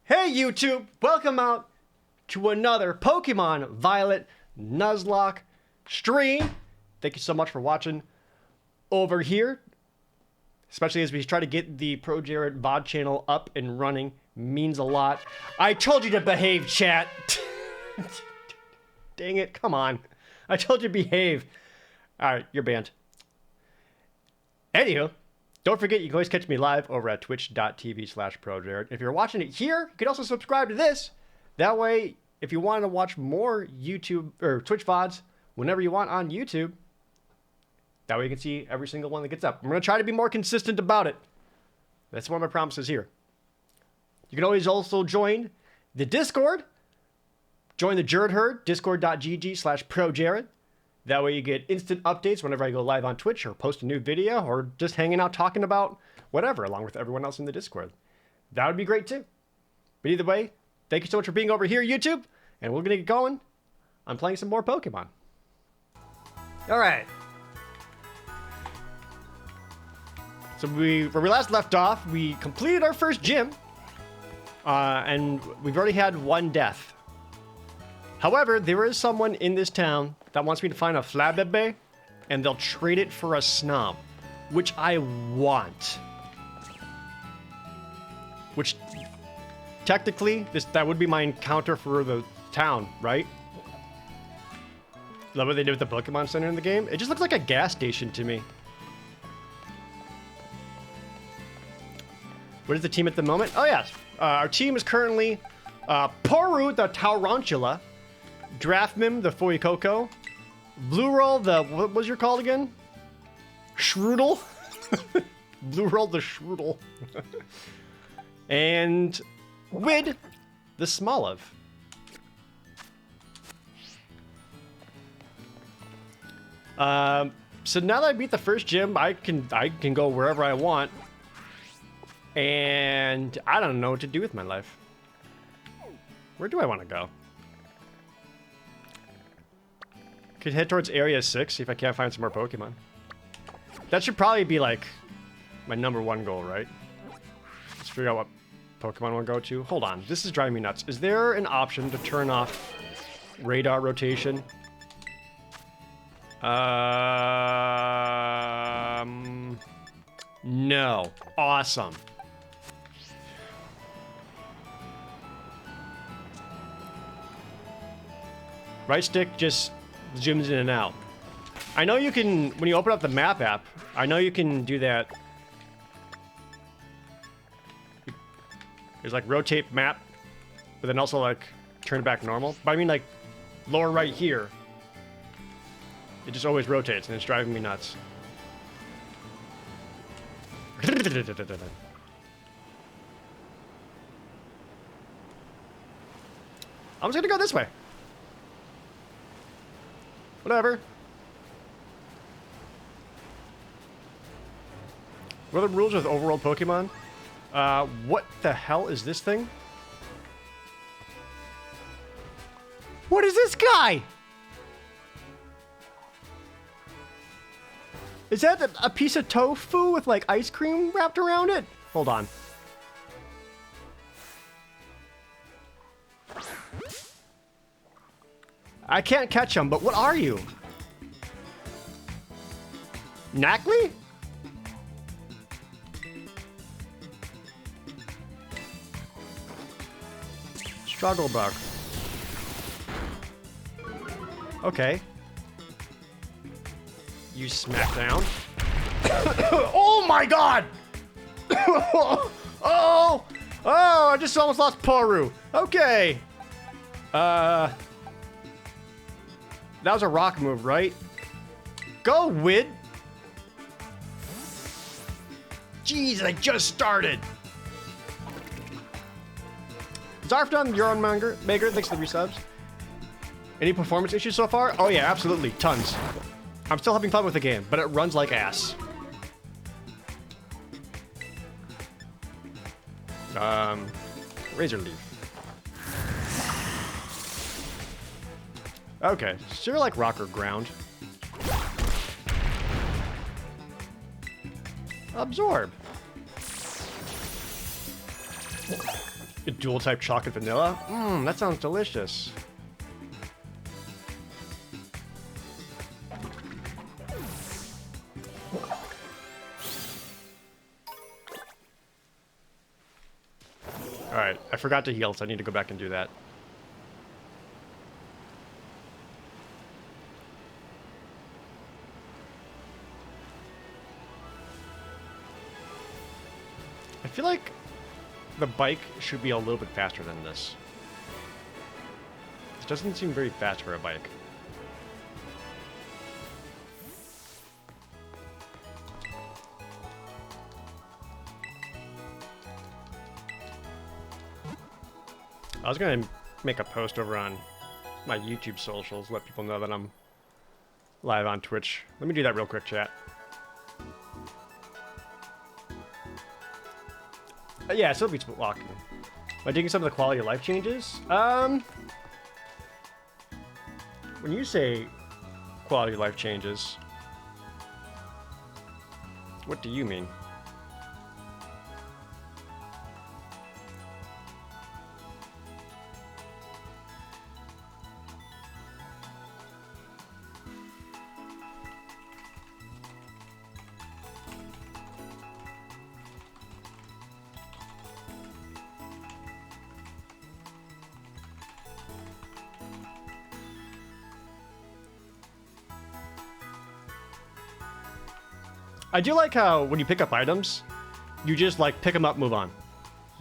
Hey YouTube, welcome out to another Pokemon Violet Nuzlocke stream. Thank you so much for watching over here, especially as we try to get the ProJared VOD channel up and running. Means a lot. I told you to behave, chat. Dang it, come on. I told you to behave. Alright, you're banned. Anywho, don't forget, you can always catch me live over at twitch.tv/ProJared. If you're watching it here, you can also subscribe to this. That way, if you want to watch more YouTube or Twitch VODs whenever you want on YouTube, that way you can see every single one that gets up. I'm going to try to be more consistent about it. That's one of my promises here. You can always also join the Discord. Join the Jared Herd, discord.gg/ProJared. That way you get instant updates whenever I go live on Twitch or post a new video or just hanging out talking about whatever along with everyone else in the Discord. That would be great too. But either way, thank you so much for being over here, YouTube. And we're going to get going. I'm playing some more Pokemon. All right. So where we last left off, we completed our first gym. And we've already had one death. However, there is someone in this town that wants me to find a Flabébé, and they'll trade it for a Snom, which I want. Which, technically, that would be my encounter for the town, right? Love what they did with the Pokemon Center in the game. It just looks like a gas station to me. What is the team at the moment? Oh, yes. Our team is currently Poru, the Taurantula, Draftmim, the Fuecoco, Blue Roll, the... what was your called again? Shroodle? Blue Roll, the Shroodle. And Wid, the Smoliv. So now that I beat the first gym, I can go wherever I want. And I don't know what to do with my life. Where do I want to go? Could head towards Area 6, see if I can't find some more Pokemon. That should probably be, like, my #1 goal, right? Let's figure out what Pokemon I want to go to. Hold on, this is driving me nuts. Is there an option to turn off radar rotation? No. Awesome. Right stick just zooms in and out. I know you can, when you open up the map app, I know you can do that. There's like rotate map, but then also like turn it back normal. But I mean like lower right here, it just always rotates and it's driving me nuts. I'm just gonna go this way. Whatever. What are the rules with overworld Pokemon? What the hell is this thing? What is this guy? Is that a piece of tofu with like ice cream wrapped around it? Hold on. I can't catch him, but what are you? Knackley? Strugglebug. Okay. You smack down. Oh my god! Oh! Oh, I just almost lost Poru. Okay. That was a rock move, right? Go, Wid! Jeez, I just started! Zarfdon, you're on Manger. Thanks for the resubs. Any performance issues so far? Oh yeah, absolutely. Tons. I'm still having fun with the game, but it runs like ass. Razor Leaf. Okay, so you're like rock or ground. Absorb. A dual type chocolate vanilla? Mmm, that sounds delicious. Alright, I forgot to heal, so I need to go back and do that. I feel like the bike should be a little bit faster than this. This doesn't seem very fast for a bike. I was gonna make a post over on my YouTube socials, let people know that I'm live on Twitch. Let me do that real quick, chat. Yeah, still beats walking. Am I digging some of the quality of life changes? When you say quality of life changes, what do you mean? I do like how when you pick up items, you just like pick them up, move on.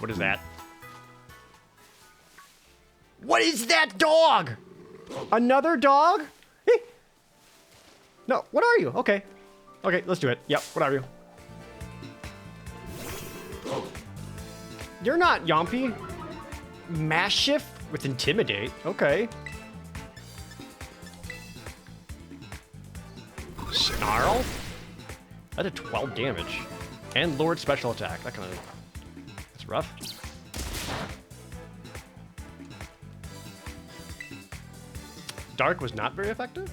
What is that? What is that dog? Another dog? No, what are you? Okay. Okay, let's do it. Yep, what are you? You're not Yompy. Mastiff with Intimidate. Okay. Snarl? That did 12 damage. And lowered special attack. That kind of... That's rough. Dark was not very effective?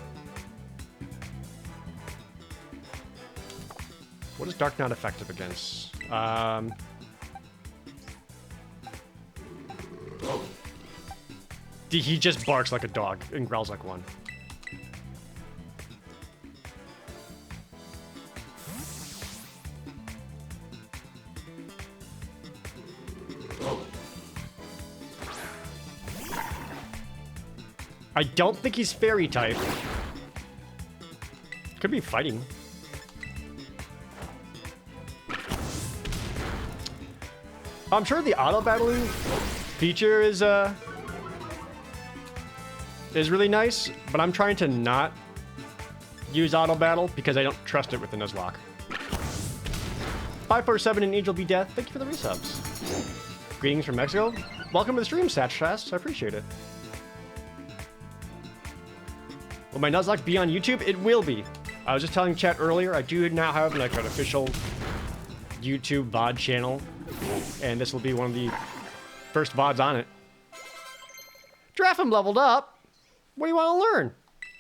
What is Dark not effective against? He just barks like a dog and growls like one. I don't think he's fairy type. Could be fighting. I'm sure the auto battling feature is really nice, but I'm trying to not use auto battle because I don't trust it with the Nuzlocke. 547 and Angel Be Death, thank you for the resubs. Greetings from Mexico. Welcome to the stream, Satchfast. I appreciate it. Will my Nuzlocke be on YouTube? It will be. I was just telling chat earlier, I do now have like an official YouTube VOD channel, and this will be one of the first VODs on it. Drapham leveled up. What do you want to learn?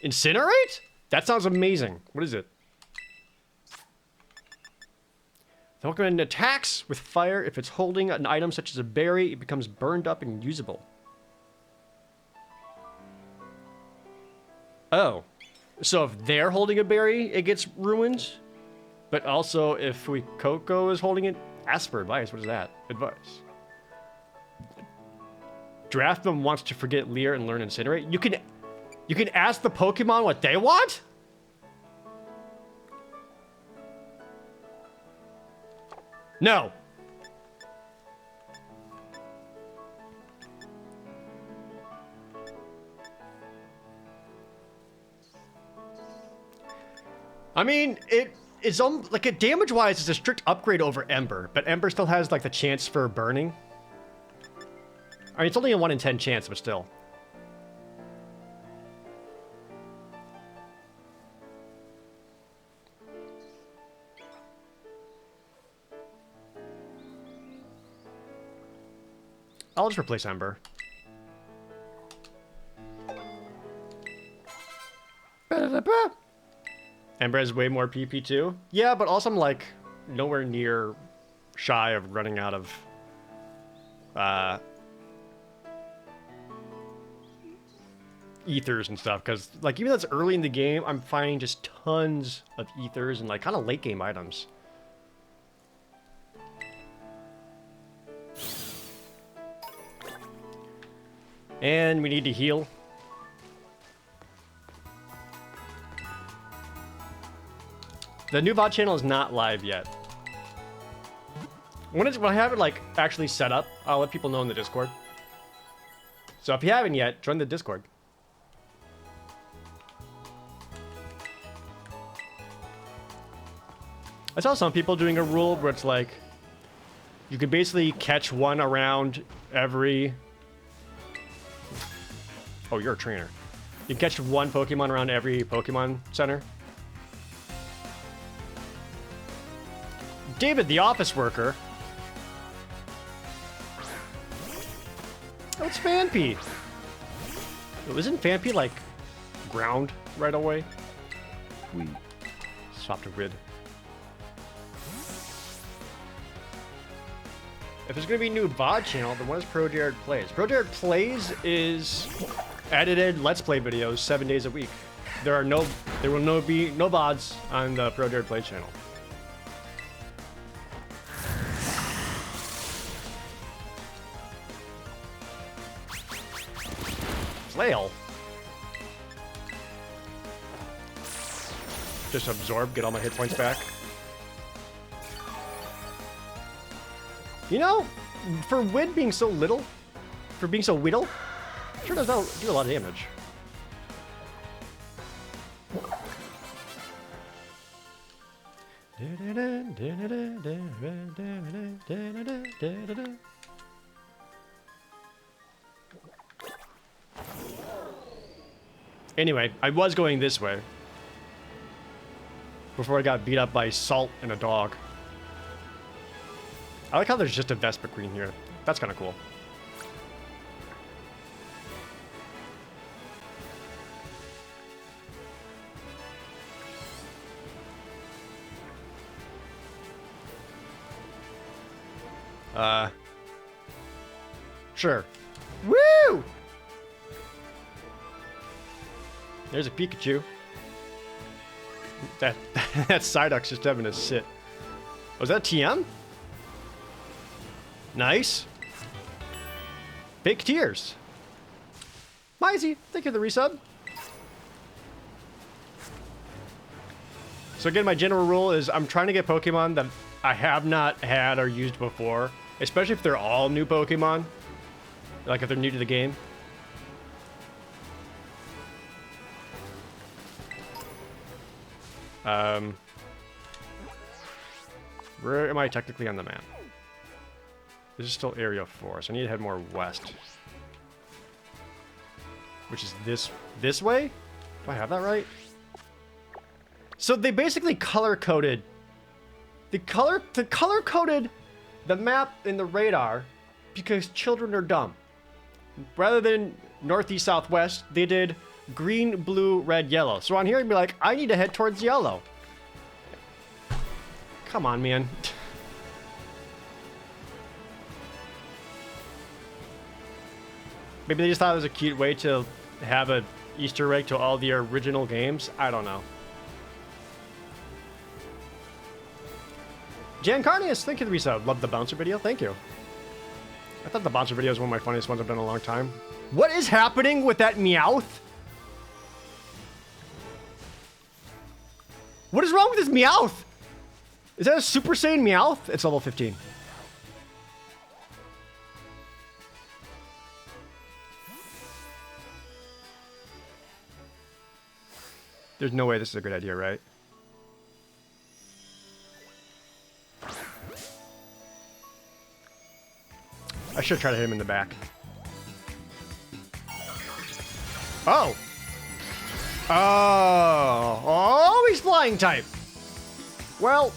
Incinerate? That sounds amazing. What is it? The Pokemon attacks with fire. If it's holding an item such as a berry, it becomes burned up and usable. Oh, so if they're holding a berry, it gets ruined? But also, if Coco is holding it, ask for advice. What is that? Advice. Draftman wants to forget Leer and learn Incinerate. You can ask the Pokemon what they want? No. I mean, it's like a damage-wise, it's a strict upgrade over Ember, but Ember still has like the chance for burning. I mean, it's only a 1 in 10 chance, but still. I'll just replace Ember. Ember has way more PP too. Yeah, but also I'm like nowhere near shy of running out of ethers and stuff, because like even though it's early in the game, I'm finding just tons of ethers and like kind of late game items. And we need to heal. The new VOD channel is not live yet. When I have it like actually set up, I'll let people know in the Discord. So if you haven't yet, join the Discord. I saw some people doing a rule where it's like you could basically catch one around every... Oh, you're a trainer. You catch one Pokemon around every Pokemon Center. David, the office worker. Oh, it's Fanpy. Oh, isn't Fanpy like ground right away? We swapped a grid. If there's gonna be a new VOD channel, then what is ProJared Plays? ProJared Plays is edited Let's Play videos 7 days a week. There will be no VODs on the ProJared Play channel. Flail. Just absorb, get all my hit points back. You know, for Wid being so little, for being so whittle, sure does do a lot of damage. Anyway, I was going this way before I got beat up by Salt and a dog. I like how there's just a Vespa Queen here. That's kind of cool. Sure. Woo! There's a Pikachu. That Psyduck's just having a sit. Was that TM? Nice. Big tears. Mizey, thank you for the resub. So again, my general rule is I'm trying to get Pokemon that I have not had or used before, especially if they're all new Pokemon. Like if they're new to the game. Where am I technically on the map? This is still Area 4, so I need to head more west. Which is this way? Do I have that right? So they basically color-coded... They color-coded the map in the radar because children are dumb. Rather than northeast, southwest, they did green, blue, red, yellow. So on here, I'd be like, I need to head towards yellow. Come on, man. Maybe they just thought it was a cute way to have an Easter egg to all the original games. I don't know. Jan Carnius, thank you for the resub. Love the bouncer video. Thank you. I thought the bouncer video was one of my funniest ones I've done in a long time. What is happening with that Meowth? What is wrong with this Meowth? Is that a Super Saiyan Meowth? It's level 15. There's no way this is a good idea, right? I should try to hit him in the back. Oh! Oh, he's flying type. Well...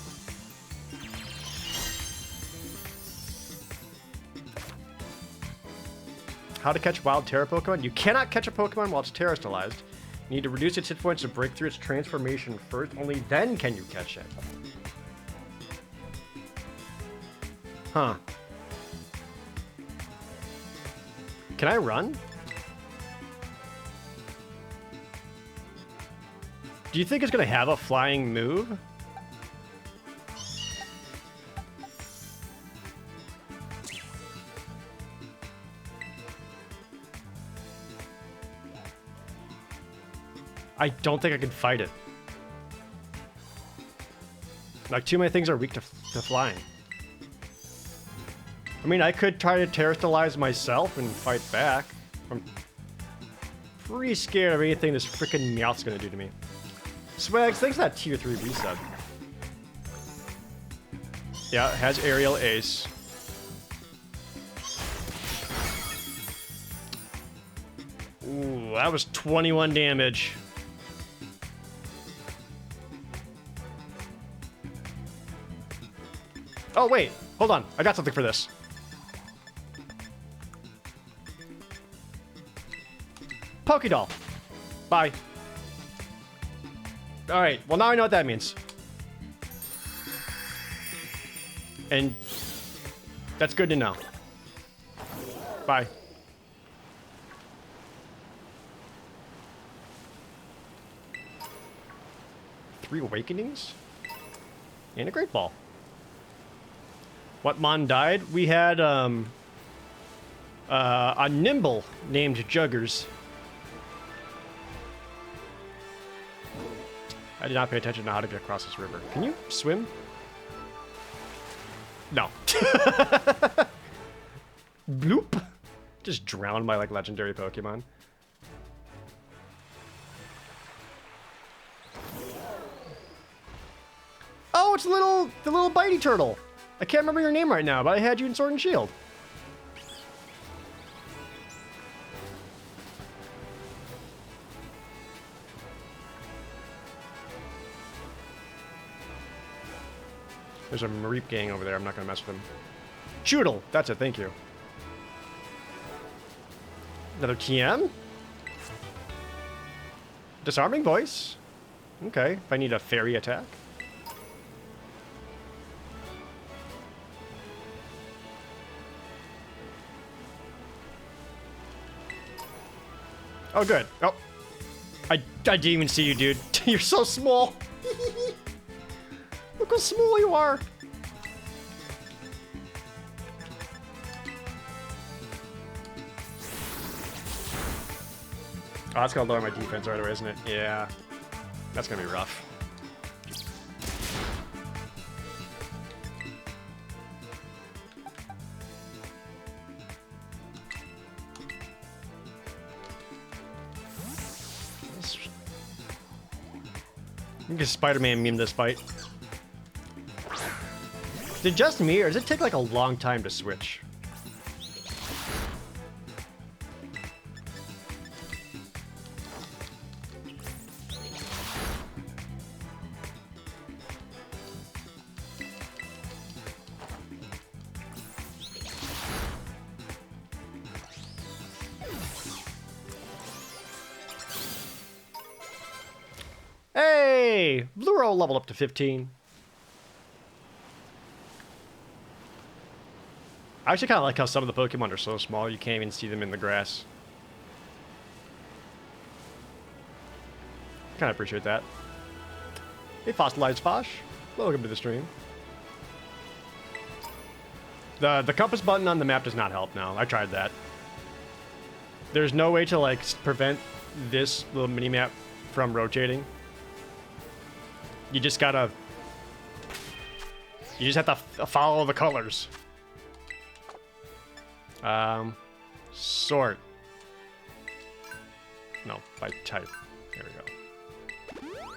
How to catch wild Terra Pokemon? You cannot catch a Pokemon while it's terastallized. You need to reduce its hit points to break through its transformation first. Only then can you catch it. Huh. Do you think it's gonna have a flying move? I don't think I can fight it. Like, too many things are weak to flying. I mean, I could try to terrestrialize myself and fight back. I'm pretty scared of anything this freaking Meowth's gonna do to me. Swags, thanks for that tier 3 reset. Yeah, it has aerial ace. Ooh, that was 21 damage. Oh, wait. Hold on. I got something for this. Pokédoll. Bye. Alright. Well, now I know what that means. And that's good to know. Bye. Three Awakenings? And a Great Ball. What mon died? We had a Nimble named Juggers. I did not pay attention to how to get across this river. Can you swim? No. Bloop. Just drowned by like legendary Pokemon. Oh, it's the little bitey turtle. I can't remember your name right now, but I had you in Sword and Shield. There's a Mareep gang over there. I'm not going to mess with them. Choodle. That's it. Thank you. Another TM. Disarming Voice. Okay. If I need a fairy attack. Oh, good. Oh. I didn't even see you, dude. You're so small. Look how small you are. Oh, that's gonna lower my defense right away, isn't it? Yeah. That's gonna be rough. I think Spider-Man meme this fight. Is it just me, or does it take like a long time to switch? Hey! Bluro leveled up to 15. I actually kind of like how some of the Pokemon are so small you can't even see them in the grass. Kind of appreciate that. Hey, Fossilized Fosh. Welcome to the stream. The compass button on the map does not help now. I tried that. There's no way to like prevent this little mini-map from rotating. You just gotta... You just have to follow the colors. Sort. No, by type. There we go.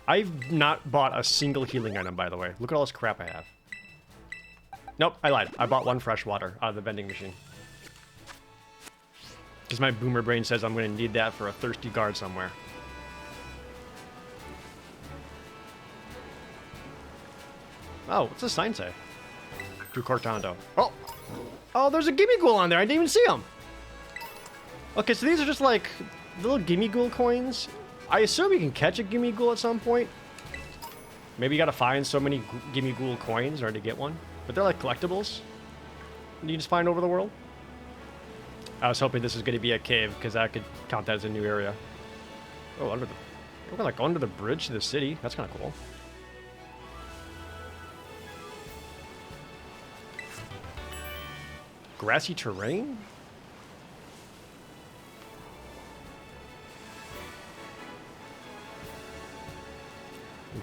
I've not bought a single healing item, by the way. Look at all this crap I have. Nope, I lied. I bought one fresh water out of the vending machine. Because my boomer brain says I'm going to need that for a thirsty guard somewhere. Oh, what's the sign say? To Cortando. Oh! Oh, there's a Gimmighoul on there. I didn't even see him. Okay, so these are just like little Gimmighoul coins. I assume you can catch a Gimmighoul at some point. Maybe you gotta find so many Gimmighoul coins in order to get one. But they're like collectibles. You can just find over the world. I was hoping this was gonna be a cave, because I could count that as a new area. Oh, we're like under the bridge to the city. That's kind of cool. Grassy terrain?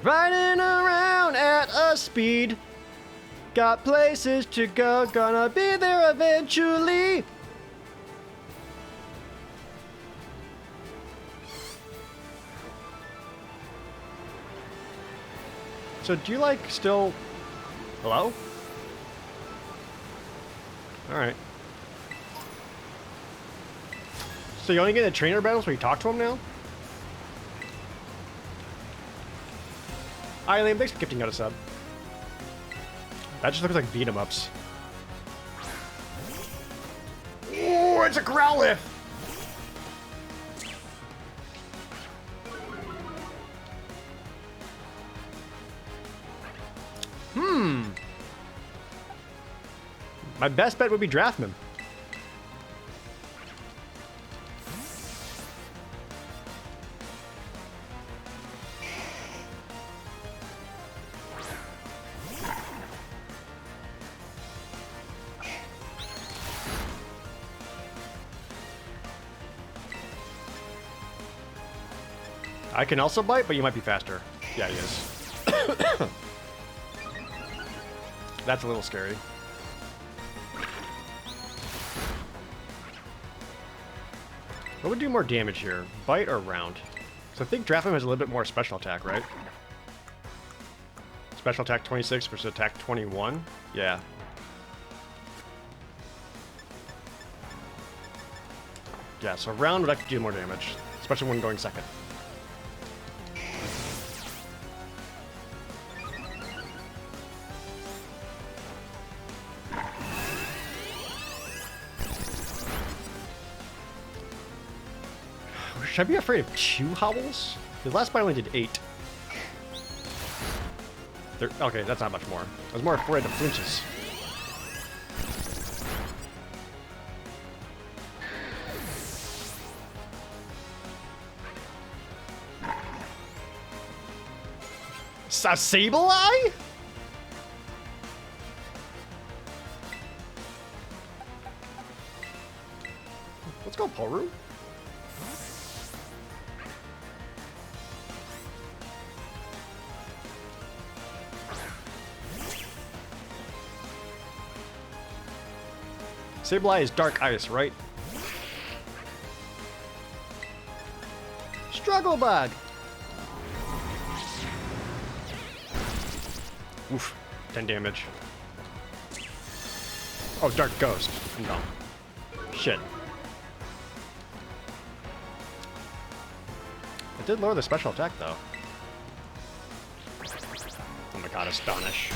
Riding around at a speed. Got places to go, gonna be there eventually. So do you like still... Hello? Alright. So you only get the trainer battles when you talk to him now? Liam, thanks for gifting out a sub. That just looks like beat 'em ups. Oh, it's a Growlithe! My best bet would be Draftman. I can also bite, but you might be faster. Yeah, he is. That's a little scary. What would do more damage here? Bite or round? So I think Draftman has a little bit more special attack, right? Special attack 26 versus attack 21? Yeah. Yeah, so round would actually do more damage, especially when going second. Should I be afraid of 2 howls? The last bite only did 8. Okay, that's not much more. I was more afraid of flinches. Sableye? Let's go, Poru. Sableye is Dark Ice, right? Struggle Bug! Oof, 10 damage. Oh, Dark Ghost. I'm dumb. Shit. It did lower the special attack, though. Oh my god, Astonish.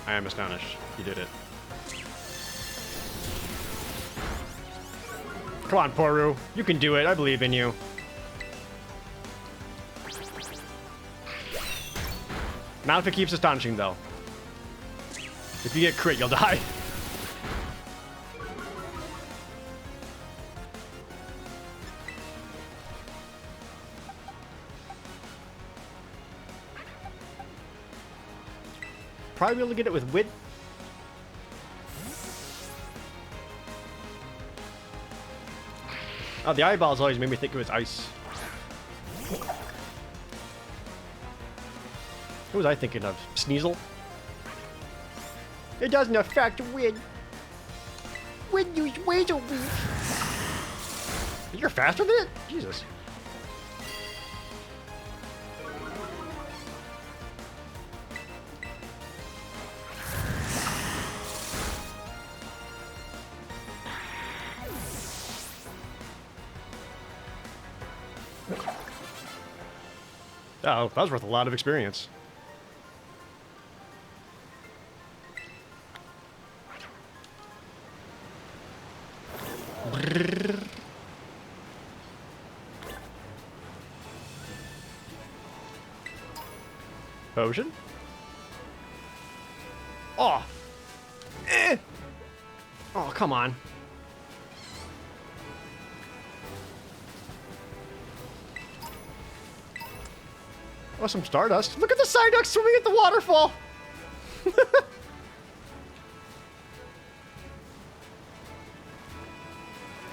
I am astonished. You did it. Come on, Poru. You can do it. I believe in you. Not if it keeps astonishing, though. If you get crit, you'll die. Probably be able to get it with wit. Oh, the eyeballs always made me think it was ice. What was I thinking of? Sneasel? It doesn't affect wind. Wind use Weasel Beak. You're faster than it? Jesus. Oh, that was worth a lot of experience. Potion? Oh! Eh! Oh, come on. Oh, some Stardust. Look at the Psyduck swimming at the waterfall.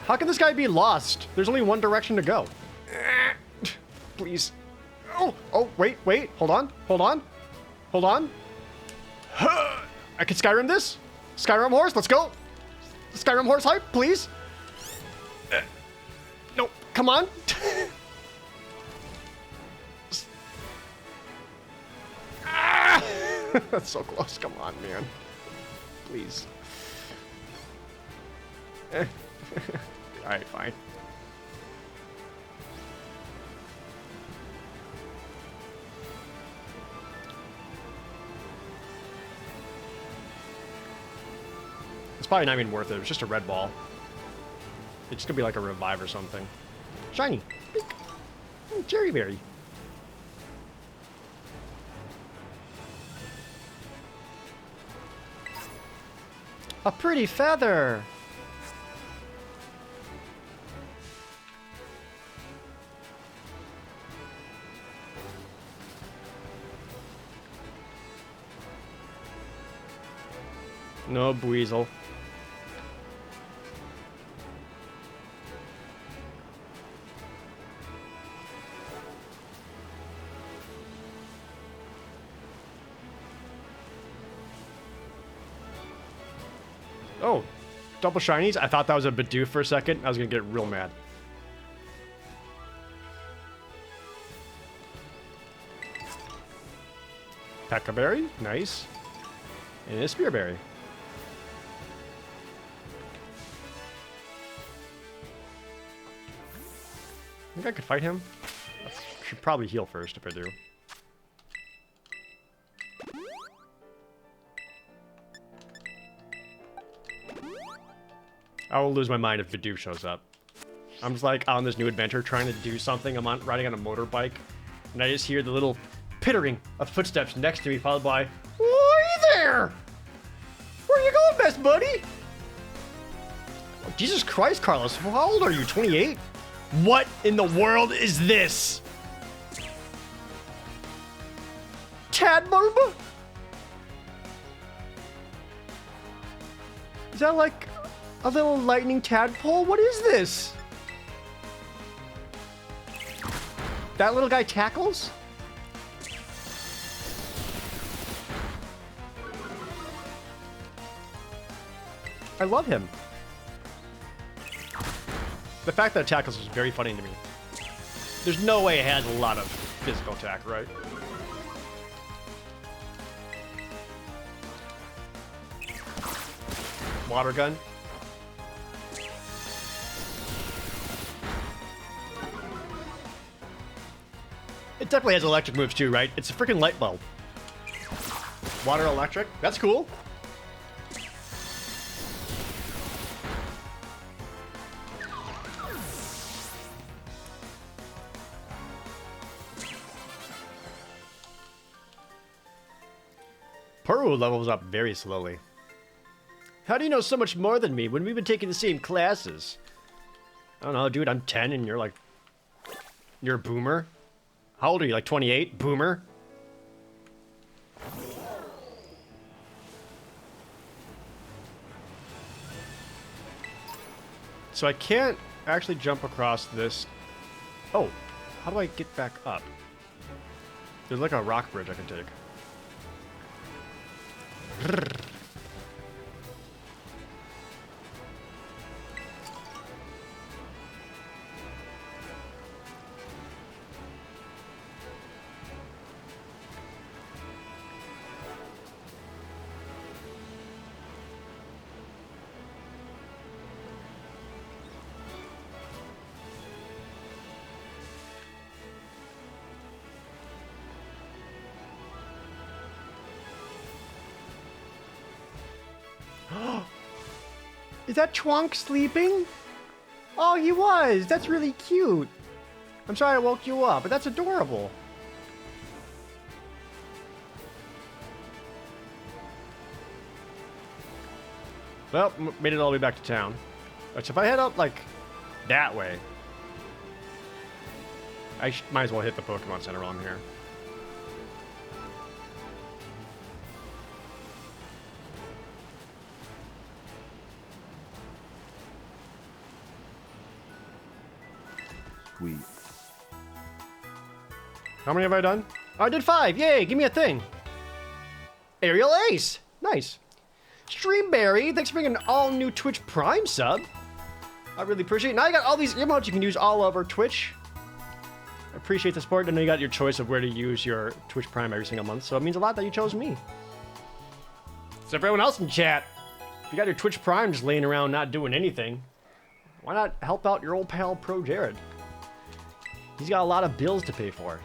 How can this guy be lost? There's only one direction to go. Please. Oh, wait. Hold on. I can Skyrim this. Skyrim horse, let's go. Skyrim horse hype, please. No, come on. That's so close. Come on, man. Please. Alright, fine. It's probably not even worth it. It was just a red ball. It's gonna be like a revive or something. Shiny. Cherry berry. A pretty feather. No Buizel. Oh, double shinies? I thought that was a Bidoof for a second. I was gonna get real mad. Pekkaberry, nice. And a Spearberry. I think I could fight him. I should probably heal first if I do. I will lose my mind if Bidoof shows up. I'm just like on this new adventure trying to do something. I'm riding on a motorbike, and I just hear the little pittering of footsteps next to me, followed by, "Oh, hey there! Where you going, best buddy?" Oh, Jesus Christ, Carlos, how old are you? 28? What in the world is this? Tadbulb? Is that like a little lightning tadpole? What is this? That little guy tackles? I love him. The fact that it tackles is very funny to me. There's no way it has a lot of physical attack, right? Water gun. It definitely has electric moves too, right? It's a freaking light bulb. Water electric. That's cool. Peru levels up very slowly. How do you know so much more than me when we've been taking the same classes? I don't know, dude, I'm 10 and you're a boomer? How old are you, like 28? Boomer? So I can't actually jump across this. Oh, how do I get back up? There's like a rock bridge I can take. Is that Twonk sleeping? Oh, he was. That's really cute. I'm sorry I woke you up, but that's adorable. Well, made it all the way back to town. Right, so if I head up, like, that way, I might as well hit the Pokemon Center while I'm here. tweet. How many have I done? Oh, I did 5. Yay, give me a thing. Aerial Ace. Nice. Streamberry, thanks for bringing an all-new Twitch Prime sub. I really appreciate it. Now you got all these emotes you can use all over Twitch. I appreciate the support. I know you got your choice of where to use your Twitch Prime every single month, so it means a lot that you chose me. So for everyone else in chat, if you got your Twitch Prime just laying around not doing anything, why not help out your old pal ProJared? He's got a lot of bills to pay for.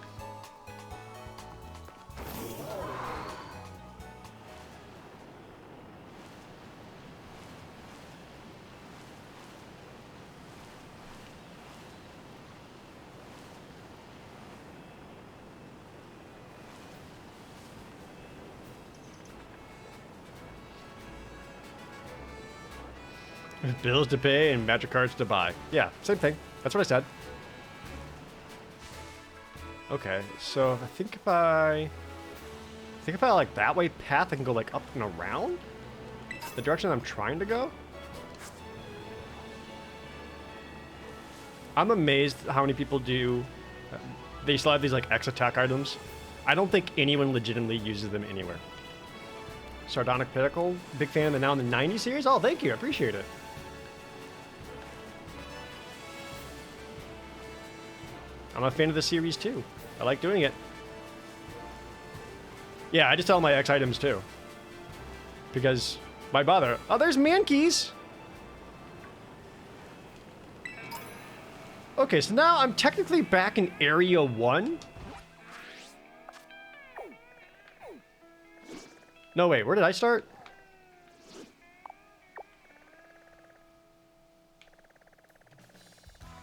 Bills to pay and magic cards to buy. Yeah, same thing. That's what I said. Okay, so I think if I like that way path, I can go like up and around the direction I'm trying to go. I'm amazed how many people do. They still have these like X attack items. I don't think anyone legitimately uses them anywhere. Sardonic Pinnacle, big fan of the Now in the 90 series. Oh, thank you, I appreciate it. I'm a fan of the series too. I like doing it. Yeah, I just tell my X items too. Because why bother? Oh, there's Mankeys! Okay, so now I'm technically back in Area 1. No, wait, where did I start?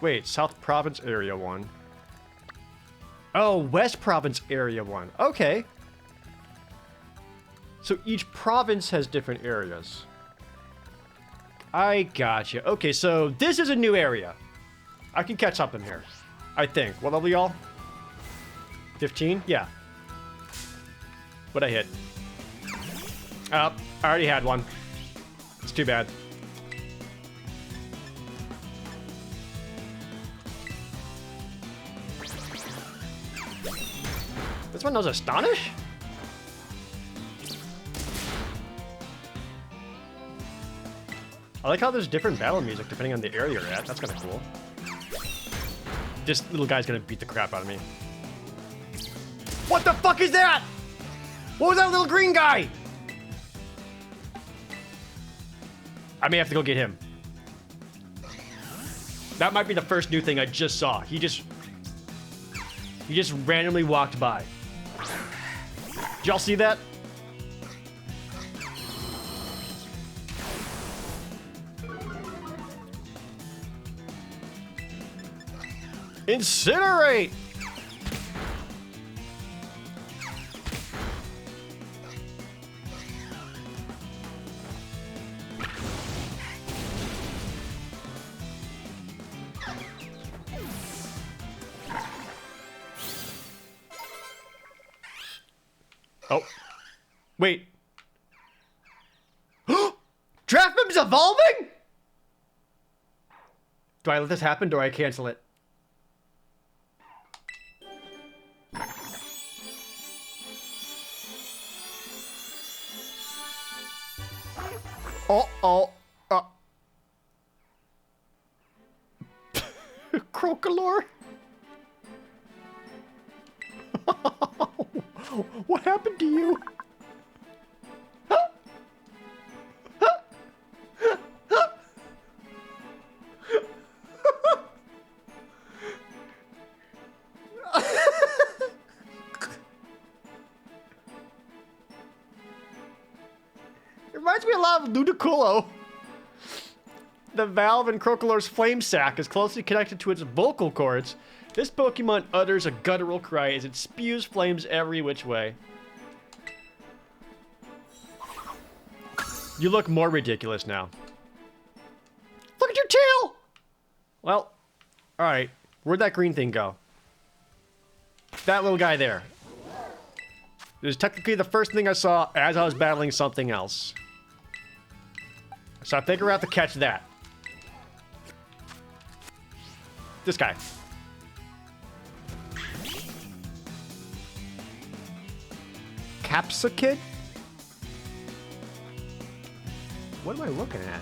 Wait, South Province Area 1. Oh, West Province Area 1. Okay. So each province has different areas. I gotcha. Okay, so this is a new area. I can catch something here. I think. What level y'all? 15? Yeah. What'd I hit? Oh, I already had one. It's too bad. This one knows Astonish? I like how there's different battle music depending on the area you're at. That's kind of cool. This little guy's gonna beat the crap out of me. What the fuck is that? What was that little green guy? I may have to go get him. That might be the first new thing I just saw. He just randomly walked by. Did y'all see that? Incinerate! Oh. Wait. Draftman's evolving? Do I let this happen or do I cancel it? Crocolore? What happened to you? It reminds me a lot of Ludicolo. The valve in Crocolore's flame sac is closely connected to its vocal cords. This Pokemon utters a guttural cry as it spews flames every which way. You look more ridiculous now. Look at your tail! Well, alright. Where'd that green thing go? That little guy there. It was technically the first thing I saw as I was battling something else. So I think we're gonna have to catch that. This guy. Capsicid? What am I looking at?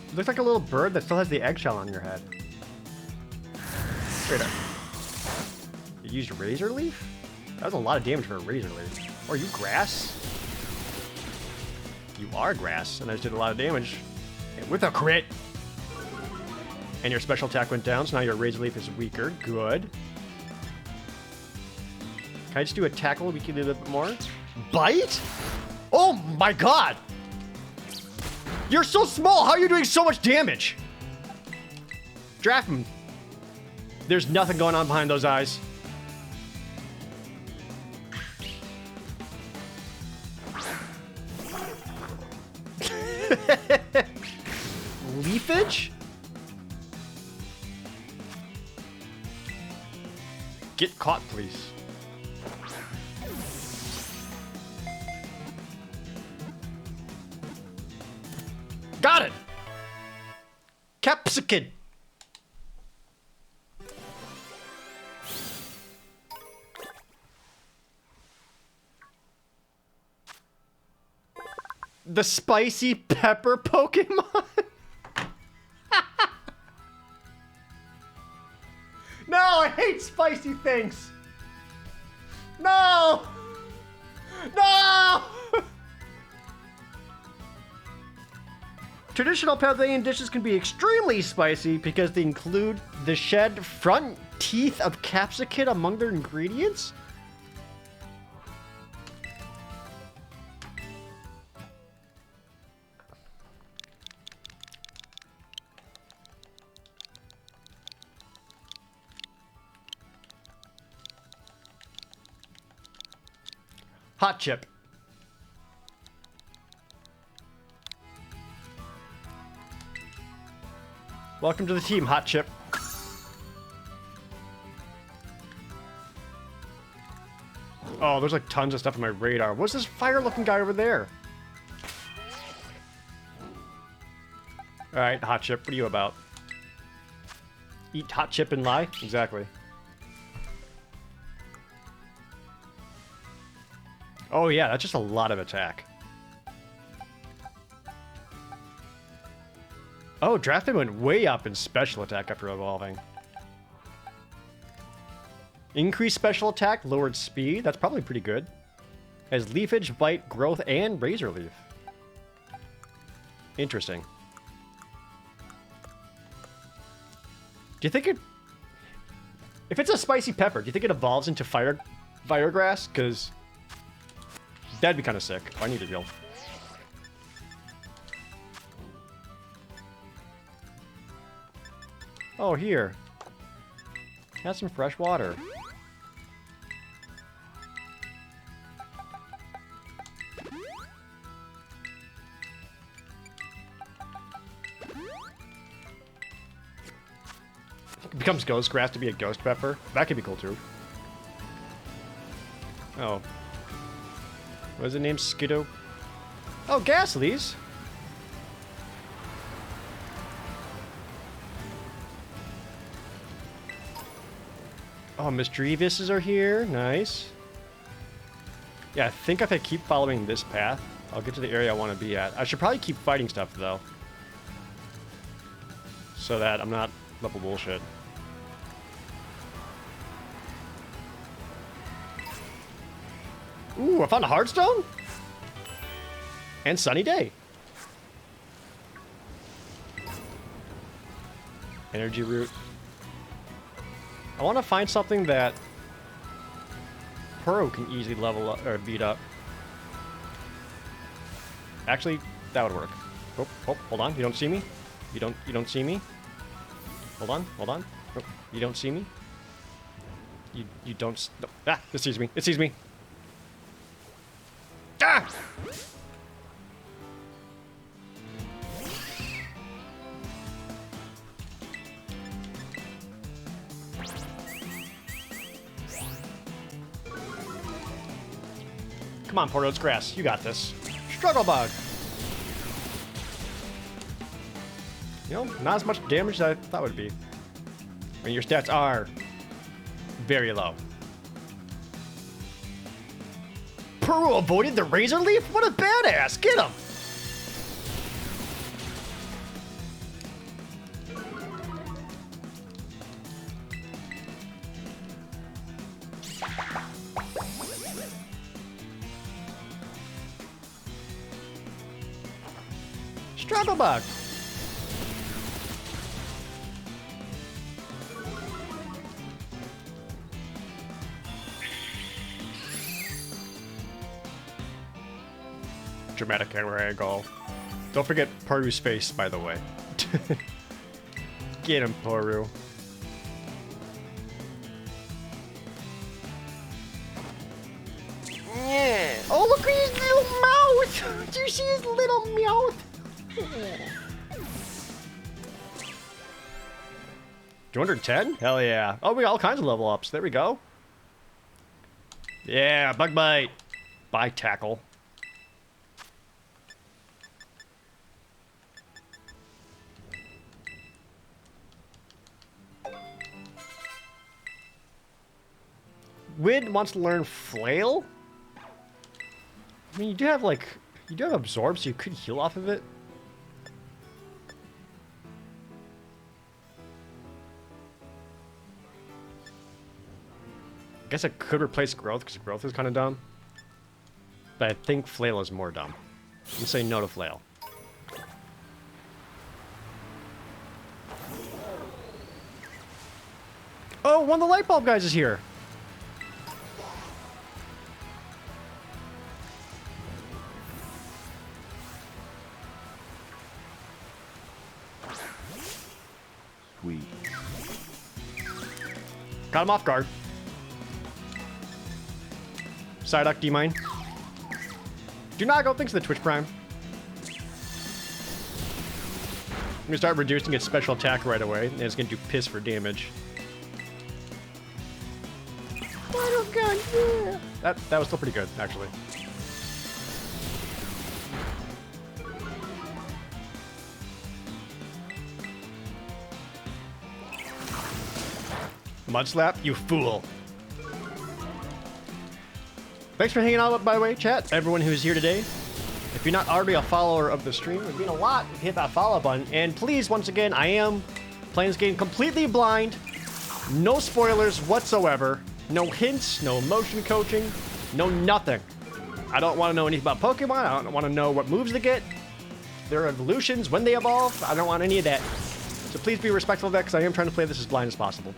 It looks like a little bird that still has the eggshell on your head. Straight up. You used Razor Leaf? That was a lot of damage for a Razor Leaf. Or are you grass? You are grass, and I just did a lot of damage. And with a crit! And your special attack went down, so now your Razor Leaf is weaker. Good. Can I just do a tackle? We can do a little bit more. Bite? Oh my god! You're so small! How are you doing so much damage? Draft him. There's nothing going on behind those eyes. Leafage? Get caught, please. Got it! Capsicid. The spicy pepper Pokemon? No, I hate spicy things. No! No! Traditional Pavilion dishes can be extremely spicy because they include the shed front teeth of Capsicid among their ingredients? Hot chip. Welcome to the team, Hot Chip. Oh, there's like tons of stuff on my radar. What's this fire-looking guy over there? Alright, Hot Chip, what are you about? Eat Hot Chip and lie? Exactly. Oh yeah, that's just a lot of attack. Oh, Drafted went way up in special attack after evolving. Increased special attack, lowered speed. That's probably pretty good. Has Leafage, Bite, Growth, and Razor Leaf. Interesting. Do you think it... If it's a spicy pepper, do you think it evolves into fire grass? Because that'd be kind of sick. Oh, I need to heal. Oh, here. Have some fresh water. It becomes ghost grass to be a ghost pepper. That could be cool too. Oh. What is the name? Skiddo? Oh, Ghastlies! Oh, Misdreavuses are here. Nice. Yeah, I think if I keep following this path, I'll get to the area I want to be at. I should probably keep fighting stuff, though. So that I'm not level bullshit. Ooh, I found a Heartstone? And Sunny Day. Energy Root. I want to find something that Pro can easily level up or beat up. Actually, that would work. Oh, oh, hold on. You don't see me? You don't see me? Hold on, hold on. Oh, you don't see me? You don't no. Ah, it sees me. It sees me. Ah! Come on, Porto's Grass. You got this. Struggle Bug. You know, not as much damage as I thought it would be. I mean, your stats are very low. Peru avoided the razor leaf? What a badass! Get him! Struggle bug. Dramatic camera angle. Don't forget Peru's face, by the way. Get him, Peru. Yeah. Oh, look at his little mouth! Do you see his little mouth? 210? Hell yeah. Oh, we got all kinds of level ups. There we go. Yeah, bug bite. Bye, tackle. Wid wants to learn flail? I mean, you do have absorb, so you could heal off of it. I guess I could replace growth because growth is kind of dumb. But I think flail is more dumb. I'm saying no to flail. Oh, one of the light bulb guys is here. Sweet. Got him off guard. Psyduck, do you mind? Do not go thanks to the Twitch Prime. I'm gonna start reducing its special attack right away, and it's gonna do piss for damage. Oh god, yeah. That was still pretty good, actually. Mud slap, you fool. Thanks for hanging out, by the way, chat. Everyone who's here today. If you're not already a follower of the stream, it would mean a lot if you hit that follow button. And please, once again, I am playing this game completely blind. No spoilers whatsoever. No hints, no motion coaching, no nothing. I don't want to know anything about Pokemon. I don't want to know what moves they get, their evolutions, when they evolve. I don't want any of that. So please be respectful of that, because I am trying to play this as blind as possible.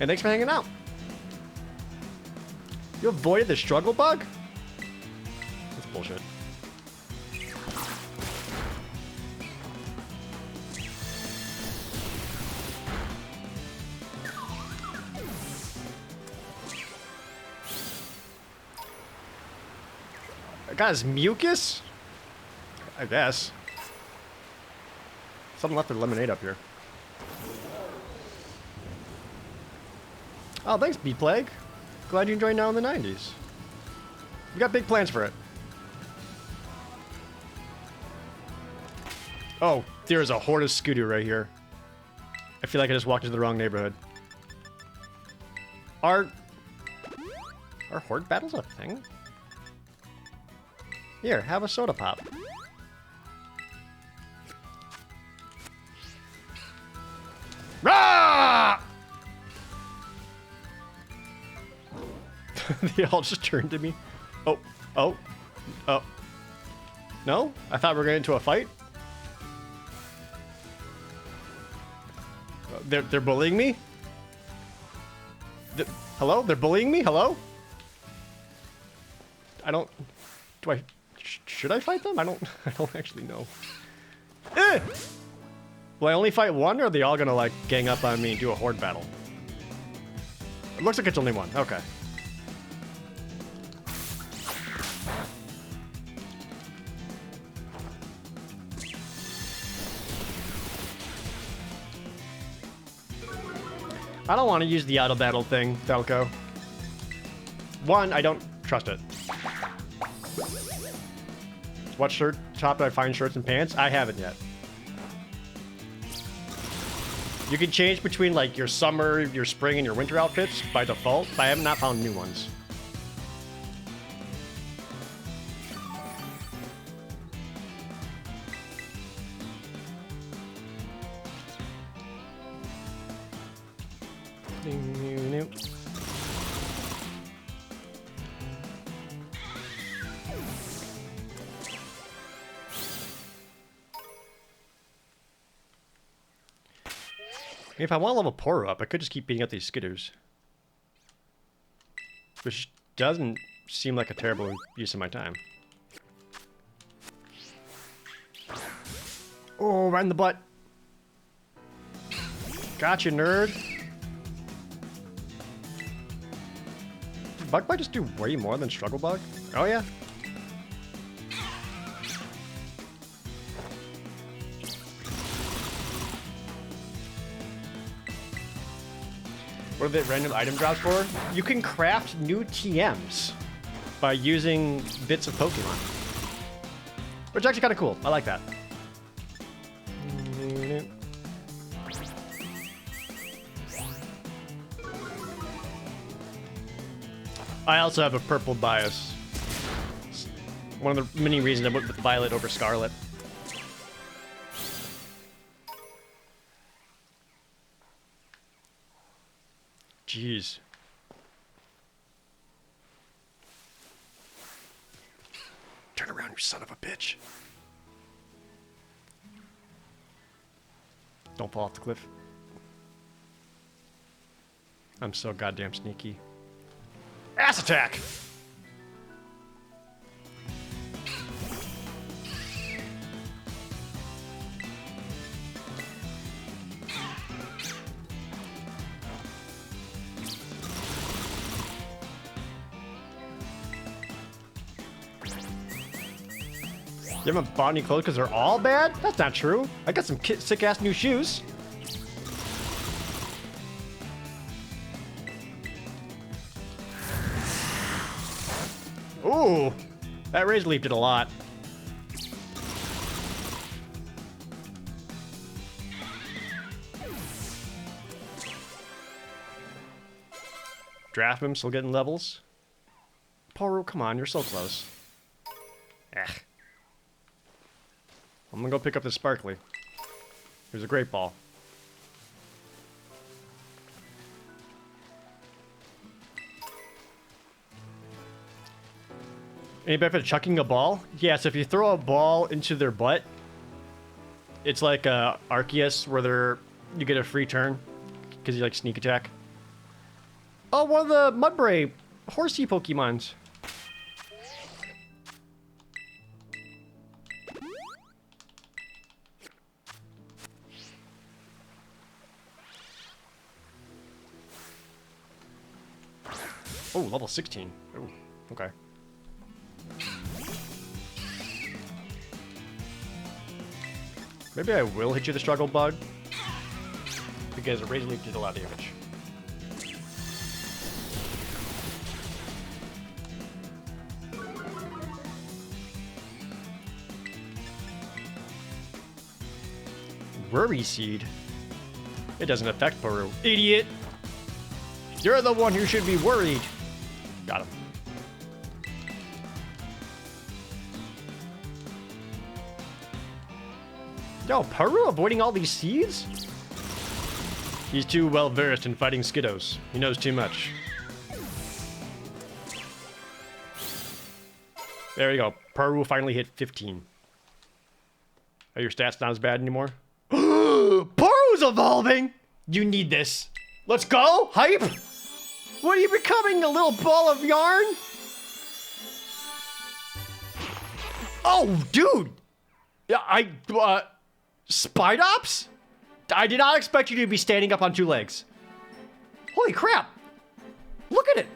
And thanks for hanging out. You avoided the struggle bug? That's bullshit. I got his mucus? I guess. Something left their lemonade up here. Oh, thanks, B-Plague. Glad you enjoyed Now in the 90s. You got big plans for it. Oh, there's a horde of Scooter right here. I feel like I just walked into the wrong neighborhood. Are horde battles a thing? Here, have a soda pop. Rah! They all just turned to me. Oh, oh, oh. No? I thought we were getting into a fight. They're bullying me? Hello? They're bullying me? Hello? I don't... Do I... Should I fight them? I don't actually know. Eh! Will I only fight one, or are they all gonna, like, gang up on me and do a horde battle? It looks like it's only one. Okay. I don't want to use the auto battle thing, Falco. One, I don't trust it. What shop do I find shirts and pants? I haven't yet. You can change between like your summer, your spring, and your winter outfits by default, but I have not found new ones. If I want to level Poru up, I could just keep beating up these skitters. Which doesn't seem like a terrible use of my time. Oh, right in the butt. Gotcha, nerd. Did Bug Bite just do way more than Struggle Bug? Oh, yeah. What are the random item drops for? You can craft new TMs by using bits of Pokemon. Which is actually kind of cool. I like that. I also have a purple bias. It's one of the many reasons I went with Violet over Scarlet. Jeez. Turn around, you son of a bitch. Don't fall off the cliff. I'm so goddamn sneaky. Ass attack! You haven't bought any clothes because they're all bad? That's not true. I got some sick-ass new shoes. Ooh, that Razor Leaf did a lot. Draft him, still getting levels. Poru, come on, you're so close. I'm gonna go pick up this Sparkly. Here's a Great Ball. Any benefit of chucking a ball? Yes, if you throw a ball into their butt, it's like Arceus, where you get a free turn because you like sneak attack. Oh, one of the Mudbray horsey Pokemons. Oh, level 16. Oh, okay. Maybe I will hit you the Struggle Bug, because a Razor Leaf did a lot of damage. Worry Seed? It doesn't affect Poru. Idiot! You're the one who should be worried! Got him. Yo, Poru avoiding all these seeds? He's too well versed in fighting Skiddos. He knows too much. There you go. Poru finally hit 15. Are your stats not as bad anymore? Poru's evolving! You need this. Let's go! Hype! What are you becoming, a little ball of yarn? Oh, dude! Yeah, Spidops? I did not expect you to be standing up on two legs. Holy crap! Look at it!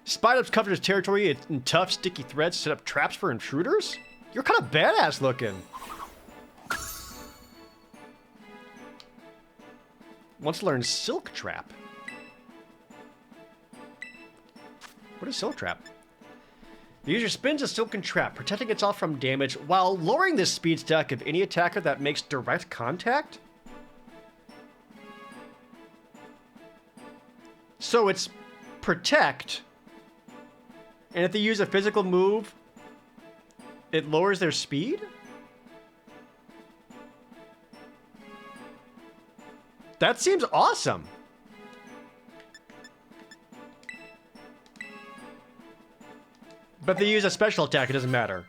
Spidops covered his territory in tough, sticky threads to set up traps for intruders? You're kind of badass looking. Wants to learn Silk Trap. What is Silk Trap? The user spins a silken trap, protecting itself from damage while lowering the speed stack of any attacker that makes direct contact? So it's protect, and if they use a physical move, it lowers their speed? That seems awesome. But they use a special attack, it doesn't matter.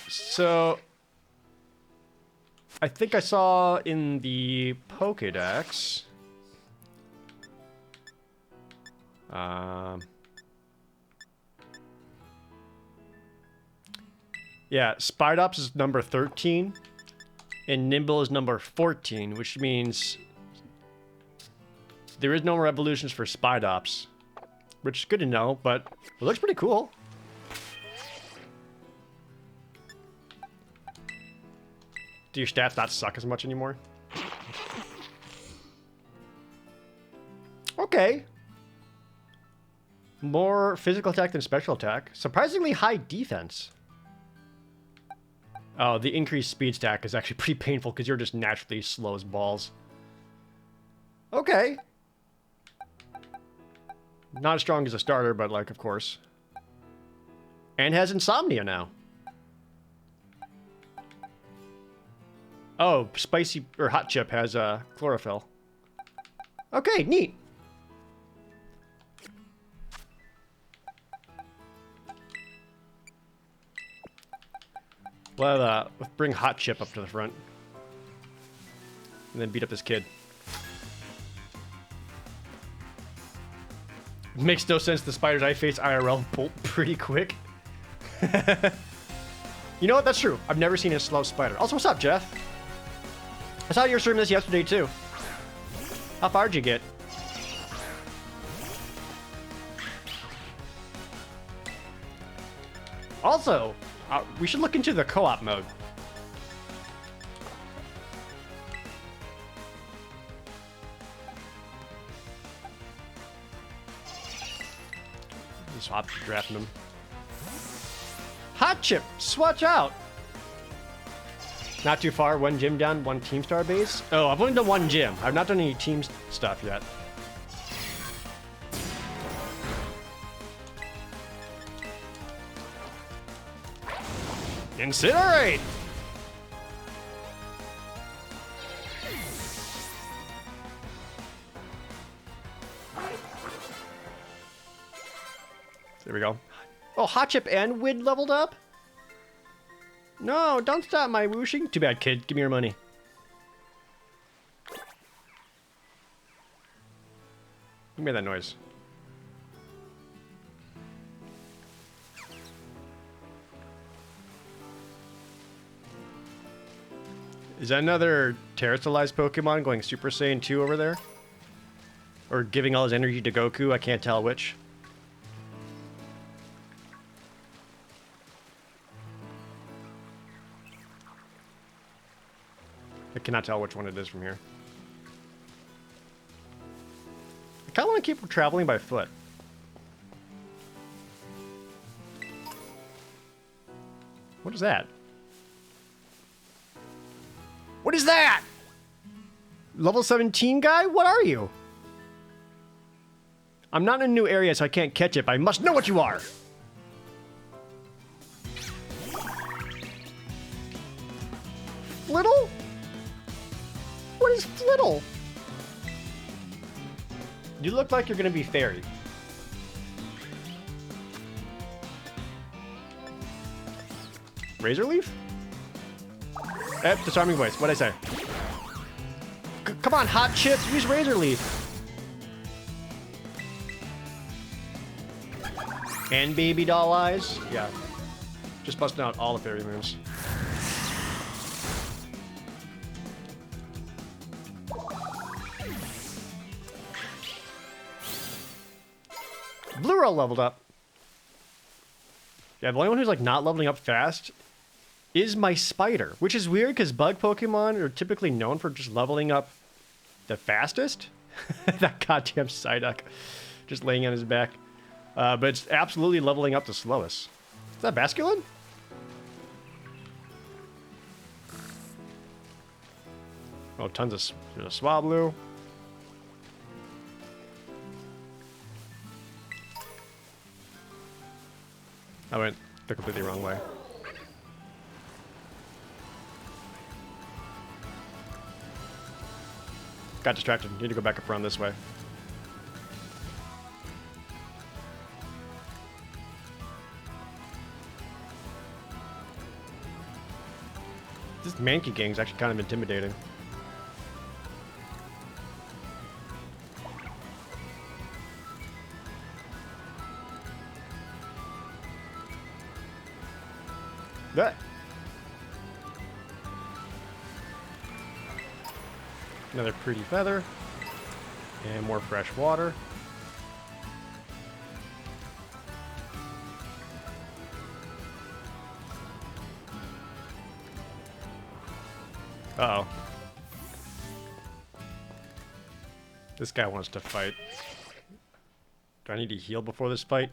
So, I think I saw in the Pokédex. Yeah, Spidops is number 13, and Nimble is number 14, which means there is no more evolutions for Spidops, which is good to know, but it looks pretty cool. Do your stats not suck as much anymore? Okay. More physical attack than special attack. Surprisingly high defense. Oh, the increased speed stack is actually pretty painful because you're just naturally slow as balls. Okay. Not as strong as a starter, but like, of course. And has insomnia now. Oh, spicy or hot chip has chlorophyll. Okay, neat. Well, let's bring hot chip up to the front, and then beat up this kid. It makes no sense. The spiders I face IRL bolt pretty quick. You know what? That's true. I've never seen a slow spider. Also, what's up, Jeff? I saw you were streaming this yesterday, too. How far'd you get? Also, we should look into the co-op mode. Just hop drafting them. Hot chip, swatch out. Not too far, one gym down, one team star base. Oh, I've only done one gym. I've not done any team stuff yet. Incinerate! There we go. Oh, Hot Chip and Wid leveled up? No, don't stop my whooshing. Too bad, kid. Give me your money. Who made that noise? Is that another terrestrialized Pokemon going Super Saiyan 2 over there? Or giving all his energy to Goku? I can't tell which. I cannot tell which one it is from here. I kind of want to keep traveling by foot. What is that? What is that? Level 17 guy? What are you? I'm not in a new area, so I can't catch it, but I must know what you are. Flittle? What is Flittle? You look like you're gonna be fairy. Razor Leaf? Disarming voice. What'd I say? Come on, Hot Chip. Use Razor Leaf. And Baby Doll Eyes. Yeah. Just busting out all the fairy moves. Blue Roll leveled up. Yeah, the only one who's like not leveling up fast is my spider, which is weird because bug Pokemon are typically known for just leveling up the fastest. That goddamn Psyduck just laying on his back. But it's absolutely leveling up the slowest. Is that Basculin? Oh, tons of there's a Swablu. I went the completely wrong way. got distracted. Need to go back up around this way. This Mankey gang's actually kind of intimidating. That. Another pretty feather. And more fresh water. Uh-oh. This guy wants to fight. Do I need to heal before this fight?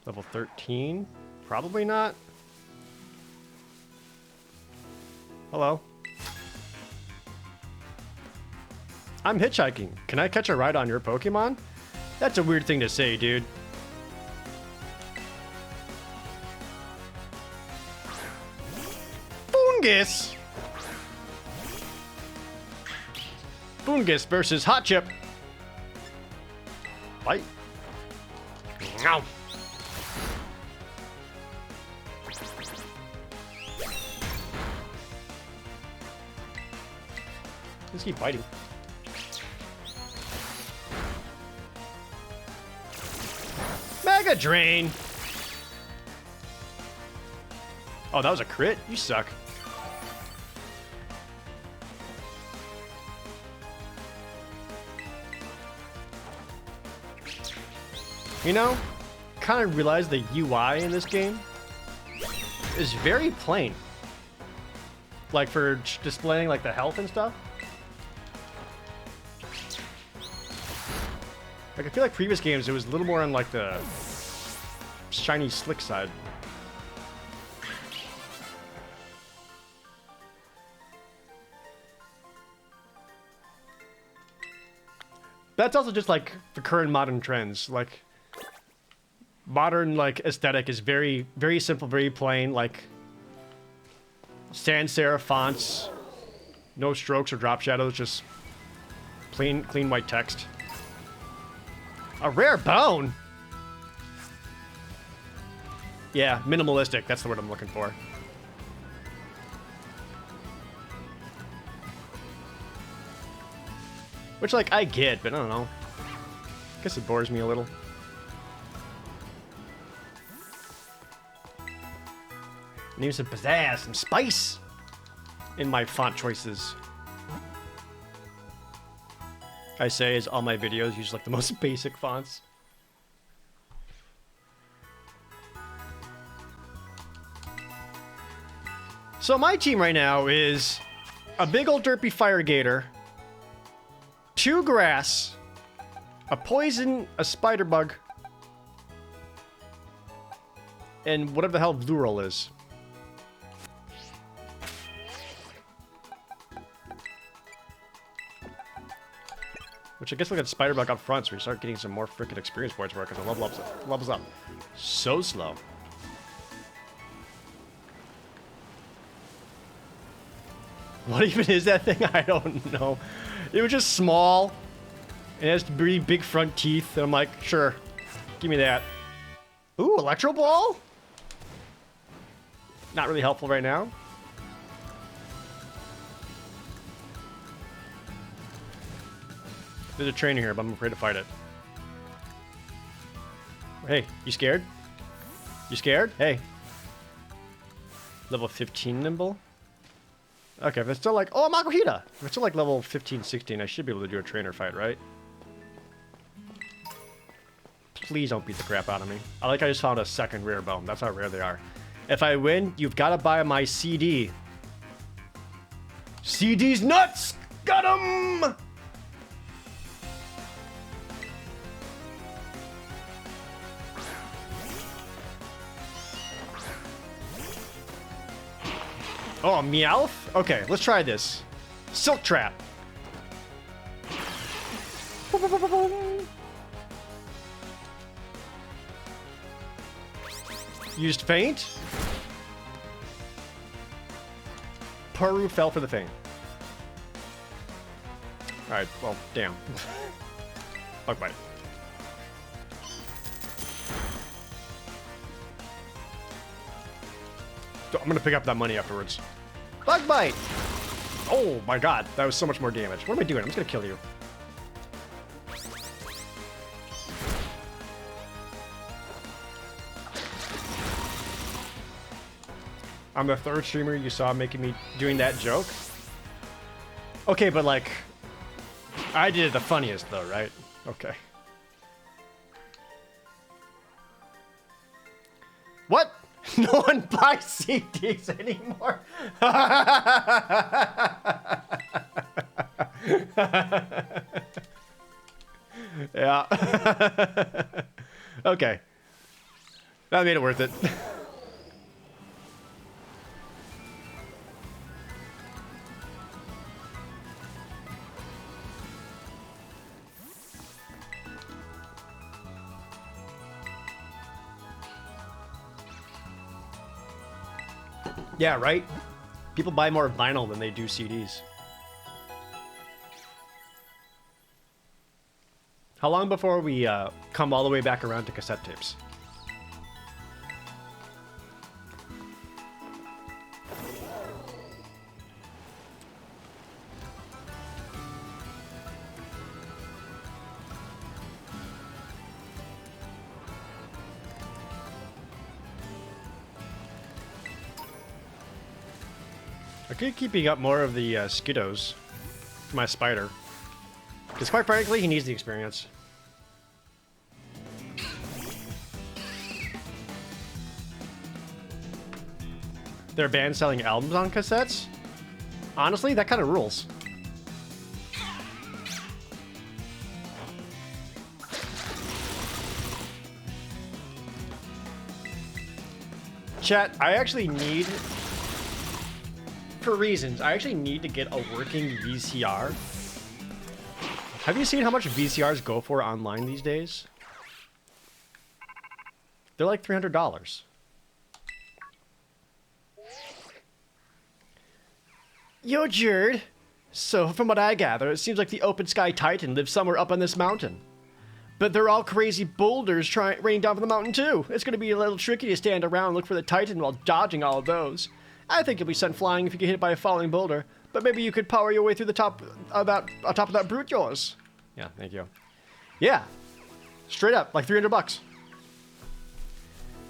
Level 13? Probably not. Hello. I'm hitchhiking. Can I catch a ride on your Pokemon? That's a weird thing to say, dude. Boongus! Boongus versus Hot Chip. Fight. Ow. Let's keep fighting. Mega Drain! Oh, that was a crit? You suck. You know, kind of realized the UI in this game is very plain. Like for displaying like the health and stuff. Like I feel like previous games it was a little more on like the shiny slick side. That's also just like the current modern trends. Like modern like aesthetic is very, very simple, very plain. Like sans serif fonts, no strokes or drop shadows, just plain, clean white text. A rare bone. Yeah, minimalistic. That's the word I'm looking for. Which, like, I get, but I don't know. I guess it bores me a little. Need some pizzazz, some spice in my font choices. I say as all my videos use like the most basic fonts. So my team right now is a big old derpy fire gator, 2 grass, a poison, a spider bug, and whatever the hell Vlural is. Which I guess we'll get spider bug up front, so we start getting some more freaking experience points for it because it levels up so slow. What even is that thing? I don't know. It was just small. It has really big front teeth. And I'm like, sure, give me that. Ooh, Electro Ball? Not really helpful right now. There's a trainer here, but I'm afraid to fight it. Hey, you scared? You scared? Hey. Level 15 nimble? Okay, if it's still like... Oh, Makuhita! If it's still like level 15, 16, I should be able to do a trainer fight, right? Please don't beat the crap out of me. I just found a second rare bone. That's how rare they are. If I win, you've got to buy my CD. CD's nuts! Got 'em! Oh, Meowth? Okay, let's try this. Silk Trap. Used Feint. Peru fell for the feint. Alright, well, damn. Bug bite. I'm gonna pick up that money afterwards. Bug bite! Oh my god, that was so much more damage. What am I doing? I'm just gonna kill you. I'm the third streamer you saw making me doing that joke. Okay, but like, I did it the funniest though, right? Okay. What? No one buys CDs anymore. Yeah. Okay. That made it worth it. Yeah, right? People buy more vinyl than they do CDs. How long before we come all the way back around to cassette tapes? I could keeping up more of the Skiddos for my spider. Because quite frankly, he needs the experience. Their band selling albums on cassettes? Honestly, that kind of rules. Chat, I actually need... For reasons, I actually need to get a working VCR. Have you seen how much VCRs go for online these days? They're like $300. Yo, Jared. So, from what I gather, it seems like the Open Sky Titan lives somewhere up on this mountain. But they're all crazy boulders raining down from the mountain, too. It's going to be a little tricky to stand around and look for the Titan while dodging all of those. I think you'll be sent flying if you get hit by a falling boulder, but maybe you could power your way through the top of that brute yours. Yeah, thank you. Yeah, straight up, like $300.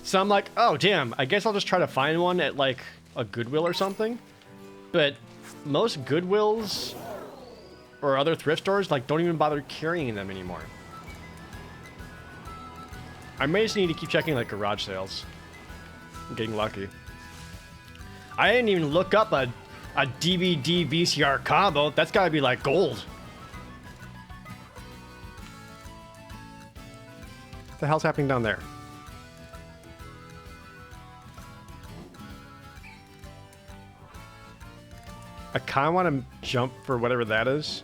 So I'm like, oh damn, I guess I'll just try to find one at like a Goodwill or something. But most Goodwills or other thrift stores like don't even bother carrying them anymore. I may just need to keep checking like garage sales. I'm getting lucky. I didn't even look up a DVD VCR combo. That's gotta be like gold. What the hell's happening down there? I kinda wanna jump for whatever that is.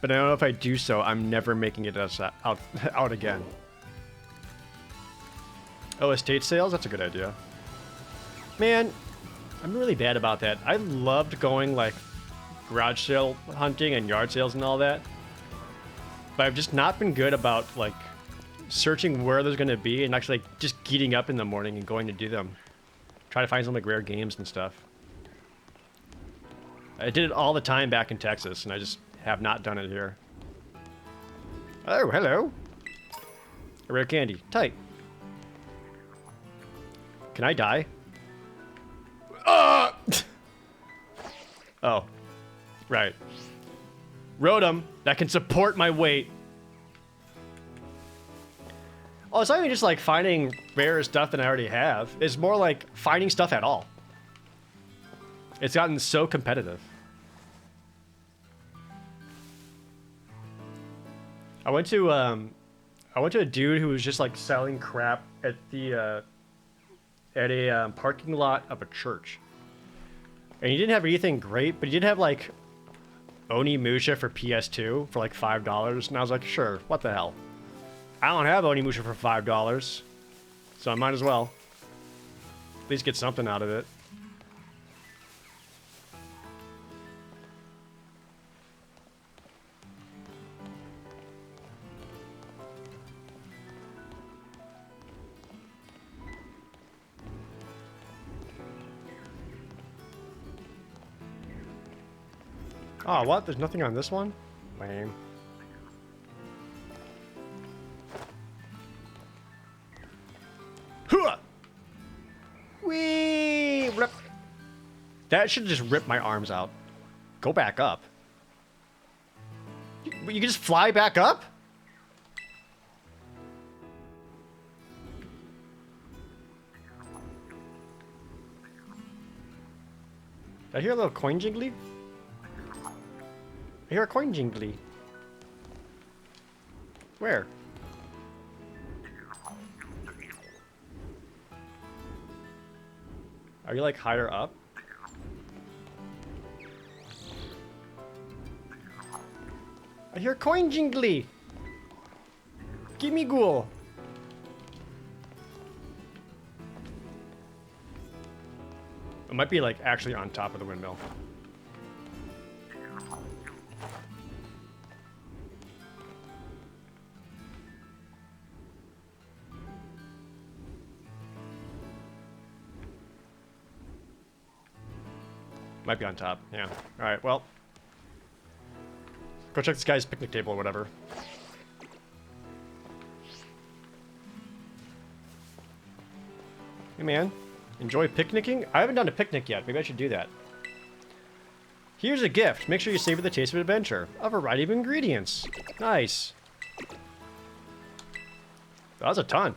But I don't know if I do so, I'm never making it out again. Oh, estate sales? That's a good idea. Man, I'm really bad about that. I loved going like garage sale hunting and yard sales and all that. But I've just not been good about like searching where there's gonna be and actually like, just getting up in the morning and going to do them. Try to find some like rare games and stuff. I did it all the time back in Texas and I just have not done it here. Oh, hello. A rare candy. Tight. Can I die? Oh, right. Rotom that can support my weight. Oh, it's not even just like finding rare stuff than I already have. It's more like finding stuff at all. It's gotten so competitive. I went to a dude who was just like selling crap at the at a parking lot of a church. And he didn't have anything great, but he did have like Onimusha for PS2 for like $5. And I was like, sure, what the hell? I don't have Onimusha for $5. So I might as well. At least get something out of it. Oh, what? There's nothing on this one? Lame. Hooah! Whee! Rip. That should just rip my arms out. Go back up. You can just fly back up? Did I hear a little coin jingly? I hear a coin jingly. Where? Are you like higher up? I hear coin jingly. Gimme ghoul. It might be like actually on top of the windmill. Might be on top, yeah. Alright, well. Go check this guy's picnic table or whatever. Hey man, enjoy picnicking? I haven't done a picnic yet, maybe I should do that. Here's a gift. Make sure you savor the taste of adventure. A variety of ingredients. Nice. That was a ton.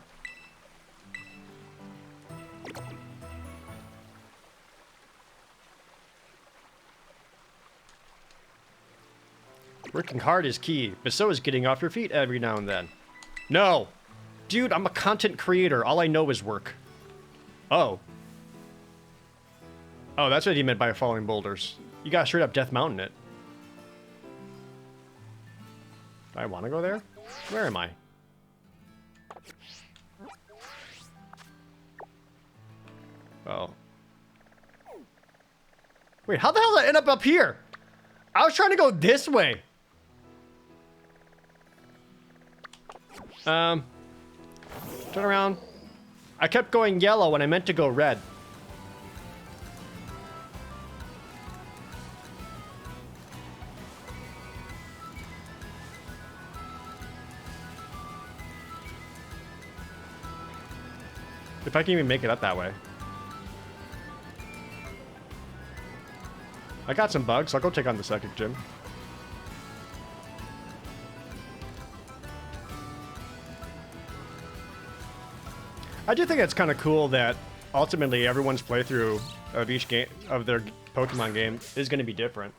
Working hard is key, but so is getting off your feet every now and then. No! Dude, I'm a content creator. All I know is work. Oh. Oh, that's what he meant by falling boulders. You got straight up Death Mountain it. Do I want to go there? Where am I? Oh. Wait, how the hell did I end up here? I was trying to go this way. Turn around. I kept going yellow when I meant to go red. If I can even make it up that way. I got some bugs. I'll go take on the second gym. I do think it's kind of cool that ultimately everyone's playthrough of each game of their Pokemon game is going to be different.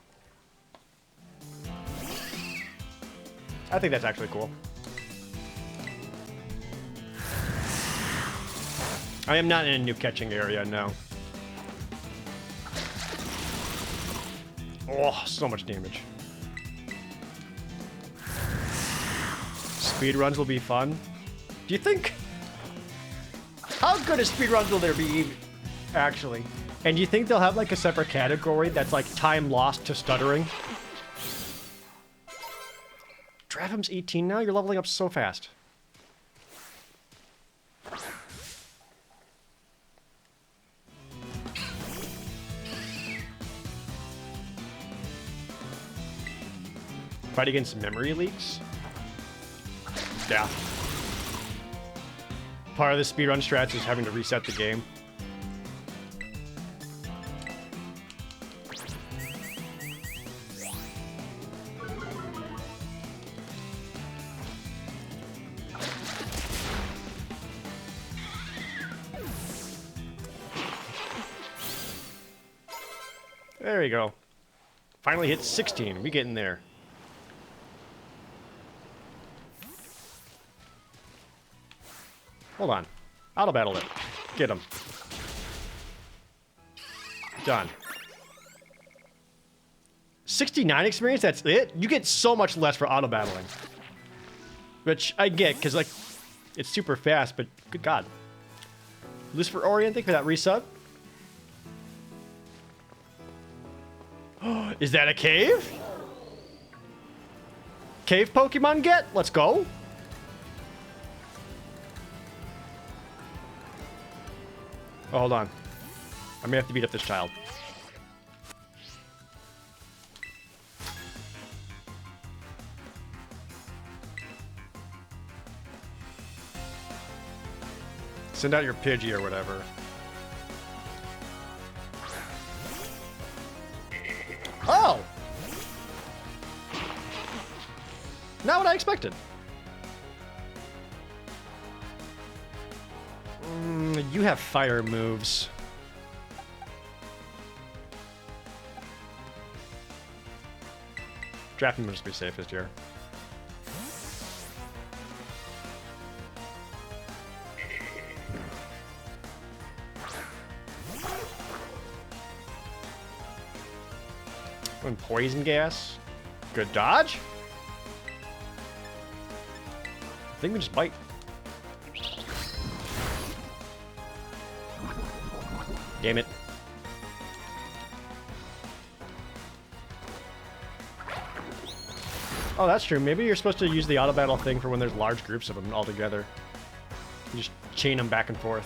I think that's actually cool. I am not in a new catching area, no. Oh, so much damage. Speedruns will be fun. Do you think... How good of speedruns will there be, actually? And do you think they'll have like a separate category that's like time lost to stuttering? Dravim's 18 now? You're leveling up so fast. Fight against memory leaks? Yeah. Part of the speedrun strats is having to reset the game. There we go. Finally hit 16. We getting there. Hold on. Auto battle it. Get him. Done. 69 experience, that's it? You get so much less for auto battling. Which I get, because like, it's super fast, but good God. Lucifer Orient, thank you for that resub. Is that a cave? Cave Pokemon get? Let's go. Oh, hold on. I may have to beat up this child. Send out your Pidgey or whatever. Oh! Not what I expected. You have fire moves. Drafting must be safest here. And poison gas. Good dodge. I think we just bite. Damn it. Oh, that's true. Maybe you're supposed to use the auto battle thing for when there's large groups of them all together. You just chain them back and forth.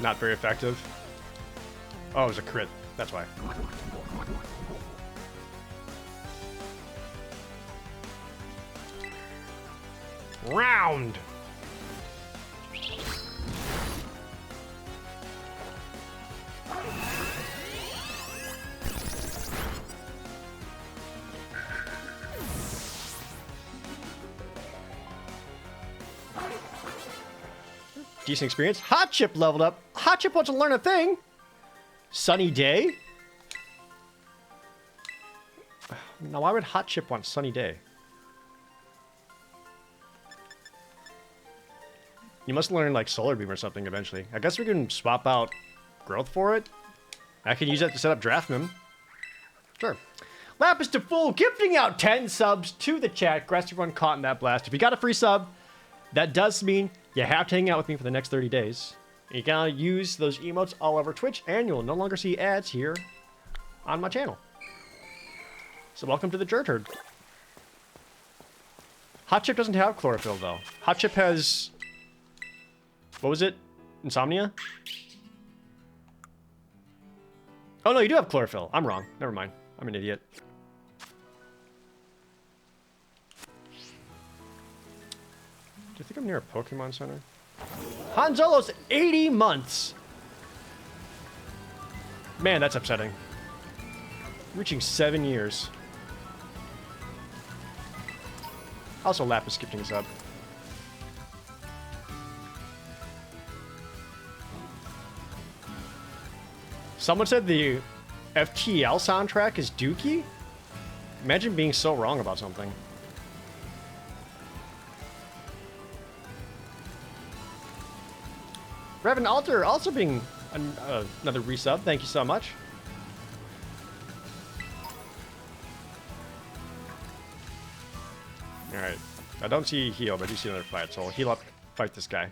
Not very effective. Oh, it was a crit. That's why. Round! Decent experience. Hot Chip leveled up. Hot Chip wants to learn a thing. Sunny Day? Now, why would Hot Chip want Sunny Day? You must learn, like, Solar Beam or something eventually. I guess we can swap out Growth for it. I can use that to set up Draftman. Sure. Lapis to Full gifting out 10 subs to the chat. Congrats to everyone caught in that blast. If you got a free sub, that does mean you have to hang out with me for the next 30 days. You gotta use those emotes all over Twitch, and you'll no longer see ads here on my channel. So welcome to the Jerd Herd. Hot Chip doesn't have chlorophyll, though. Hot Chip has... What was it? Insomnia? Oh, no, you do have chlorophyll. I'm wrong. Never mind. I'm an idiot. Do you think I'm near a Pokemon Center? Han Solo's 80 months. Man, that's upsetting. Reaching 7 years. Also, Lapis skipping us up. Someone said the FTL soundtrack is dookie? Imagine being so wrong about something. Revan Alter also being another resub. Thank you so much. Alright. I don't see heal, but I do see another fight, so I'll heal up, fight this guy.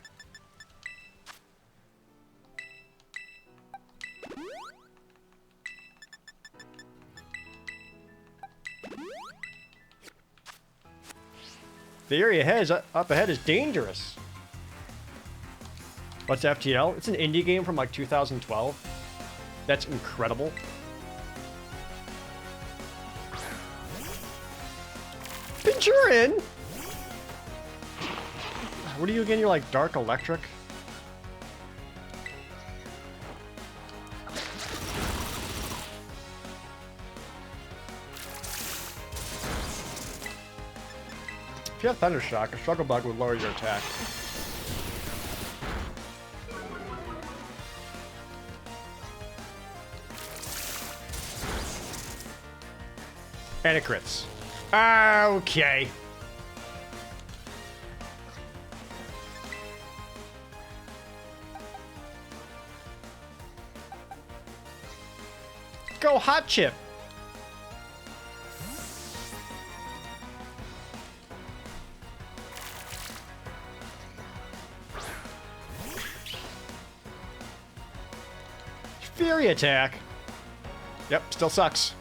The area up ahead is dangerous. What's FTL? It's an indie game from like 2012. That's incredible. Pinchurin! What are you again? You're like Dark Electric? If you have Thundershock, a Struggle Bug would lower your attack. And it crits. Okay. Go Hot Chip. Fury attack. Yep, still sucks.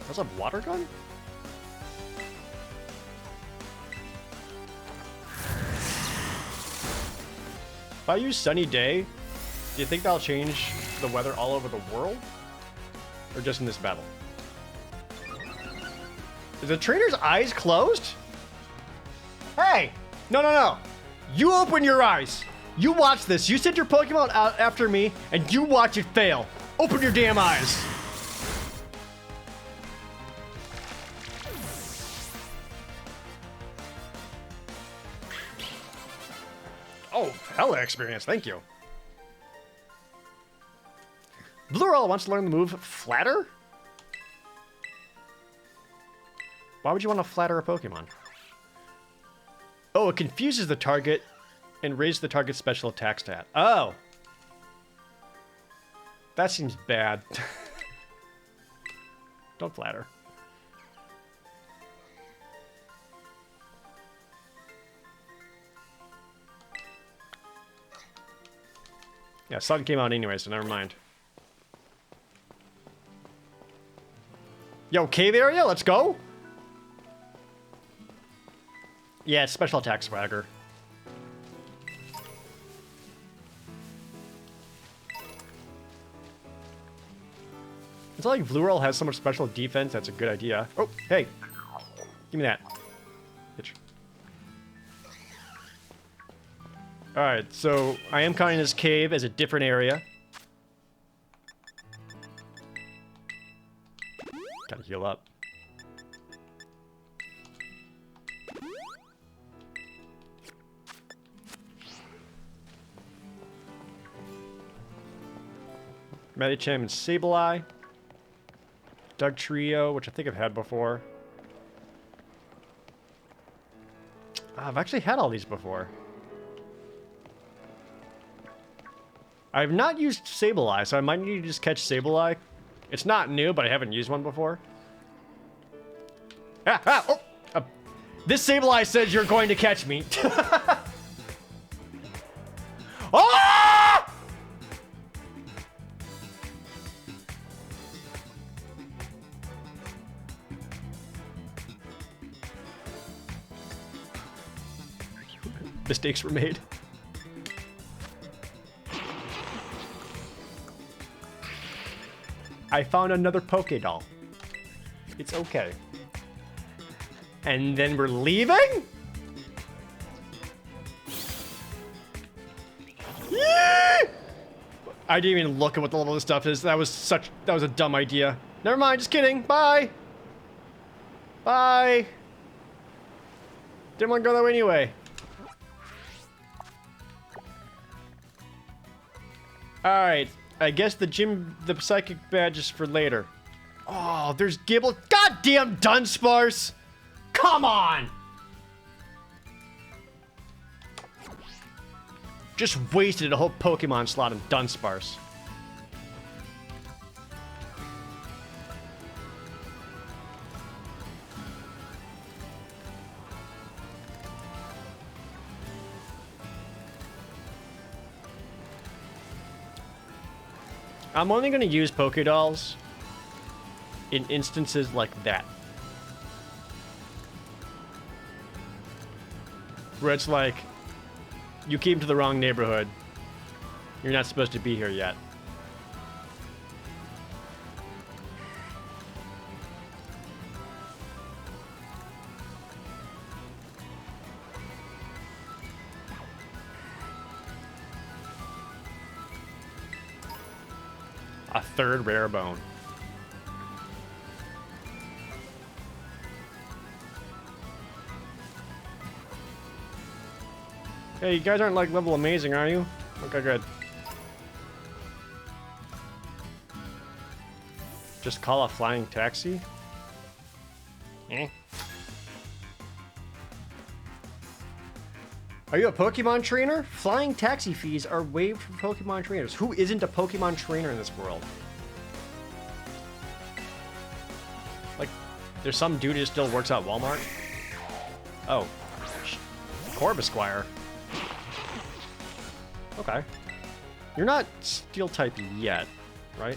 That's a water gun? If I use sunny day, do you think that'll change the weather all over the world? Or just in this battle? Is the trainer's eyes closed? Hey! No, no, no! You open your eyes! You watch this. You send your Pokemon out after me, and you watch it fail. Open your damn eyes! Oh, hella experience. Thank you. Blue wants to learn the move Flatter? Why would you want to flatter a Pokemon? Oh, it confuses the target and raises the target's special attack stat. Oh! That seems bad. Don't flatter. Yeah, Sun came out anyway, so never mind. Yo, cave area, let's go! Yeah, it's special attack swagger. It's not like Blue Roll has so much special defense, that's a good idea. Oh, hey! Give me that. Bitch. Alright, so I am counting this cave as a different area. Gotta heal up. Medicham and Sableye. Doug Trio, which I think I've had before. I've actually had all these before. I've not used Sableye, so I might need to just catch Sableye. It's not new, but I haven't used one before. This Sableye says you're going to catch me. Ah! Mistakes were made. I found another Pokédoll. It's okay. And then we're leaving? Yeah! I didn't even look at what the level of stuff is. That was a dumb idea. Never mind, just kidding. Bye. Bye. Didn't want to go that way anyway. Alright. I guess the psychic badge is for later. Oh, there's Gibble. Goddamn Dunsparce! Come on! Just wasted a whole Pokemon slot in Dunsparce. I'm only going to use Pokédolls in instances like that. Where it's like, you came to the wrong neighborhood. You're not supposed to be here yet. A third rare bone. Hey, you guys aren't like level amazing, are you? Okay, good. Just call a flying taxi? Eh? Are you a Pokemon trainer? Flying taxi fees are waived for Pokemon trainers. Who isn't a Pokemon trainer in this world? Like, there's some dude who still works at Walmart? Oh. Corvisquire. Okay. You're not Steel type yet, right?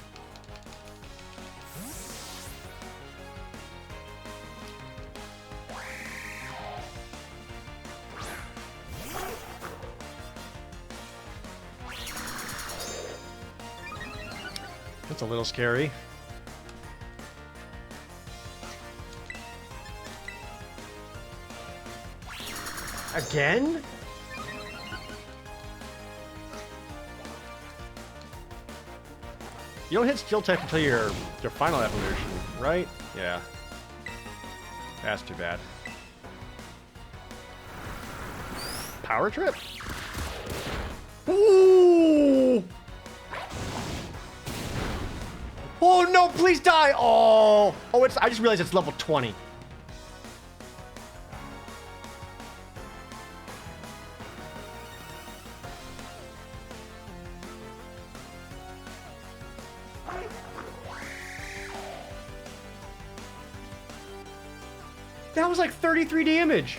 That's a little scary. Again? You don't hit steel type until your final evolution, right? Yeah. That's too bad. Power trip? Ooh! Oh no, please die! Oh! Oh, I just realized it's level 20. That was like 33 damage.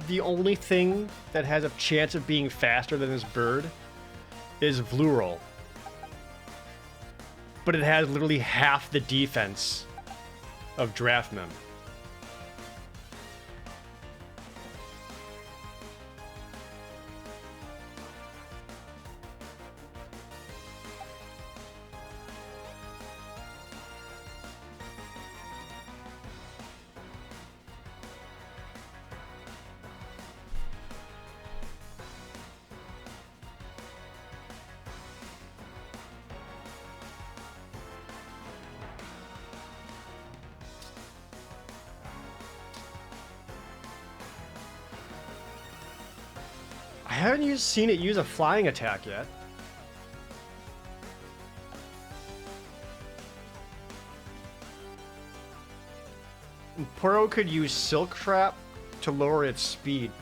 The only thing that has a chance of being faster than this bird is Vlural. But it has literally half the defense of Draftman. I haven't seen it use a flying attack yet. Poro could use Silk Trap to lower its speed.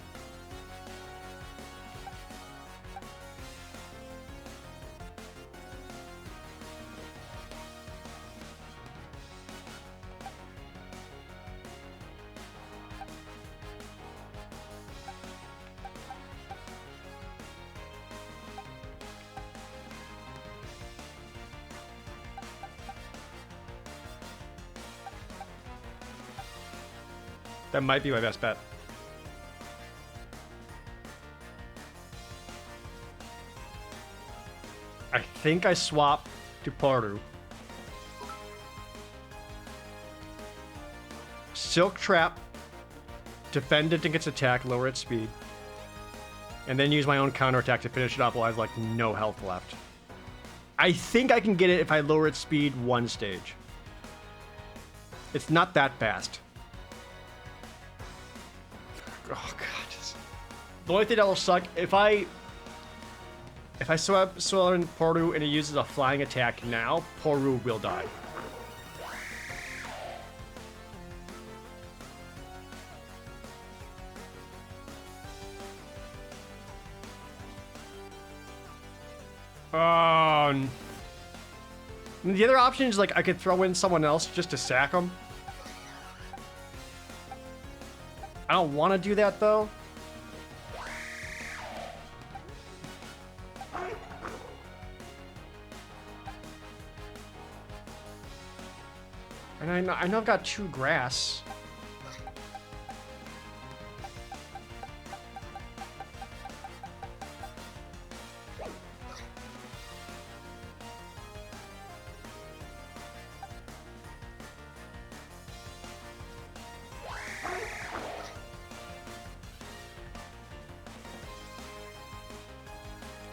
That might be my best bet. I think I swap to Paru. Silk Trap. Defend it against attack, lower its speed. And then use my own counterattack to finish it off while I have like no health left. I think I can get it if I lower its speed one stage. It's not that fast. Oh god. The only thing that will suck if I swap in Poru and it uses a flying attack now, Poru will die. The other option is like I could throw in someone else just to sack them. I don't want to do that though. And I know I've got 2 grass.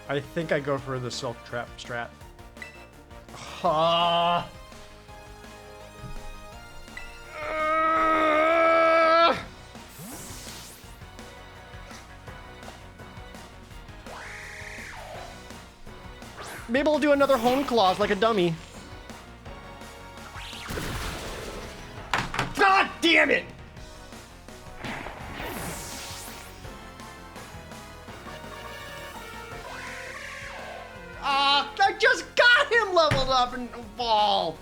I think I go for the Silk Trap strat. Maybe I'll do another Hone Claws like a dummy. God damn it! I just got him leveled up and ball.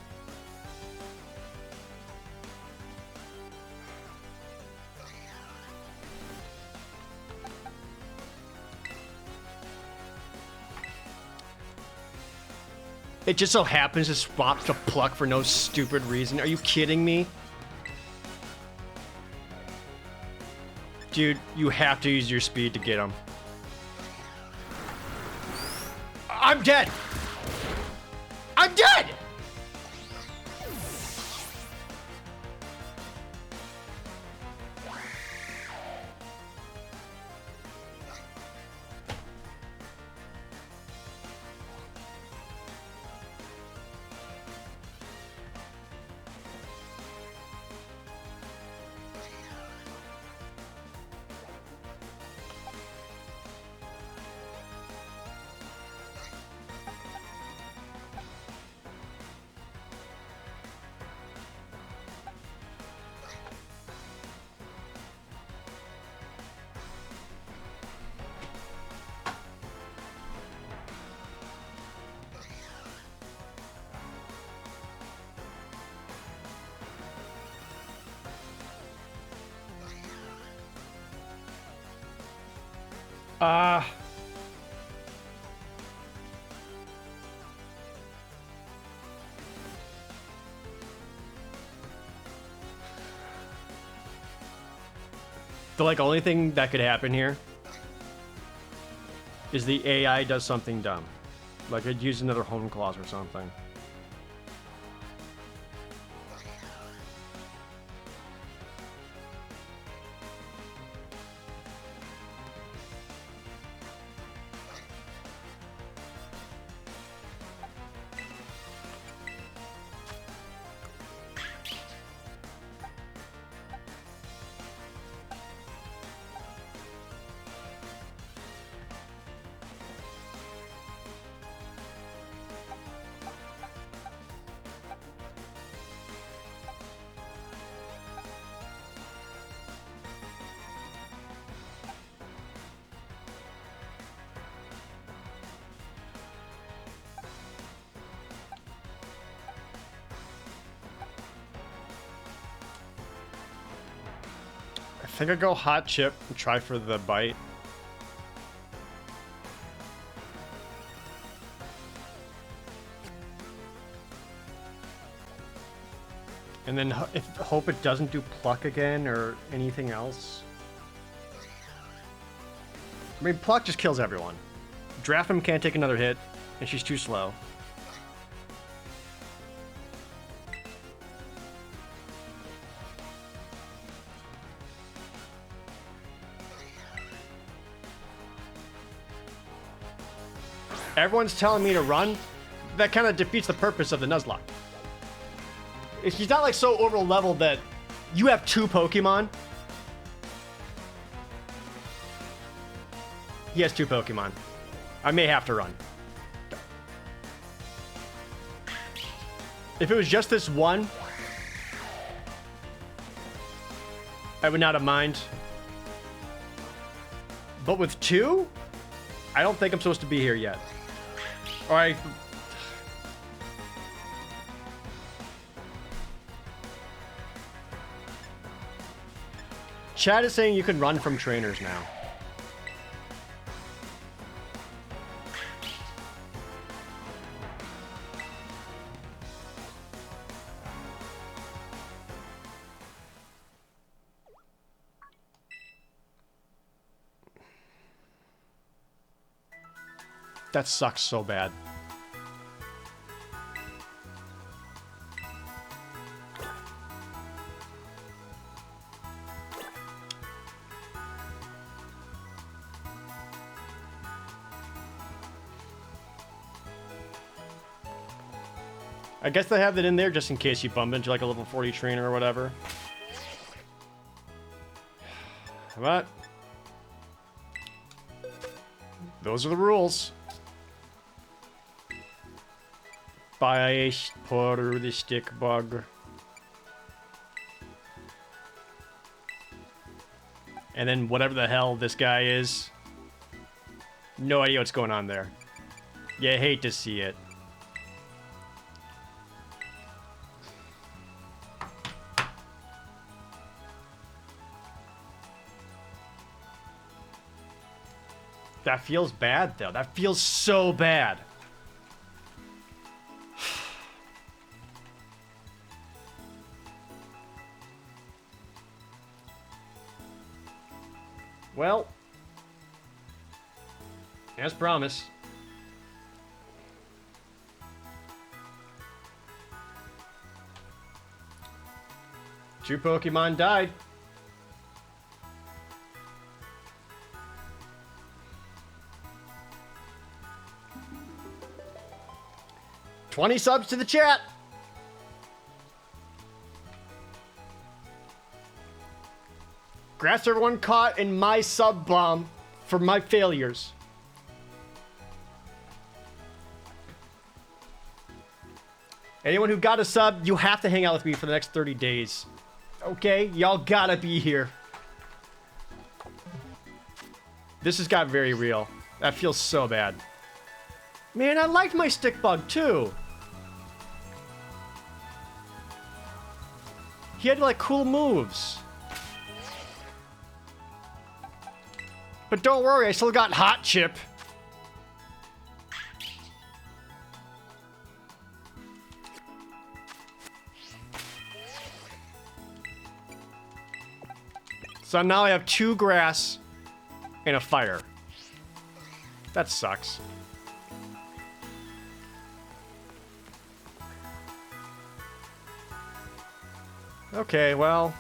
It just so happens to swap to pluck for no stupid reason. Are you kidding me? Dude, you have to use your speed to get him. I'm dead! I'm dead! The like only thing that could happen here is the AI does something dumb. Like it'd use another home clause or something. I think I'd go hot chip and try for the bite. And then hope it doesn't do pluck again or anything else. I mean, pluck just kills everyone. Drapham can't take another hit, and she's too slow. Everyone's telling me to run. That kind of defeats the purpose of the Nuzlocke. He's not like so over leveled that you have 2 Pokemon. He has 2 Pokemon. I may have to run. If it was just this one, I would not have mind. But with 2, I don't think I'm supposed to be here yet. All right. Chad is saying you can run from trainers now. That sucks so bad. I guess they have that in there just in case you bump into like a level 40 trainer or whatever. But those are the rules. Bye, poor the stick bug. And then whatever the hell this guy is. No idea what's going on there. You hate to see it. That feels bad, though. That feels so bad. Well, as promised. Two Pokemon died. $20 subs to the chat. Grass everyone caught in my sub bomb for my failures. Anyone who got a sub, you have to hang out with me for the next 30 days. Okay? Y'all gotta be here. This has got very real. That feels so bad. Man, I liked my stick bug too. He had like cool moves. But don't worry, I still got Hot Chip. So now I have 2 grass and a fire. That sucks. Okay, well,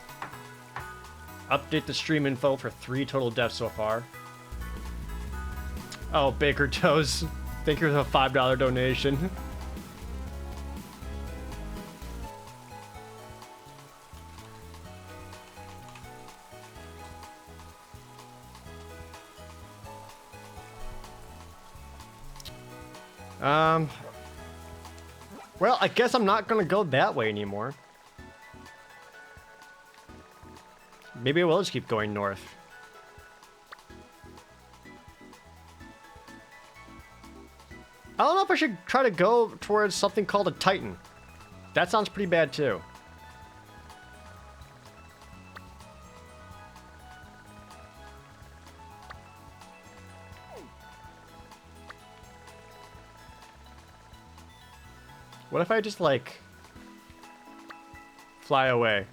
update the stream info for 3 total deaths so far. Oh, Baker Toes, thank you for the $5 donation. Well, I guess I'm not gonna go that way anymore. Maybe I will just keep going north. I don't know if I should try to go towards something called a Titan. That sounds pretty bad too. What if I just, like, fly away?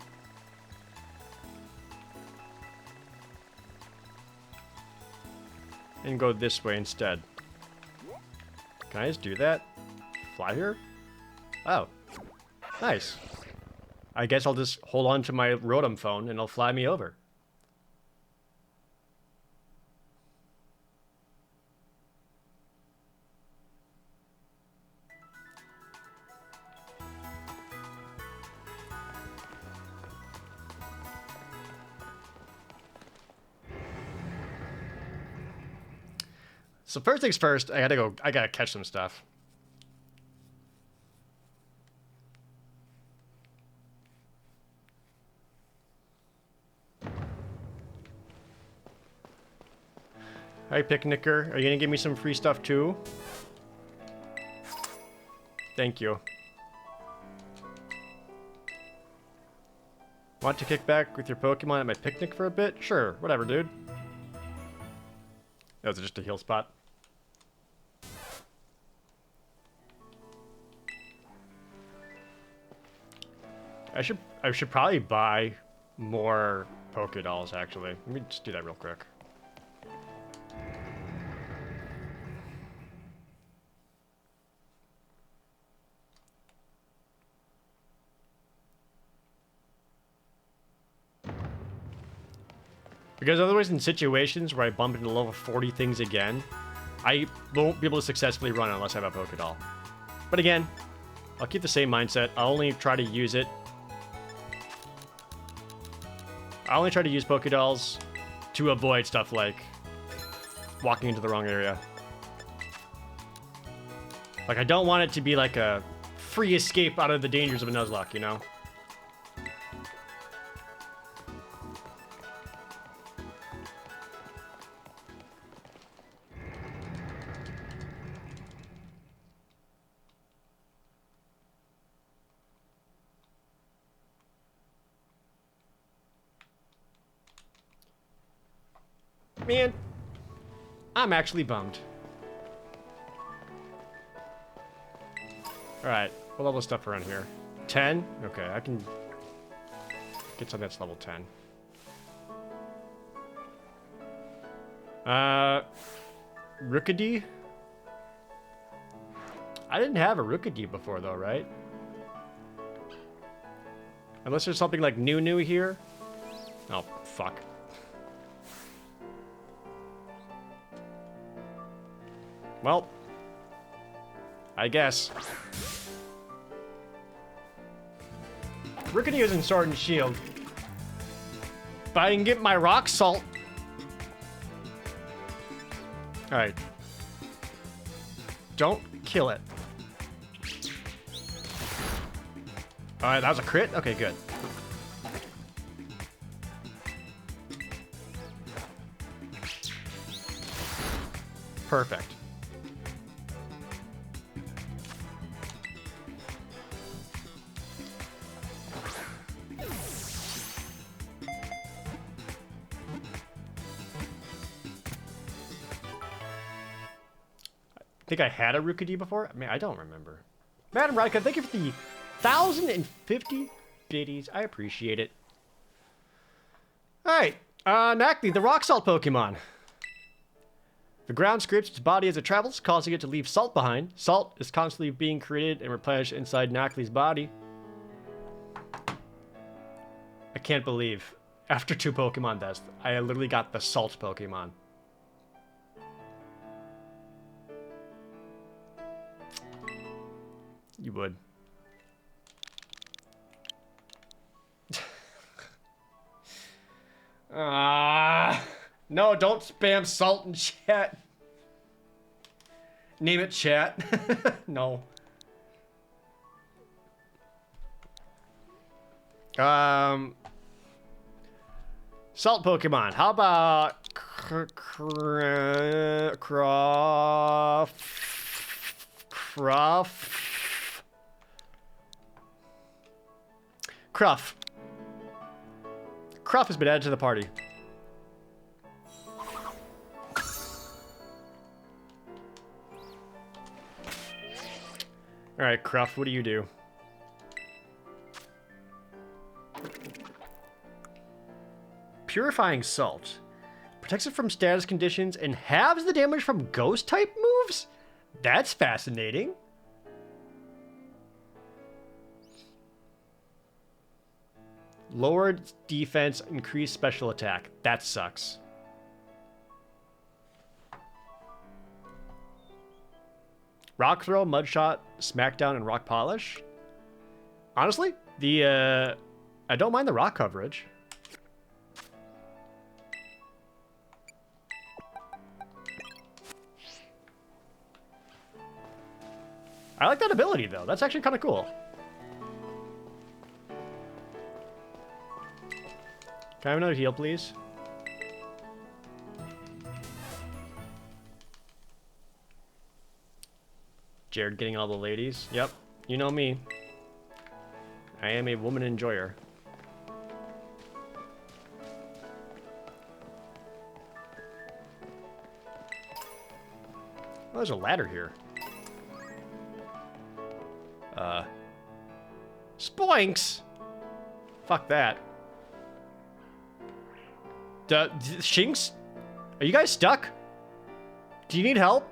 And go this way instead. Can I just do that? Fly here? Oh. Nice. I guess I'll just hold on to my Rotom phone and it'll fly me over. So first things first, I gotta catch some stuff. Hi, Picnicker. Are you gonna give me some free stuff too? Thank you. Want to kick back with your Pokemon at my picnic for a bit? Sure, whatever, dude. That was just a heal spot. I should probably buy more Pokédolls, actually. Let me just do that real quick. Because otherwise, in situations where I bump into level 40 things again, I won't be able to successfully run unless I have a Pokédoll. But again, I'll keep the same mindset. I'll only try to use it. I only try to use Pokédolls to avoid stuff like walking into the wrong area. Like, I don't want it to be like a free escape out of the dangers of a Nuzlocke, you know? Man, I'm actually bummed. Alright, what level stuff around here? 10? Okay, I can get something that's level 10. Rookidee? I didn't have a Rookidee before, though, right? Unless there's something like new here. Oh, fuck. Well, I guess. Rookidee is in Sword and Shield. But I can get my rock salt. Alright. Don't kill it. Alright, that was a crit? Okay, good. Perfect. I think I had a Rookidee before? I mean, I don't remember. Madam Raika, thank you for the 1,050 biddies. I appreciate it. Alright, Nacli, the rock salt Pokemon. The ground scrapes its body as it travels, causing it to leave salt behind. Salt is constantly being created and replenished inside Nacli's body. I can't believe, after 2 Pokemon deaths, I literally got the salt Pokemon. You would. No, don't spam salt in chat. Name it chat. No. Salt Pokemon. How about Cruff. Cruff has been added to the party. Alright, Cruff, what do you do? Purifying Salt. Protects it from status conditions and halves the damage from ghost-type moves? That's fascinating. Lowered defense, increased special attack. That sucks. Rock Throw, Mud Shot, Smackdown, and Rock Polish. Honestly, I don't mind the rock coverage. I like that ability, though. That's actually kind of cool. Can I have another heal, please? Jared getting all the ladies. Yep, you know me. I am a woman enjoyer. Oh, there's a ladder here. Spoinks! Fuck that. Shinx? Are you guys stuck? Do you need help?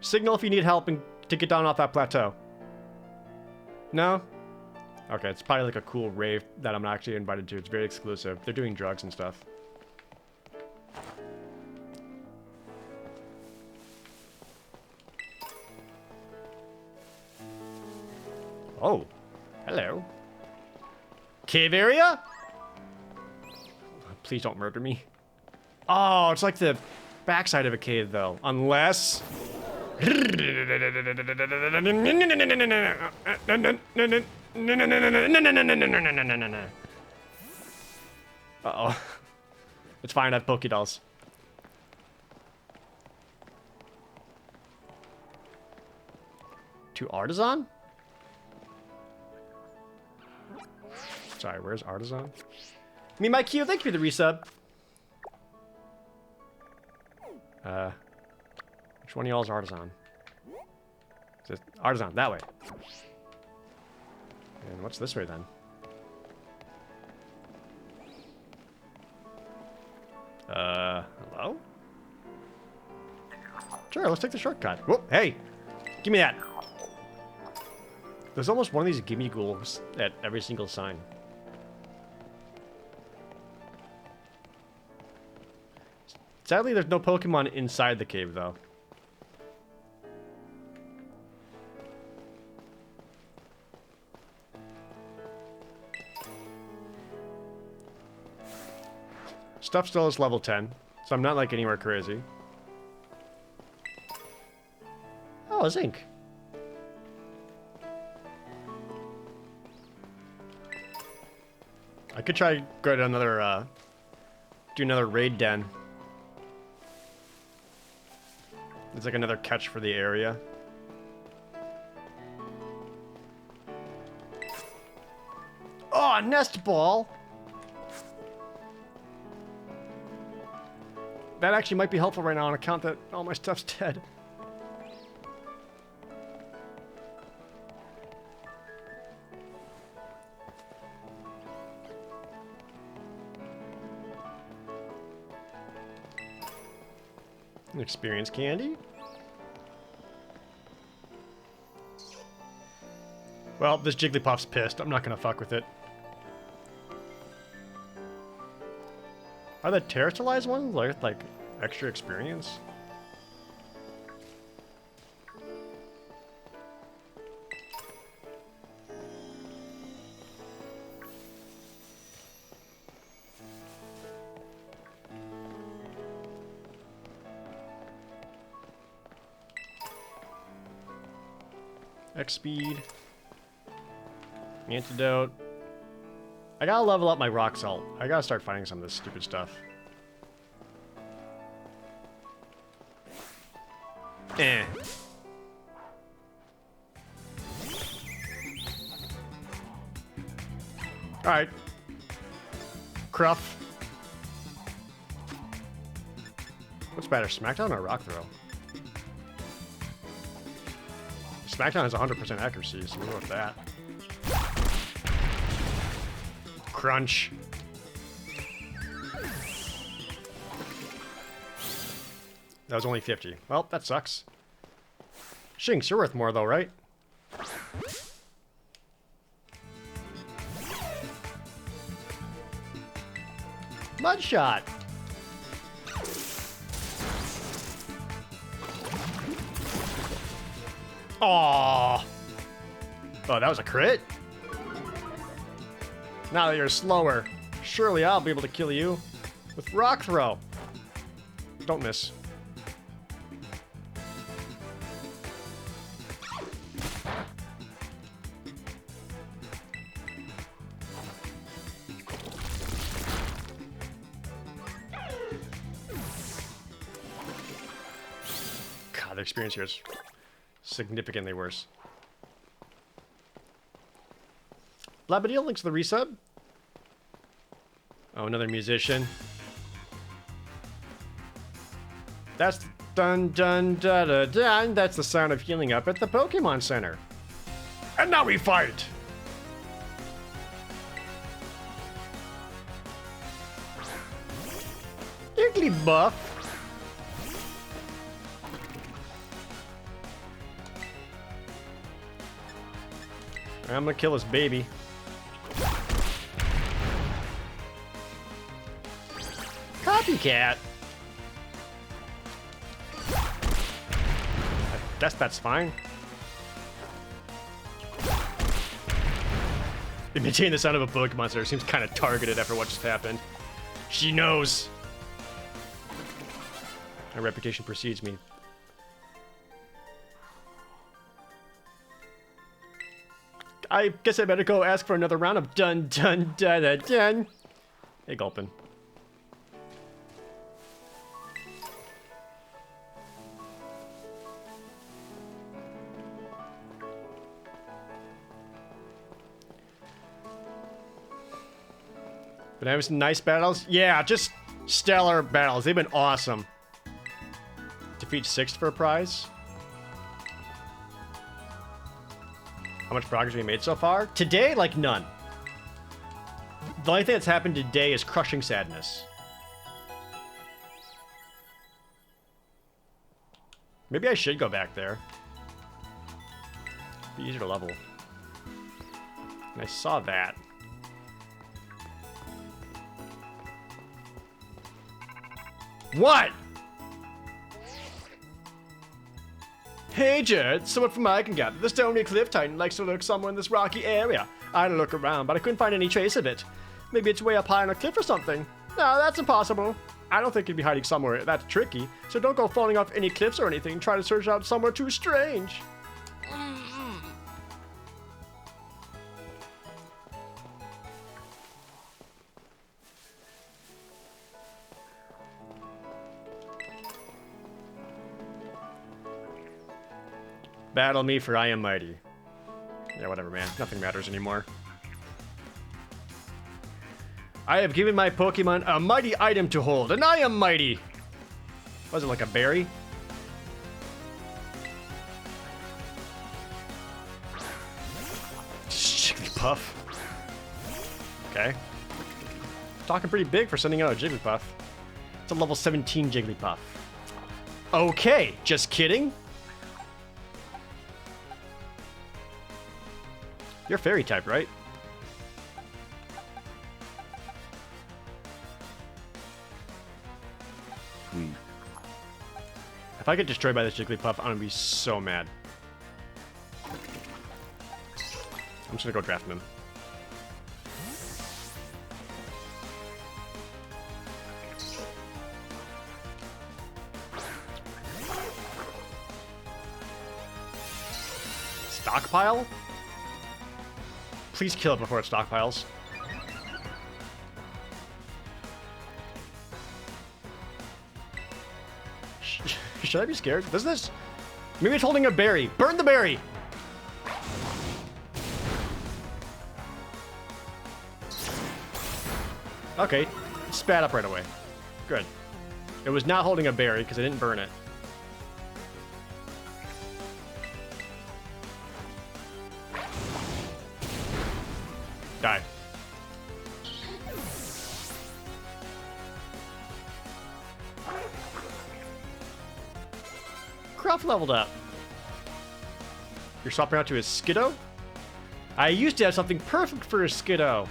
Signal if you need help and to get down off that plateau. No? Okay, it's probably like a cool rave that I'm not actually invited to. It's very exclusive. They're doing drugs and stuff. Oh. Hello. Cave area? Please don't murder me. Oh, it's like the backside of a cave, though. Unless... Uh-oh. It's fine, I have Pokédolls. To Artisan? Sorry, where's Artisan? Me, my Q, thank you for the resub. Which one of y'all is Artisan? Is it Artisan, that way. And what's this way then? Hello? Sure, let's take the shortcut. Whoa, hey! Give me that! There's almost one of these gimme ghouls at every single sign. Sadly, there's no Pokemon inside the cave, though. Stuff still is level 10, so I'm not like anywhere crazy. Oh, a zinc. I could try go to another, do another raid den. It's like another catch for the area. Oh, a nest ball! That actually might be helpful right now on account that all my stuff's dead. An experience candy? Well, this Jigglypuff's pissed. I'm not gonna fuck with it. Are the terrestrialized ones like extra experience? X speed. Antidote. I gotta level up my rock salt. I gotta start finding some of this stupid stuff. Eh. Alright. Cruff. What's better, Smackdown or Rock Throw? Smackdown has 100% accuracy, so we'll go with that. Crunch. That was only 50. Well, that sucks. Shinx, you're worth more though, right? Mudshot. Aww. Oh, that was a crit? Now that you're slower, surely I'll be able to kill you with Rock Throw. Don't miss. God, the experience here is significantly worse. Labadeel, thanks for the resub. Oh, another musician. That's dun dun da da dun. That's the sound of healing up at the Pokemon Center. And now we fight! Igglybuff. I'm gonna kill this baby. Copycat. I guess that's fine. Imitating the sound of a Pokemon monster seems kind of targeted after what just happened. She knows. My reputation precedes me. I guess I better go ask for another round of dun dun da da dun. Hey, Gulpin. Been having some nice battles? Yeah, just stellar battles. They've been awesome. Defeat 6 for a prize. How much progress have we made so far? Today, like none. The only thing that's happened today is crushing sadness. Maybe I should go back there. Be easier to level. And I saw that. What? Hey Jared, someone from I can gather. The stony cliff titan likes to lurk somewhere in this rocky area. I had to look around, but I couldn't find any trace of it. Maybe it's way up high on a cliff or something. No, that's impossible. I don't think it'd be hiding somewhere that's tricky, so don't go falling off any cliffs or anything. Try to search out somewhere too strange. Battle me for I am mighty. Yeah, whatever, man. Nothing matters anymore. I have given my Pokemon a mighty item to hold, and I am mighty! Was it like a berry? Jigglypuff. Okay. Talking pretty big for sending out a Jigglypuff. It's a level 17 Jigglypuff. Okay, just kidding? You're fairy type, right? Sweet. If I get destroyed by this Jigglypuff, I'm gonna be so mad. I'm just gonna go draft him. Stockpile? Please kill it before it stockpiles. Should I be scared? Does this? Maybe it's holding a berry. Burn the berry! Okay, spat up right away. Good. It was not holding a berry because I didn't burn it. Die. Cruff leveled up. You're swapping out to a Skiddo? I used to have something perfect for a Skiddo.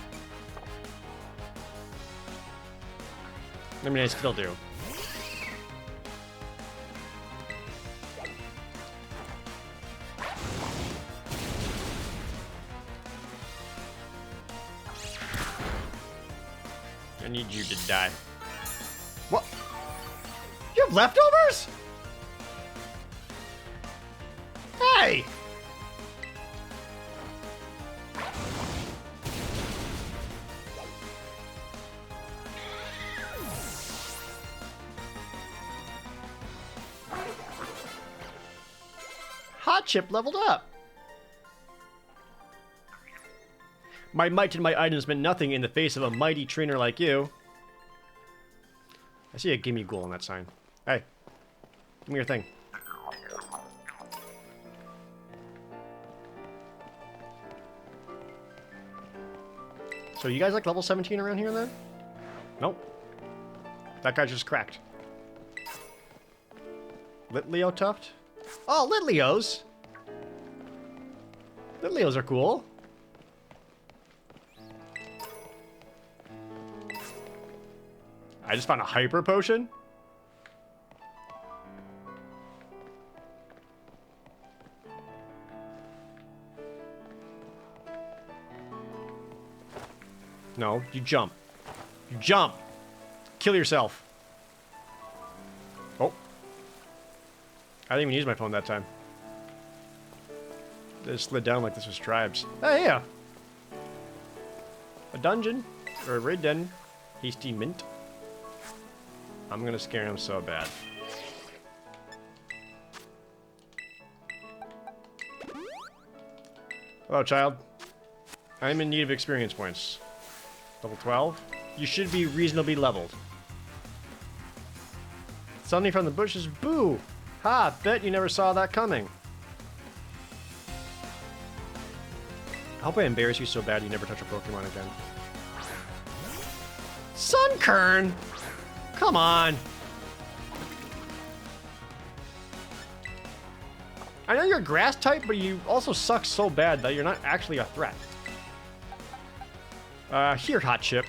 I mean, I still do. I need you to die. What? You have leftovers? Hey! Hot Chip leveled up. My might and my items meant nothing in the face of a mighty trainer like you. I see a gimme ghoul on that sign. Hey, give me your thing. So you guys like level 17 around here then? Nope. That guy just cracked. Litleo Tuft? Oh, Litleos! Litleos are cool. I just found a hyper potion. No, you jump. You jump. Kill yourself. Oh. I didn't even use my phone that time. They just slid down like this was tribes. Hey, yeah. A dungeon. Or a raid den. Hasty mint. I'm gonna scare him so bad. Hello, child. I'm in need of experience points. Level 12. You should be reasonably leveled. Something from the bushes. Boo! Ha! Bet you never saw that coming. I hope I embarrass you so bad you never touch a Pokemon again. Sunkern! Come on! I know you're grass type, but you also suck so bad that you're not actually a threat. Here, hot chip.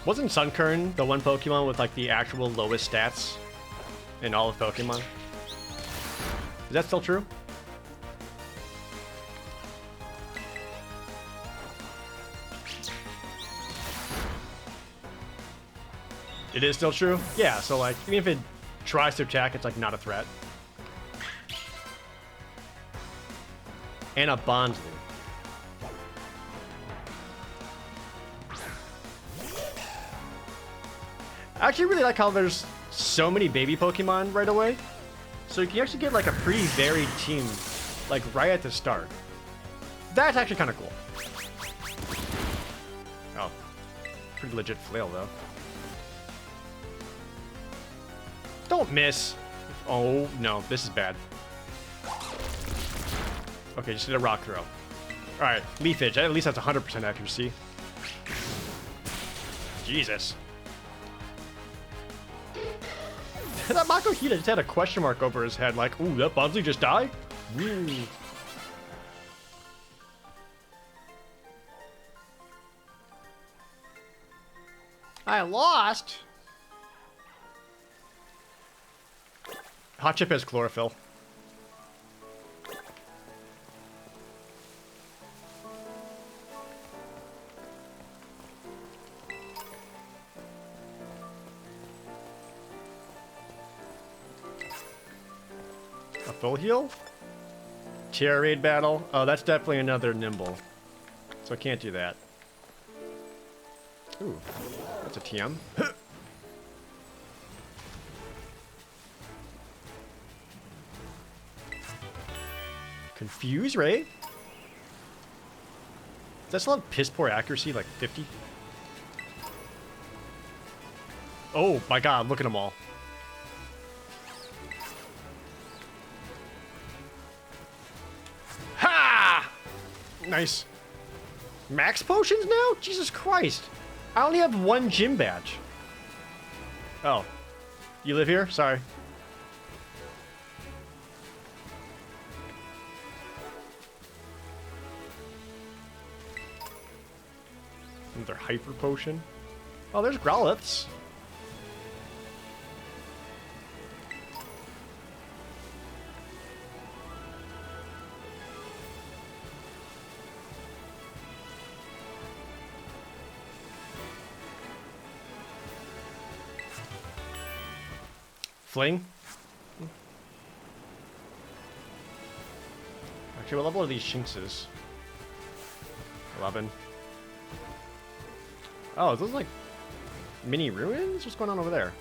Wasn't Sunkern the one Pokemon with like the actual lowest stats in all of Pokemon? Is that still true? It is still true? Yeah, so like, even if it tries to attack, it's like not a threat. And a Bondly. I actually really like how there's so many baby Pokemon right away. So you can actually get like a pretty varied team, like right at the start. That's actually kind of cool. Oh, pretty legit flail though. Don't miss. Oh no, this is bad. Okay, just did a rock throw. All right, Leaf Edge. At least that's 100% accuracy. Jesus. That Makuhita just had a question mark over his head, like, ooh, that Bonsly just died? Ooh. I lost. Hot Chip has chlorophyll. A full heal? Tier raid battle? Oh, that's definitely another nimble. So I can't do that. Ooh, that's a TM. Confuse raid? Does that still have piss poor accuracy, like 50? Oh my god, look at them all. Ha! Nice. Max potions now? Jesus Christ. I only have one gym badge. Oh. You live here? Sorry. Another hyper potion. Oh, there's Growlithes. Fling. Actually, what level are these Shinxes? 11. Oh, are those like mini ruins? What's going on over there?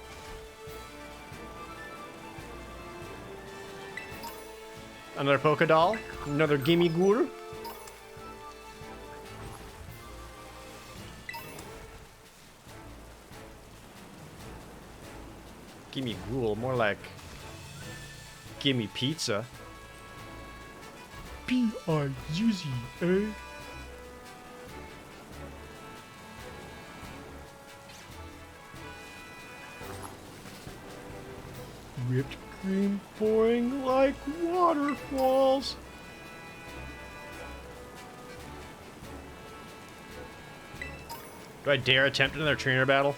Another Polka Doll. Another Gimme Ghoul. Gimme Ghoul. More like Gimme Pizza. P-I-Z-Z, eh? Whipped cream pouring like waterfalls. Do I dare attempt another trainer battle?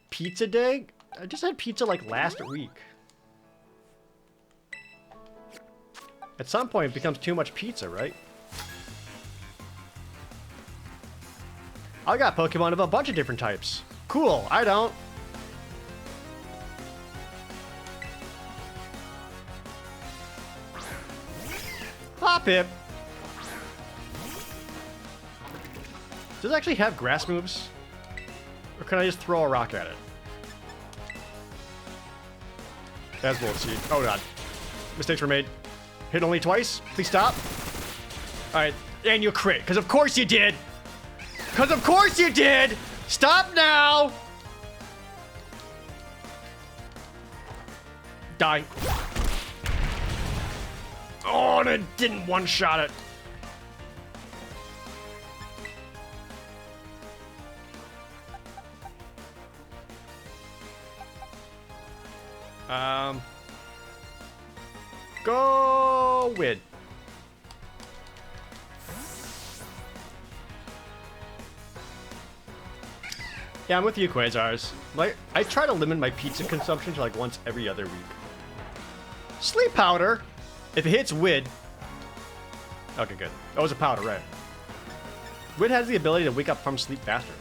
Pizza day? I just had pizza like last week. At some point it becomes too much pizza, right? I got Pokemon of a bunch of different types. Cool, I don't. Hoppip. Does it actually have grass moves? Or can I just throw a rock at it? As well see. Oh god. Mistakes were made. Hit only twice. Please stop. Alright, and you crit, because of course you did! Because of course you did! Stop now! Die. Oh, and it didn't one-shot it. Go Wid. Yeah, I'm with you, Quasars. Like, I try to limit my pizza consumption to like once every other week. Sleep powder. If it hits Wid. Okay, good. Oh, it was a powder, right? Wid has the ability to wake up from sleep faster.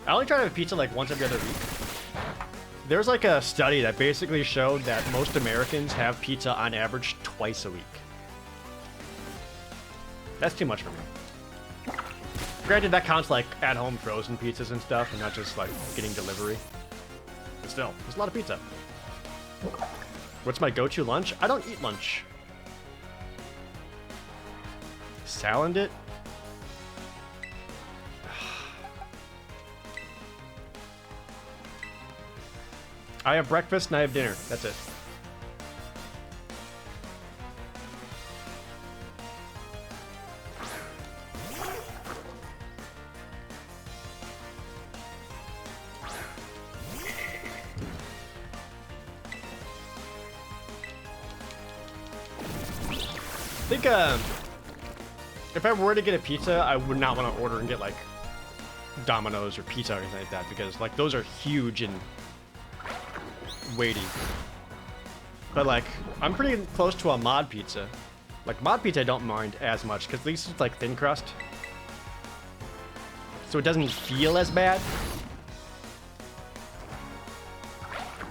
I only try to have pizza like once every other week. There's like a study that basically showed that most Americans have pizza on average twice a week. That's too much for me. Granted, that counts like at-home frozen pizzas and stuff, and not just like getting delivery. But still, there's a lot of pizza. What's my go-to lunch? I don't eat lunch. Salad it? I have breakfast and I have dinner. That's it. I think if I were to get a pizza, I would not want to order and get like Domino's or pizza or anything like that, because like those are huge and weighty. But like I'm pretty close to a mod pizza. Like mod pizza I don't mind as much because at least it's like thin crust, so it doesn't feel as bad.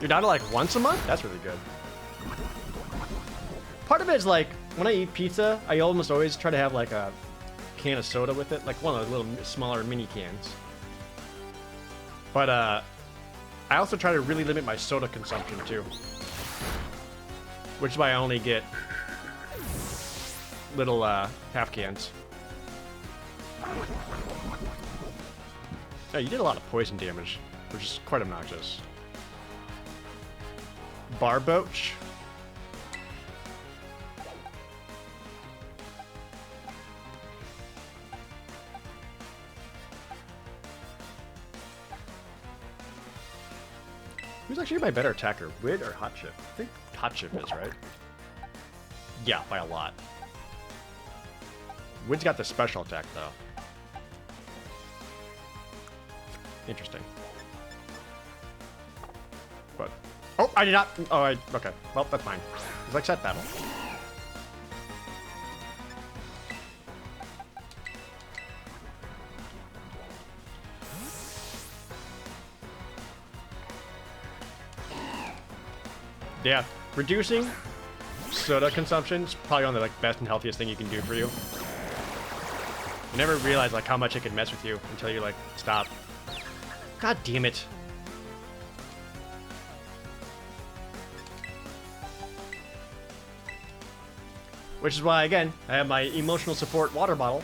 You're down to like once a month? That's really good. Part of it is like when I eat pizza, I almost always try to have like a can of soda with it, like one of those little smaller mini cans. But I also try to really limit my soda consumption too, which is why I only get little half cans. Oh, you did a lot of poison damage, which is quite obnoxious. Barboach. Who's actually my better attacker, Wid or Hot Chip? I think Hot Chip is, right? Yeah, by a lot. Wid's got the special attack, though. Interesting. But oh, I did not. Oh, okay. Well, that's fine. It's like set battle. Yeah, reducing soda consumption is probably one of the like best and healthiest thing you can do for you. You never realize like how much it can mess with you until you like stop. God damn it. Which is why, again, I have my emotional support water bottle.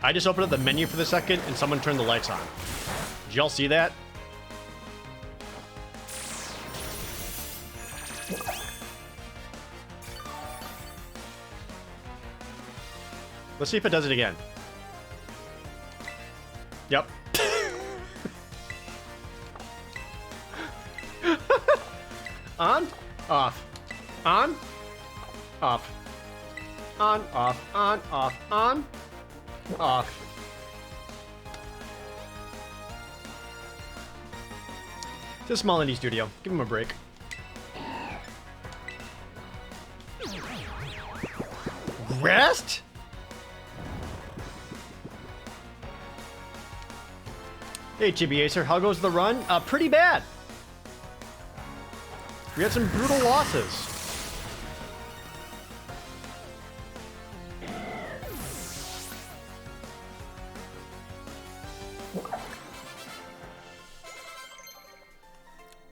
I just opened up the menu for the second and someone turned the lights on. Did y'all see that? Let's see if it does it again. Yep. On, off. On, off. On, off, on, off, on, off. It's a small indie studio. Give him a break. Rest? Hey, Chibi Acer, how goes the run? Pretty bad. We had some brutal losses.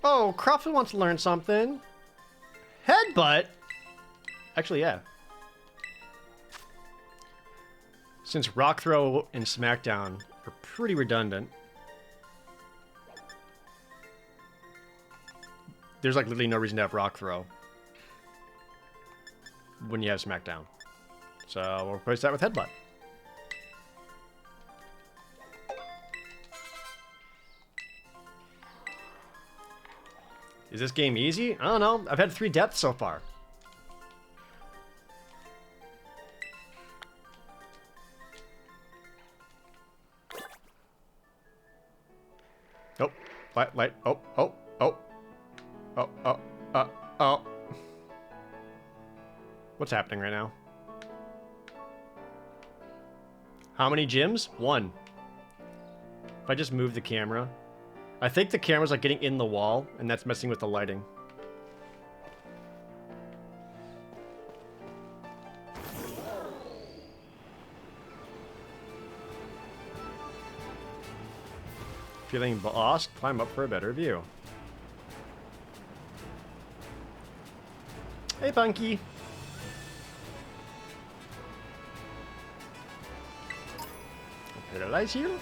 Oh, Crawford wants to learn something. headbutt? Actually, yeah. Since Rock Throw and Smackdown are pretty redundant, there's like literally no reason to have Rock Throw when you have Smackdown. So we'll replace that with Headbutt. Is this game easy? I don't know. I've had 3 deaths so far. Oh, light. Oh. What's happening right now? How many gyms? 1. If I just move the camera, I think the camera's like getting in the wall, and that's messing with the lighting. Feeling lost? Climb up for a better view. Hey, Punky. Paralyze heal?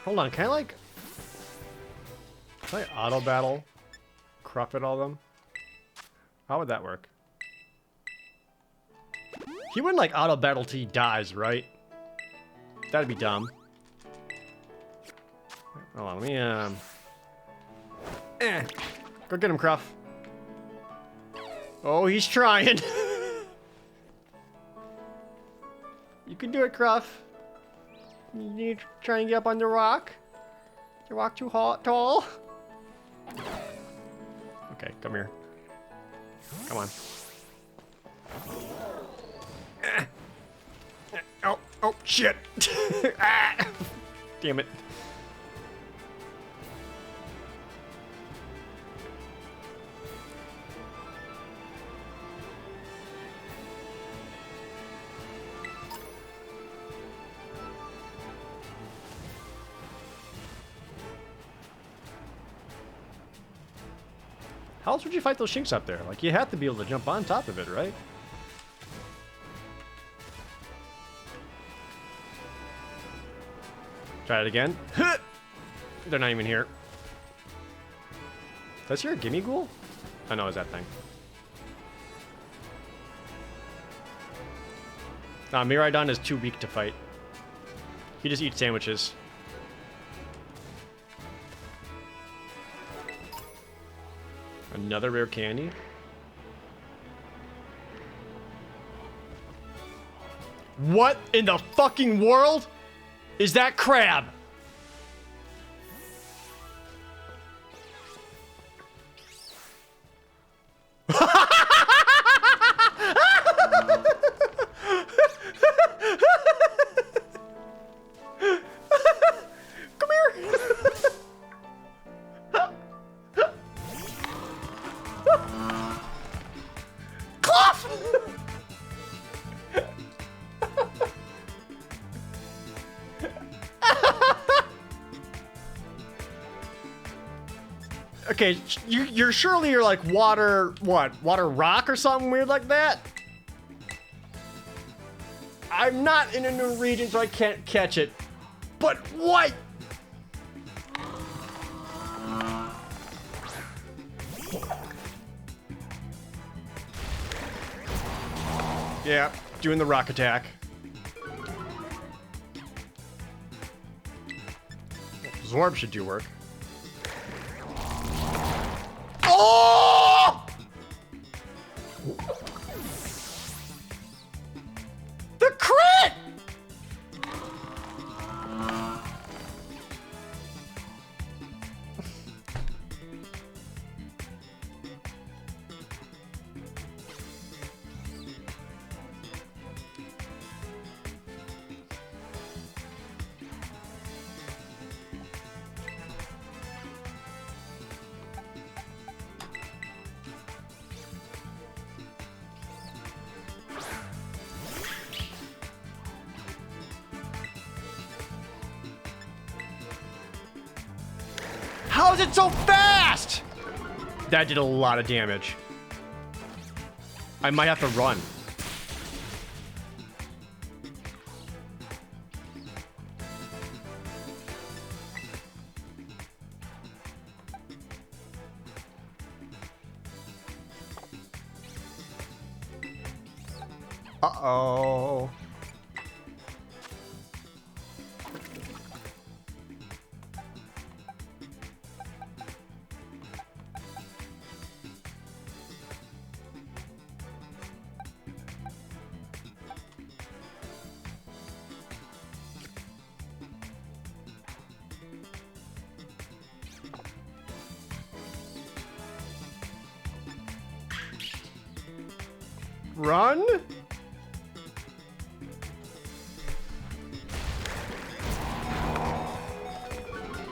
Hold on, can I auto battle Cruff at all them? How would that work? He wouldn't like auto battle till he dies, right? That'd be dumb. Hold on, let me go get him, Cruff. Oh, he's trying. You can do it, Cruff. You need to try and get up on the rock. The rock too tall. Okay, come here. Come on. Oh, shit. Ah. Damn it. How else would you fight those shinks up there? Like, you have to be able to jump on top of it, right? Try it again. They're not even here. Does here a gimme ghoul? I know, is that thing. Miraidon is too weak to fight. He just eats sandwiches. Another rare candy. What in the fucking world is that crab? Come here. Cloth! Okay, you're surely you're like water, what? Water rock or something weird like that? I'm not in a new region, so I can't catch it. But what? Yeah, doing the rock attack. Zorb should do work. Oh! The crit! is it so fast? That did a lot of damage. I might have to run. Uh-oh. Run?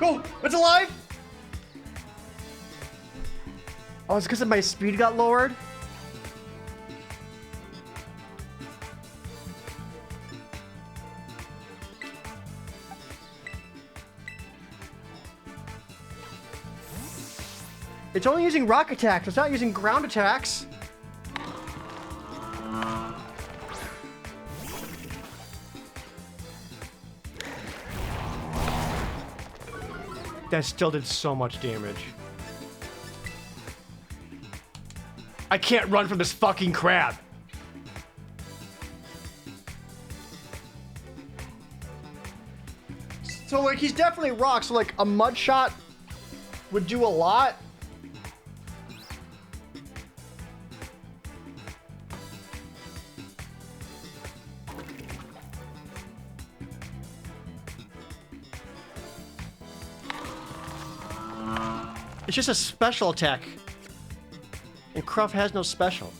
Oh, it's alive! Oh, it's because my speed got lowered? It's only using rock attacks, it's not using ground attacks. That still did so much damage. I can't run from this fucking crab. So like he's definitely rock, so like a mud shot would do a lot. It's just a special attack. And Cruff has no special.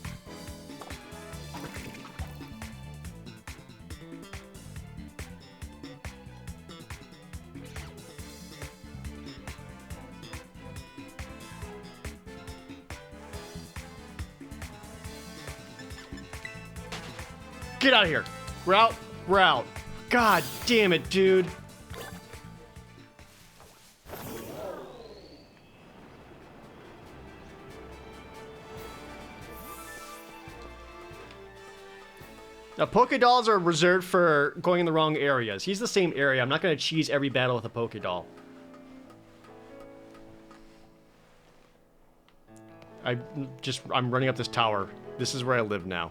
Get out of here. We're out. We're out. God damn it, dude. Now, Pokédolls are reserved for going in the wrong areas. He's the same area. I'm not going to cheese every battle with a Pokédoll. I'm running up this tower. This is where I live now.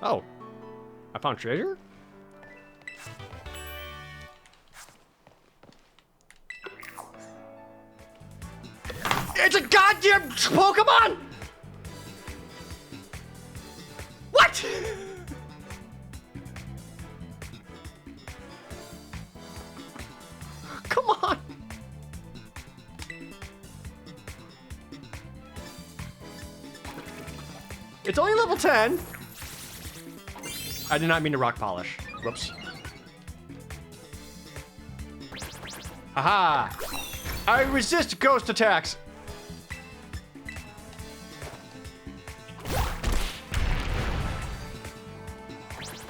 Oh. I found treasure? It's a goddamn Pokemon! What? Come on. It's only level 10. I did not mean to rock polish. Whoops. Haha. I resist ghost attacks.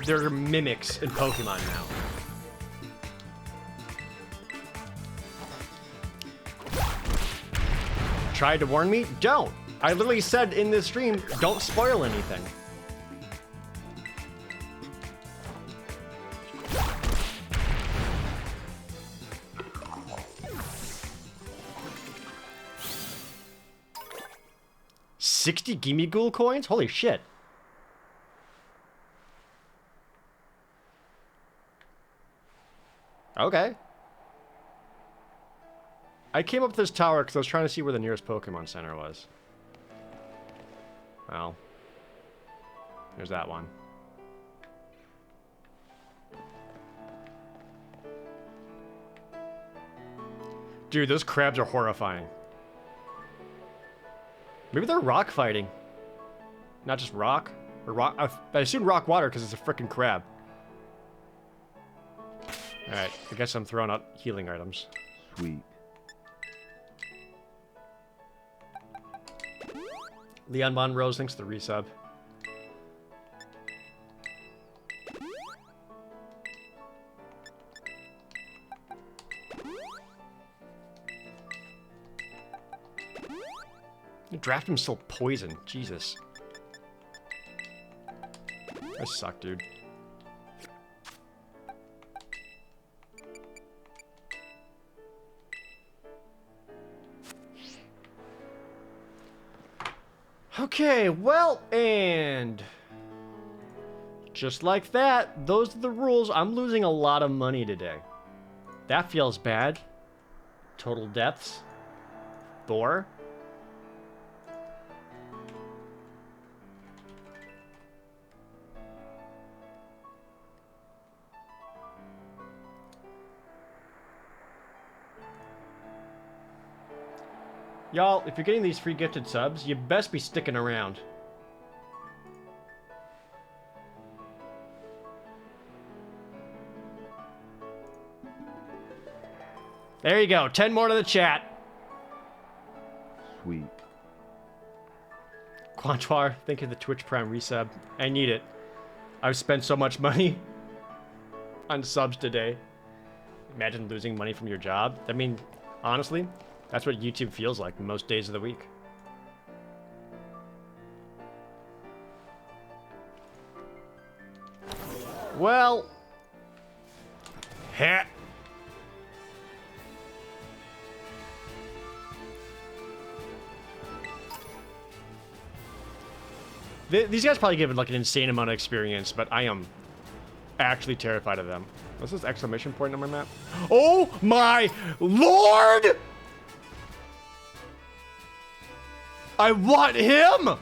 There are mimics in Pokemon now. Tried to warn me? Don't. I literally said in this stream, don't spoil anything. $60 Gimme Ghoul coins? Holy shit. Okay. I came up this tower because I was trying to see where the nearest Pokemon Center was. Well. There's that one. Dude, those crabs are horrifying. Maybe they're rock fighting. Not just rock. Or rock. I assume rock water because it's a freaking crab. Alright, I guess I'm throwing out healing items. Sweet. Leon Monrose thanks for the resub. draft him still poison. Jesus. I suck, dude. Okay, well, and just like that, those are the rules. I'm losing a lot of money today. That feels bad. Total deaths. Thor. Y'all, if you're getting these free gifted subs, you best be sticking around. There you go. 10 more to the chat. Sweet. Quantoir, thank you for the Twitch Prime resub. I need it. I've spent so much money on subs today. Imagine losing money from your job. I mean, honestly, that's what YouTube feels like most days of the week. Well, heh. These guys probably give like an insane amount of experience, but I am actually terrified of them. What's this exclamation point on my map? Oh my lord! I want him!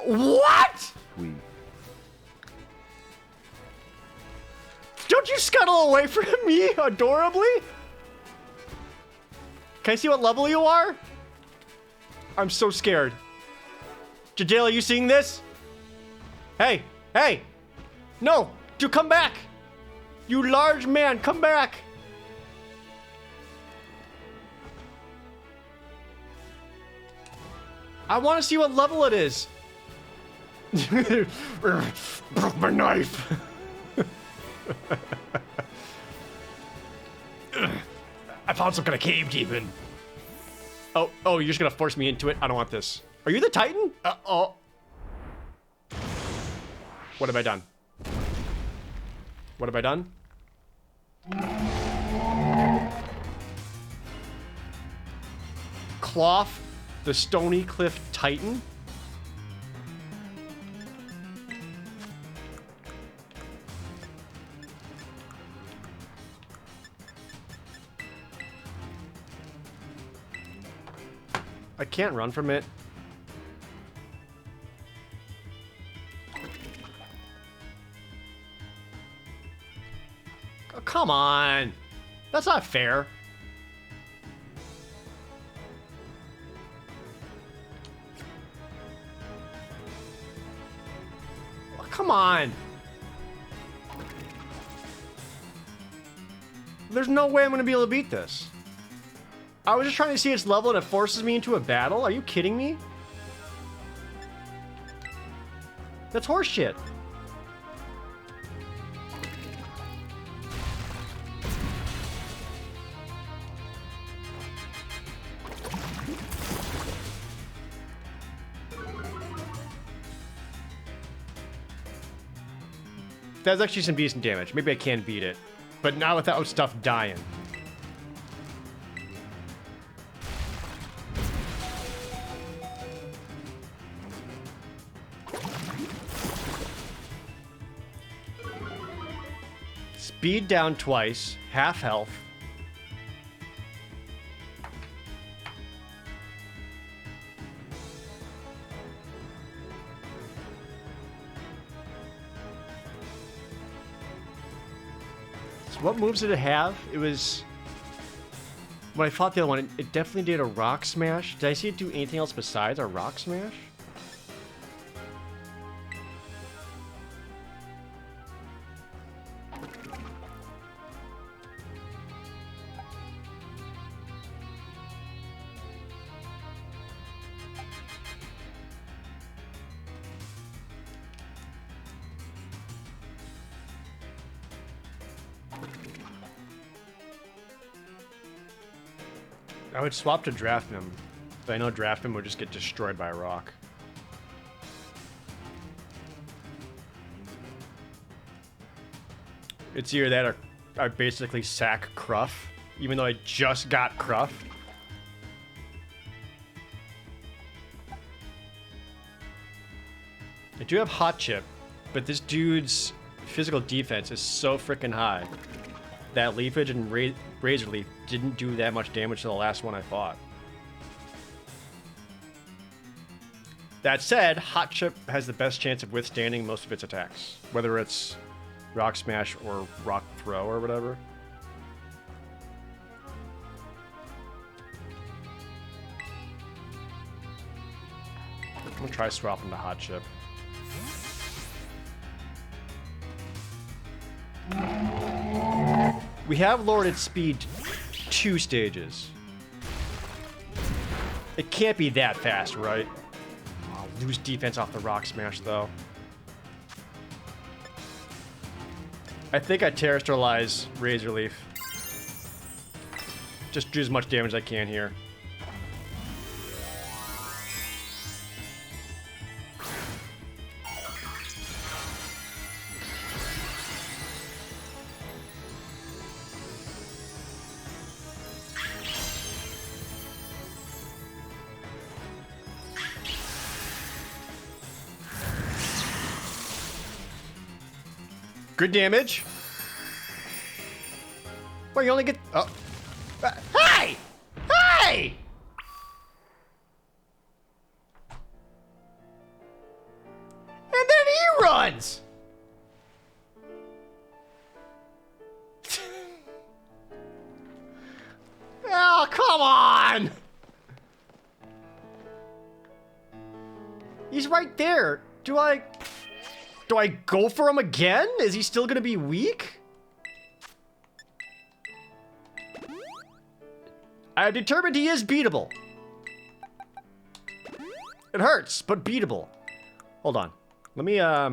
What? Sweet. Don't you scuttle away from me adorably? Can I see what level you are? I'm so scared. Jadale, are you seeing this? Hey, hey! No! Dude, come back! You large man, come back! I want to see what level it is. Broke my knife. I found some kind of cave demon. Oh, you're just gonna force me into it? I don't want this. Are you the Titan? Oh. What have I done? What have I done? Cloth, the Stony Cliff Titan? I can't run from it. Oh, come on. That's not fair. Oh, come on. There's no way I'm going to be able to beat this. I was just trying to see its level and it forces me into a battle? Are you kidding me? That's horseshit. That's actually some decent damage. Maybe I can beat it. But not without stuff dying. Speed down twice, half health. So what moves did it have? It was... When I fought the other one, it definitely did a rock smash. Did I see it do anything else besides a rock smash? I would swap to draft him, but I know draft him would just get destroyed by a rock. It's either that or I basically sack Cruff, even though I just got Cruff. I do have Hot Chip, but this dude's physical defense is so freaking high that Leafage and Razor Leaf didn't do that much damage to the last one I fought. That said, Hot Chip has the best chance of withstanding most of its attacks, whether it's Rock Smash or Rock Throw or whatever. I'm gonna try swapping to Hot Chip. We have lowered its speed 2 stages. It can't be that fast, right? Oh, lose defense off the Rock Smash, though. I think I Terrestrialize Razor Leaf. Just do as much damage as I can here. Good damage. Well, you only get... Oh. Hey! Hey! And then he runs! Oh, come on! He's right there. Do I go for him again? Is he still gonna be weak? I have determined he is beatable. It hurts, but beatable. Hold on. Let me, I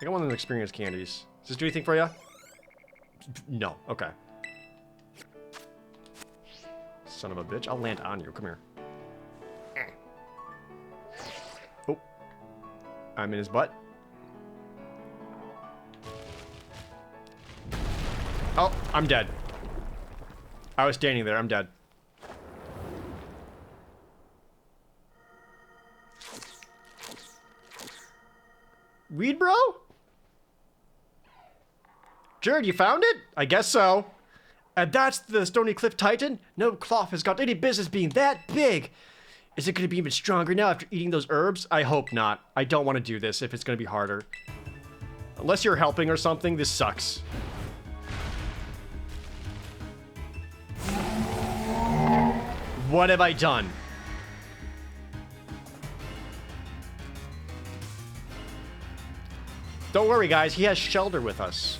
got one of those experience candies. Does this do anything for you? No. Okay. Son of a bitch. I'll land on you. Come here. Oh. I'm in his butt. Oh, I'm dead. I was standing there. I'm dead. Weed, bro? Jared, you found it? I guess so. And that's the Stony Cliff Titan? No cloth has got any business being that big. Is it going to be even stronger now after eating those herbs? I hope not. I don't want to do this if it's going to be harder. Unless you're helping or something, this sucks. What have I done? Don't worry, guys. He has Shelter with us.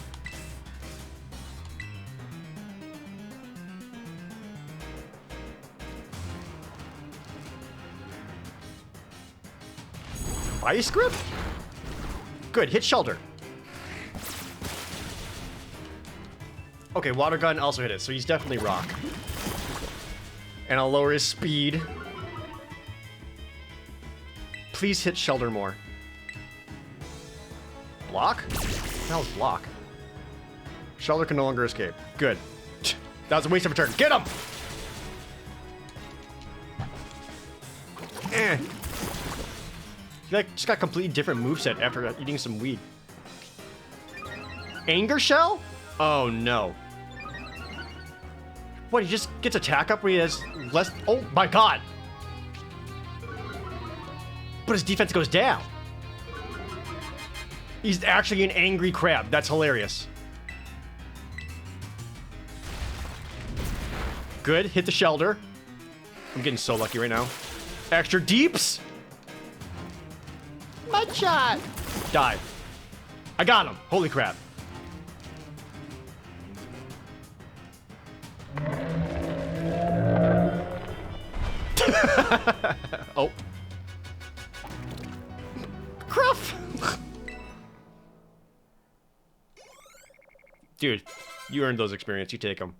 Ice Grip? Good. Hit Shelter. Okay, Water Gun also hit it, so he's definitely Rock. And I'll lower his speed. Please hit Shelter more. Block? What the hell is block? Shelter can no longer escape. Good. That was a waste of a turn. Get him! Eh. He like just got a completely different moveset after eating some weed. Anger Shell? Oh no. What, he just gets attack up when he has less... Oh my god! But his defense goes down. He's actually an angry crab. That's hilarious. Good. Hit the Shelter. I'm getting so lucky right now. Extra deeps. Mud shot. Die. I got him. Holy crap. Oh. Cruff. Dude, you earned those experience. You take them.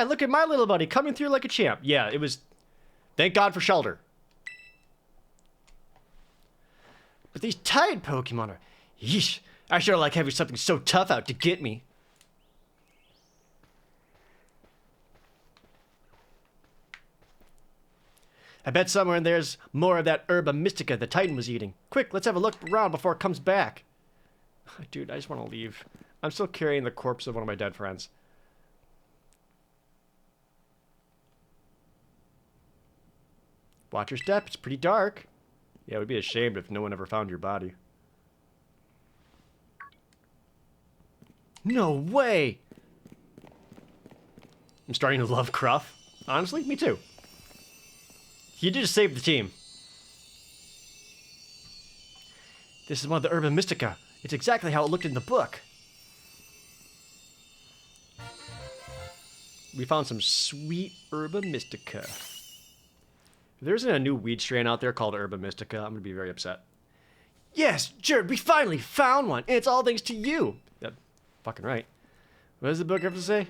Hi, look at my little buddy coming through like a champ. Yeah, it was... Thank God for shelter. But these Titan Pokemon are... Yeesh. I sure like having something so tough out to get me. I bet somewhere in there's more of that herba mystica the Titan was eating. Quick, let's have a look around before it comes back. Dude, I just want to leave. I'm still carrying the corpse of one of my dead friends. Watch your step, it's pretty dark. Yeah, it would be a shame if no one ever found your body. No way! I'm starting to love Cruff. Honestly, me too. You did just save the team. This is one of the Herba Mystica. It's exactly how it looked in the book. We found some sweet Herba Mystica. If there isn't a new weed strain out there called Herba Mystica, I'm going to be very upset. Yes, Jared, we finally found one. And it's all thanks to you. That's fucking right. What does the book have to say?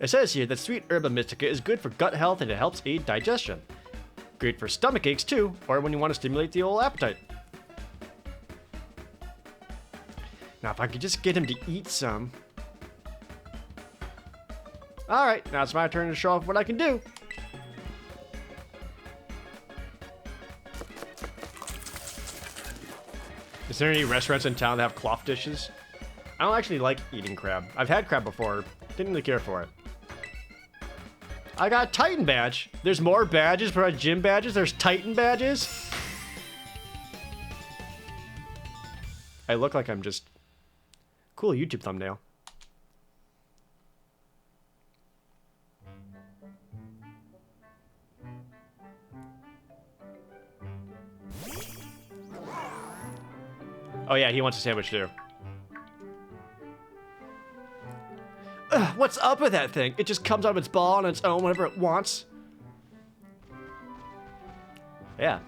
It says here that sweet Herba Mystica is good for gut health and it helps aid digestion. Great for stomach aches too, or when you want to stimulate the old appetite. Now if I could just get him to eat some. Alright, now it's my turn to show off what I can do. Is there any restaurants in town that have cloth dishes? I don't actually like eating crab. I've had crab before, didn't really care for it. I got a Titan badge. There's more badges for gym badges. There's Titan badges. I look like I'm just... Cool YouTube thumbnail. Oh yeah, he wants a sandwich too. Ugh, what's up with that thing? It just comes out of its ball on its own whenever it wants. Yeah,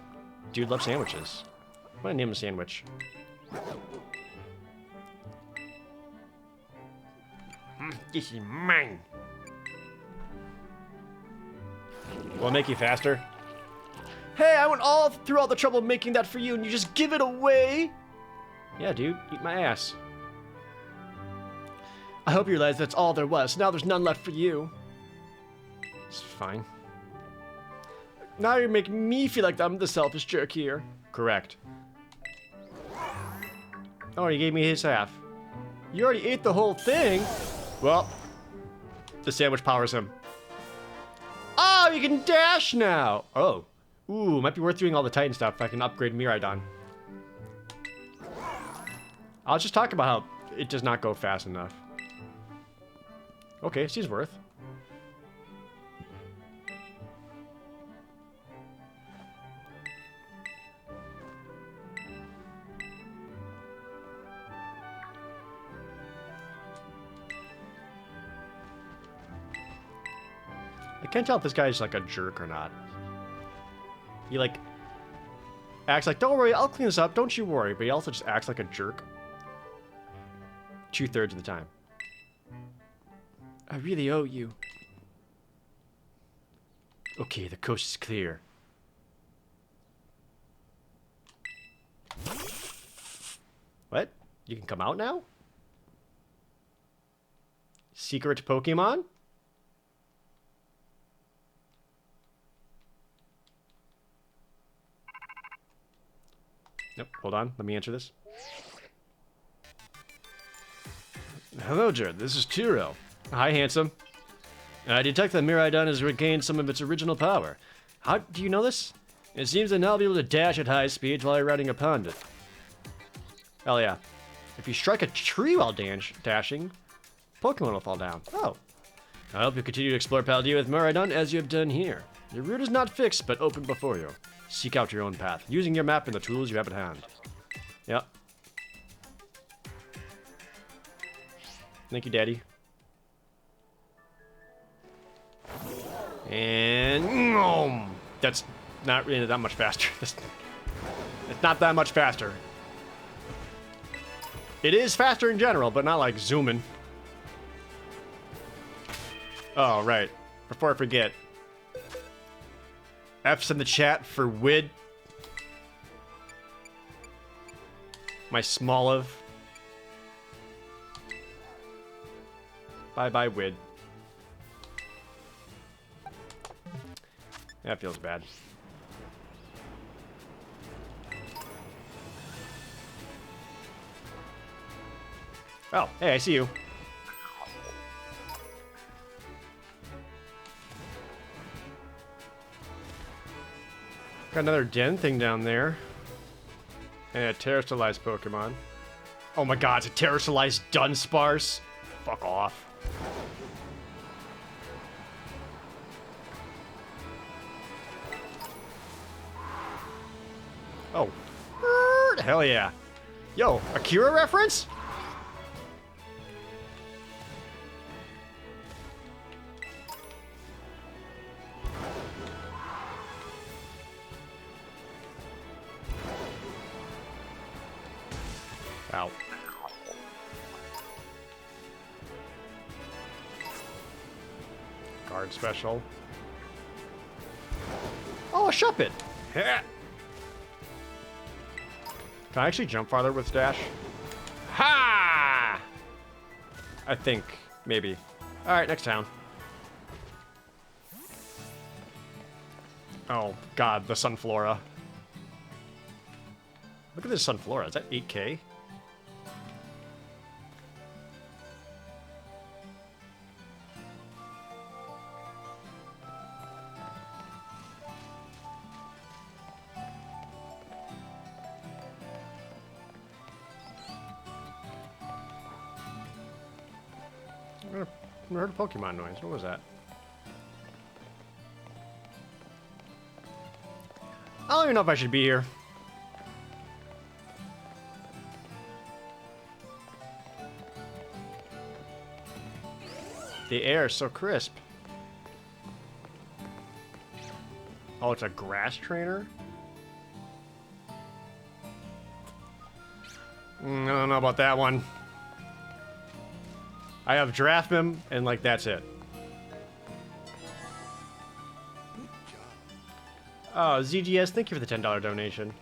dude loves sandwiches. I'm gonna name him a sandwich. This is mine. Will it make you faster? Hey, I went all through all the trouble making that for you and you just give it away? Yeah, dude, eat my ass. I hope you realize that's all there was. Now there's none left for you. It's fine. Now you're making me feel like I'm the selfish jerk here. Correct. Oh, he gave me his half. You already ate the whole thing? Well, the sandwich powers him. Oh, you can dash now! Oh. Ooh, might be worth doing all the Titan stuff if I can upgrade Miraidon. I'll just talk about how it does not go fast enough. Okay, she's worth. I can't tell if this guy's like a jerk or not. He like acts like, don't worry, I'll clean this up, don't you worry. But he also just acts like a jerk. 2/3 of the time. I really owe you. Okay, the coast is clear. What? You can come out now? Secret Pokemon? Nope, hold on. Let me answer this. Hello, Jared. This is Tiro. Hi, handsome. I detect that Miraidon has regained some of its original power. How do you know this? It seems to now be able to dash at high speeds while you're riding upon it. Hell yeah. If you strike a tree while dashing, Pokemon will fall down. Oh. I hope you continue to explore Paldea with Miraidon as you have done here. Your route is not fixed, but open before you. Seek out your own path, using your map and the tools you have at hand. Yep. Thank you, Daddy. And that's not really that much faster. It's not that much faster. It is faster in general, but not like zooming. Oh, right. Before I forget. F's in the chat for Wid. My Smoliv. Bye-bye, Wid. That feels bad. Oh, hey, I see you. Got another den thing down there. And a terrestrialized Pokemon. Oh my god, it's a terrestrialized Dunsparce. Fuck off. Oh. Hell yeah. Yo, Akira reference? Ow. Guard special. Oh, a Shuppet! Yeah. Can I actually jump farther with Dash? Ha! I think. Maybe. Alright, next town. Oh, God, the Sunflora. Look at this Sunflora. Is that 8K? I heard a Pokemon noise. What was that? I don't even know if I should be here. The air is so crisp. Oh, it's a grass trainer? I don't know about that one. I have Draftman, and like that's it. Oh, ZGS, thank you for the $10 donation.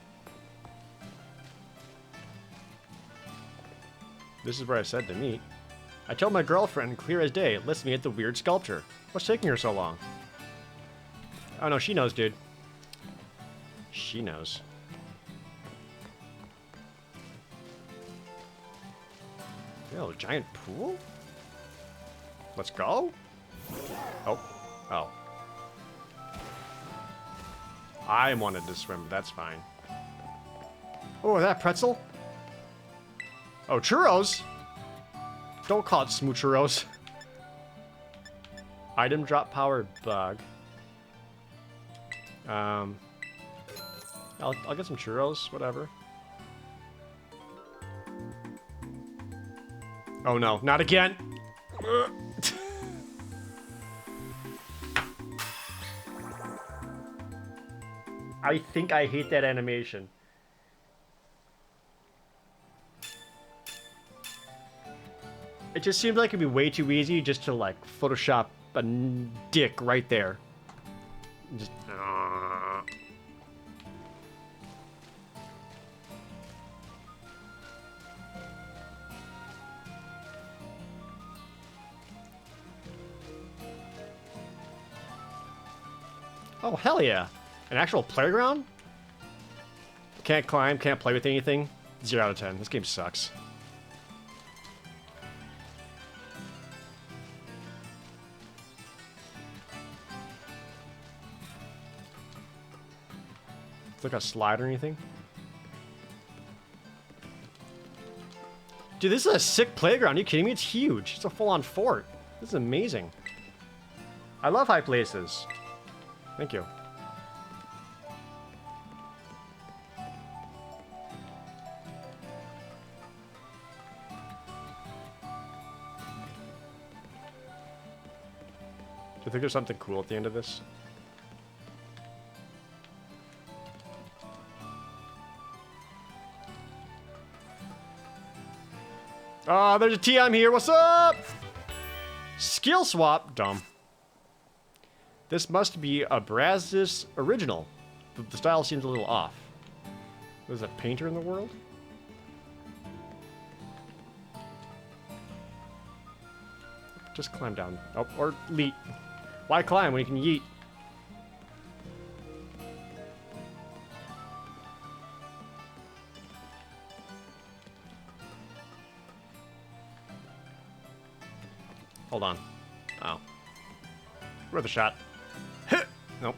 This is where I said to meet. I told my girlfriend, clear as day, let's meet at the weird sculpture. What's taking her so long? Oh no, she knows, dude. She knows. Yo, giant pool? Let's go? Oh. Oh. I wanted to swim, that's fine. Oh, that pretzel? Oh, churros? Don't call it smoochurros. Item drop power bug. I'll get some churros, whatever. Oh no, not again! I think I hate that animation. It just seems like it'd be way too easy just to like Photoshop a dick right there. Just. Oh, hell yeah. An actual playground? Can't climb, can't play with anything. 0 out of 10. This game sucks. It's like a slide or anything. Dude, this is a sick playground. Are you kidding me? It's huge. It's a full-on fort. This is amazing. I love high places. Thank you. Do you think there's something cool at the end of this? Oh, there's a TM here. What's up? Skill swap. Dumb. This must be a Brazos original. The style seems a little off. There's a painter in the world? Just climb down. Oh, or leap. Why climb when you can yeet? Hold on. Oh. Worth a shot. Nope.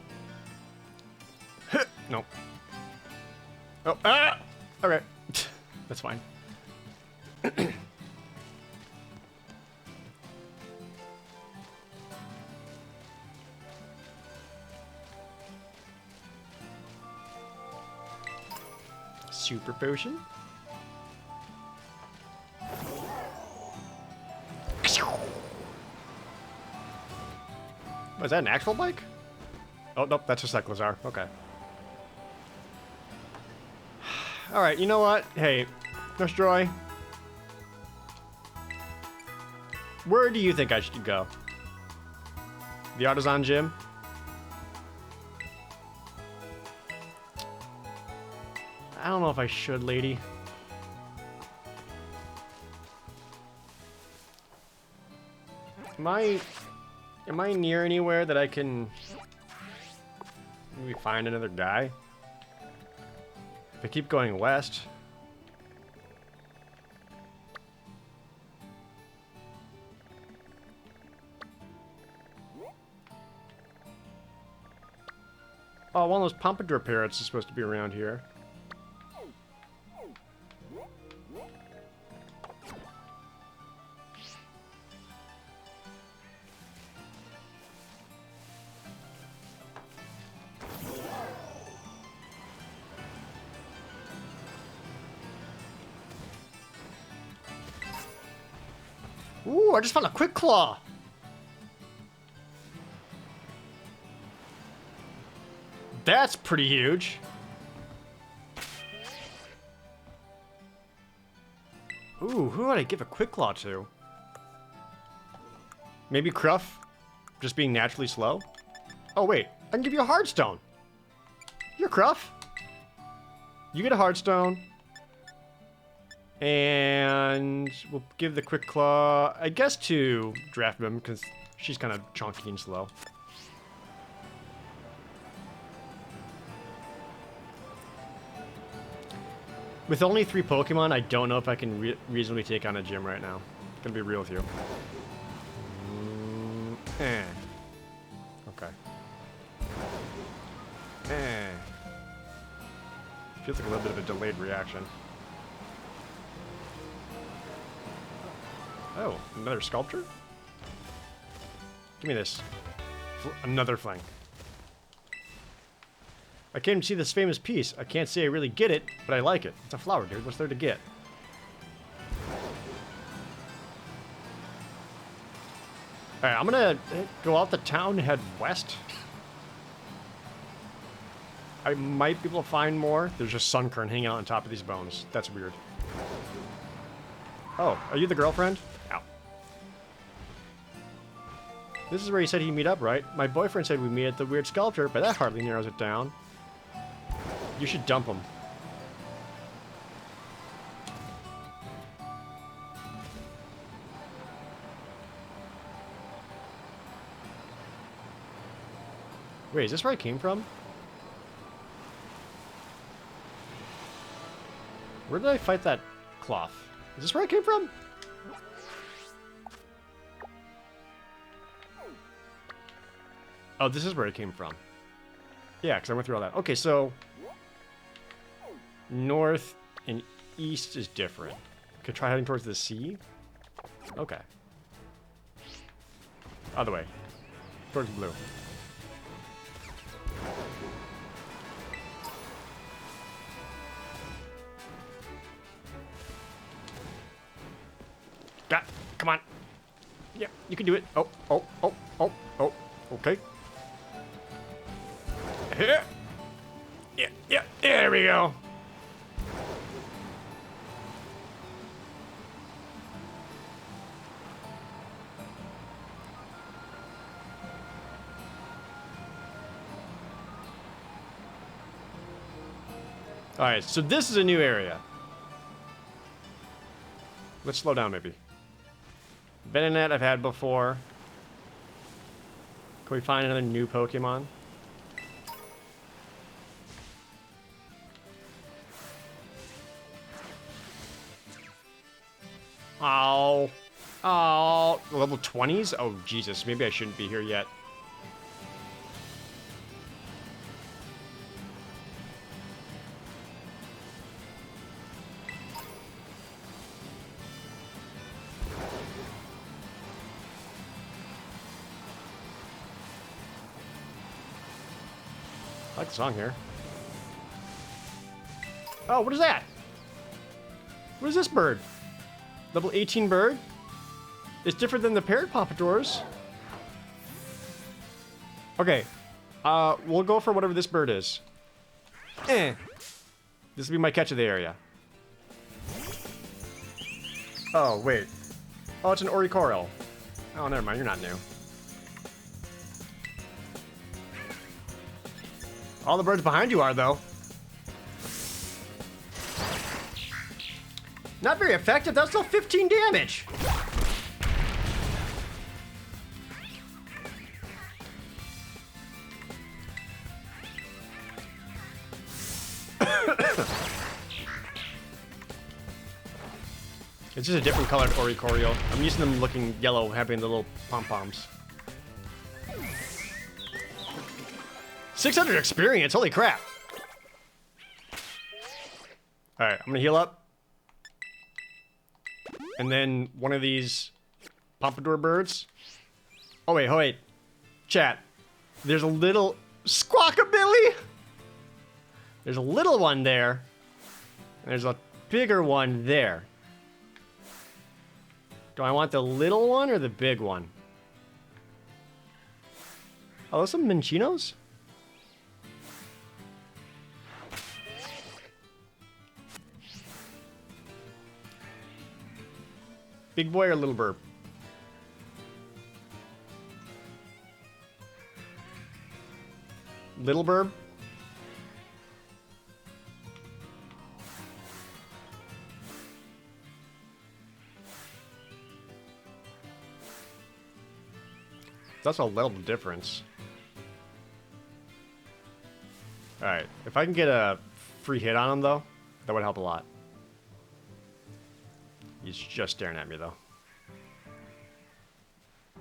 Nope. Oh, ah! Okay. That's fine. Super potion. Was that an actual bike? Oh, nope, that's a Cyclozar. Okay. Alright, you know what? Hey, Nurse Joy. Where do you think I should go? The Artisan Gym? I don't know if I should, lady. Am I near anywhere that I can maybe find another guy? If I keep going west. Oh, one of those pompadour parrots is supposed to be around here. Ooh, I just found a quick claw. That's pretty huge. Ooh, who would I give a quick claw to? Maybe Cruff? Just being naturally slow? Oh wait, I can give you a Hardstone. You're Cruff. You get a Hardstone. And we'll give the quick claw, I guess, to Draftman, because she's kind of chunky and slow. With only 3 Pokemon, I don't know if I can reasonably take on a gym right now. I'm gonna be real with you. Okay. Feels like a little bit of a delayed reaction. Oh, another sculpture? Give me this. Another flank. I came to see this famous piece. I can't say I really get it, but I like it. It's a flower, dude. What's there to get? Alright, I'm gonna go out the town and head west. I might be able to find more. There's just Sunkern hanging out on top of these bones. That's weird. Oh, are you the girlfriend? Ow. This is where he said he'd meet up, right? My boyfriend said we'd meet at the weird sculpture, but that hardly narrows it down. You should dump him. Wait, is this where I came from? Where did I fight that cloth? Is this where I came from? Oh, this is where it came from. Yeah, because I went through all that. Okay, so north and east is different. Could try heading towards the sea. Okay. Other way. Towards blue. Got. Come on. Yeah, you can do it. Oh, oh, oh, oh, oh. Okay. Here. Yeah, yeah, there we go. Alright, so this is a new area. Let's slow down, maybe. Venonat I've had before. Can we find another new Pokemon? Oh. Oh. Level 20s? Oh, Jesus. Maybe I shouldn't be here yet. I like the song here. Oh, what is that? What is this bird? Level 18 bird? It's different than the parrot pompadours. Okay. We'll go for whatever this bird is. This will be my catch of the area. Oh, wait. Oh, it's an Oricorio. Oh, never mind. You're not new. All the birds behind you are, though. Not very effective. That's still 15 damage. It's just a different colored Oricorio. I'm used to them looking yellow, having the little pom-poms. 600 experience, holy crap. Alright, I'm gonna heal up. And then one of these pompadour birds. Oh wait. Chat. There's a little Squawkabilly. There's a little one there. And there's a bigger one there. Do I want the little one or the big one? Oh, those some Minchinos? Big boy or little burb? Little burb? That's a level difference. Alright, if I can get a free hit on him, though, that would help a lot. He's just staring at me, though.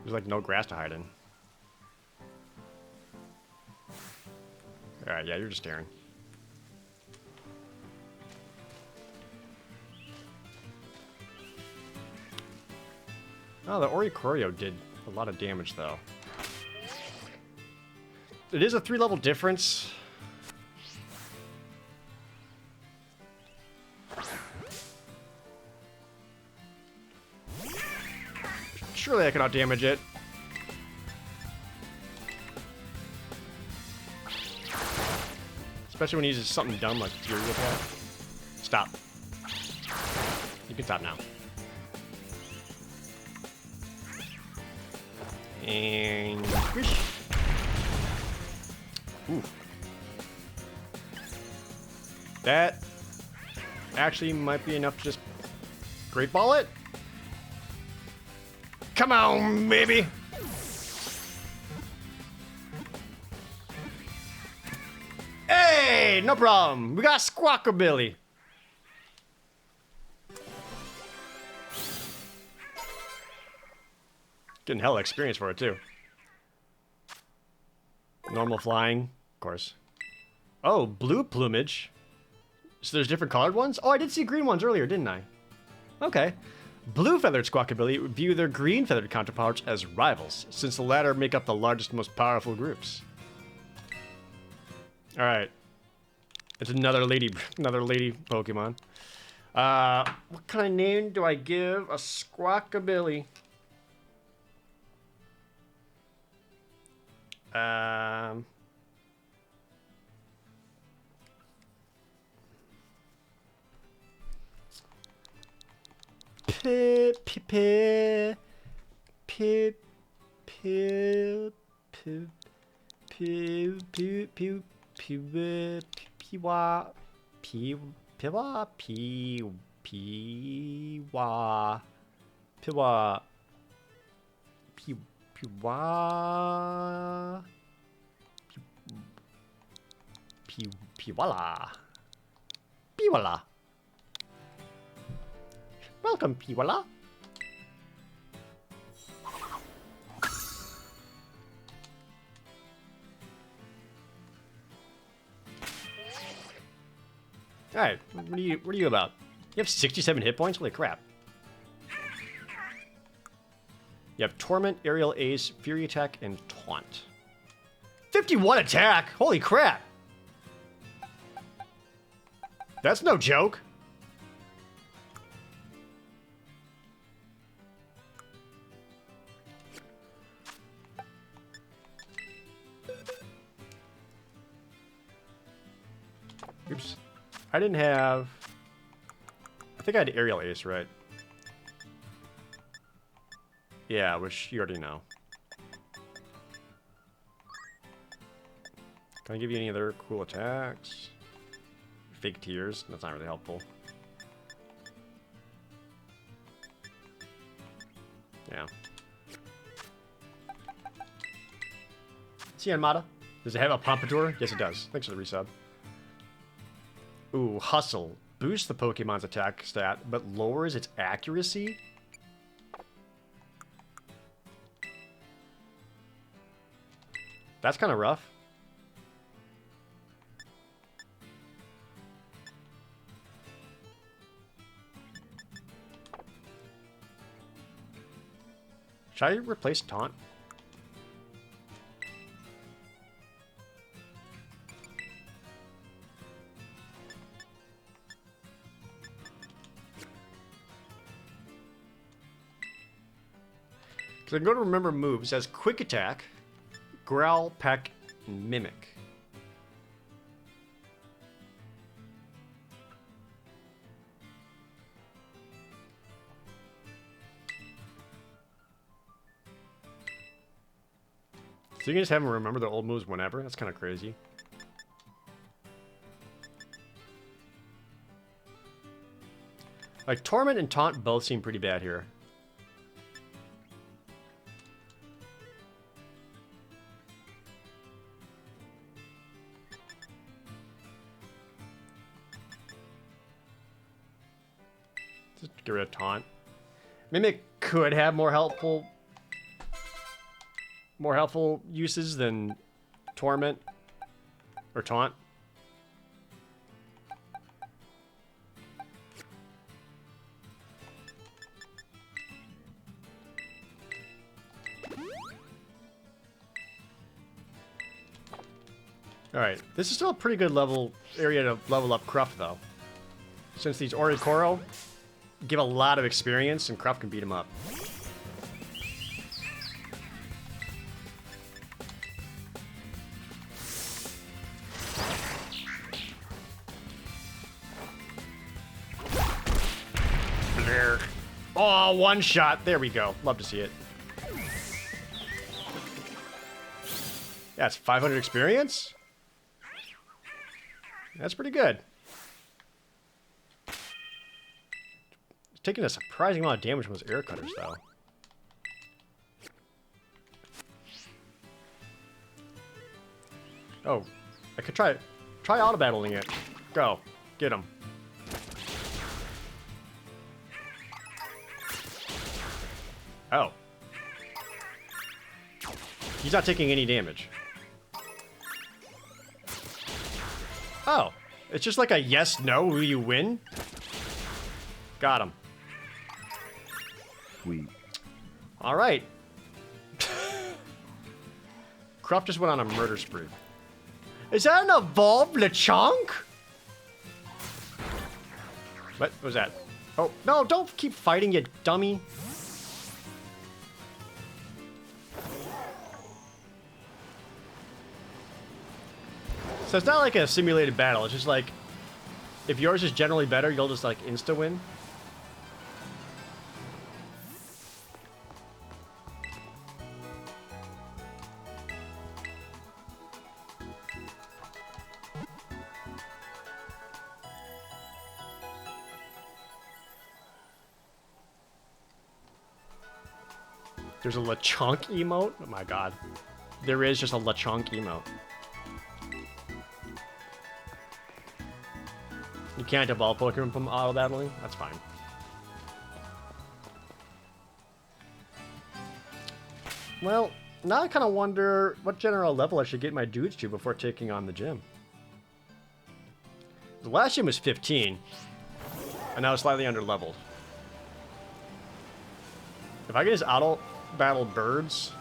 There's, like, no grass to hide in. Alright, yeah, you're just staring. Oh, the Oricorio did a lot of damage, though. It is a 3-level difference. Surely I can outdamage it. Especially when he uses something dumb like Fury Attack. Stop. You can stop now. And squish. Ooh. That actually might be enough to just Great Ball it. Come on, baby. Hey, no problem. We got Squawkabilly. Getting hella experience for it, too. Normal flying, of course. Oh, blue plumage. So there's different colored ones? Oh, I did see green ones earlier, didn't I? Okay. Blue feathered Squawkabilly view their green feathered counterparts as rivals, since the latter make up the largest, most powerful groups. Alright. It's another lady Pokemon. What kind of name do I give a Squawkabilly? Piwa, Piwa, Piwa, Piwa, Piwala, Piwala. Welcome, Piwala. Alright, what are you about? You have 67 hit points? Holy crap. You have Torment, Aerial Ace, Fury Attack, and Taunt. 51 attack? Holy crap! That's no joke. Oops. I didn't have... I think I had Aerial Ace, right? Yeah, which you already know. Can I give you any other cool attacks? Fake Tears. That's not really helpful. Yeah. See, Armada? Does it have a Pompadour? Yes, it does. Thanks for the resub. Ooh, Hustle. Boosts the Pokemon's attack stat, but lowers its accuracy? That's kind of rough. Should I replace Taunt? Because I'm going to remember moves as Quick Attack, Growl, Peck, and Mimic. So you can just have them remember the old moves whenever? That's kind of crazy. Like, Torment and Taunt both seem pretty bad here. Just get rid of Taunt. Mimic could have more helpful uses than Torment or Taunt. Alright, this is still a pretty good area to level up Cruff, though. Since these Orikoro give a lot of experience, and Cruff can beat him up. Blair. Oh, one shot. There we go. Love to see it. That's 500 experience? That's pretty good. It's taking a surprising amount of damage from those air cutters, though. Oh, I could try auto battling it. Go, get him. Oh, he's not taking any damage. Oh, it's just like a yes/no. Will you win? Got him. Sweet. All right. Cruff just went on a murder spree. Is that an evolved Lechonk? What was that? Oh, no, don't keep fighting, you dummy. So it's not like a simulated battle. It's just like, if yours is generally better, you'll just like insta-win. There's a Lechonk emote? Oh my god. There is just a Lechonk emote. You can't evolve Pokemon from auto-battling? That's fine. Well, now I kind of wonder what general level I should get my dudes to before taking on the gym. The last gym was 15, and now it's slightly under-leveled. If I could just auto-battle birds,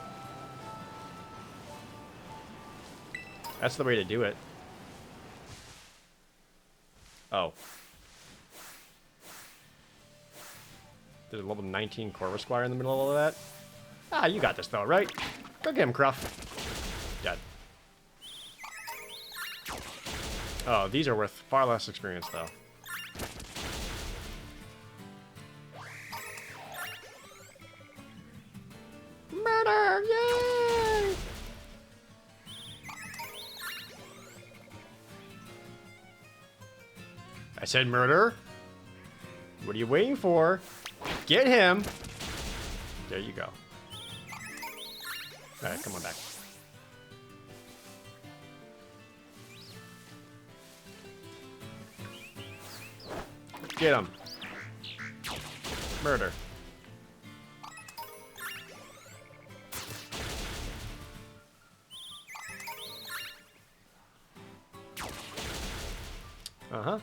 that's the way to do it. Oh. There's a level 19 Corvus Squire in the middle of that. Ah, you got this though, right? Go get him, Cruff. Dead. Oh, these are worth far less experience though. Murder! Yay! I said murder. What are you waiting for? Get him! There you go. Alright, come on back. Get him. Murder. Uh-huh.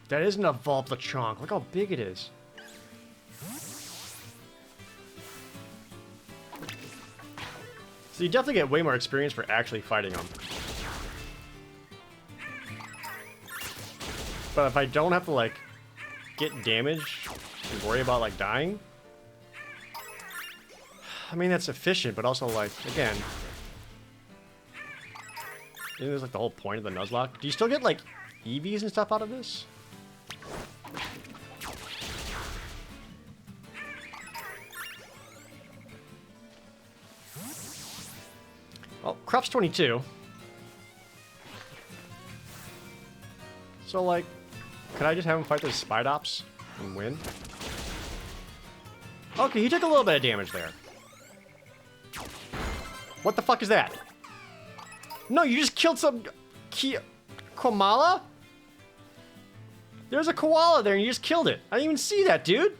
That isn't a Evolved Lechonk. Look how big it is. So you definitely get way more experience for actually fighting them. But if I don't have to, like, get damage and worry about, like, dying... I mean, that's efficient, but also, like, again... Isn't this, like, the whole point of the Nuzlocke? Do you still get, like, EVs and stuff out of this? Well, Cruff's 22. So, like, could I just have him fight those Spidops and win? Okay, he took a little bit of damage there. What the fuck is that? No, you just killed some... Koala? There's a koala there and you just killed it. I didn't even see that, dude.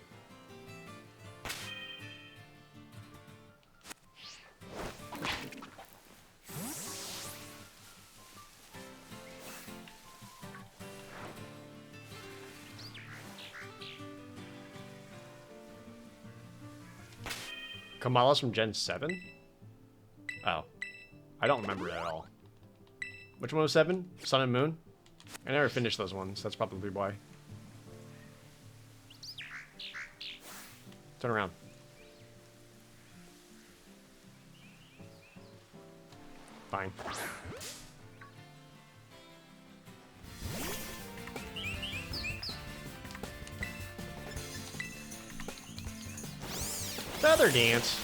Kamala's from Gen 7? Oh. I don't remember it at all. Which one was 7? Sun and Moon? I never finished those ones. That's probably why. Turn around. Fine. Feather Dance.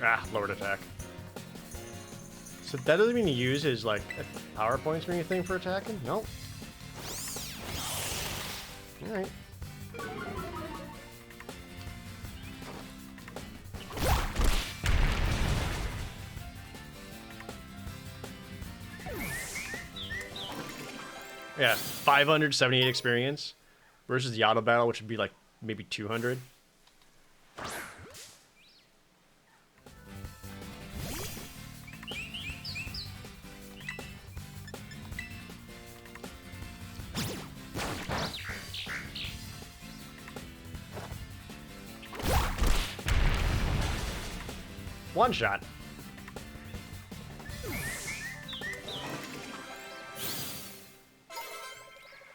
Ah, lowered attack. So that doesn't mean you use his, like, power points or anything for attacking? Nope. Alright. Yeah, 578 experience versus the auto battle, which would be like maybe 200. One shot.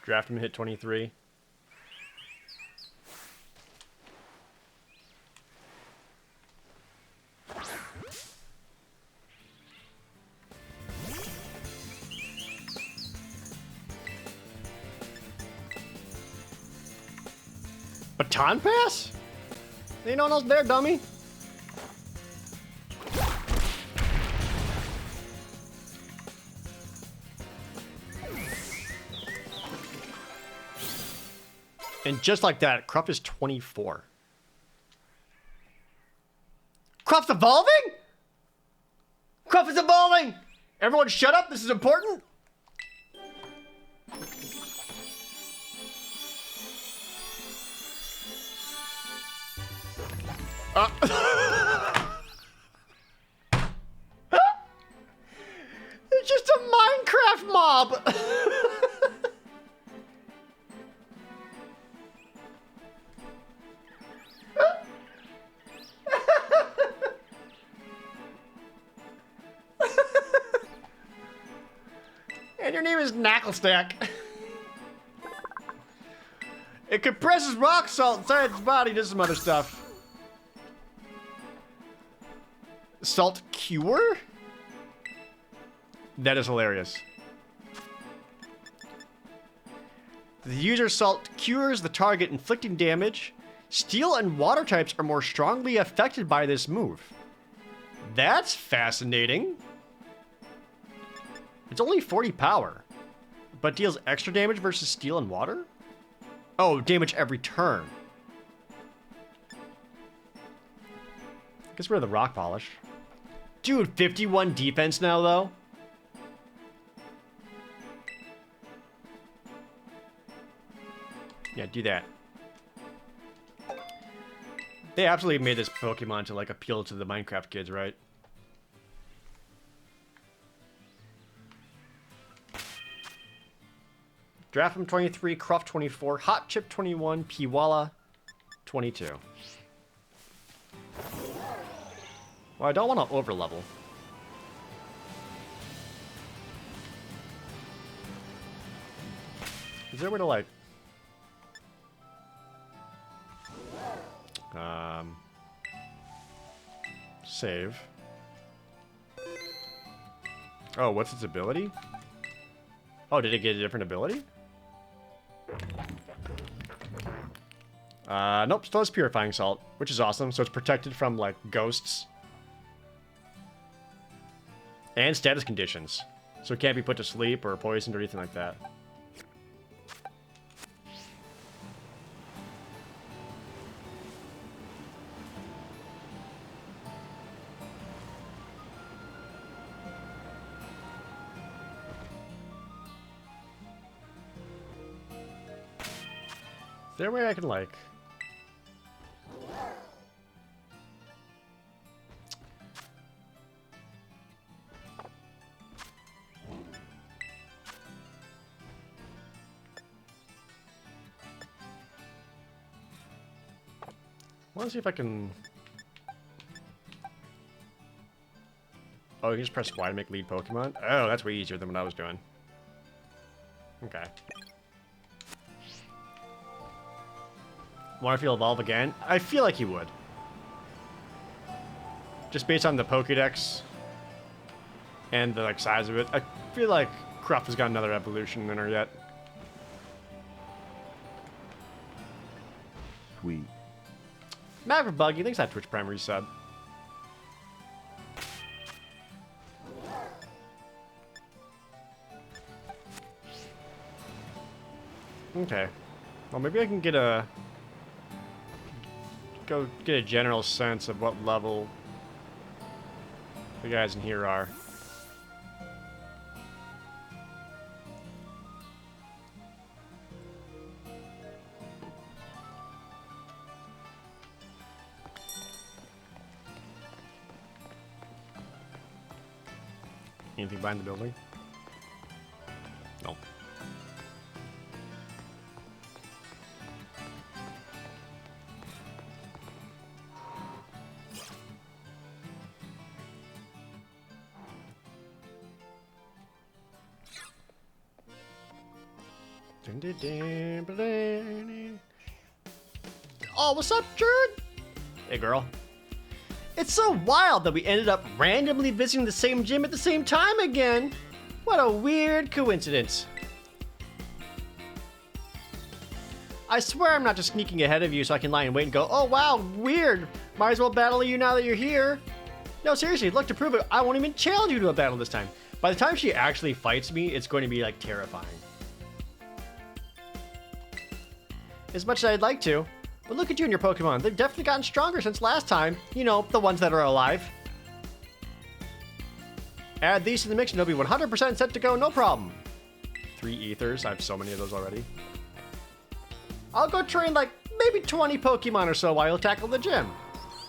Draft him, hit 23. Baton pass? Ain't no one else there, dummy. And just like that, Kruff is 24. Kruff's evolving? Kruff is evolving! Everyone shut up, this is important. It's just a Minecraft mob. And your name is Knacklestack. It compresses rock salt inside its body, does some other stuff. Salt cure? That is hilarious. The user salt cures the target, inflicting damage. Steel and water types are more strongly affected by this move. That's fascinating. It's only 40 power, but deals extra damage versus steel and water? Oh, damage every turn. Gets rid of the rock polish. Dude, 51 defense now, though. Yeah, do that. They absolutely made this Pokemon to, like, appeal to the Minecraft kids, right? Drapham 23, Kruff 24, Hot Chip 21, Piwala 22. Well, I don't want to overlevel. Is there a way to, like... save. Oh, what's its ability? Oh, did it get a different ability? Nope, still has Purifying Salt, which is awesome. So it's protected from, like, ghosts. And status conditions. So it can't be put to sleep or poisoned or anything like that. Is there a way I can, like... I want to see if I can... Oh, you can just press Y to make lead Pokemon? Oh, that's way easier than what I was doing. Okay. Wonder if he'll evolve again? I feel like he would. Just based on the Pokédex and the, like, size of it, I feel like Kruff has got another evolution in her yet. Sweet. Maverick Buggy, thanks for that Twitch Prime resub. Okay. Well, maybe I can get a... go get a general sense of what level the guys in here are. Anything behind the building? No. Oh, what's up, Jared? Hey, girl. It's so wild that we ended up randomly visiting the same gym at the same time again. What a weird coincidence. I swear I'm not just sneaking ahead of you so I can lie in wait and go, oh wow, weird. Might as well battle you now that you're here. No, seriously, look, to prove it, I won't even challenge you to a battle this time. By the time she actually fights me, it's going to be, like, terrifying. as much as I'd like to. But look at you and your Pokemon. They've definitely gotten stronger since last time. You know, the ones that are alive. Add these to the mix and they'll be 100% set to go, no problem. 3 Ethers. I have so many of those already. I'll go train like maybe 20 Pokemon or so while you'll tackle the gym.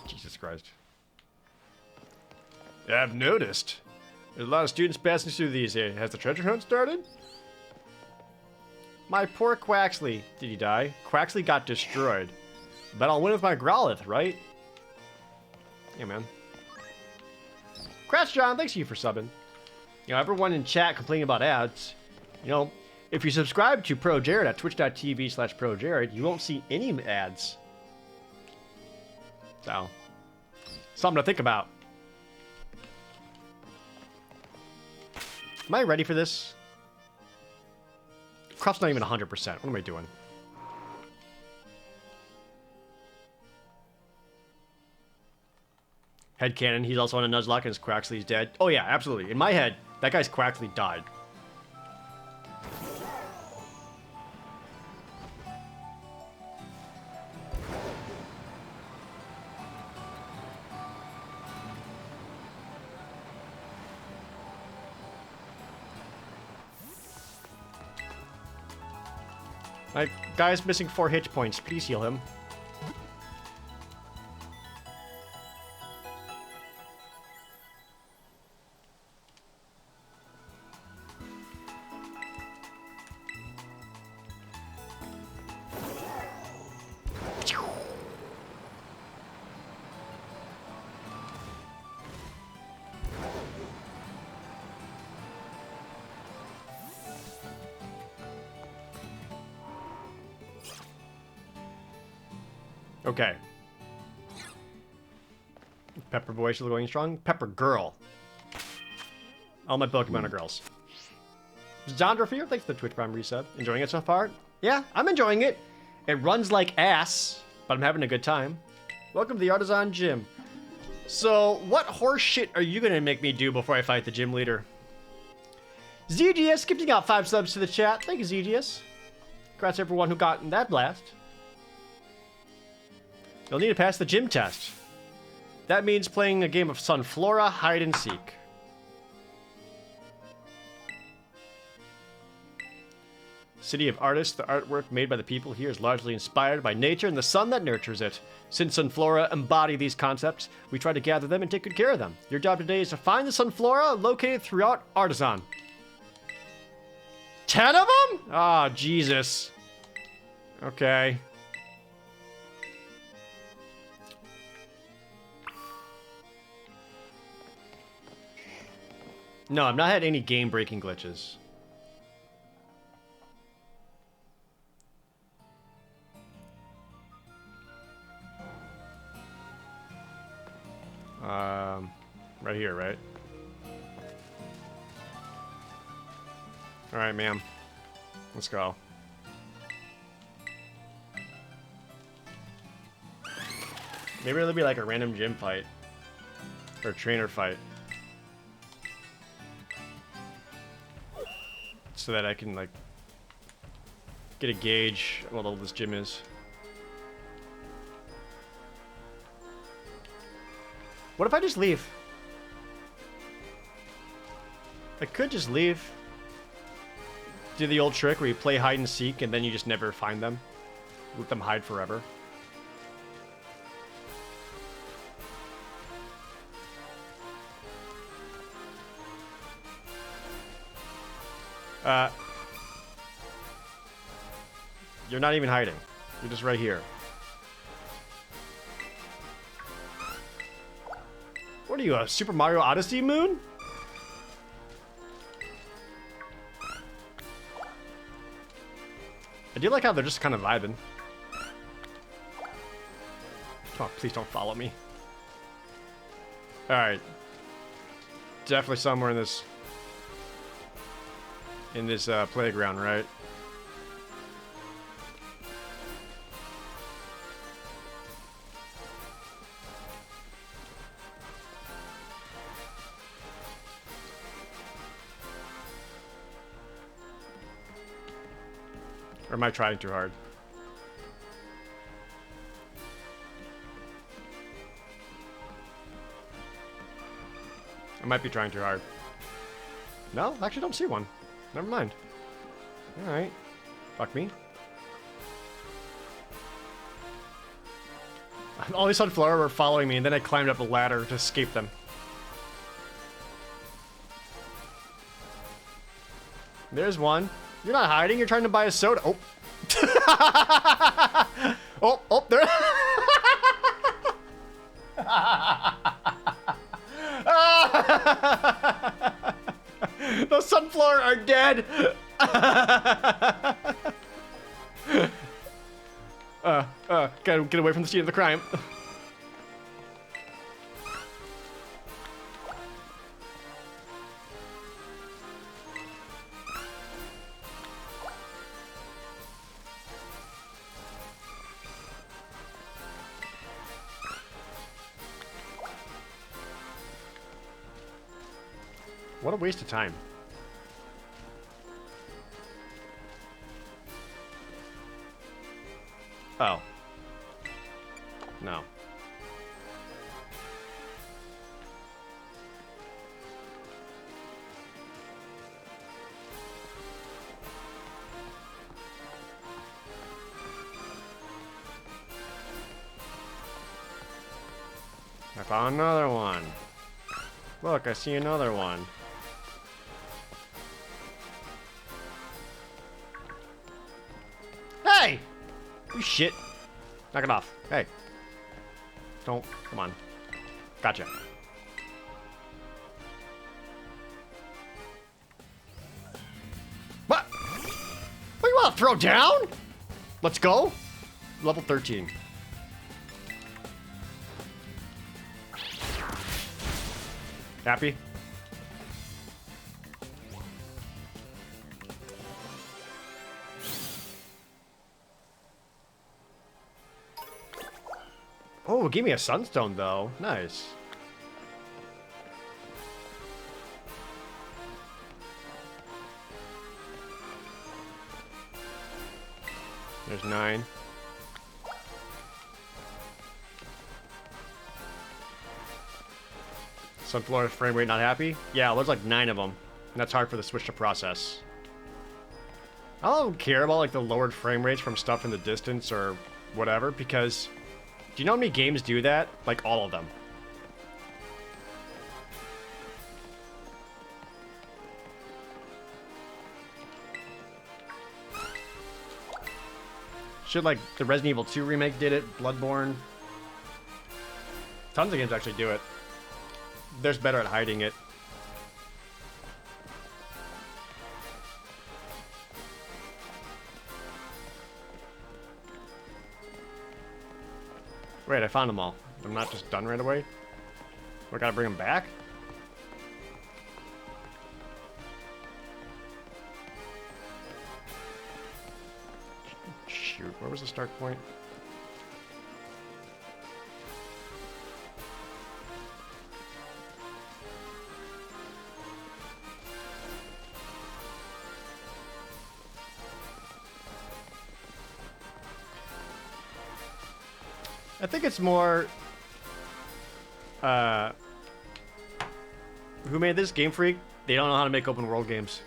Jesus Christ. Yeah, I've noticed. There's a lot of students passing through these. Has the treasure hunt started? My poor Quaxley. Did he die? Quaxley got destroyed. But I'll win with my Growlithe, right? Yeah, man. Crash John, thanks to you for subbing. You know, everyone in chat complaining about ads. You know, if you subscribe to ProJared at twitch.tv/ProJared, you won't see any ads. So, something to think about. Am I ready for this? Crop's not even 100%. What am I doing? Headcanon, he's also on a Nuzlocke and his Quaxley's dead. Oh yeah, absolutely. In my head, that guy's Quaxley died. My guy's missing 4 hit points. Please heal him. Okay. Pepper boy still going strong. Pepper girl. All my Pokemon are girls. Zandra here, thanks for the Twitch Prime resub. Enjoying it so far? Yeah, I'm enjoying it. It runs like ass, but I'm having a good time. Welcome to the Artisan Gym. So, what horse shit are you gonna make me do before I fight the gym leader? ZGS gifting out 5 subs to the chat. Thank you, ZGS. Congrats everyone who got in that blast. You'll need to pass the gym test. That means playing a game of Sunflora hide and seek. City of Artists, the artwork made by the people here is largely inspired by nature and the sun that nurtures it. Since Sunflora embody these concepts, we try to gather them and take good care of them. Your job today is to find the Sunflora located throughout Artisan. 10 of them? Ah, Jesus. Okay. No, I've not had any game-breaking glitches. Right here, right? Alright, ma'am. Let's go. Maybe it'll be like a random gym fight. Or trainer fight. So that I can, like, get a gauge of what old this gym is. What if I just leave? I could just leave. Do the old trick where you play hide and seek and then you just never find them. Let them hide forever. You're not even hiding. You're just right here. What are you, a Super Mario Odyssey moon? I do like how they're just kind of vibing. Oh, please don't follow me. Alright. Definitely somewhere in this playground, right? Or am I trying too hard? might be trying too hard. No, I actually don't see one. Never mind. Alright. Fuck me. All these sunflower were following me, and then I climbed up a ladder to escape them. There's one. You're not hiding, you're trying to buy a soda. Oh. Oh, there. Those sunflower are dead. Gotta get away from the scene of the crime. What a waste of time. Oh. No. I found another one. Look, I see another one. Hey! You shit. Knock it off. Hey. Don't. Come on. Gotcha. What? What, you want to throw down? Let's go. Level 13. Happy? Oh, give me a sunstone though. Nice. There's 9. Sunflower frame rate not happy? Yeah, there's like 9 of them. And that's hard for the Switch to process. I don't care about like the lowered frame rates from stuff in the distance or whatever, because do you know how many games do that? Like all of them. Shit like the Resident Evil 2 remake did it, Bloodborne. Tons of games actually do it. They're just better at hiding it. Wait, I found them all. I'm not just done right away. I gotta bring them back? Shoot, where was the start point? I think it's more, who made this? Game Freak? They don't know how to make open world games.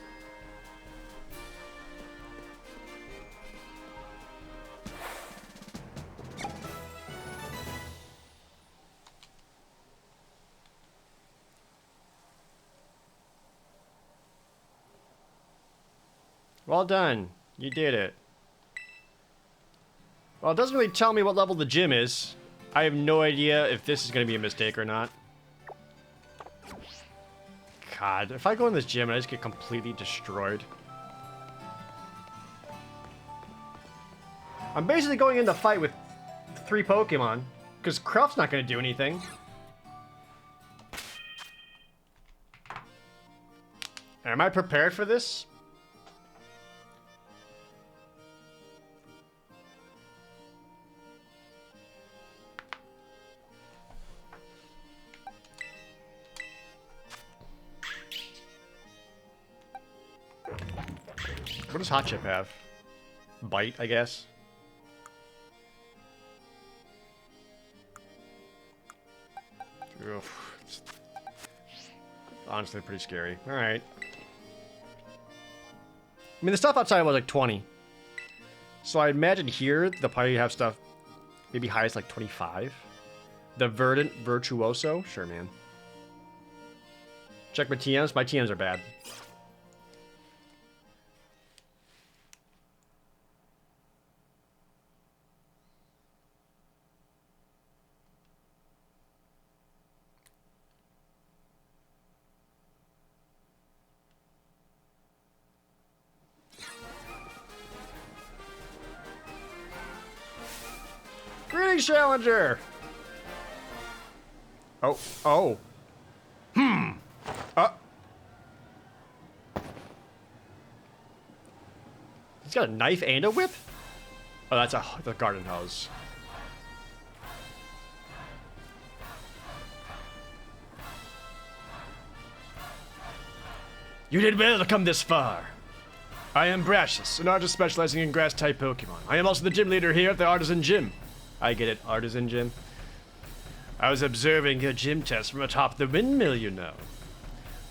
Well done. You did it. Well, it doesn't really tell me what level the gym is. I have no idea if this is going to be a mistake or not. God, if I go in this gym and I just get completely destroyed. I'm basically going in the fight with 3 Pokemon, because Cruft's not going to do anything. Am I prepared for this? What does Hot Chip have? Bite, I guess. Oof. honestly pretty scary. All right. I mean, the stuff outside was like 20. So I imagine here they'll probably have stuff maybe highest like 25. The Verdant Virtuoso? Sure, man. Check my TMs. My TMs are bad. Greetings, Challenger! Oh, oh. He's got a knife and a whip? Oh, that's the garden hose. You did well to come this far. I am Brashus, an artist specializing in grass-type Pokemon. I am also the gym leader here at the Artisan Gym. I get it, Artisan Gym. I was observing your gym test from atop the windmill, you know.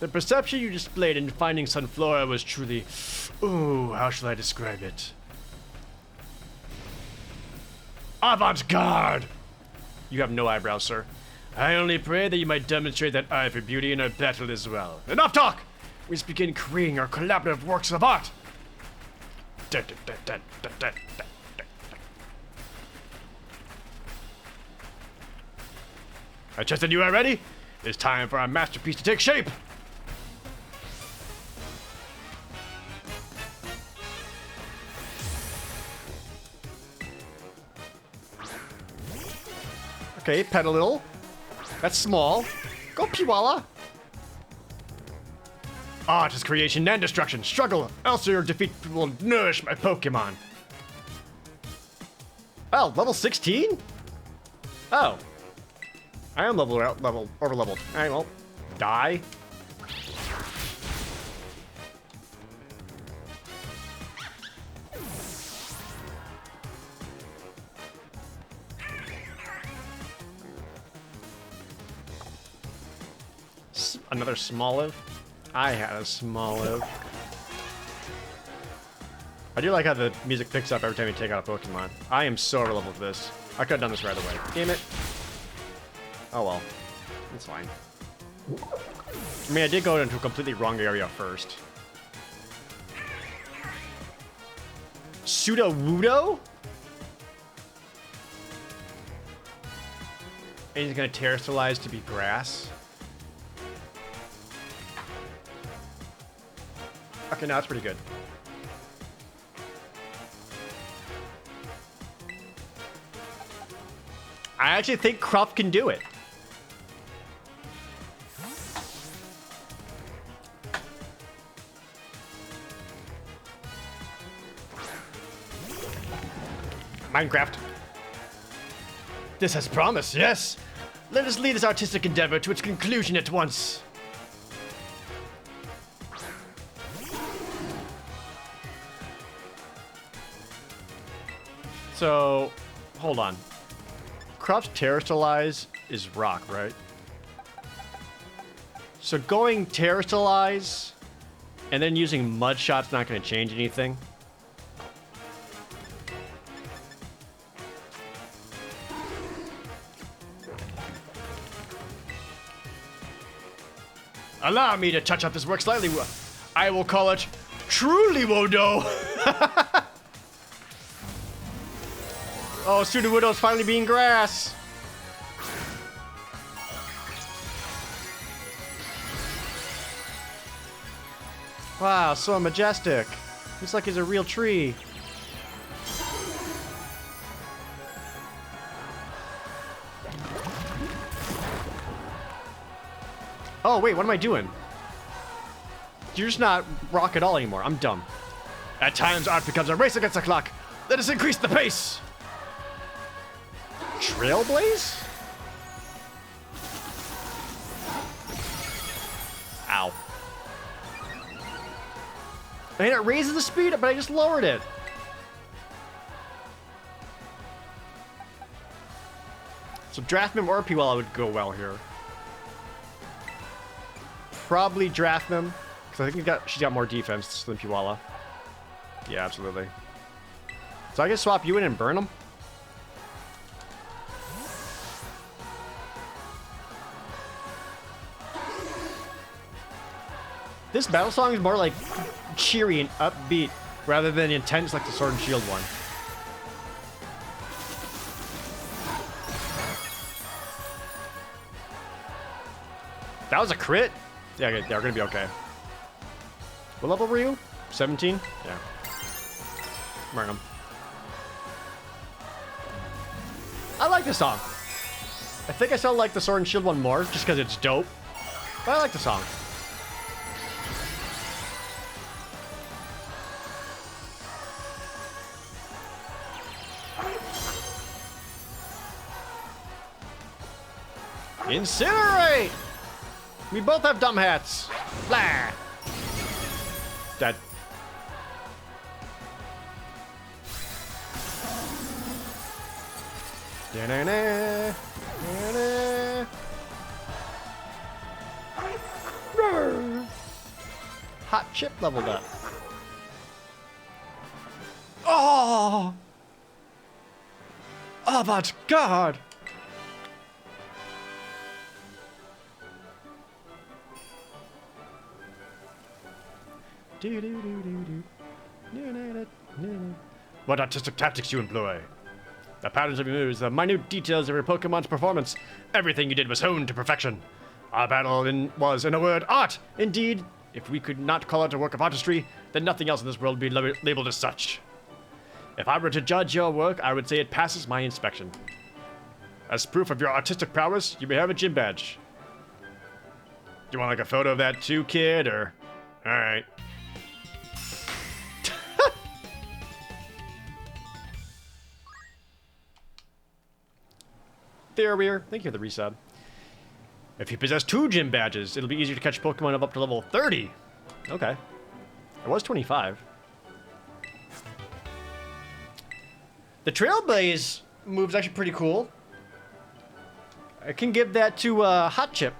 The perception you displayed in finding Sunflora was truly... Ooh, how shall I describe it? Avant-garde! You have no eyebrows, sir. I only pray that you might demonstrate that eye for beauty in our battle as well. Enough talk! We must begin creating our collaborative works of art! I trust that you are ready. It's time for our masterpiece to take shape. Okay, Petalil. That's small. Go, Piwala. Art is creation and destruction. Struggle, else your defeat will nourish my Pokemon. Oh, level 16? Oh. I am over leveled. Alright, well, die. Another Smoliv? I had a Smoliv. I do like how the music picks up every time you take out a Pokemon. I am so over leveled for this. I could have done this right away. Damn it. Oh well. It's fine. I mean, I did go into a completely wrong area first. Sudowoodo? And he's gonna terrestrialize to be grass. Okay, now that's pretty good. I actually think Krupp can do it. Minecraft. This has promise, yes. Let us lead this artistic endeavor to its conclusion at once. So, hold on. Krupp's terrestrialize is rock, right? So going terrestrialize and then using mud shot's not going to change anything. Allow me to touch up this work slightly. I will call it Truly Wodo. Oh, Sudowoodo's finally being grass. Wow, so majestic. Looks like he's a real tree. Oh, wait, what am I doing? You're just not rock at all anymore. I'm dumb. At times, art becomes a race against the clock. Let us increase the pace. Trailblaze? Ow. I mean, it raises the speed, but I just lowered it. So Draftman or Piwala would go well here. probably draft them because I think she's got more defense than Puala. Yeah, absolutely. So I can swap you in and burn them. This battle song is more like cheery and upbeat rather than intense like the Sword and Shield one. That was a crit? Yeah, okay, yeah, we're gonna be okay. What level were you? 17? Yeah. Burn him. I like this song. I think I still like the Sword and Shield one more just because it's dope. But I like the song. Incinerate! We both have dumb hats. Blah! Dead. Da-na-na. Da-na. Roar. Hot chip leveled up. Oh! Oh my god! What artistic tactics you employ? The patterns of your moves, the minute details of your Pokemon's performance. Everything you did was honed to perfection. Our battle was, in a word, art. Indeed, if we could not call it a work of artistry, then nothing else in this world would be labeled as such. If I were to judge your work, I would say it passes my inspection. As proof of your artistic prowess, you may have a gym badge. Do you want like a photo of that too, kid, or? Alright. Theoreer, thank you for the resub. If you possess 2 gym badges, it'll be easier to catch Pokemon up to level 30. Okay. I was 25. The Trailblaze move's actually pretty cool. I can give that to Hot Chip.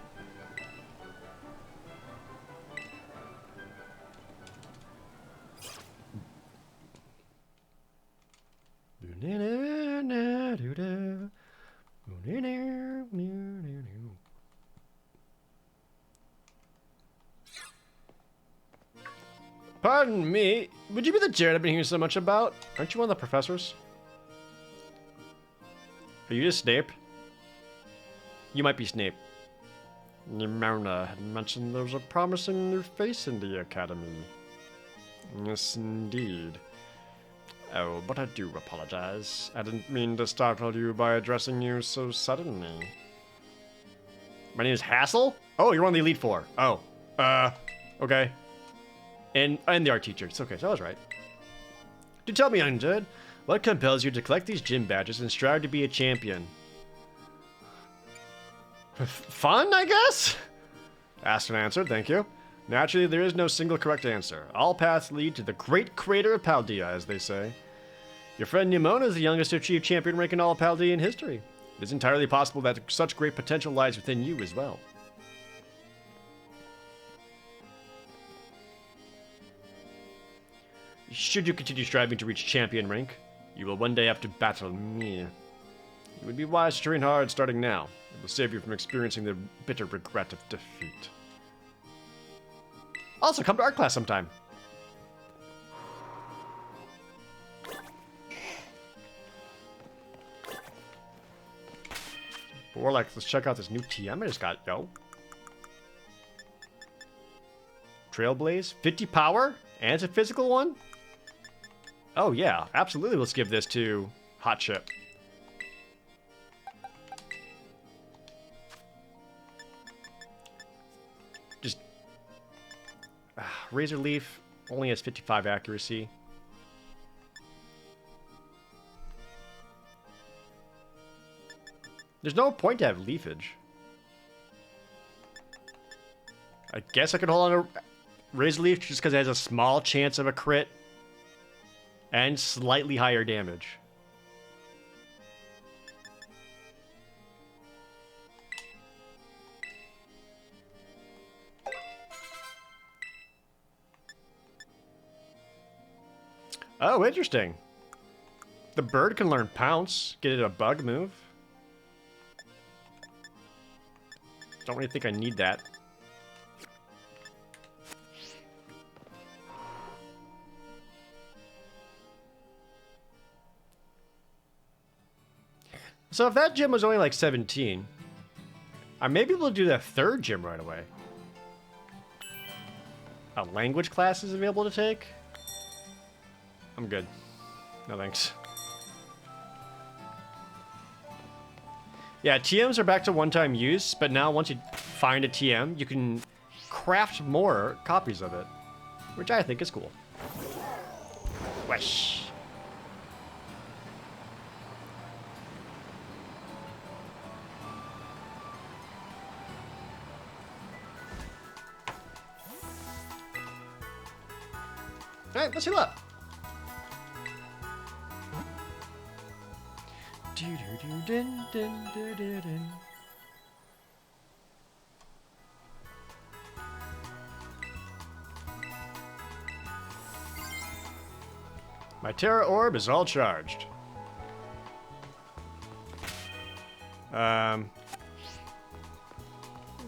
Pardon me, would you be the Jared I've been hearing so much about? Aren't you one of the professors? Are you just Snape? You might be Snape. Nimona had mentioned there was a promising new face in the academy. Yes, indeed. Oh, but I do apologize. I didn't mean to startle you by addressing you so suddenly. My name is Hassel? Oh, you're one of the Elite Four. Oh, okay. And I'm the art teacher. It's okay, so I was right. Do tell me, Undead, what compels you to collect these gym badges and strive to be a champion? Fun, I guess? Asked and answered, thank you. Naturally, there is no single correct answer. All paths lead to the great crater of Paldea, as they say. Your friend Nimona is the youngest to achieve champion rank in all of Paldean history. It is entirely possible that such great potential lies within you as well. Should you continue striving to reach champion rank, you will one day have to battle me. It would be wise to train hard starting now. It will save you from experiencing the bitter regret of defeat. Also, come to art class sometime. Or like, let's check out this new TM I just got, yo. Trailblaze, 50 power, and it's a physical one? Oh yeah, absolutely let's give this to Hot Chip. Just... Razor Leaf only has 55 accuracy. There's no point to have leafage. I guess I could hold on to Razor Leaf just because it has a small chance of a crit. And slightly higher damage. Oh, interesting. The bird can learn pounce. Get it a bug move. Don't really think I need that. So if that gym was only like 17, I may be able to do that third gym right away. A language class is available to take? I'm good. No thanks. Yeah, TMs are back to one-time use, but now once you find a TM, you can craft more copies of it, which I think is cool. Wesh. Alright, let's heal up. My Terra Orb is all charged.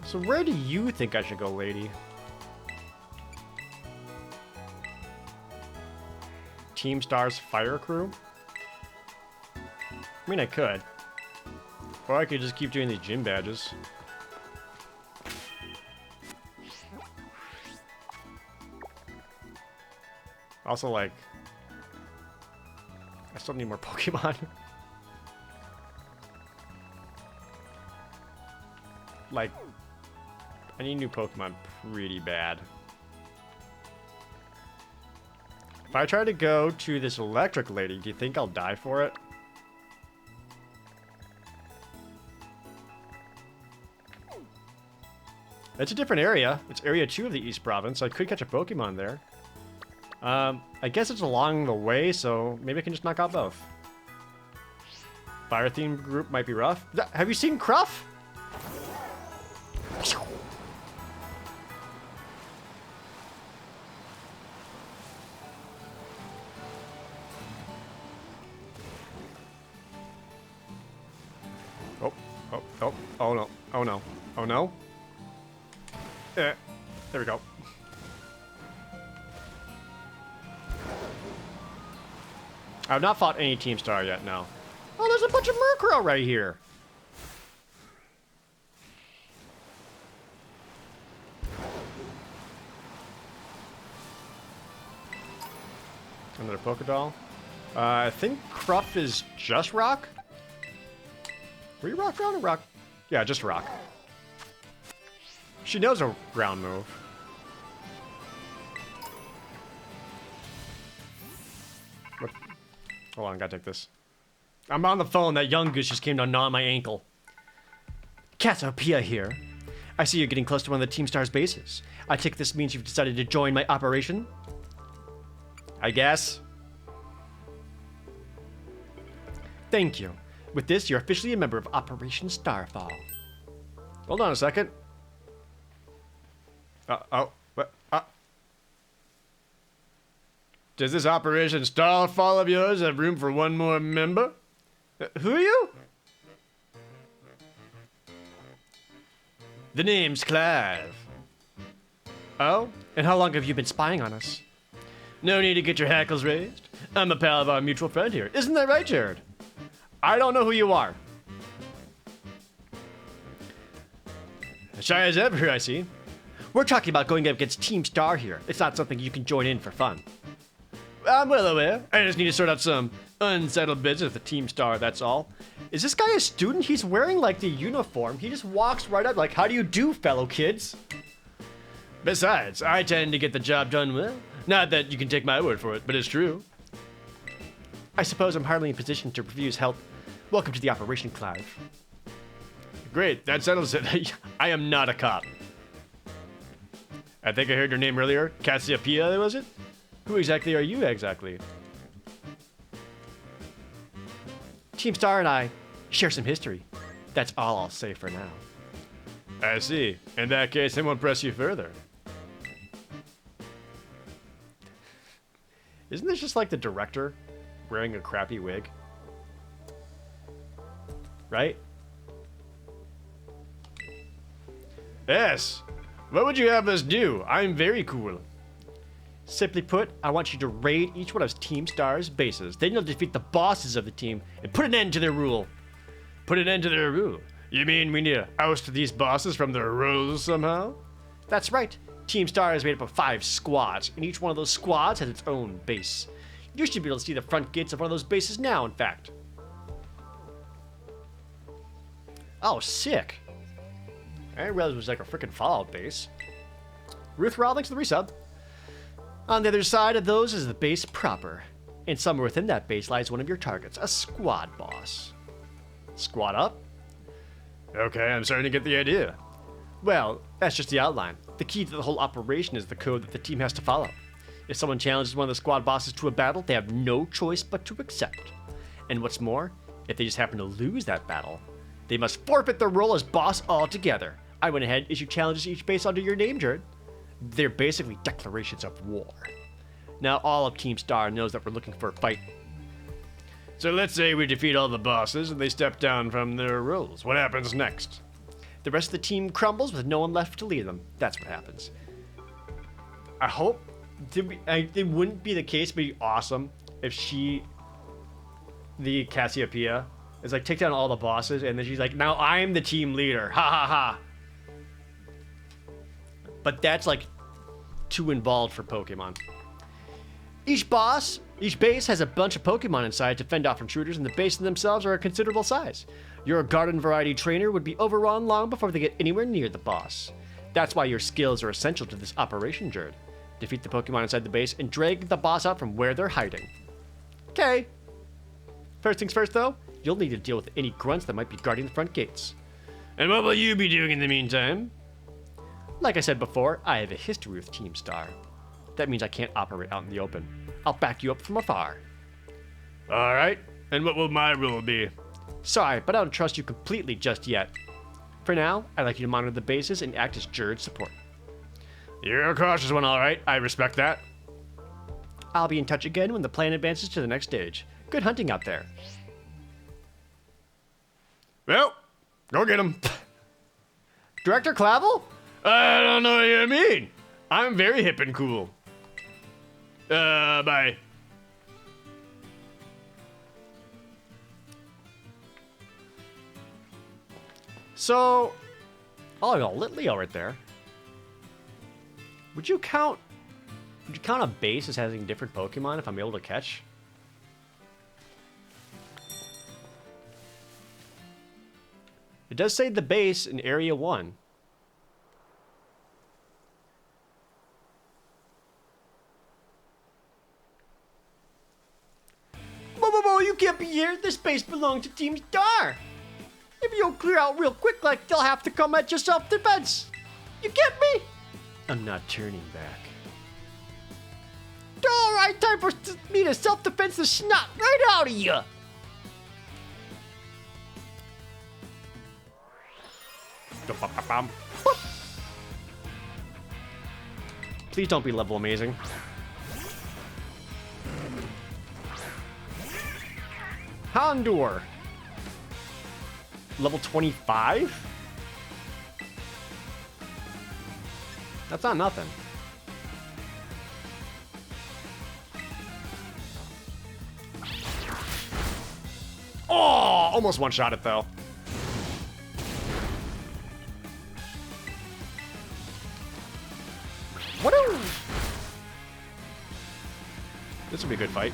So where do you think I should go, lady? Team Star's fire crew? I mean, I could. Or I could just keep doing these gym badges. Also, like, I still need more Pokemon. Like, I need new Pokemon pretty bad. If I try to go to this electric lady, do you think I'll die for it? It's a different area. It's area 2 of the East Province. I could catch a Pokemon there. I guess it's along the way, so maybe I can just knock out both. Fire theme group might be rough. Have you seen Cruff? Oh no. Oh no. Oh no. There we go. I've not fought any Team Star yet, no. Oh, there's a bunch of Murkrow right here. Another Pokédoll. I think Cruff is just rock. Were you rock ground or rock? Yeah, just rock. She knows a ground move. What? Hold on, gotta take this. I'm on the phone. That young goose just came to gnaw my ankle. Cassiopeia here. I see you're getting close to one of the Team Star's bases. I take this means you've decided to join my operation? I guess. Thank you. With this, you're officially a member of Operation Starfall. Hold on a second. What? Does this Operation Starfall of yours have room for one more member? Who are you? The name's Clive. Oh? And how long have you been spying on us? No need to get your hackles raised. I'm a pal of our mutual friend here. Isn't that right, Jared? I don't know who you are. Shy as ever, I see. We're talking about going up against Team Star here. It's not something you can join in for fun. I'm well aware. I just need to sort out some unsettled business with Team Star, that's all. Is this guy a student? He's wearing, like, the uniform. He just walks right up like, how do you do, fellow kids? Besides, I tend to get the job done well. Not that you can take my word for it, but it's true. I suppose I'm hardly in position to refuse help. Welcome to the operation, Clive. Great, that settles it. I am not a cop. I think I heard your name earlier. Cassiopeia, was it? Who exactly are you exactly? Team Star and I share some history. That's all I'll say for now. I see. In that case, I won't press you further. Isn't this just like the director wearing a crappy wig? Right? Yes. What would you have us do? I'm very cool. Simply put, I want you to raid each one of Team Star's bases. Then you'll defeat the bosses of the team and put an end to their rule. Put an end to their rule? You mean we need to oust these bosses from their rules somehow? That's right. Team Star is made up of 5 squads, and each one of those squads has its own base. You should be able to see the front gates of one of those bases now, in fact. Oh, sick. I didn't realize it was like a freaking Fallout base. Ruth Rowell, thanks for the resub. On the other side of those is the base proper. And somewhere within that base lies one of your targets, a squad boss. Squad up? Okay, I'm starting to get the idea. Well, that's just the outline. The key to the whole operation is the code that the team has to follow. If someone challenges one of the squad bosses to a battle, they have no choice but to accept. And what's more, if they just happen to lose that battle, they must forfeit their role as boss altogether. I went ahead and issued challenges to each base under your name, Jared. They're basically declarations of war. Now all of Team Star knows that we're looking for a fight. So let's say we defeat all the bosses and they step down from their roles. What happens next? The rest of the team crumbles with no one left to lead them. That's what happens. I hope it wouldn't be the case, but it'd be awesome if the Cassiopeia, is like take down all the bosses and then she's like, now I'm the team leader. Ha ha ha. But that's like too involved for Pokemon. Each base has a bunch of Pokemon inside to fend off intruders, and the bases themselves are a considerable size. Your garden variety trainer would be overrun long before they get anywhere near the boss. That's why your skills are essential to this operation, Jared. Defeat the Pokemon inside the base and drag the boss out from where they're hiding. Okay. First things first, though, you'll need to deal with any grunts that might be guarding the front gates. And what will you be doing in the meantime? Like I said before, I have a history with Team Star. That means I can't operate out in the open. I'll back you up from afar. Alright, and what will my role be? Sorry, but I don't trust you completely just yet. For now, I'd like you to monitor the bases and act as Jared's support. You're a cautious one, alright. I respect that. I'll be in touch again when the plan advances to the next stage. Good hunting out there. Well, go get him. Director Clavel? I don't know what you mean. I'm very hip and cool. Bye. So, oh, I got Litleo right there. Would you count a base as having different Pokemon if I'm able to catch? It does say the base in Area 1. Whoa, you can't be here. This base belongs to Team Star. If you don't clear out real quick, like, they'll have to come at your self-defense. You get me? I'm not turning back. Alright, time for me to self-defense the snot right out of you. Please don't be level amazing. Houndour. Level 25? That's not nothing. Oh, almost one-shot it though. Woo! This will be a good fight.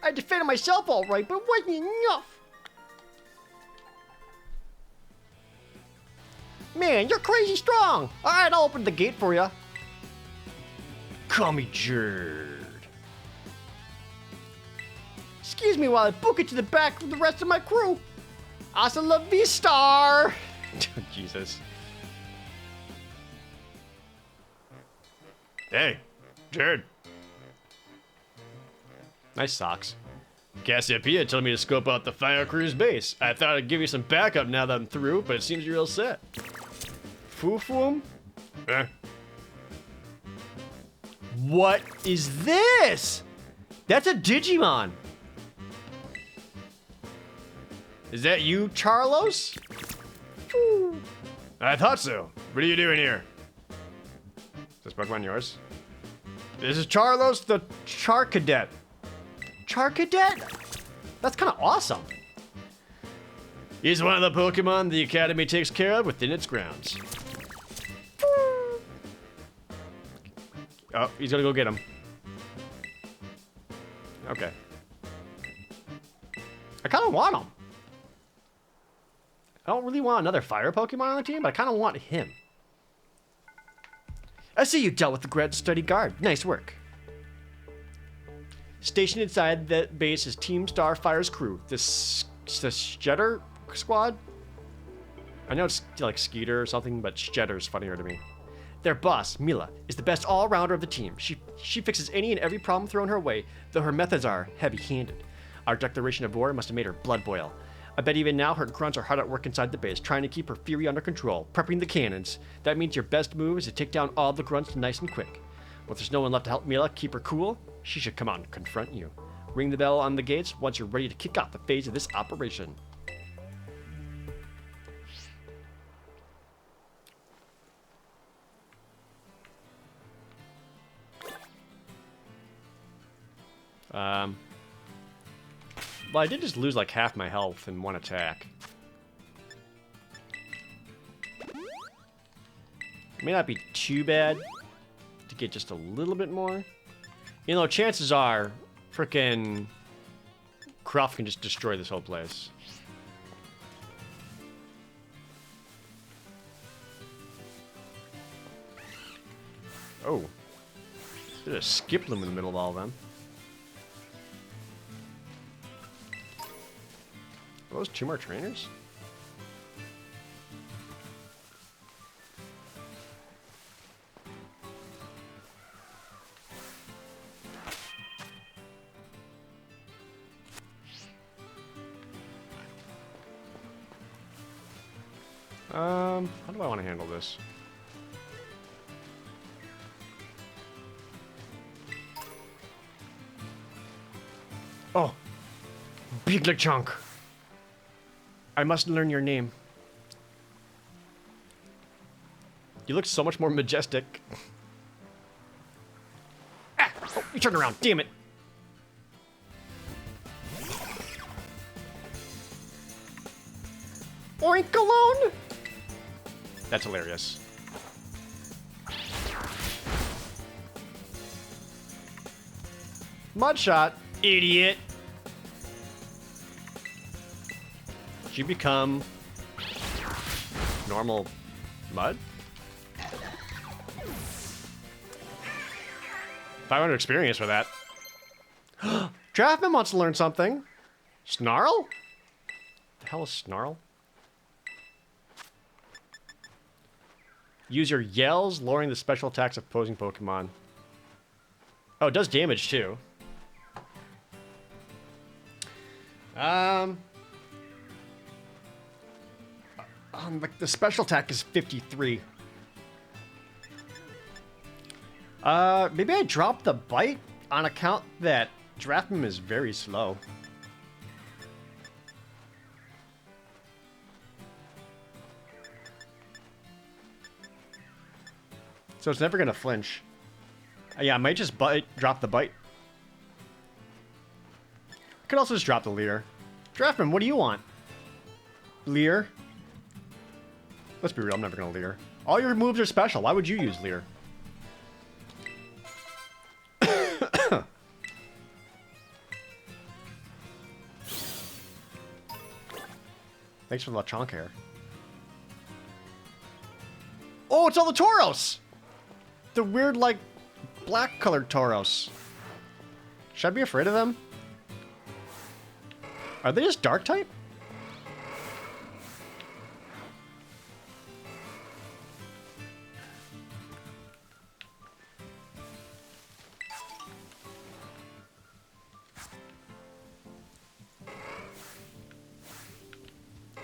I defended myself all right, but it wasn't enough. Man, you're crazy strong. All right, I'll open the gate for you. Call me Jared. Excuse me while I book it to the back with the rest of my crew. Hasta la vista. Jesus. Hey, Jared. Nice socks. Cassiopeia told me to scope out the Fire Crew's base. I thought I'd give you some backup now that I'm through, but it seems you're all set. Foo-foom? What is this? That's a Digimon. Is that you, Charlos? Ooh. I thought so. What are you doing here? Is this Pokemon yours? This is Charlos the Char Cadet. Char Cadet? That's kind of awesome. He's one of the Pokemon the Academy takes care of within its grounds. Oh, he's gonna go get him. Okay. I kind of want him. I don't really want another fire Pokemon on the team, but I kind of want him. I see you dealt with the Grand Study Guard. Nice work. Stationed inside that base is Team Starfire's crew. The Shedder Squad? I know it's like Skeeter or something, but Shedder's funnier to me. Their boss, Mila, is the best all-rounder of the team. She fixes any and every problem thrown her way, though her methods are heavy-handed. Our declaration of war must have made her blood boil. I bet even now her grunts are hard at work inside the base, trying to keep her fury under control, prepping the cannons. That means your best move is to take down all the grunts nice and quick. But if there's no one left to help Mila keep her cool, she should come out and confront you. Ring the bell on the gates once you're ready to kick off the phase of this operation. Well, I did just lose like half my health in one attack. It may not be too bad to get just a little bit more. You know, chances are, frickin' Croft can just destroy this whole place. Oh. There's a Skiploom in the middle of all of them. Are those 2 more trainers? How do I want to handle this? Oh, Big Chunk. I must learn your name. You look so much more majestic. Ah! Oh, you turned around. Damn it. Oinkalone? That's hilarious. Mudshot, idiot. Did you become normal mud? 500 experience for that. Draftman wants to learn something. Snarl? The hell is Snarl? Use your yells, lowering the special attacks of opposing Pokemon. Oh, it does damage too. Like the special attack is 53. Maybe I dropped the bite on account that Draftman is very slow. So it's never gonna flinch. Yeah, I might just drop the bite. I could also just drop the Leer. Draftman, what do you want? Leer? Let's be real, I'm never gonna Leer. All your moves are special. Why would you use Leer? Thanks for the Lechonk hair. Oh, it's all the Tauros! The weird, like, black-colored Tauros. Should I be afraid of them? Are they just Dark-type?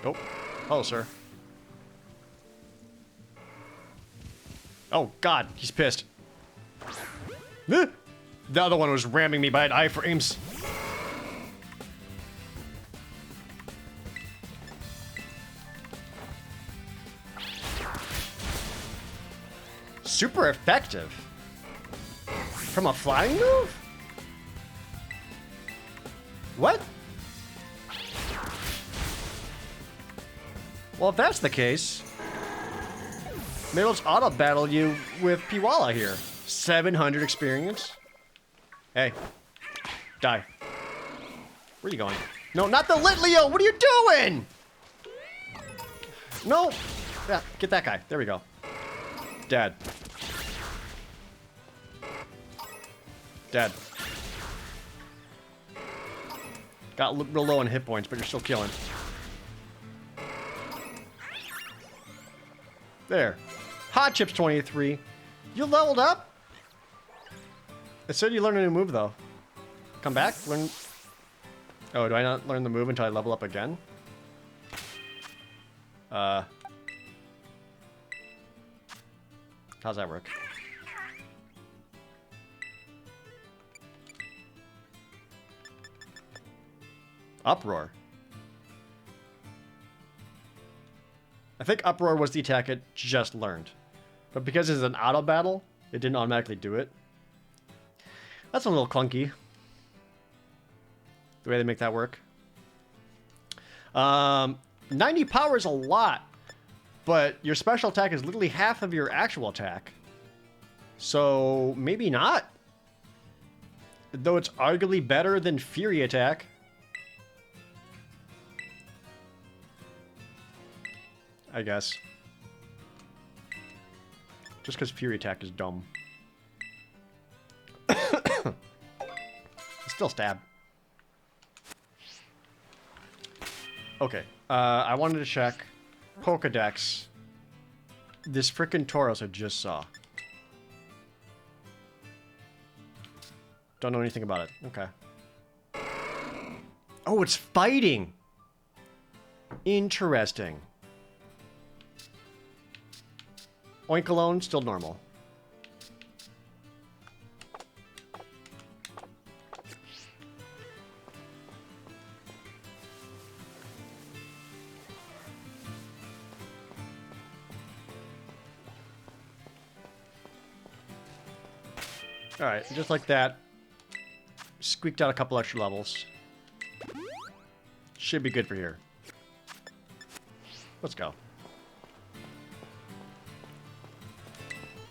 Oh. Hello, sir. Oh, God. He's pissed. The other one was ramming me by iframes. Super effective. From a flying move? What? Well, if that's the case, maybe let's auto battle you with Piwala here. 700 experience. Hey, die. Where are you going? No, not the Litleo! What are you doing? No. Yeah, get that guy. There we go. Dead. Dead. Got real low on hit points, but you're still killing. There. Hot Chips 23. You leveled up? It said you learned a new move, though. Come back? Learn... Oh, do I not learn the move until I level up again? How's that work? Uproar. I think Uproar was the attack it just learned. But because it's an auto battle, it didn't automatically do it. That's a little clunky. The way they make that work. 90 power is a lot, but your special attack is literally half of your actual attack. So maybe not. Though it's arguably better than Fury attack. I guess. Just because Fury attack is dumb. Still stab. Okay. I wanted to check Pokedex. This frickin' Tauros I just saw. Don't know anything about it. Okay. Oh, it's fighting! Interesting. Oinkalone, still normal. Alright, just like that. Squeaked out a couple extra levels. Should be good for here. Let's go.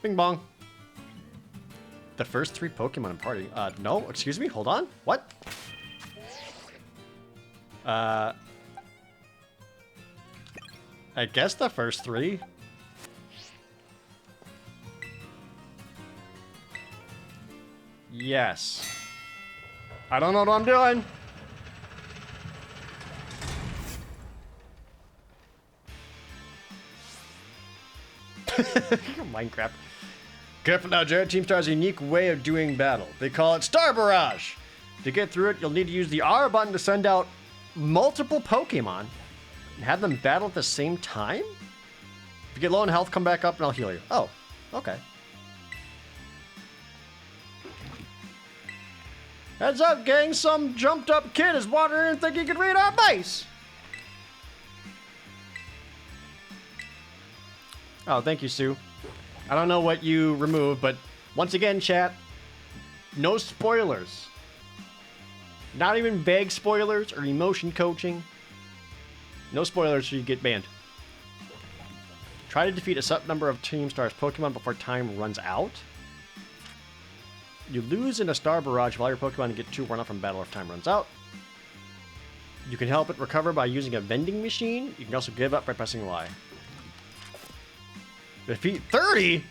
Bing bong. The first 3 Pokemon in party. No, excuse me, hold on. What? I guess the first 3. Yes. I don't know what I'm doing. Minecraft. Careful now, Jared. Team Star has a unique way of doing battle. They call it Star Barrage. To get through it, you'll need to use the R button to send out multiple Pokemon and have them battle at the same time. If you get low on health, come back up and I'll heal you. Oh, okay. Heads up, gang. Some jumped up kid is wandering and thinking he can read our base. Oh, thank you, Sue. I don't know what you removed, but once again, chat, no spoilers. Not even vague spoilers or emotion coaching. No spoilers or you get banned. Try to defeat a set number of Team Star's Pokemon before time runs out. You lose in a Star Barrage while your Pokemon get 2 run off from battle if time runs out. You can help it recover by using a vending machine. You can also give up by pressing Y. Defeat 30?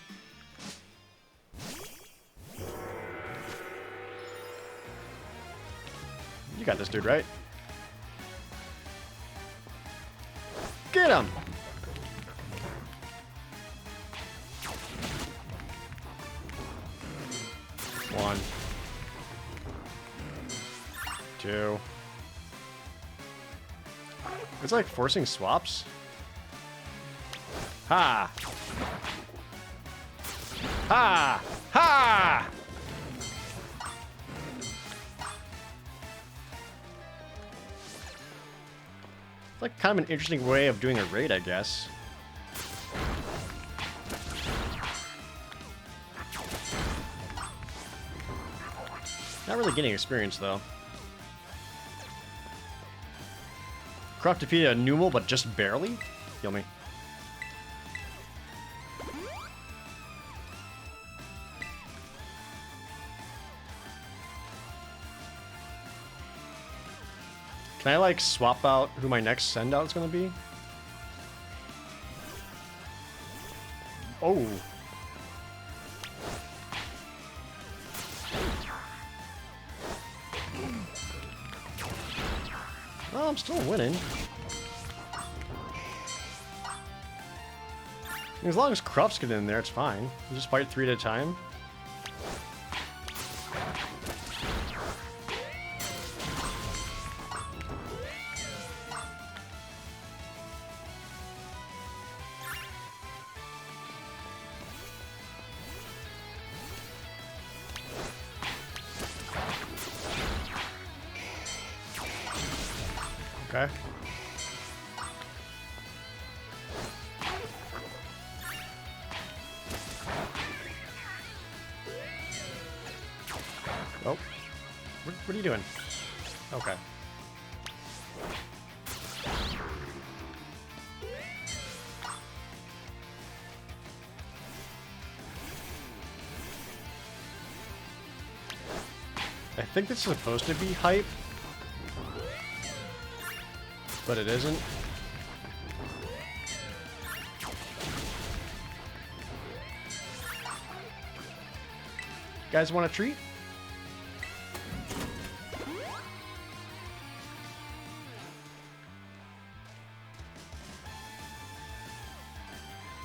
You got this dude, right? Get him! One. 2. It's like forcing swaps. Ha! Ha! Ha! It's like kind of an interesting way of doing a raid, I guess. Not really getting experience, though. Croft defeated a Numal, but just barely? Kill me. Can I, like, swap out who my next send-out is going to be? Oh. Oh, I'm still winning. As long as Kruffs get in there, it's fine. You just fight 3 at a time. Okay. Oh. What are you doing? Okay. I think this is supposed to be hype, but it isn't. Guys want a treat?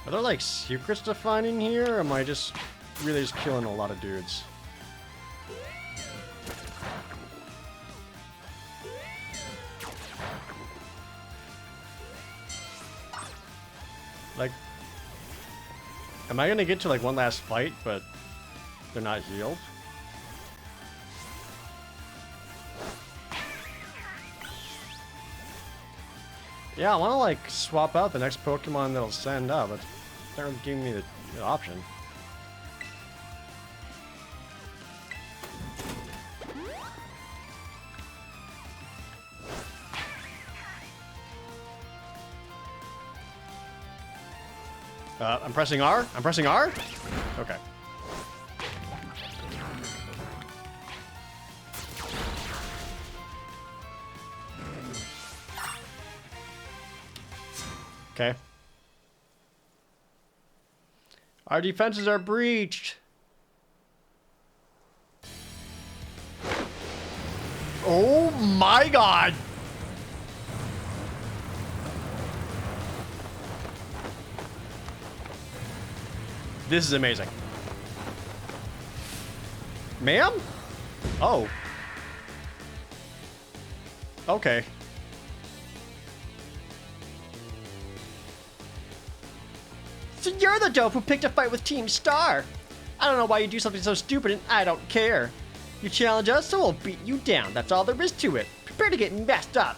Are there like secrets to find in here, or am I just really just killing a lot of dudes? Like, am I gonna get to like one last fight, but they're not healed? Yeah, I want to like swap out the next Pokemon that'll send up, but they're not giving me the option. I'm pressing R? I'm pressing R? Okay. Okay. Our defenses are breached. Oh my god! This is amazing. Ma'am? Oh. Okay. So you're the dope who picked a fight with Team Star. I don't know why you do something so stupid, and I don't care. You challenge us, so we'll beat you down. That's all there is to it. Prepare to get messed up.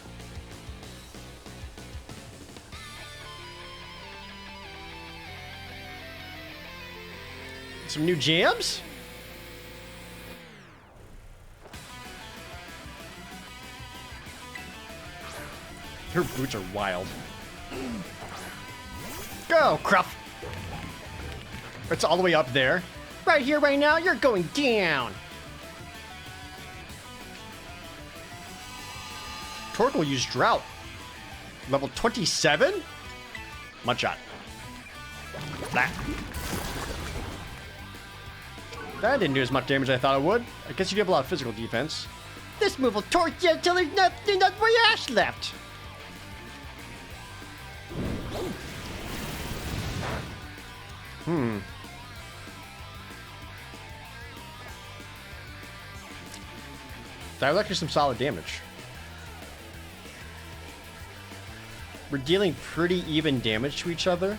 Some new jams? Her boots are wild. Go, Kruff! It's all the way up there. Right here, right now, you're going down. Torque will use Drought. Level 27? Mudshot. That. That didn't do as much damage as I thought it would. I guess you do have a lot of physical defense. This move will torch you until there's nothing but ash left. That was actually some solid damage. we're dealing pretty even damage to each other.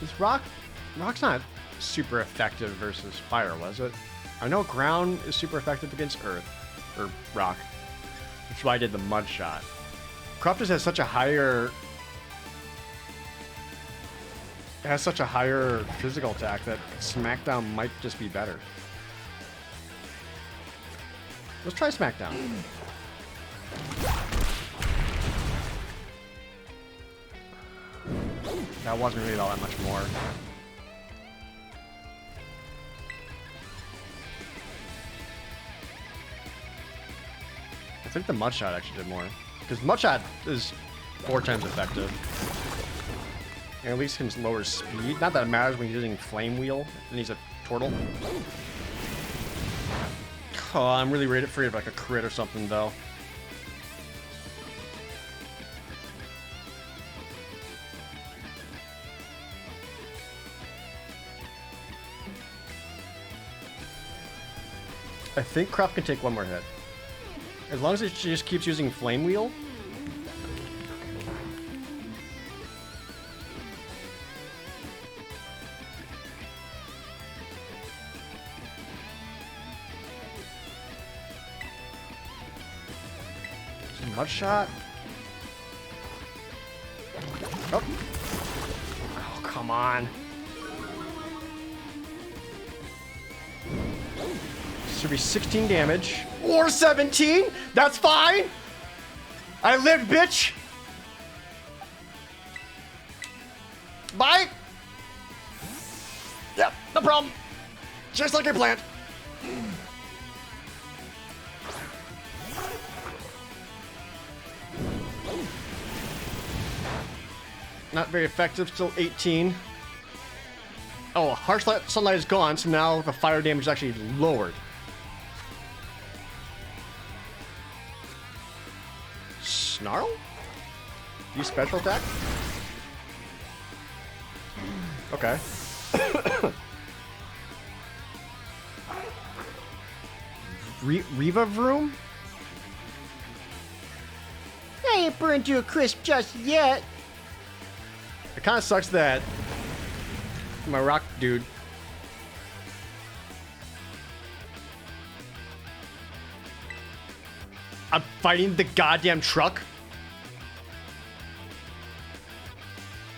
This rock's not super effective versus fire, was it? I know ground is super effective against earth, or rock. That's why I did the mud shot. Crop just has such a higher... It has such a higher physical attack that Smackdown might just be better. Let's try Smackdown. That wasn't really all that much more. I think the mud shot actually did more. Because mud shot is 4 times effective. And at least can lower speed. Not that it matters when you're using Flame Wheel and he's a turtle. Oh, I'm really afraid of like a crit or something though. I think Crop can take one more hit. As long as it just keeps using Flame Wheel. Mud shot. Oh. Oh, come on. This should be 16 damage. Or 17? That's fine! I lived, bitch! Bye! Yep, no problem. Just like I planned. Not very effective, still 18. Oh, harsh sunlight is gone, so now the fire damage is actually lowered. Snarl? Use special attack? Okay. Riva Vroom? I ain't burned to a crisp just yet. It kind of sucks that my rock dude. I'm fighting the goddamn truck.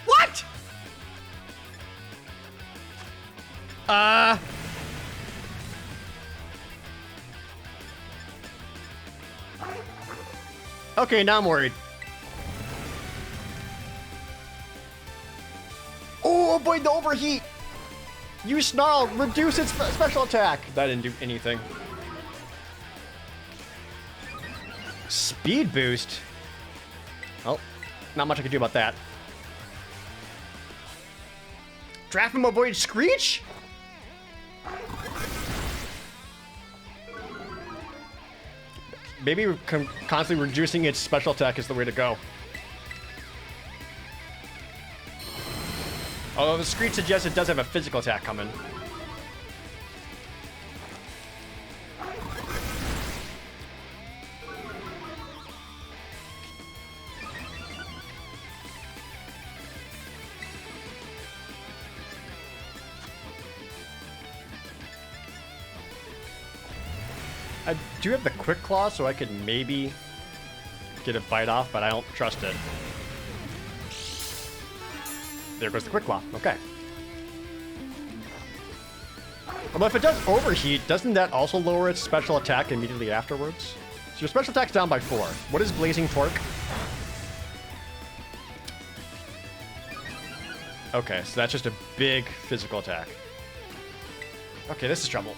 What? Okay, now I'm worried. Oh, avoid the overheat. Use Snarl, reduce its special attack. That didn't do anything. Speed boost? Oh, not much I can do about that. Draft him, avoid Screech? Maybe constantly reducing its special attack is the way to go. Although the Screech suggests it does have a physical attack coming. I do have the Quick Claw, so I could maybe get a bite off, but I don't trust it. There goes the Quick Claw. Okay. Well, if it does overheat, doesn't that also lower its special attack immediately afterwards? So your special attack's down by 4. What is Blazing Torque? Okay, so that's just a big physical attack. Okay, this is trouble.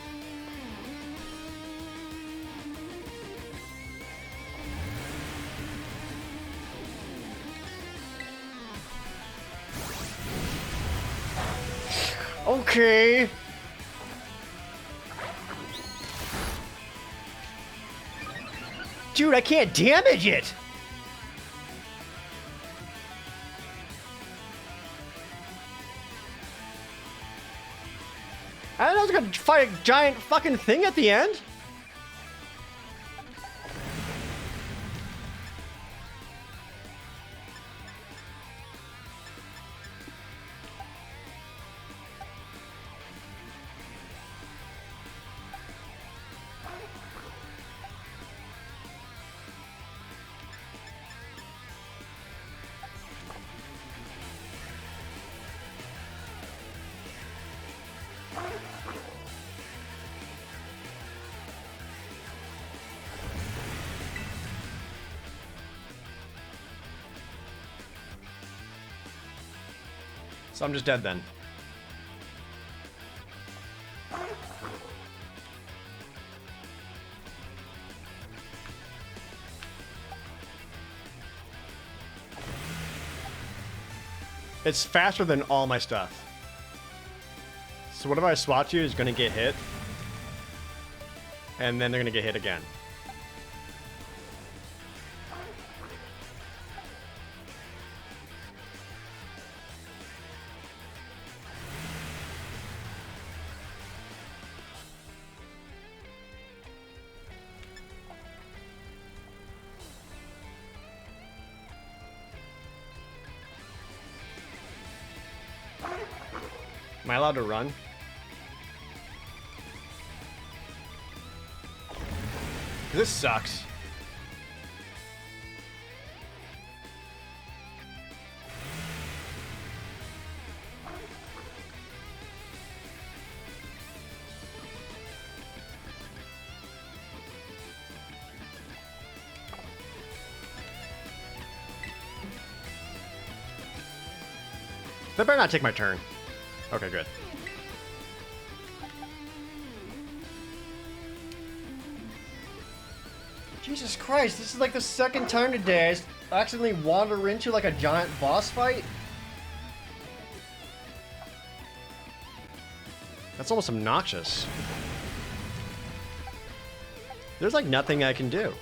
Okay. Dude, I can't damage it! I was gonna fight a giant fucking thing at the end. So I'm just dead then. It's faster than all my stuff. So whatever I swat you is going to get hit. And then they're going to get hit again. Am I allowed to run? This sucks. They better not take my turn. Okay, good. Jesus Christ, this is like the second time today I accidentally wander into like a giant boss fight. That's almost obnoxious. There's like nothing I can do.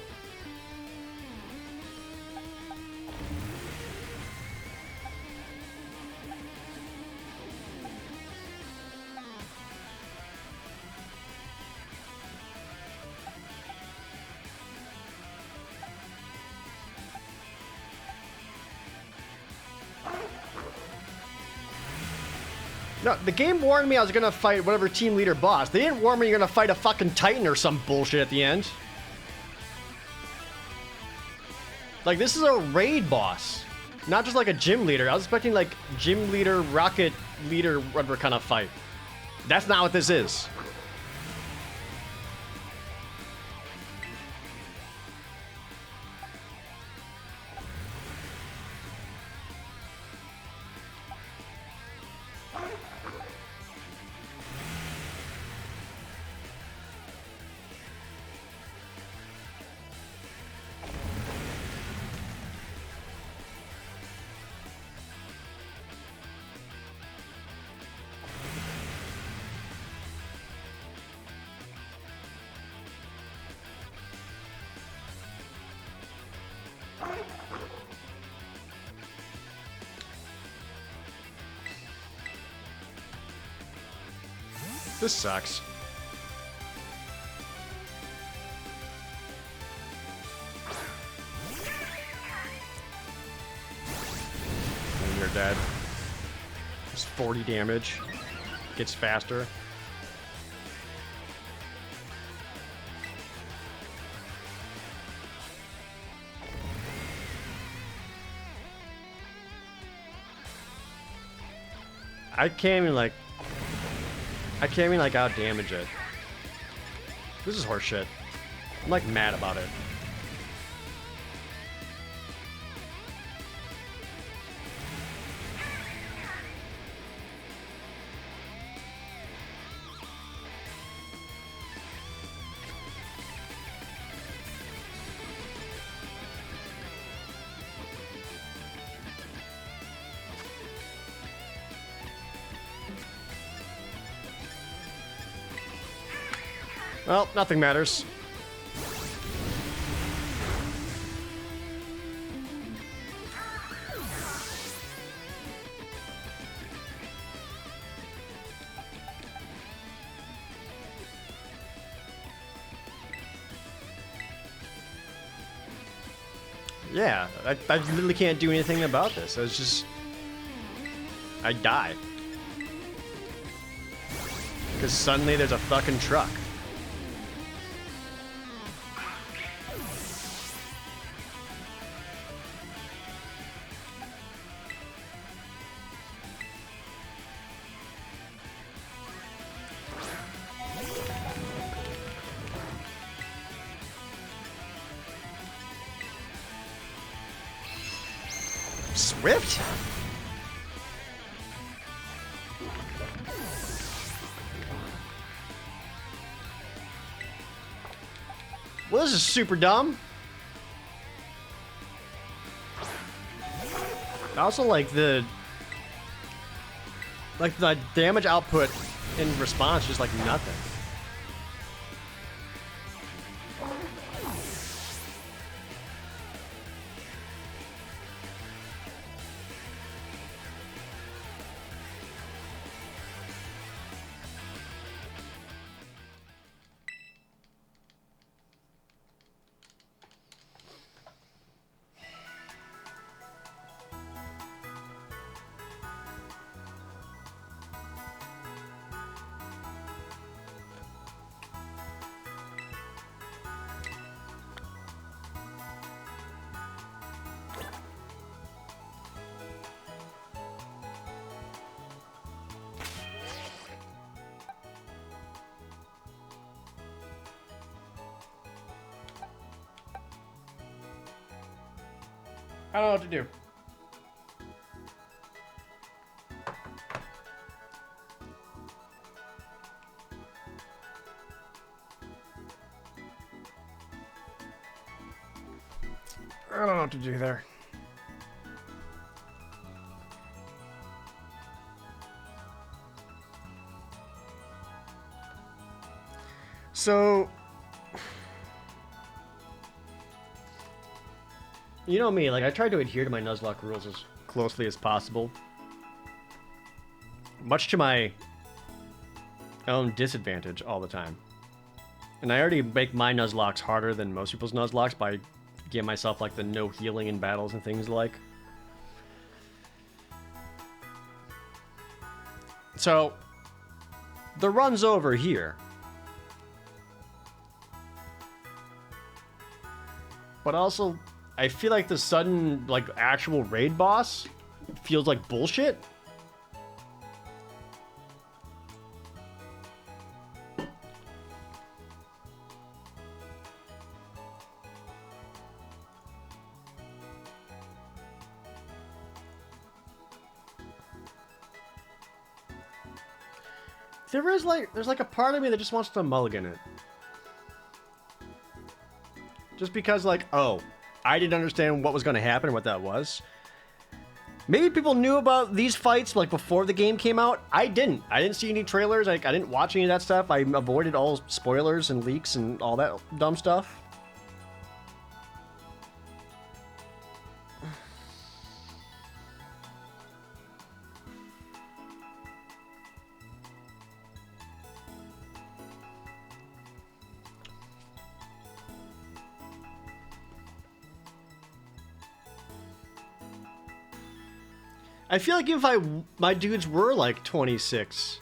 No, the game warned me I was gonna fight whatever team leader boss. They didn't warn me you're gonna fight a fucking Titan or some bullshit at the end. Like, this is a raid boss. Not just like a gym leader. I was expecting like gym leader, rocket leader, whatever kind of fight. That's not what this is. This sucks. And you're dead. It's 40 damage. Gets faster. I can't even out damage it. This is horseshit. I'm like mad about it. Well, nothing matters. Yeah, I literally can't do anything about this. It's just... I die. Because suddenly there's a fucking truck. Swift? Well, this is super dumb. I also like the damage output in response, just like nothing. I don't know what to do. I don't know what to do there. So, you know me, like I try to adhere to my Nuzlocke rules as closely as possible. Much to my own disadvantage all the time. And I already make my Nuzlocks harder than most people's Nuzlocks by giving myself like the no healing in battles and things like. So, the run's over here. But also, I feel like the sudden, like, actual raid boss feels like bullshit. There's like a part of me that just wants to mulligan it. Just because, like, oh, I didn't understand what was going to happen and what that was. Maybe people knew about these fights, like, before the game came out. I didn't. I didn't see any trailers. Like, I didn't watch any of that stuff. I avoided all spoilers and leaks and all that dumb stuff. I feel like if my dudes were like 26,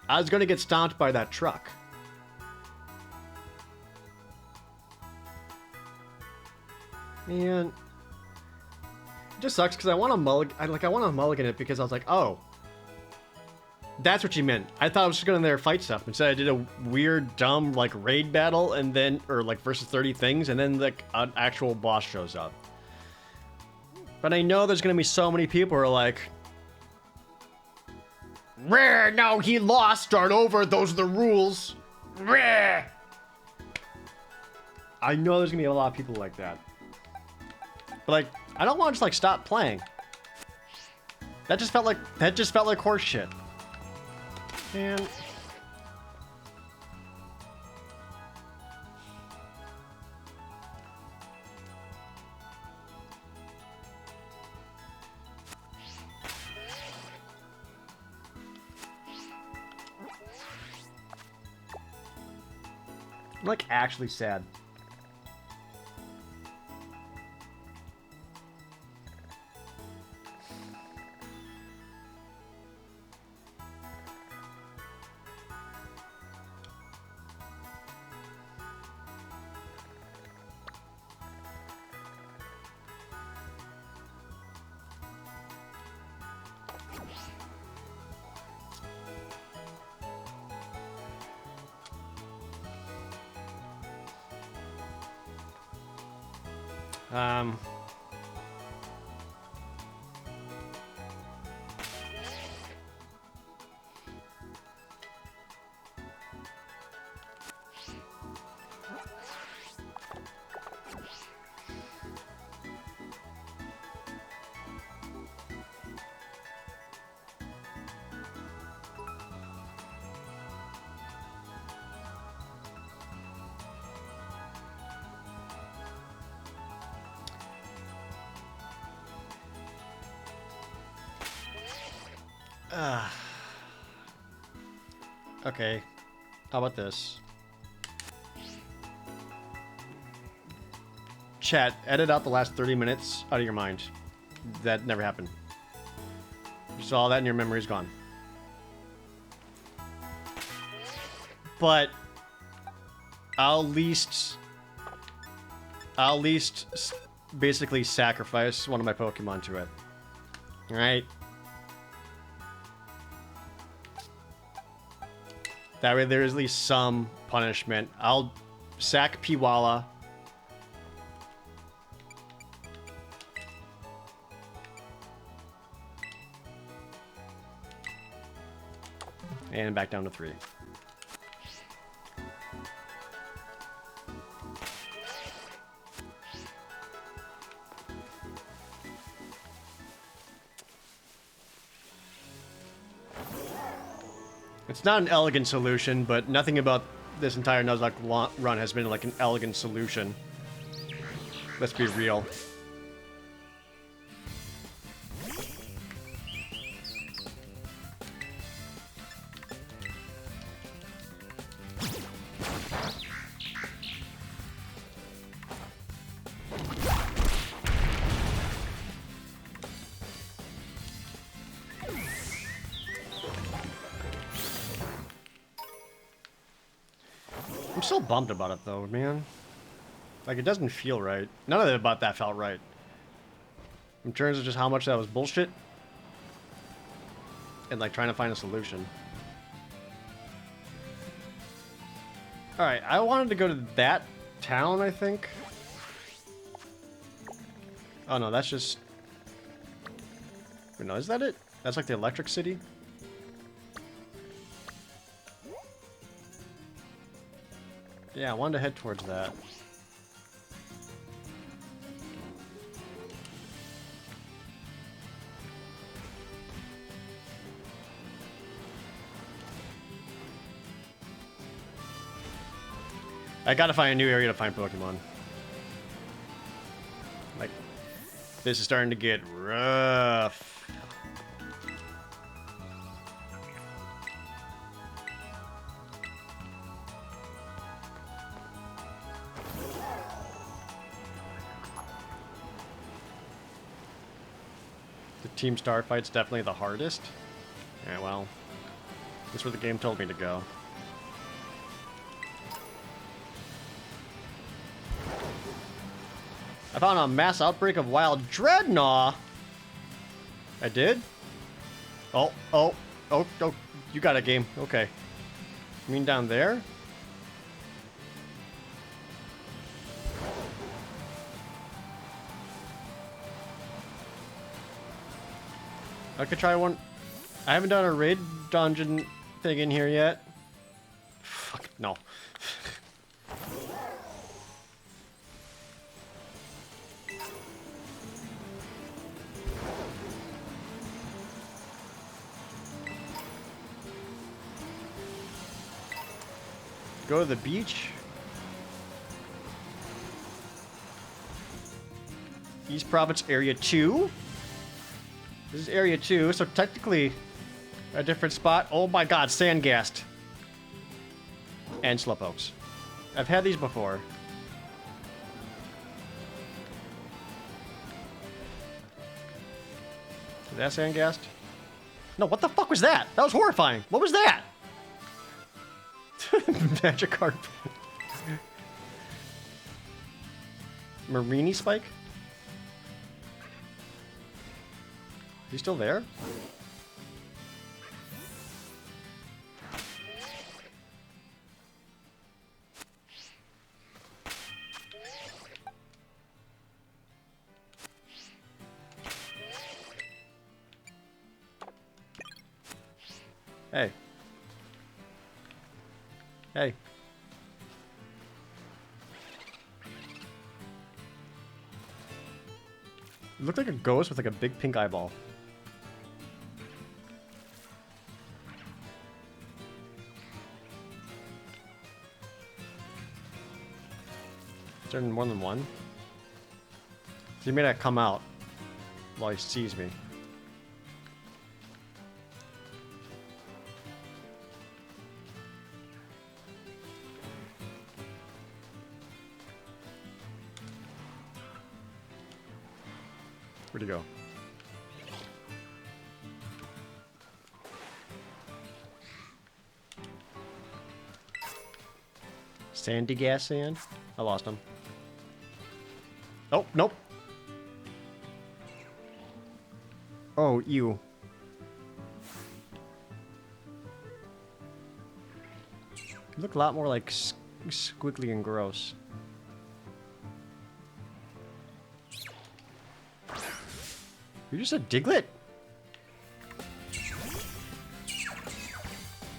I was gonna get stomped by that truck. Man, it just sucks because I want to mulligan it because I was like, oh, that's what you meant. I thought I was just gonna there fight stuff. Instead, I did a weird, dumb like raid battle and then, or like versus 30 things, and then like an actual boss shows up. But I know there's going to be so many people who are like, "Rare, no, he lost, start over, those are the rules. Rare." I know there's going to be a lot of people like that. But like, I don't want to just like stop playing. That just felt like horse shit. And I'm like actually sad. Um... Okay, how about this? Chat, edit out the last 30 minutes out of your mind. That never happened. Just all that in your memory is gone. But I'll least basically sacrifice one of my Pokemon to it. Alright? That way there is at least some punishment. I'll sack Piwala. And back down to 3. It's not an elegant solution, but nothing about this entire Nuzlocke run has been like an elegant solution. Let's be real. I'm still bummed about it though, man. Like, it doesn't feel right. None of it about that felt right. In terms of just how much that was bullshit. And like trying to find a solution. Alright, I wanted to go to that town, I think. Oh no, that's just... Wait, no, is that it? That's like the Electric City? Yeah, I wanted to head towards that. I gotta find a new area to find Pokemon. Like, this is starting to get rough. The Team Star fight's definitely the hardest. Yeah, well, that's where the game told me to go. I found a mass outbreak of wild Dreadnought. I did? Oh, you got a game. Okay. You mean down there? I could try one. I haven't done a raid dungeon thing in here yet. Fuck, no. Go to the beach. East Province Area 2. This is Area 2, so technically a different spot. Oh my god, Sandgast. And Slowpokes. I've had these before. Is that Sandgast? No, what the fuck was that? That was horrifying. What was that? Magikarp. Marini Spike? Is he still there? Hey. Hey. It looked like a ghost with like a big pink eyeball. Is there more than one? So he may not come out while he sees me. Where'd he go? Sandy gas sand? I lost him. Oh, nope. Oh, you. You look a lot more like squiggly and gross. You're just a Diglett?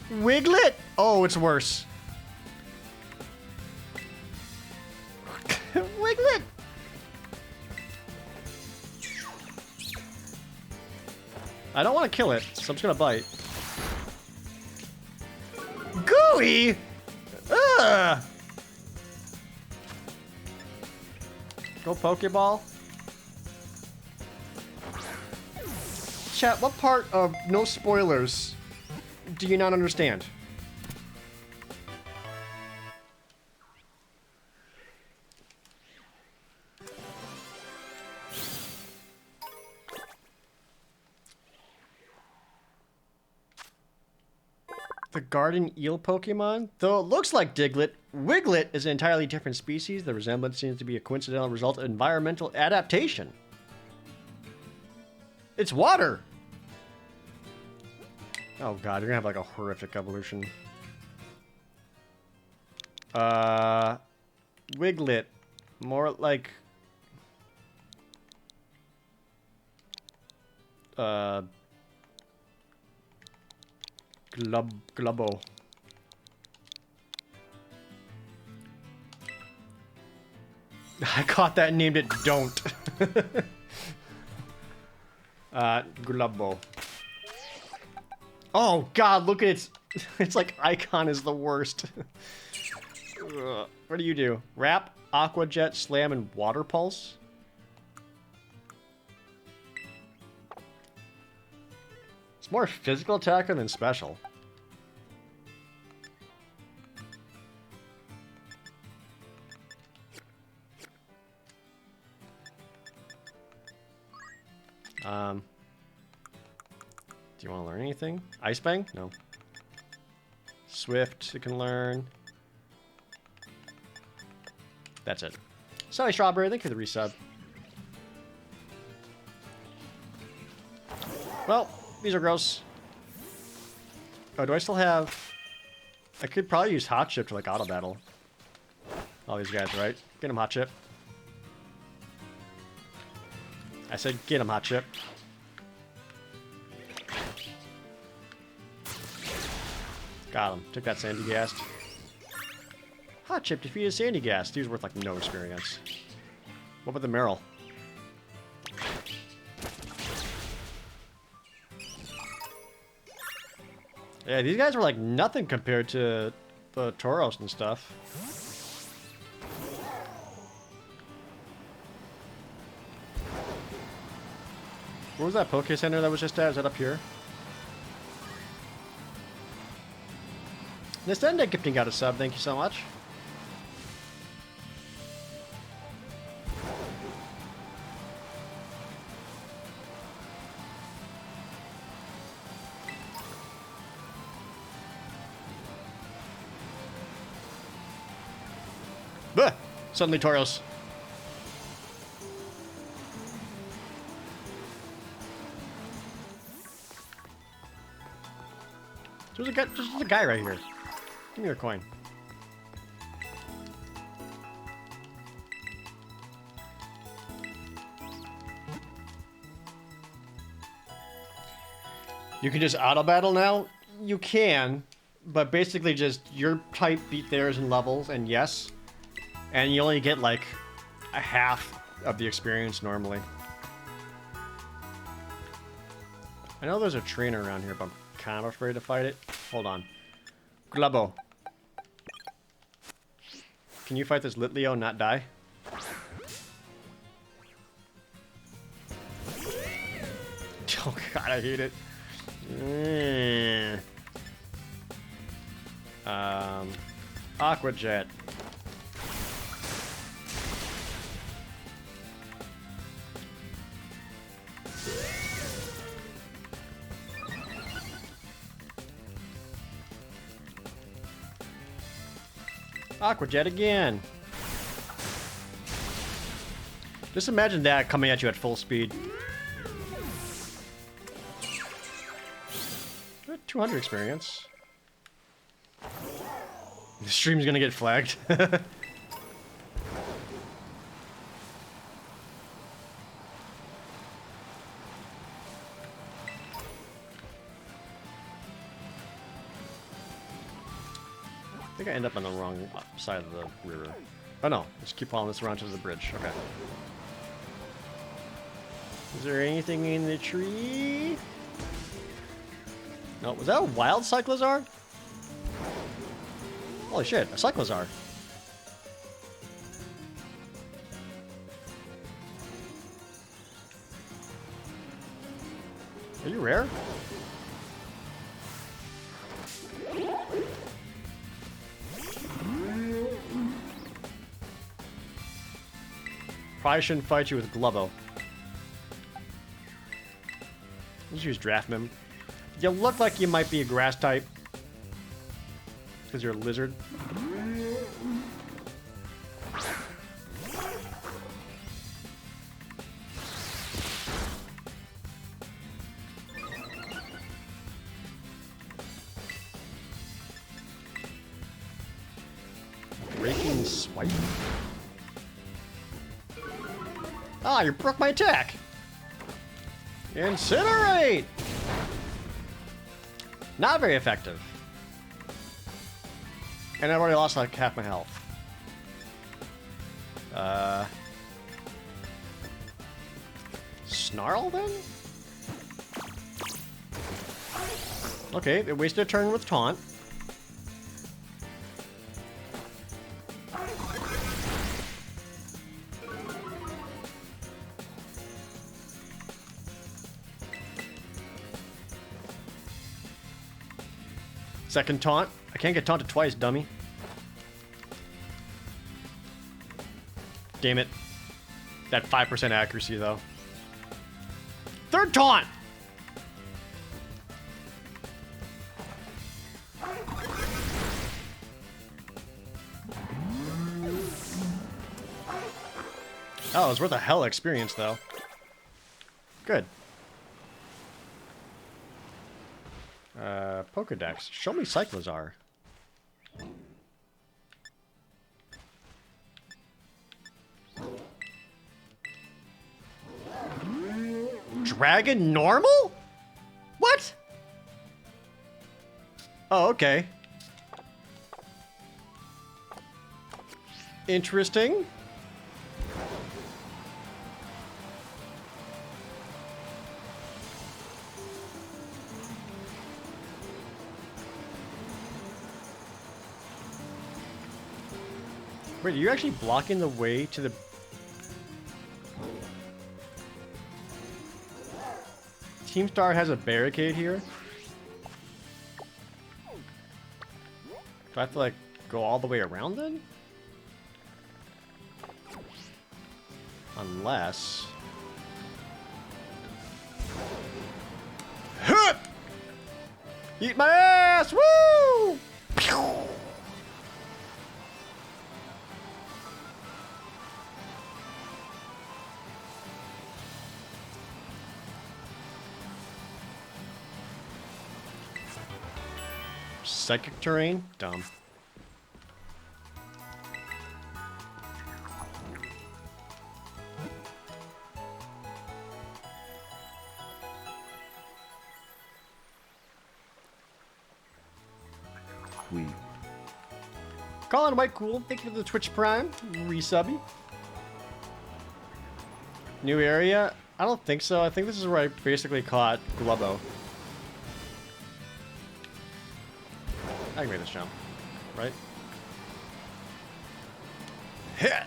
Wiglet? Oh, it's worse. Wiglet! I don't want to kill it, so I'm just gonna bite. Gooey! Ugh! Go Pokeball. Chat, what part of no spoilers do you not understand? The garden eel Pokemon? Though it looks like Diglett, Wiglet is an entirely different species. The resemblance seems to be a coincidental result of environmental adaptation. It's water! Oh god, you're gonna have like a horrific evolution. Wiglet. More like... Glubbo. I caught that and named it Don't. Glubbo. Oh god, look at its... It's like icon is the worst. What do you do? Wrap, Aqua Jet, Slam, and Water Pulse? It's more physical attacker than special. Do you want to learn anything? Ice Bang? No. Swift, you can learn. That's it. Sorry, Strawberry, thank you for the resub. Well, these are gross. Oh, do I still have... I could probably use Hot Chip to, like, auto battle. All these guys, right? Get him, Hot Chip. I said, get him, Hot Chip. Got him. Took that Sandy Gas. Hot Chip defeated Sandy Gas. He was worth, like, no experience. What about the Meryl? Yeah, these guys were like nothing compared to the Tauros and stuff. Where was that Poke Center that was just at? Is that up here? Nistenda Gifting got a sub, thank you so much. Bah! Suddenly Tauros. There's a guy right here. Give me your coin. You can just auto battle now? You can, but basically just your type beat theirs in levels, and yes. And you only get like a half of the experience normally. I know there's a trainer around here, but I'm kind of afraid to fight it. Hold on. Glubbo. Can you fight this Litleo and not die? Oh god, I hate it. Aqua Jet. Aqua Jet again. Just imagine that coming at you at full speed. 200 experience. The stream's gonna get flagged. I think I end up on the wrong side of the river. Oh no, just keep following this around to the bridge. Okay. Is there anything in the tree? No, was that a wild Cyclozar? Holy shit, a Cyclozar. Are you rare? Probably shouldn't fight you with Glubbo. Let's use Draftman. You look like you might be a grass type. Because you're a lizard. Raking Swipe. Ah, you broke my attack! Incinerate! Not very effective. And I've already lost like half my health. Snarl then? Okay, they wasted a turn with Taunt. Second taunt. I can't get taunted twice, dummy. Damn it. That 5% accuracy, though. Third taunt! Oh, it was worth a hell of experience, though. Good. Pokedex. Show me Cyclozar. Dragon normal? What? Oh, okay. Interesting. Wait, are you actually blocking the way to the... Team Star has a barricade here? Do I have to, like, go all the way around then? Unless... Huh! Eat my ass! Woo! Pew! Psychic terrain? Dumb. Sweet. Colin White Cool, thank you for the Twitch Prime. Resubby. New area? I don't think so. I think this is where I basically caught Glubbo. I can make this jump, right? Hit!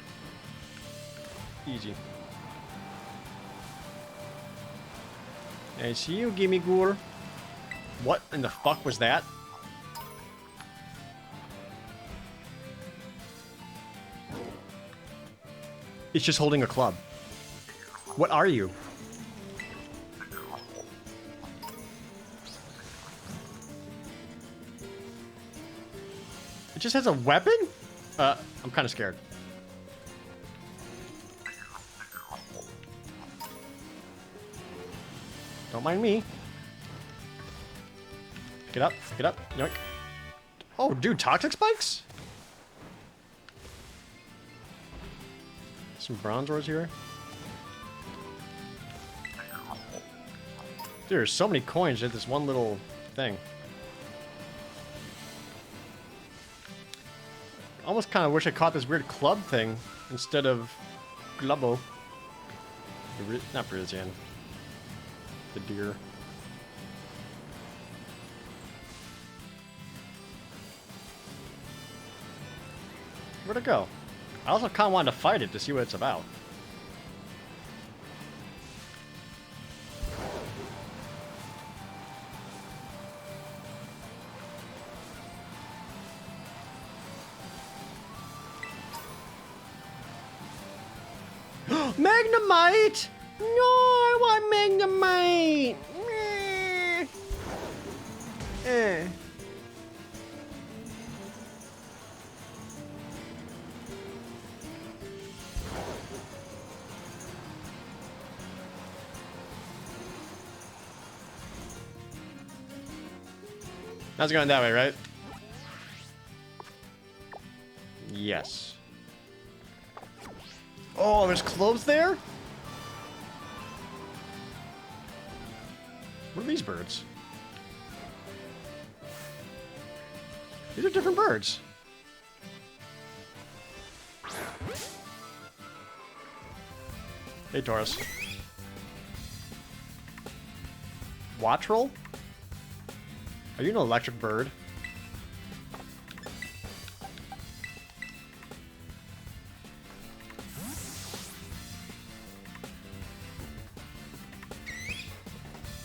Easy. I see you, gimme ghoul. What in the fuck was that? It's just holding a club. What are you? It just has a weapon? I'm kind of scared. Don't mind me. Get up, get up, yoink. Oh, dude, toxic spikes? Some bronze ores here. There's so many coins at this one little thing. Almost kind of wish I caught this weird club thing instead of Glubbo. Not Brizian. The deer. Where'd it go? I also kind of wanted to fight it to see what it's about. Magnemite! No, I want Magnemite! Eh. That's going that way, right? Yes. Oh, there's clothes there? What are these birds? These are different birds. Hey, Taurus. Wattrel? Are you an electric bird?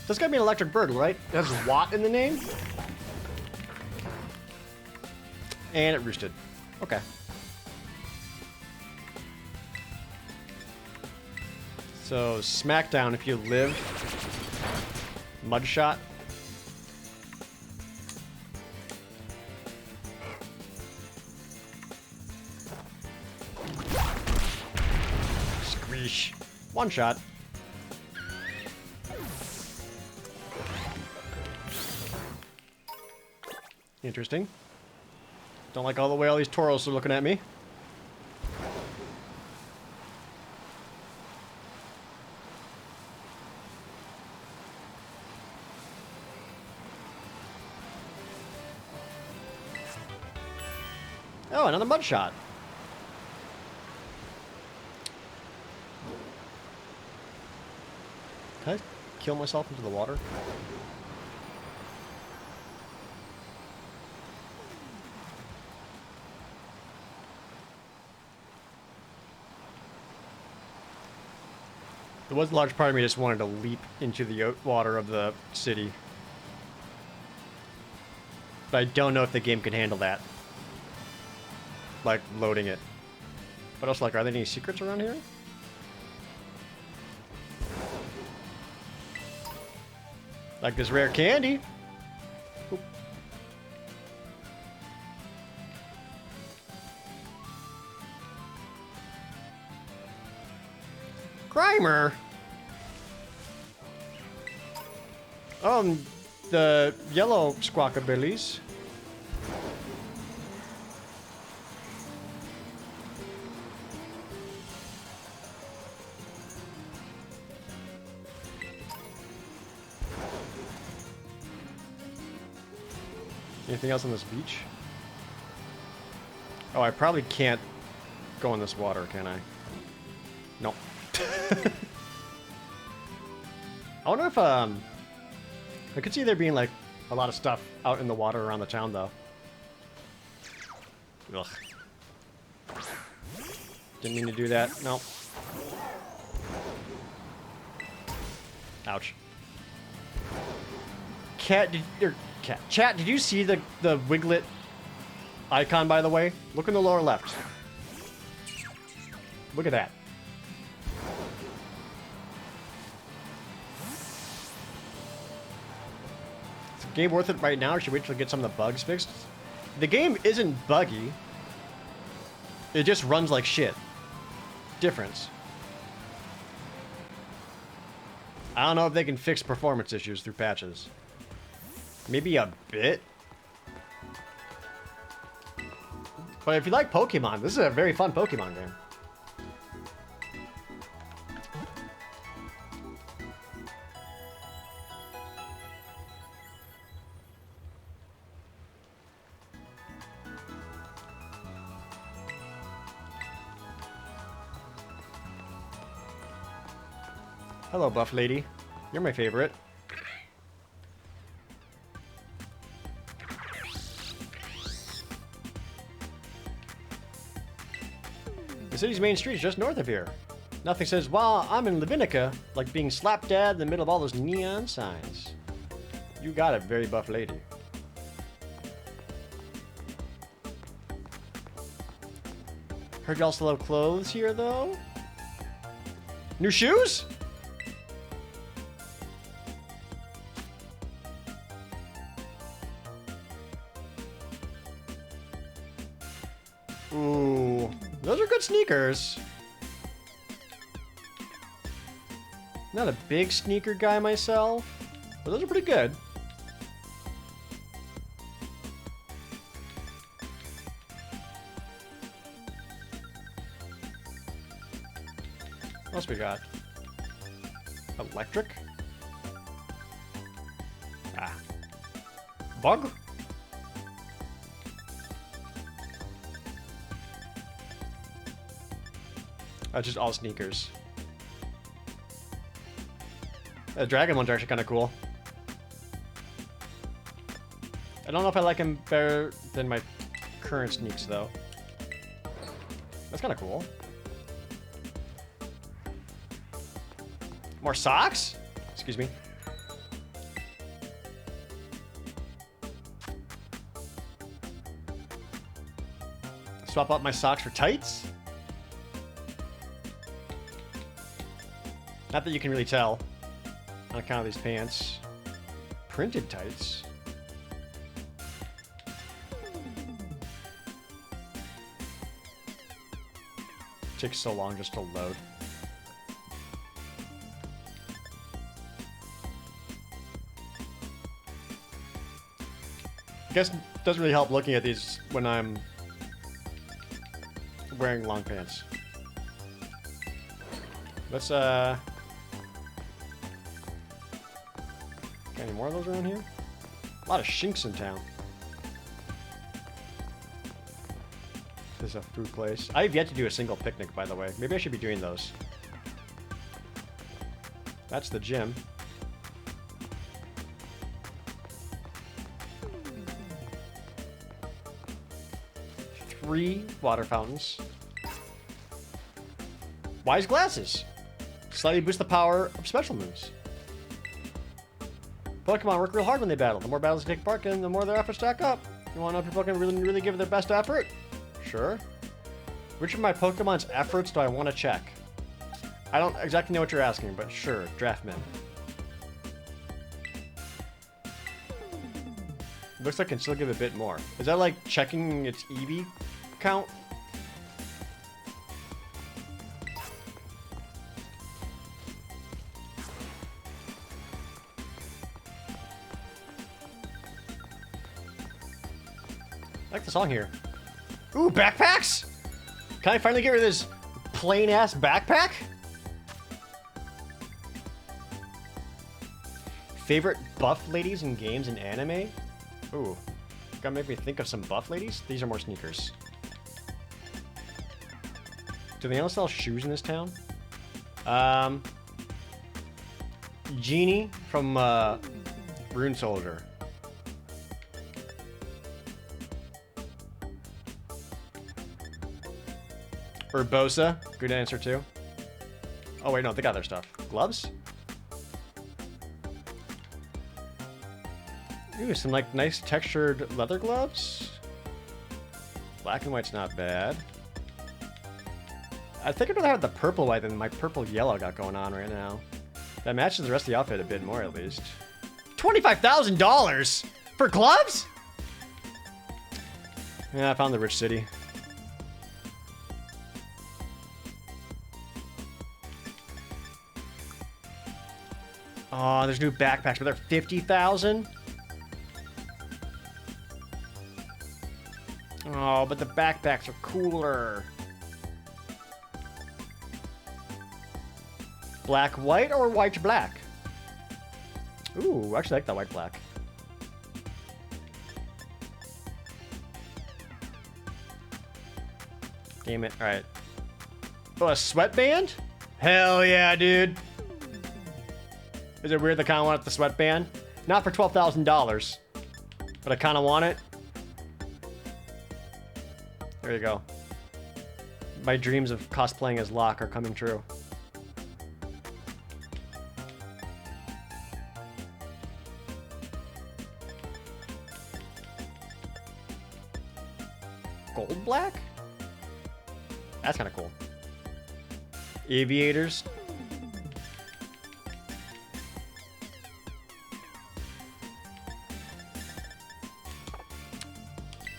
This gotta be an electric bird, right? It has Watt in the name? And it roosted. Okay. So, Smackdown if you live. Mudshot. Squeesh. One shot. Interesting. Don't like all the way all these Tauros are looking at me. Oh, another mud shot. Can I kill myself into the water? There was a large part of me just wanted to leap into the water of the city. But I don't know if the game can handle that. Like, loading it. But also, like, are there any secrets around here? Like this rare candy. Oop. Grimer. The yellow squawkabillies. Anything else on this beach? Oh, I probably can't go in this water, can I? Nope. I wonder if, I could see there being, like, a lot of stuff out in the water around the town, though. Ugh. Didn't mean to do that. Nope. Ouch. Chat, did you see the Wiglet icon, by the way? Look in the lower left. Look at that. Is the game worth it right now, or should we wait till we get some of the bugs fixed? The game isn't buggy. It just runs like shit. Difference. I don't know if they can fix performance issues through patches. Maybe a bit. But if you like Pokemon, this is a very fun Pokemon game. Hello, Buff Lady. You're my favorite. The city's main street is just north of here. Nothing says, "Wow, I'm in Lavinica," like being slap dab in the middle of all those neon signs. You got it, very buff lady. Heard you also love clothes here, though? New shoes? Ooh, those are good sneakers. Not a big sneaker guy myself, but those are pretty good. What else we got? Electric? Ah. Bug? Just all sneakers. The dragon ones are actually kind of cool. I don't know if I like him better than my current sneaks, though. That's kind of cool. More socks? Excuse me. Swap out my socks for tights? Not that you can really tell on account of these pants. Printed tights. Takes so long just to load. I guess it doesn't really help looking at these when I'm wearing long pants. Let's, got any more of those around here? A lot of shinks in town. This is a food place. I have yet to do a single picnic, by the way. Maybe I should be doing those. That's the gym. Three water fountains. Wise glasses. Slightly boost the power of special moves. Pokemon work real hard when they battle. The more battles they take part in, the more their efforts stack up. You want to know if your Pokemon really give their best effort? Sure. Which of my Pokemon's efforts do I want to check? I don't exactly know what you're asking, but sure, Draftman. Looks like I can still give a bit more. Is that like checking its EV count? I like the song here. Ooh, backpacks? Can I finally get rid of this plain-ass backpack? Favorite buff ladies in games and anime? Ooh, gotta make me think of some buff ladies. These are more sneakers. Do they also sell shoes in this town? Genie from Rune Soldier. Urbosa, good answer too. Oh wait, no, they got their stuff. Gloves? Ooh, some like nice textured leather gloves. Black and white's not bad. I think I'd rather have the purple white than my purple yellow got going on right now. That matches the rest of the outfit a bit more at least. $25,000 for gloves? Yeah, I found the rich city. Oh, there's new backpacks, but they're 50,000. Oh, but the backpacks are cooler. Black white or white black? Ooh, I actually like that white black. Damn it! All right. Oh, a sweatband? Hell yeah, dude. Is it weird that I kind of want the sweatband? Not for $12,000, but I kind of want it. There you go. My dreams of cosplaying as Locke are coming true. Gold black? That's kind of cool. Aviators.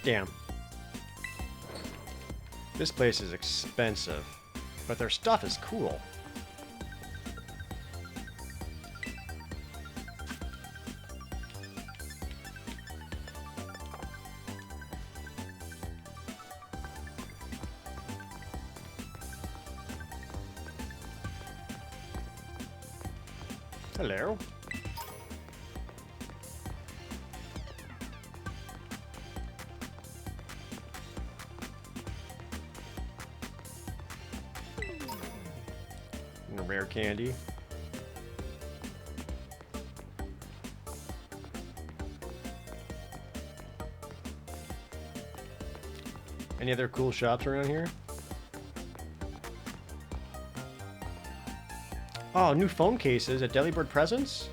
Damn. This place is expensive, but their stuff is cool. Hello. Rare candy. Any other cool shops around here? Oh, new phone cases at Delibird Presents?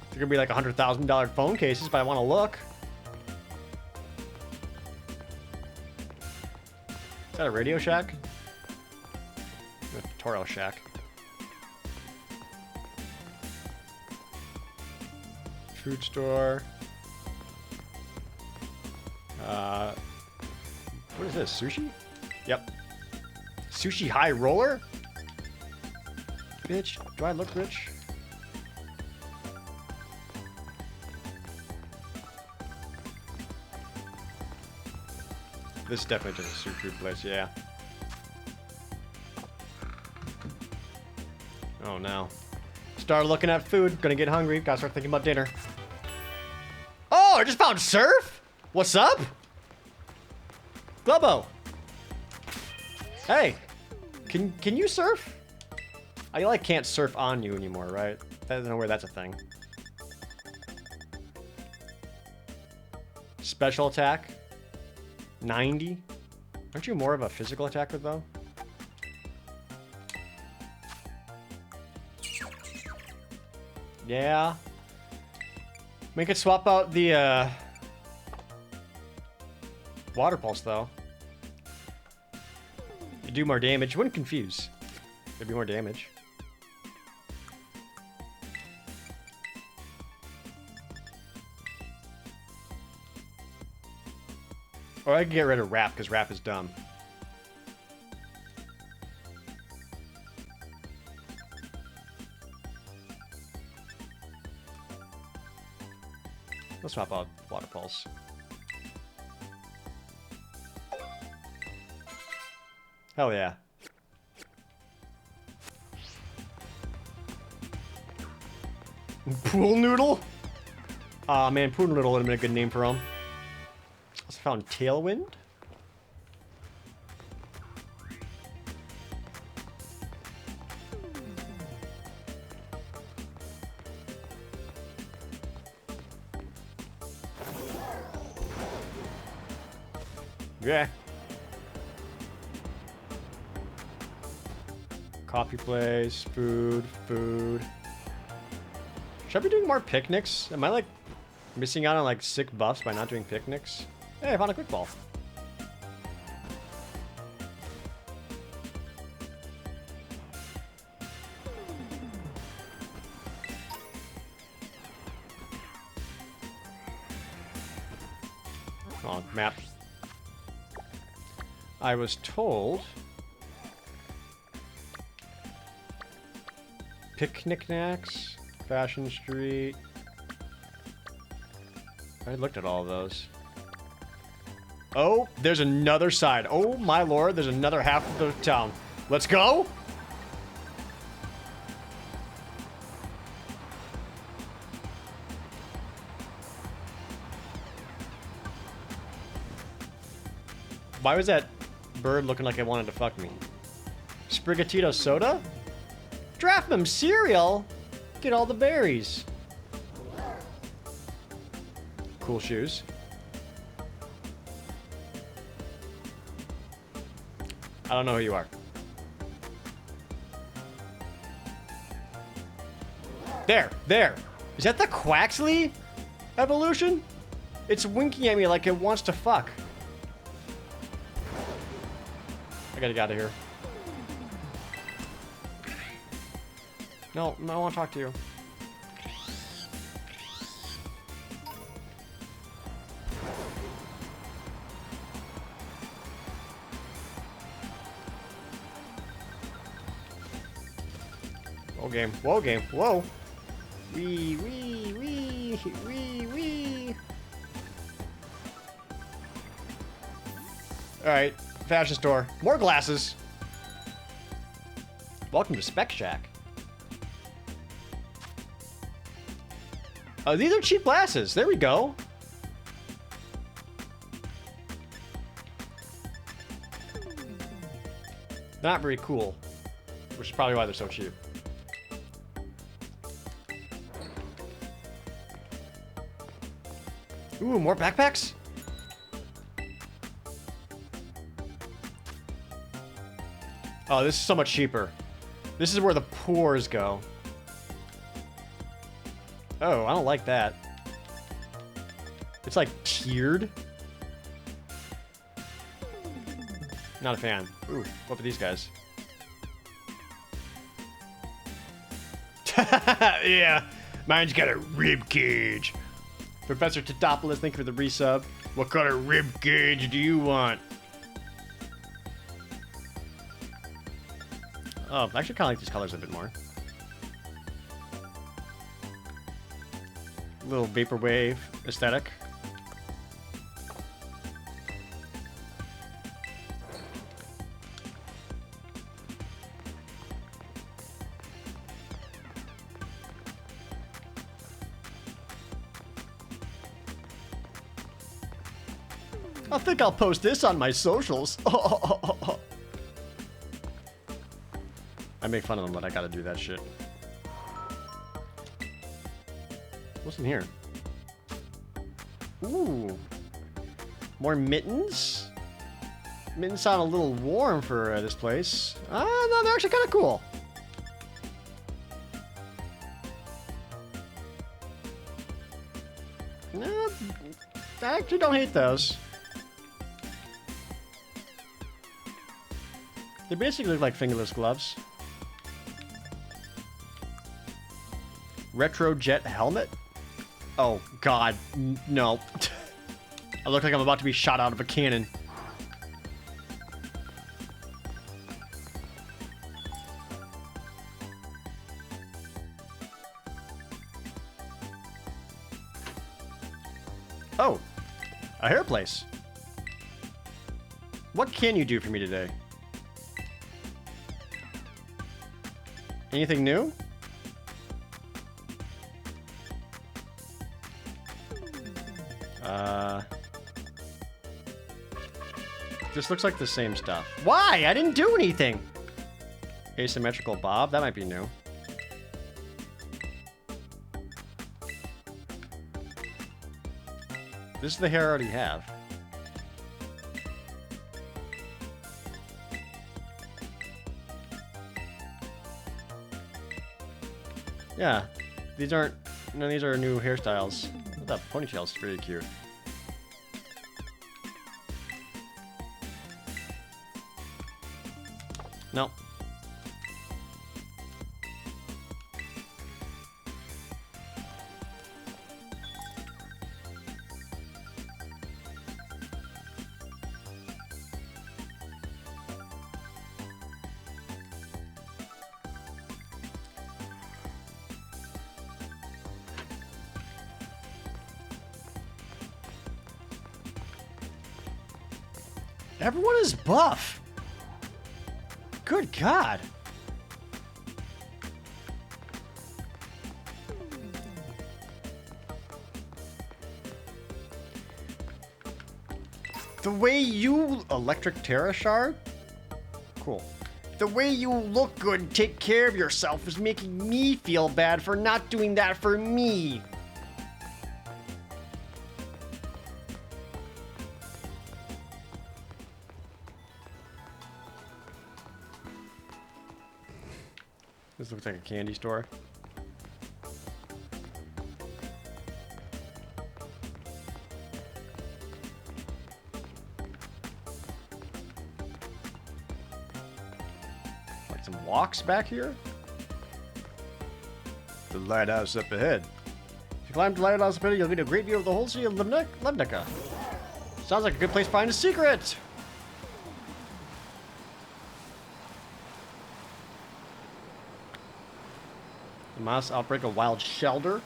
They're gonna be like $100,000 phone cases, but I want to look. Is that a Radio Shack? A Tutorial Shack. Food store. What is this? Sushi? Yep. Sushi High Roller? Bitch, do I look rich? This is definitely just a sushi place, yeah. Oh no. Start looking at food, gonna get hungry, gotta start thinking about dinner. Oh, I just found Surf? What's up? Globo. Hey, can you surf? I like can't surf on you anymore, right? I don't know where that's a thing. Special attack. 90. Aren't you more of a physical attacker though? Yeah. We could swap out the water pulse though. You do more damage. Wouldn't confuse. There'd be more damage. Or I could get rid of Rap, because Rap is dumb. Let's swap out Water Pulse. Hell yeah. Pool Noodle? Aw, man, Pool Noodle would have been a good name for him. Also found Tailwind. Yeah. Coffee place, food. Should I be doing more picnics? Am I like missing out on like sick buffs by not doing picnics? Hey, I found a quick ball. Come on, map. I was told picnic knacks, Fashion Street. I looked at all of those. Oh, there's another side. Oh my lord, there's another half of the town. Let's go! Why was that bird looking like it wanted to fuck me? Sprigatito soda? Draft them cereal? Get all the berries. Cool shoes. I don't know who you are. There. Is that the Quaxley evolution? It's winking at me like it wants to fuck. I gotta get out of here. No, I want to talk to you. Whoa game, whoa. Wee. Alright, fashion store. More glasses. Welcome to Spec Shack. Oh, these are cheap glasses. There we go. Not very cool. Which is probably why they're so cheap. Ooh, more backpacks? Oh, this is so much cheaper. This is where the poors go. Oh, I don't like that. It's like tiered. Not a fan. Ooh, what about these guys? Yeah, mine's got a rib cage. Professor Titopoulos, thank you for the resub. What color rib cage do you want? Oh, I actually kind of like these colors a bit more. Little vaporwave aesthetic. I think I'll post this on my socials. I make fun of them, but I gotta do that shit. What's in here? Ooh. More mittens? Mittens sound a little warm for this place. No, they're actually kind of cool. No, I actually don't hate those. They basically look like fingerless gloves. Retro jet helmet? Oh, God. No. I look like I'm about to be shot out of a cannon. Oh. A hair place. What can you do for me today? Anything new? This looks like the same stuff. Why? I didn't do anything. Asymmetrical bob? That might be new. This is the hair I already have. Yeah, these aren't. No, these are new hairstyles. That ponytail's pretty cute. Nope. Everyone is buff. Good God. The way you electric Terra Shard? Cool. The way you look good and take care of yourself is making me feel bad for not doing that for me. This looks like a candy store. Like some walks back here? The lighthouse up ahead. If you climb the lighthouse up ahead, you'll get a great view of the whole city of Levnica. Sounds like a good place to find a secret! Mass outbreak of wild shelter.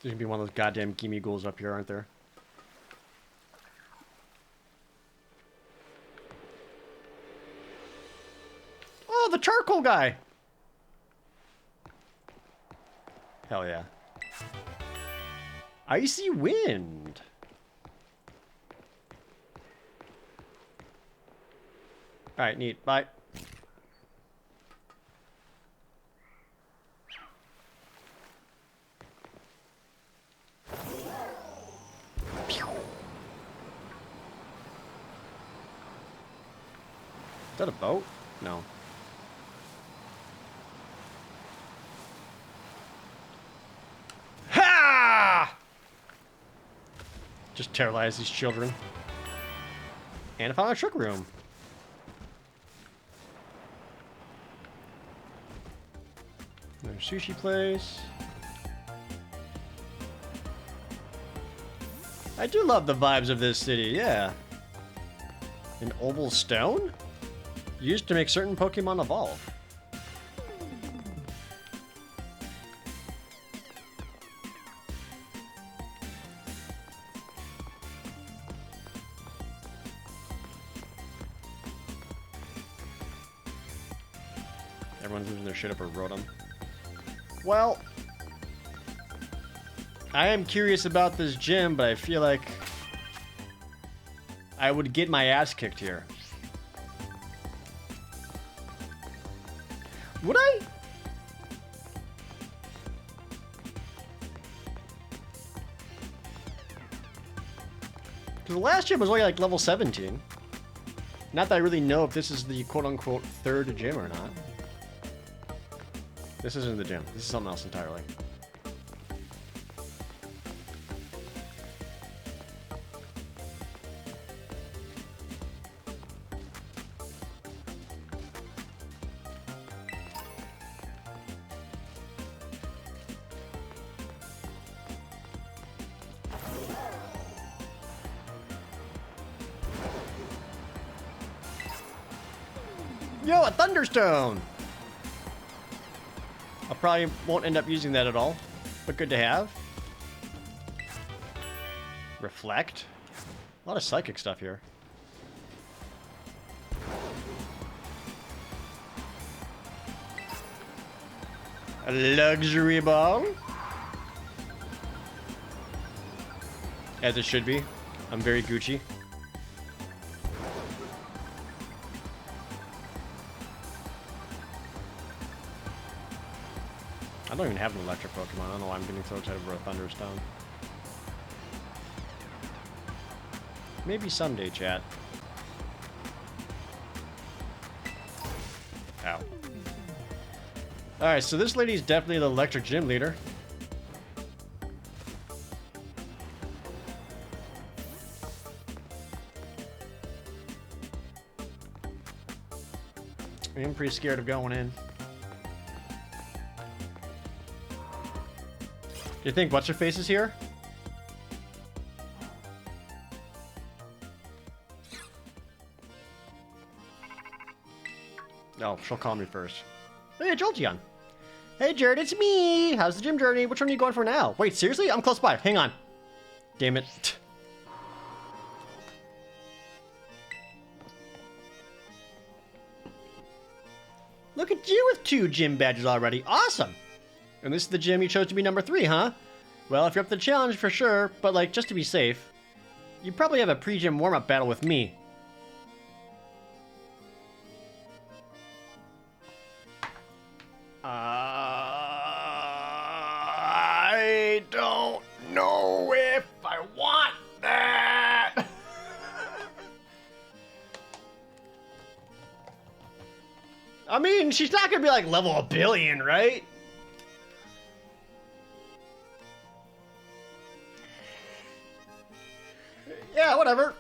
There's gonna be one of those goddamn gimme ghouls up here, aren't there? Oh, the charcoal guy! Hell yeah. Icy wind. Alright, neat. Bye. Is that a boat? No. Ha! Just terrorize these children. And I found a trick room. Another sushi place. I do love the vibes of this city, yeah. An oval stone? Used to make certain Pokemon evolve. Everyone's losing their shit up a Rotom. Well, I am curious about this gym, but I feel like I would get my ass kicked here. Would I? Because the last gym was only like level 17. Not that I really know if this is the quote-unquote third gym or not. This isn't the gym. This is something else entirely. Yo, a Thunderstone! I probably won't end up using that at all, but good to have. Reflect. A lot of psychic stuff here. A luxury ball. As it should be. I'm very Gucci. I don't even have an electric Pokemon. I don't know why I'm getting so excited for a Thunderstone. Maybe someday, chat. Ow. Alright, so this lady's definitely the electric gym leader. I'm pretty scared of going in. Do you think what's-her-face is here? No, she'll call me first. Hey, Jolteon. Hey, Jared, it's me. How's the gym journey? Which one are you going for now? Wait, seriously? I'm close by. Hang on. Damn it. Look at you with 2 gym badges already. Awesome. And this is the gym you chose to be number 3, huh? Well, if you're up to the challenge, for sure. But, like, just to be safe, you probably have a pre-gym warm-up battle with me. I don't know if I want that. I mean, she's not gonna be like level 1 billion, right? Yeah, whatever.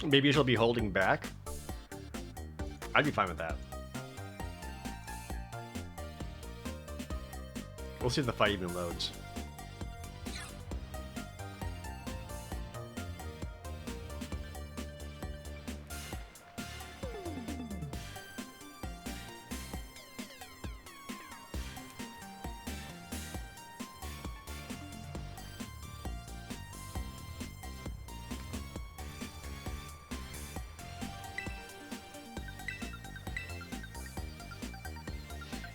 Maybe she'll be holding back. I'd be fine with that. We'll see if the fight even loads.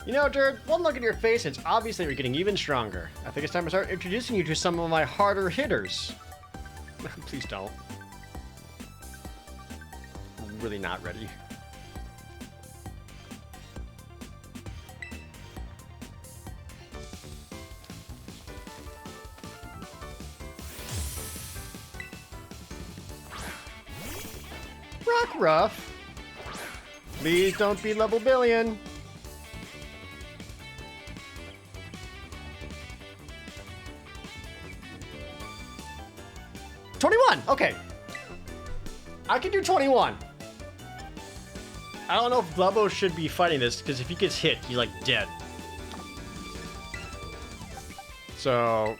You know, Jared, one look at your face, it's obvious that you're getting even stronger. I think it's time to start introducing you to some of my harder hitters. Please don't. I'm really not ready. Rock Ruff. Please don't be level 1 billion. Okay. I can do 21. I don't know if Glubbo should be fighting this, because if he gets hit, he's like dead. So...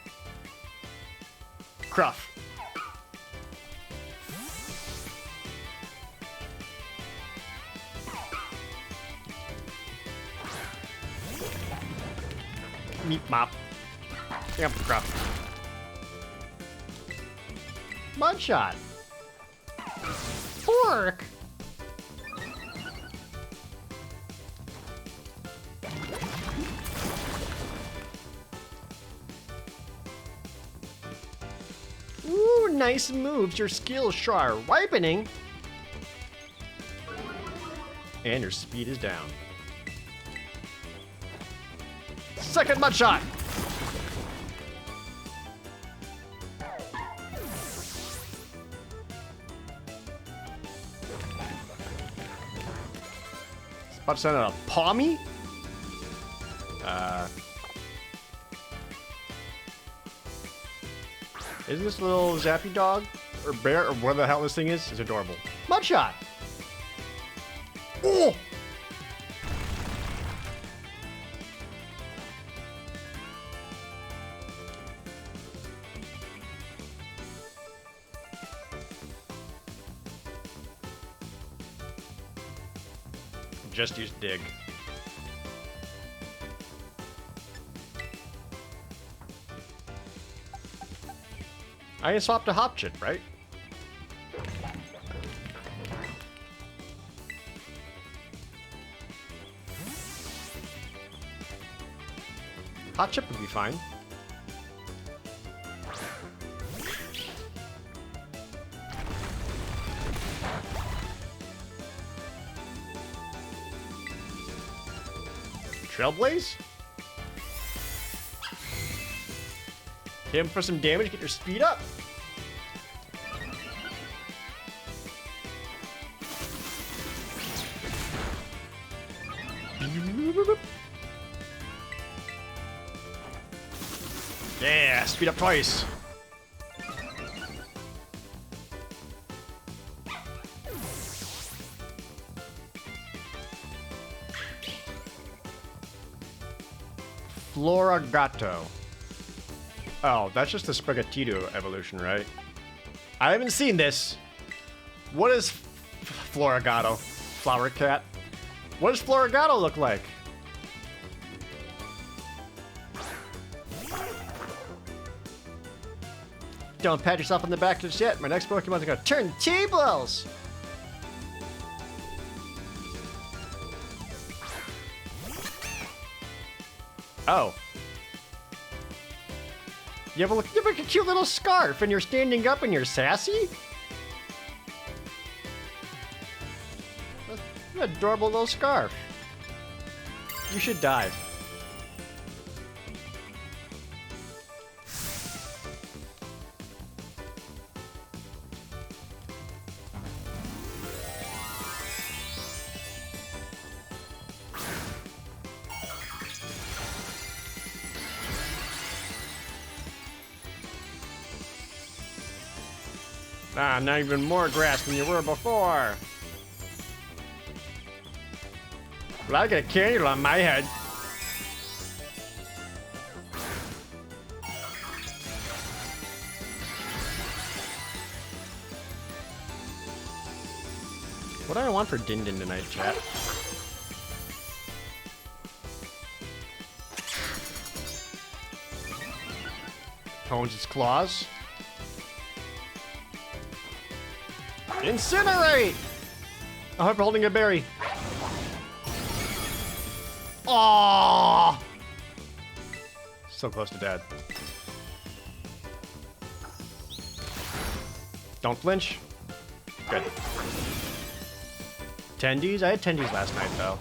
Cruff. Meep mop. Yep, Cruff. Mudshot. Fork. Ooh, nice moves. Your skills are ripening. And your speed is down. Second Mudshot. About to send out a Palmy? Isn't this little zappy dog? Or bear? Or whatever the hell this thing is? It's adorable. Mudshot! Oh! Just use dig. I can swap to Hop Chip, right? Hot Chip would be fine. Trailblaze? Hit him for some damage, get your speed up. Yeah, speed up twice. Floragato. Oh, that's just the Sprigatito evolution, right? I haven't seen this. What is Floragato? Flower cat? What does Floragato look like? Don't pat yourself on the back just yet. My next Pokemon's gonna turn tables! Oh. You have a cute little scarf and you're standing up and you're sassy? An adorable little scarf. You should dive. Ah, not even more grass than you were before. Well, I got a candle on my head. What do I want for Din Din tonight, chat? Hones its claws. Incinerate! I hope we're holding a berry. Aww! So close to dead. Don't flinch. Good. Tendies? I had tendies last night, though.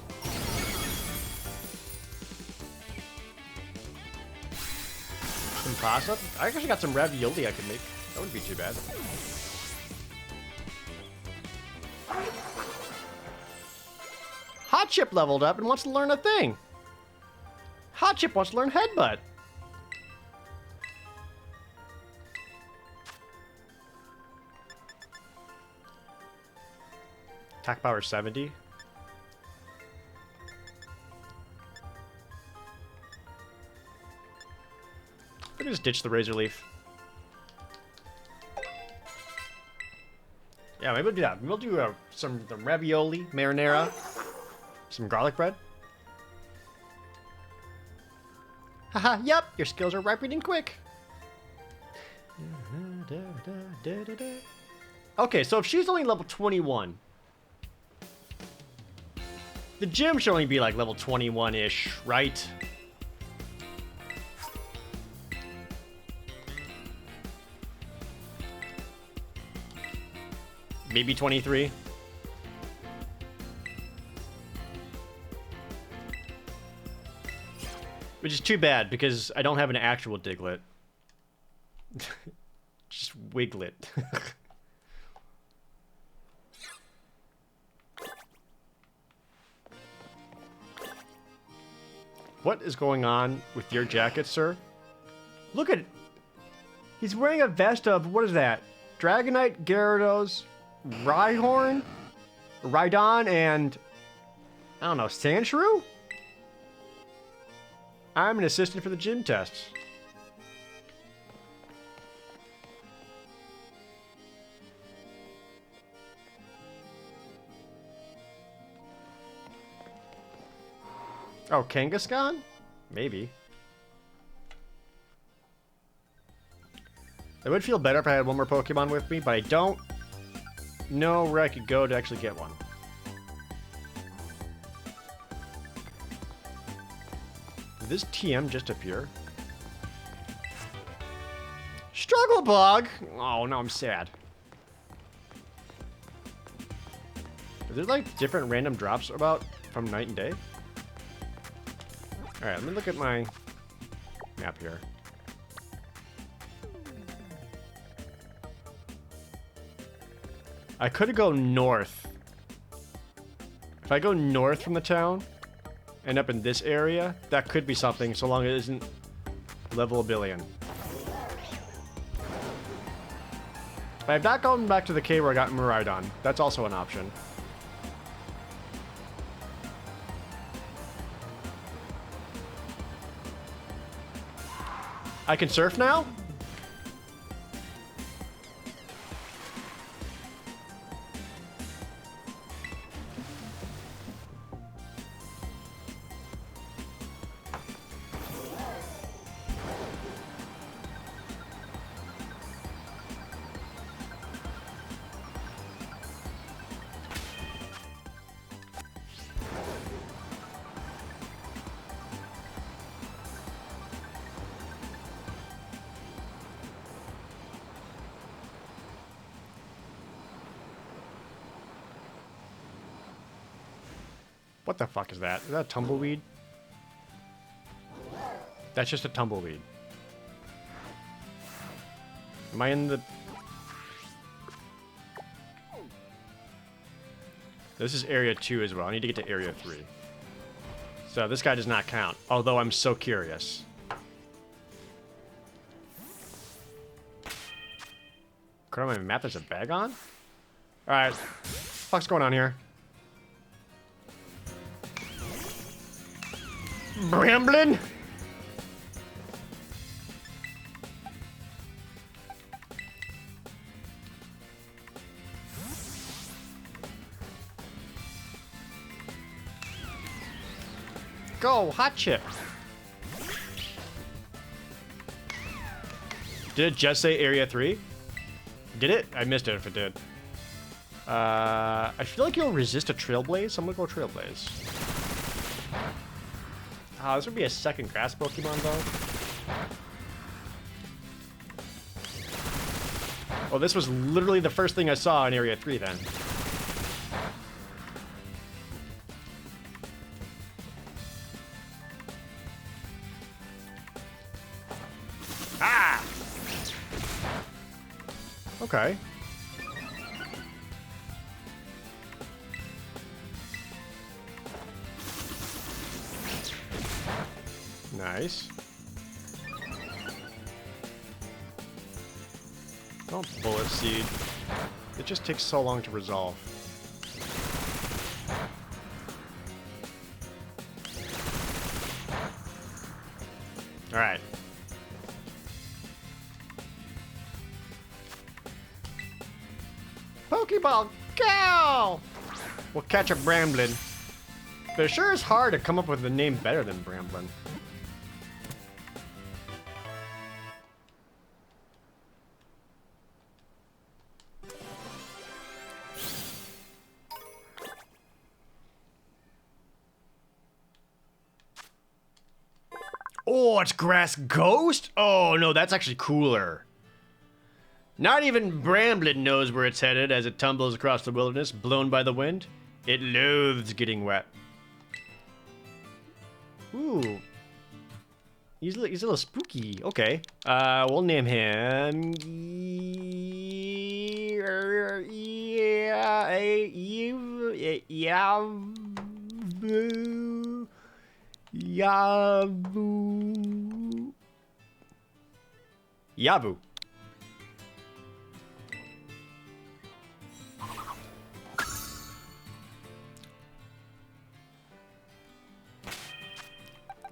Some pasta? I actually got some ravioli I could make. That wouldn't be too bad. Hot Chip leveled up and wants to learn a thing. Hot Chip wants to learn Headbutt. Attack power 70. Let me just ditch the Razor Leaf. Yeah, maybe we'll do that. We'll do some ravioli, marinara, some garlic bread. Haha, yep, your skills are ripening quick. Okay, so if she's only level 21, the gym should only be like level 21-ish, right? Maybe 23. Which is too bad because I don't have an actual Diglett. Just Wiglet. What is going on with your jacket, sir? Look at it. He's wearing a vest of, what is that? Dragonite, Gyarados, Rhyhorn, Rhydon, and I don't know, Sandshrew? I'm an assistant for the gym tests. Oh, Kangaskhan? Maybe. It would feel better if I had one more Pokemon with me, but I don't know where I could go to actually get one. Did this TM just appear? Struggle Bug! Oh, no, I'm sad. Are there like different random drops about from night and day? Alright, let me look at my map here. I could go north. If I go north from the town, end up in this area, that could be something, so long as it isn't level a billion. I've not gone back to the cave where I got Miraidon. That's also an option. I can surf now? What the fuck is that? Is that a tumbleweed? That's just a tumbleweed. Am I in the... This is area 2 as well. I need to get to area 3. So this guy does not count, although I'm so curious. Crap, on my map there's a bag on? Alright. What's going on here? Bramblin'? Go, hot chip. Did it just say area 3? Did it? I missed it if it did. I feel like you'll resist a Trailblaze, so I'm gonna go Trailblaze. Oh, this would be a second grass Pokemon, though. Oh, this was literally the first thing I saw in Area 3, then. Ah! Okay. Nice. Don't bullet seed. It just takes so long to resolve. Alright. Pokeball, go! We'll catch a Bramblin'. But it sure is hard to come up with a name better than Bramblin'. Oh, it's Grass Ghost? Oh, no, that's actually cooler. Not even Bramblin knows where it's headed as it tumbles across the wilderness, blown by the wind. It loathes getting wet. Ooh. He's a little spooky. Okay. We'll name him... Yabu.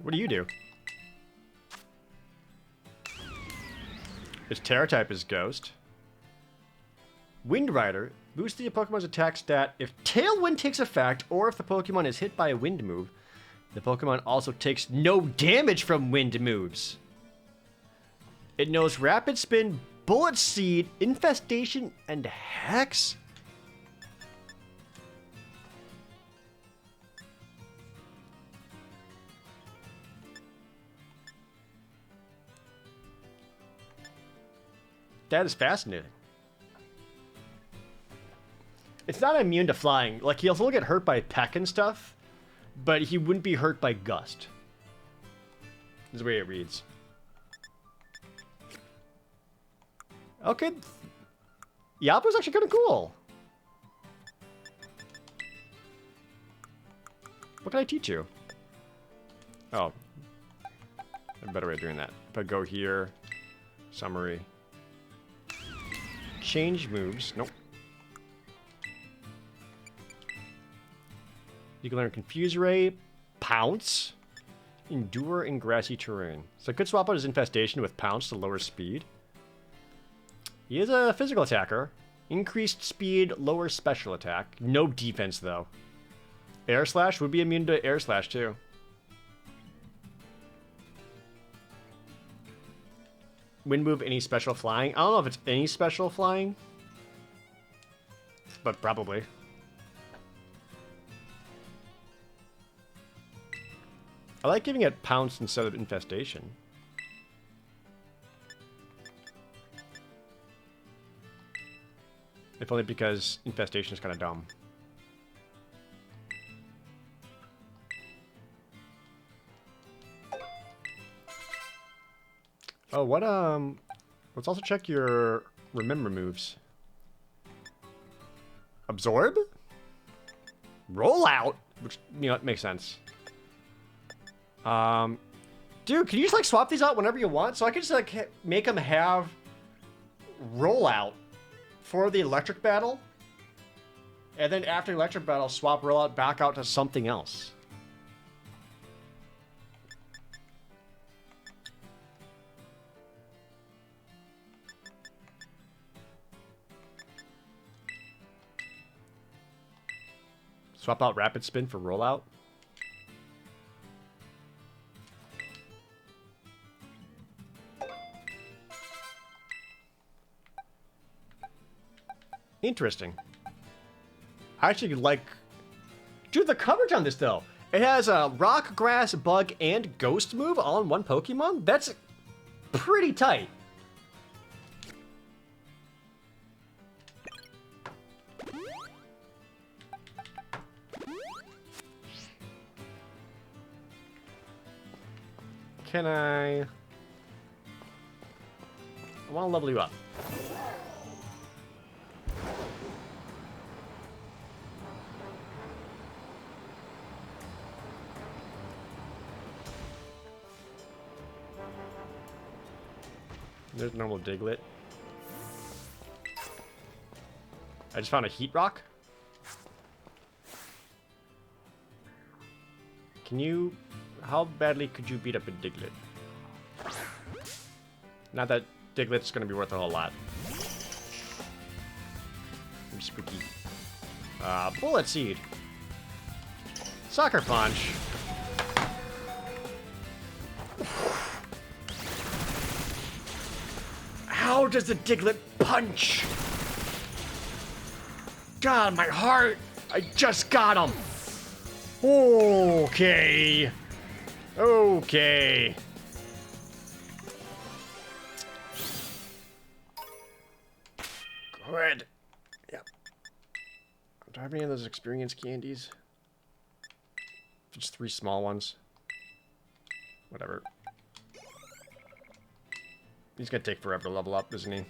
What do you do? Its Terra type is Ghost. Wind Rider boosts the Pokemon's attack stat if Tailwind takes effect or if the Pokemon is hit by a wind move. The Pokemon also takes no damage from wind moves. It knows Rapid Spin, Bullet Seed, Infestation, and Hex. That is fascinating. It's not immune to flying. Like, he'll still get hurt by peck and stuff, but he wouldn't be hurt by gust. This is the way it reads. Okay. Yappa's actually kind of cool. What can I teach you? Oh. A better way of doing that. If I go here, summary. Change moves. Nope. You can learn Confuse Ray, Pounce, Endure in grassy terrain. So I could swap out his Infestation with Pounce to lower speed. He is a physical attacker. Increased speed, lower special attack. No defense, though. Air Slash would be immune to Air Slash, too. Wind move, any special flying? I don't know if it's any special flying. But probably. I like giving it Pounce instead of Infestation. If only because Infestation is kind of dumb. Oh, what, let's also check your remember moves. Absorb? Rollout? Which, you know, it makes sense. Dude, can you just, like, swap these out whenever you want? So I can just, like, make them have rollout for the electric battle. And then after electric battle, swap rollout back out to something else. Swap out rapid spin for rollout. Interesting. I actually like... Dude, the coverage on this, though. It has a rock, grass, bug, and ghost move all in one Pokemon. That's pretty tight. Can I want to level you up. There's normal Diglett. I just found a Heat Rock. Can you... How badly could you beat up a Diglett? Not that Diglett's gonna be worth a whole lot. I'm spooky. Bullet Seed. Sucker Punch. How does the Diglett punch? God, my heart! I just got him! Okay. Okay. Good. Yep. Do I have any of those experience candies? Just 3 small ones. Whatever. He's gonna take forever to level up, isn't he?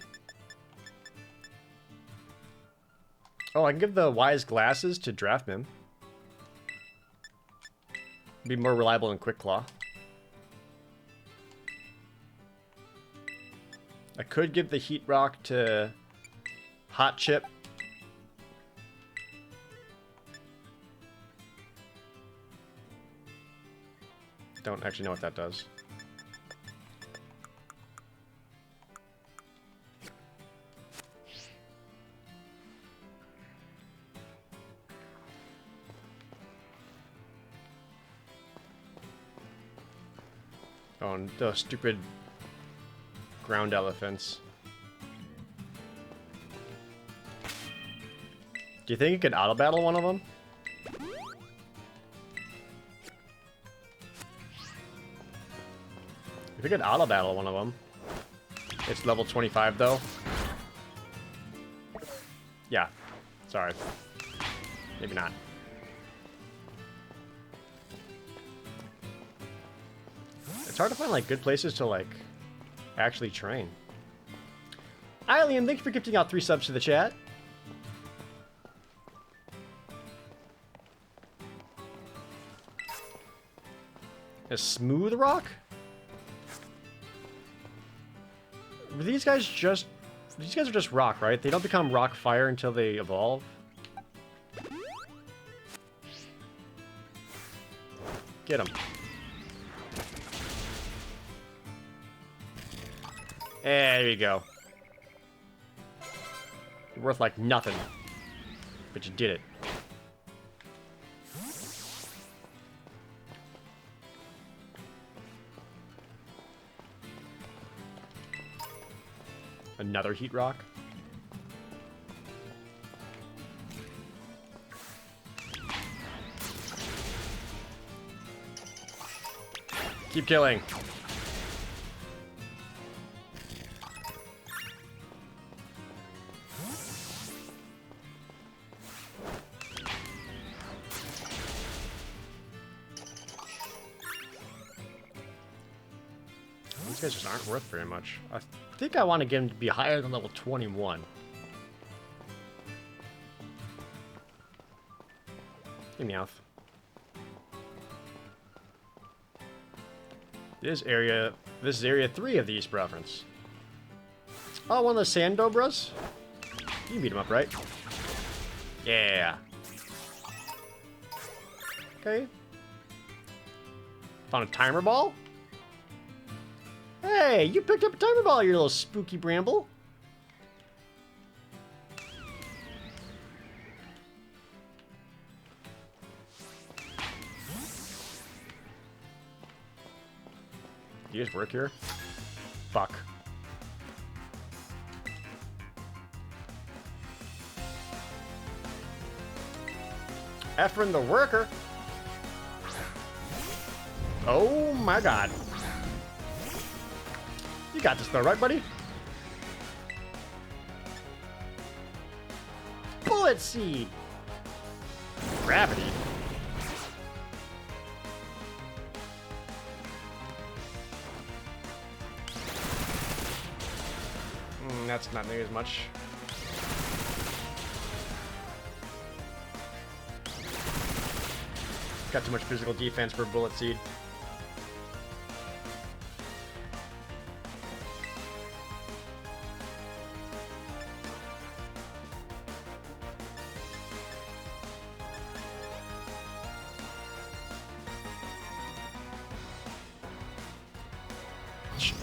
Oh, I can give the Wise Glasses to Draftman. Be more reliable than Quick Claw. I could give the Heat Rock to Hot Chip. Don't actually know what that does. Oh, and those stupid ground elephants. Do you think you could auto battle one of them? If you could auto battle one of them. It's level 25 though. Yeah. Sorry. Maybe not. It's hard to find like good places to like actually train. Eileen, thank you for gifting out 3 subs to the chat. A smooth rock? These guys are just rock, right? They don't become rock fire until they evolve. Get them. There you go. You're worth like nothing. But you did it. Another heat rock. Keep killing. These guys just aren't worth very much. I think I want to get him to be higher than level 21. Hey, Meowth. This is area 3 of the East Province. Oh, one of the Sand Dobras? You can beat him up, right? Yeah. Okay. Found a timer ball? Hey, you picked up a timer ball, you little spooky bramble. You guys work here? Fuck. Efren the worker. Oh my god. You got this though, right, buddy? Bullet seed. Gravity. That's not nearly as much. Got too much physical defense for bullet seed.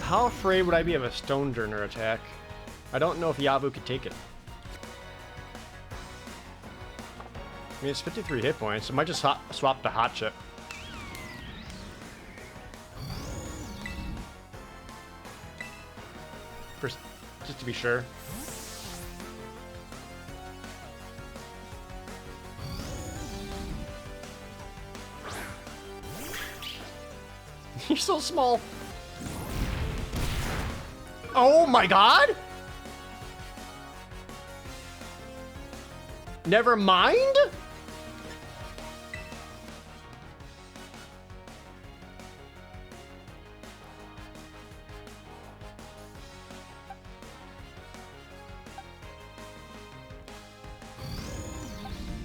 How afraid would I be of a Stone Durner attack? I don't know if Yabu could take it. I mean, it's 53 hit points. I might just swap to Hot Chip. Just to be sure. You're so small. Oh my god! Never mind?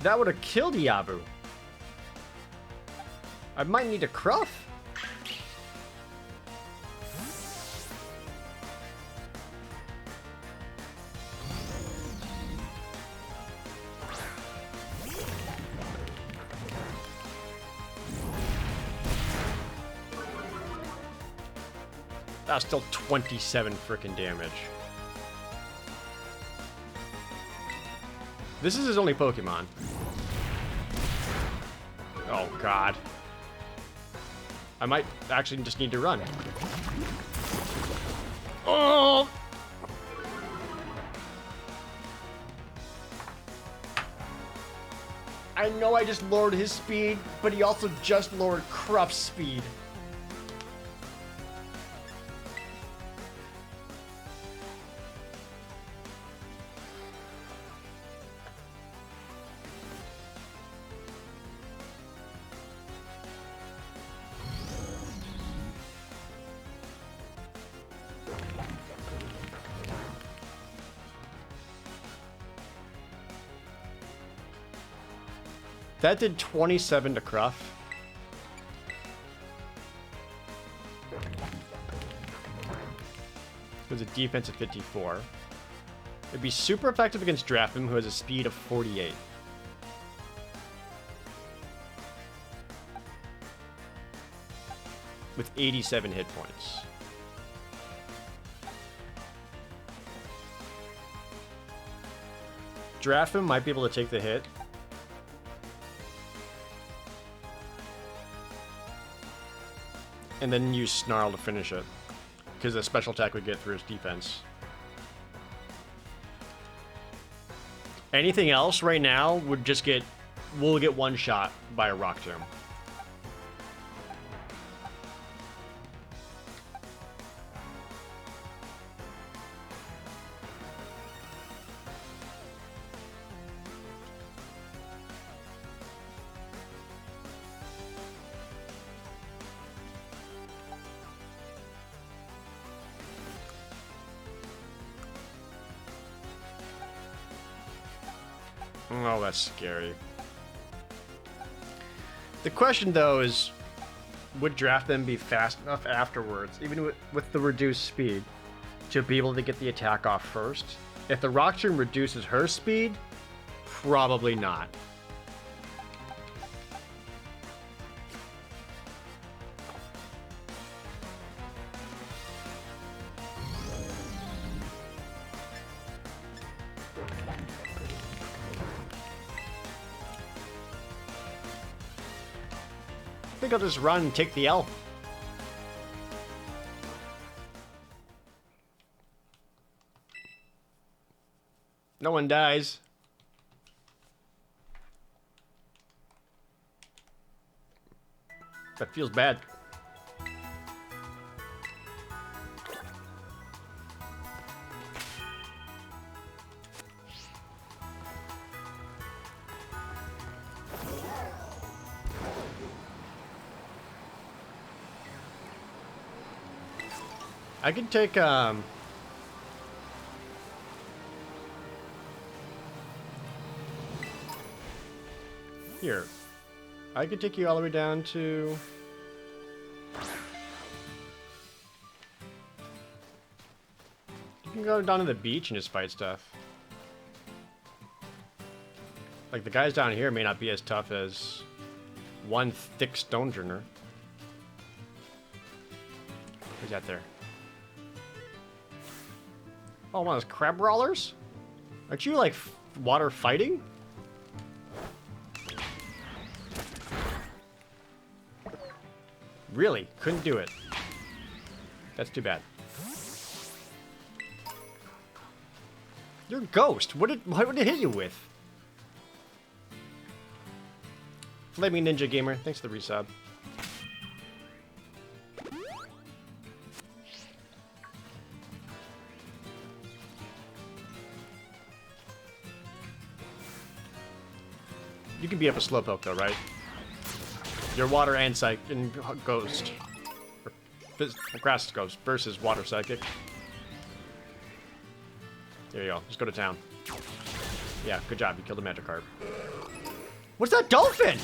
That would have killed Yabu. I might need a Cruff. That's still 27 frickin' damage. This is his only Pokemon. Oh, God. I might actually just need to run. Oh! I know I just lowered his speed, but he also just lowered Cruff's speed. That did 27 to Cruff. It was a defense of 54. It'd be super effective against Draftham, who has a speed of 48. With 87 hit points. Draftham might be able to take the hit. And then use Snarl to finish it. Because the special attack would get through his defense. Anything else right now would just get... will get one shot by a Rock Tomb. Oh, that's scary. The question, though, is would Draftham be fast enough afterwards, even with the reduced speed, to be able to get the attack off first? If the Rock Tomb reduces her speed, probably not. I think I'll just run and take the L. No one dies. That feels bad. I could take, here. I could take you all the way down to... You can go down to the beach and just fight stuff. Like, the guys down here may not be as tough as one thick Stonejourner. Who's that there? Oh, one of those crab brawlers? Aren't you, like, water fighting? Really? Couldn't do it. That's too bad. You're a ghost. What would it hit you with? Flaming Ninja Gamer, thanks for the resub. You can beat up a Slowpoke though, right? You're Water and Psychic and Ghost. Or Grass Ghost versus Water Psychic. There you go. Just go to town. Yeah, good job. You killed a Magikarp. What's that dolphin?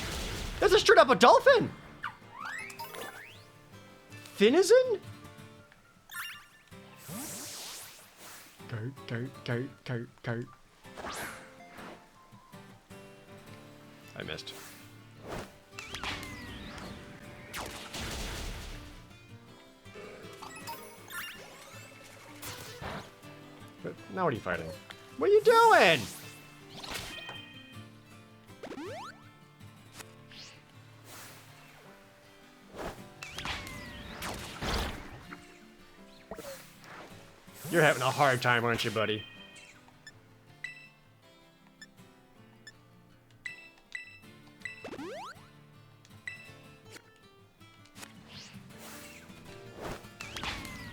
That's a straight up a dolphin! Finizen? Goat. I missed. But now what are you fighting? What are you doing? You're having a hard time, aren't you, buddy?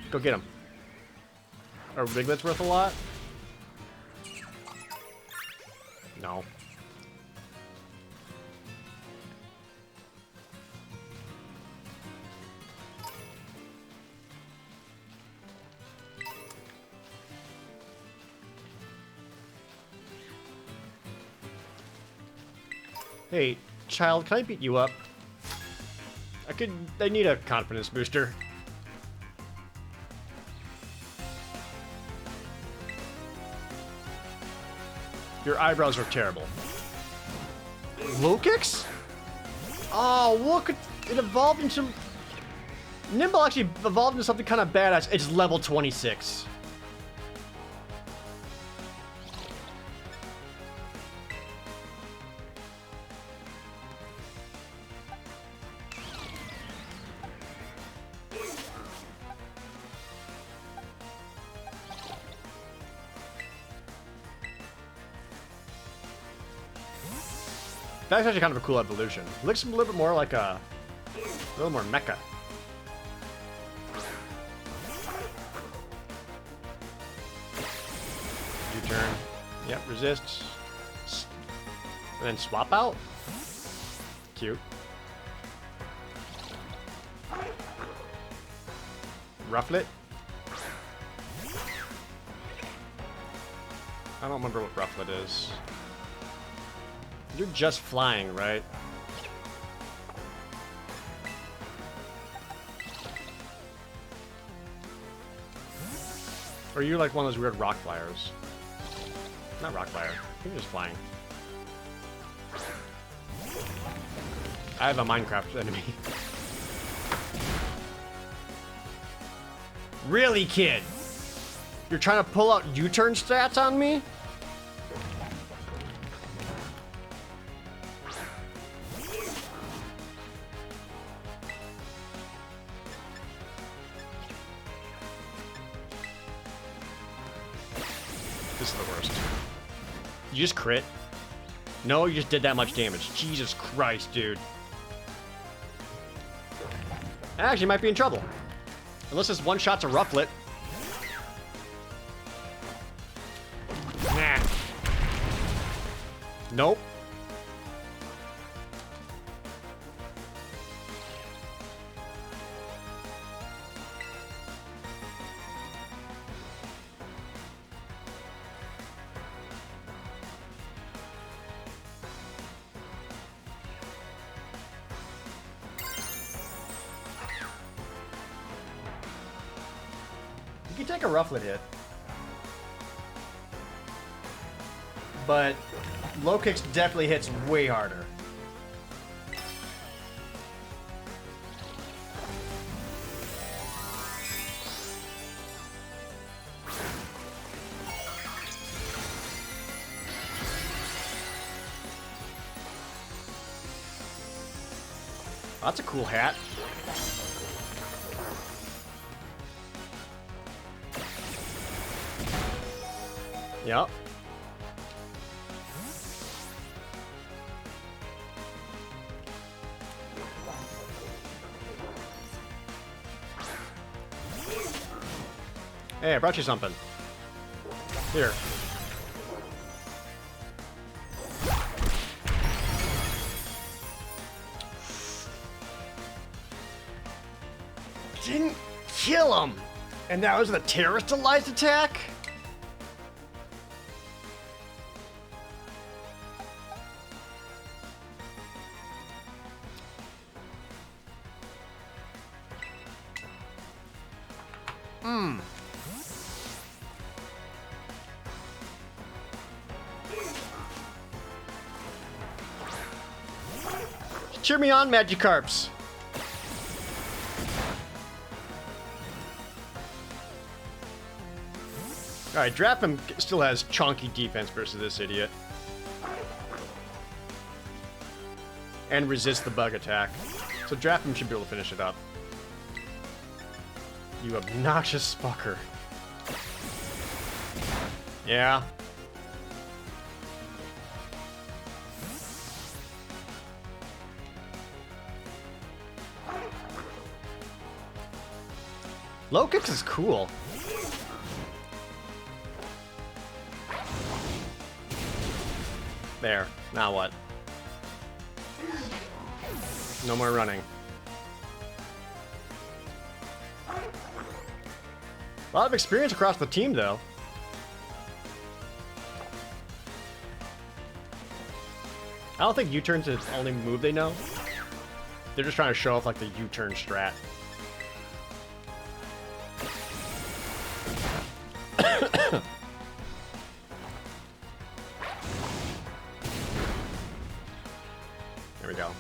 Go get him. Are Wiglets worth a lot? No. Hey, child, can I beat you up? They need a confidence booster. Your eyebrows are terrible. Low kicks? Oh, look, it evolved into... Nimble actually evolved into something kind of badass. It's level 26. That's actually kind of a cool evolution. Looks a little bit more like a little more mecha. U-turn. Yep, resists. And then swap out. Cute. Rufflet. I don't remember what Rufflet is. You're just flying, right? Or are you like one of those weird rock flyers? Not rock flyer. You're just flying. I have a Minecraft enemy. Really, kid? You're trying to pull out U-turn stats on me? This is the worst. You just crit? No, you just did that much damage. Jesus Christ, dude. I actually might be in trouble. Unless this one shot's a Rufflet. Nah. Nope. You can take a Rufflet hit. But low kicks definitely hits way harder. That's a cool hat. Yep. Hey, I brought you something. Here. Didn't kill him! And that was the terroristalized attack? Cheer me on, Magikarps. Alright, Drapum still has chonky defense versus this idiot. And resist the bug attack. So Drapum should be able to finish it up. You obnoxious fucker. Yeah. Low kicks is cool. There. Now what? No more running. A lot of experience across the team, though. I don't think U-turns is the only move they know. They're just trying to show off like the U-turn strat. There we go.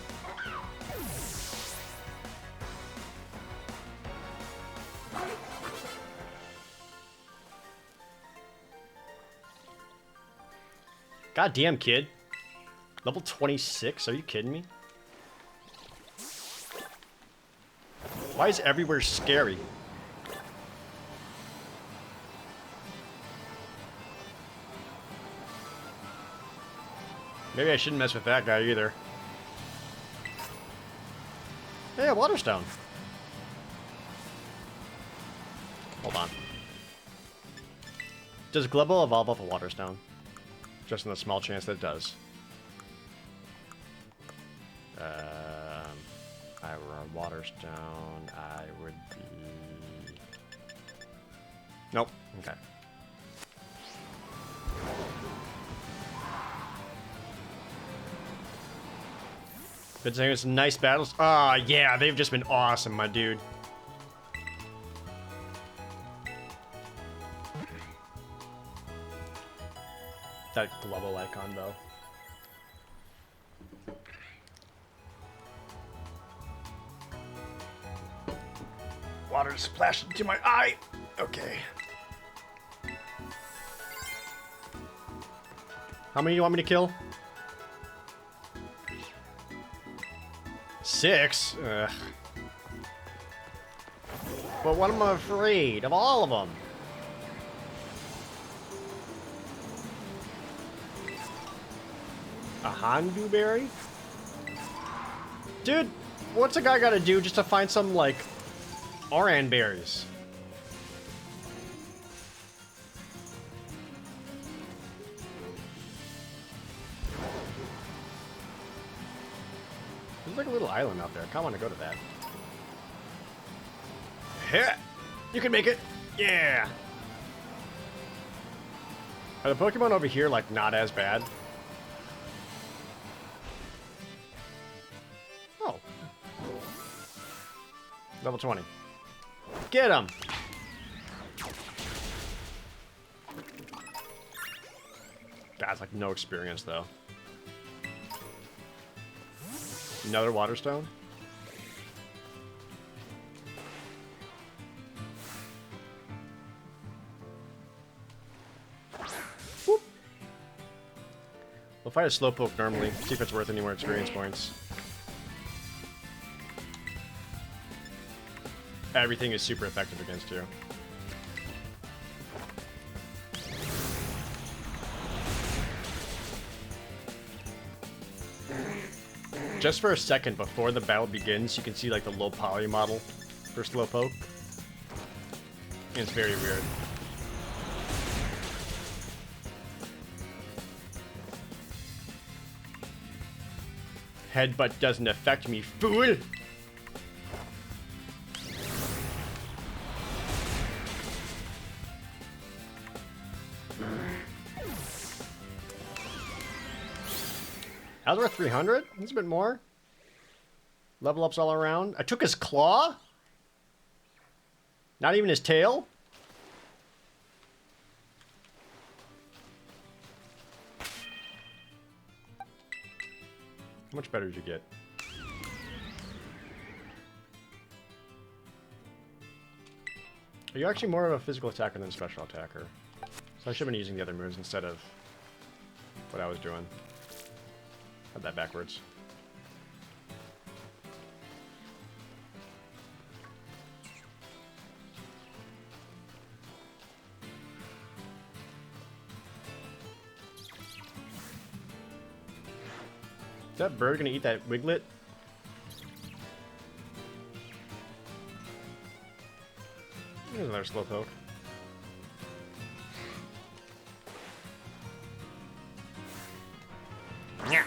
Goddamn, kid. Level 26? Are you kidding me? Why is everywhere scary? Maybe I shouldn't mess with that guy either. Hey, a water stone. Hold on. Does Glubbo evolve off a water stone? Just in the small chance that it does. If I were a water stone, I would be... Nope. Okay. Good saying it's nice battles. Ah, yeah, they've just been awesome, my dude. That global icon, though. Water splashed into my eye. Okay. How many do you want me to kill? 6? Ugh. But what am I afraid of? All of them. A Hondu berry? Dude, what's a guy gotta do just to find some, like, Oran berries? There's like a little island out there. I kinda wanna go to that. Yeah! You can make it! Yeah! Are the Pokemon over here, like, not as bad? Oh. Level 20. Get him! That's like no experience, though. Another water stone? Whoop. We'll fight a Slowpoke normally, see if it's worth any more experience points. Everything is super effective against you. Just for a second before the battle begins, you can see like the low poly model for Slowpoke. And it's very weird. Headbutt doesn't affect me, fool! That was worth 300? That's a bit more. Level ups all around. I took his claw? Not even his tail? How much better did you get? Are you actually more of a physical attacker than a special attacker? So I should have been using the other moves instead of what I was doing. Had that backwards. Is that bird gonna eat that wiglet? There's another Slowpoke. Yeah.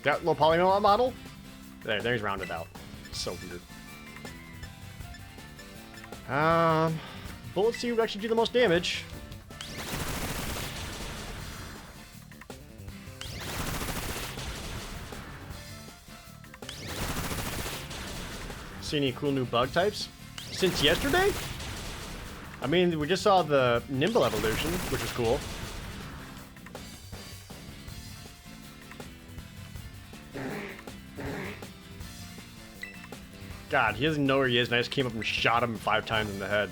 That low polymer model? There, he's rounded out. So weird. Bullet Seed would actually do the most damage. See any cool new bug types since yesterday? I mean, we just saw the Nimble evolution, which is cool. God, he doesn't know where he is, and I just came up and shot him 5 times in the head.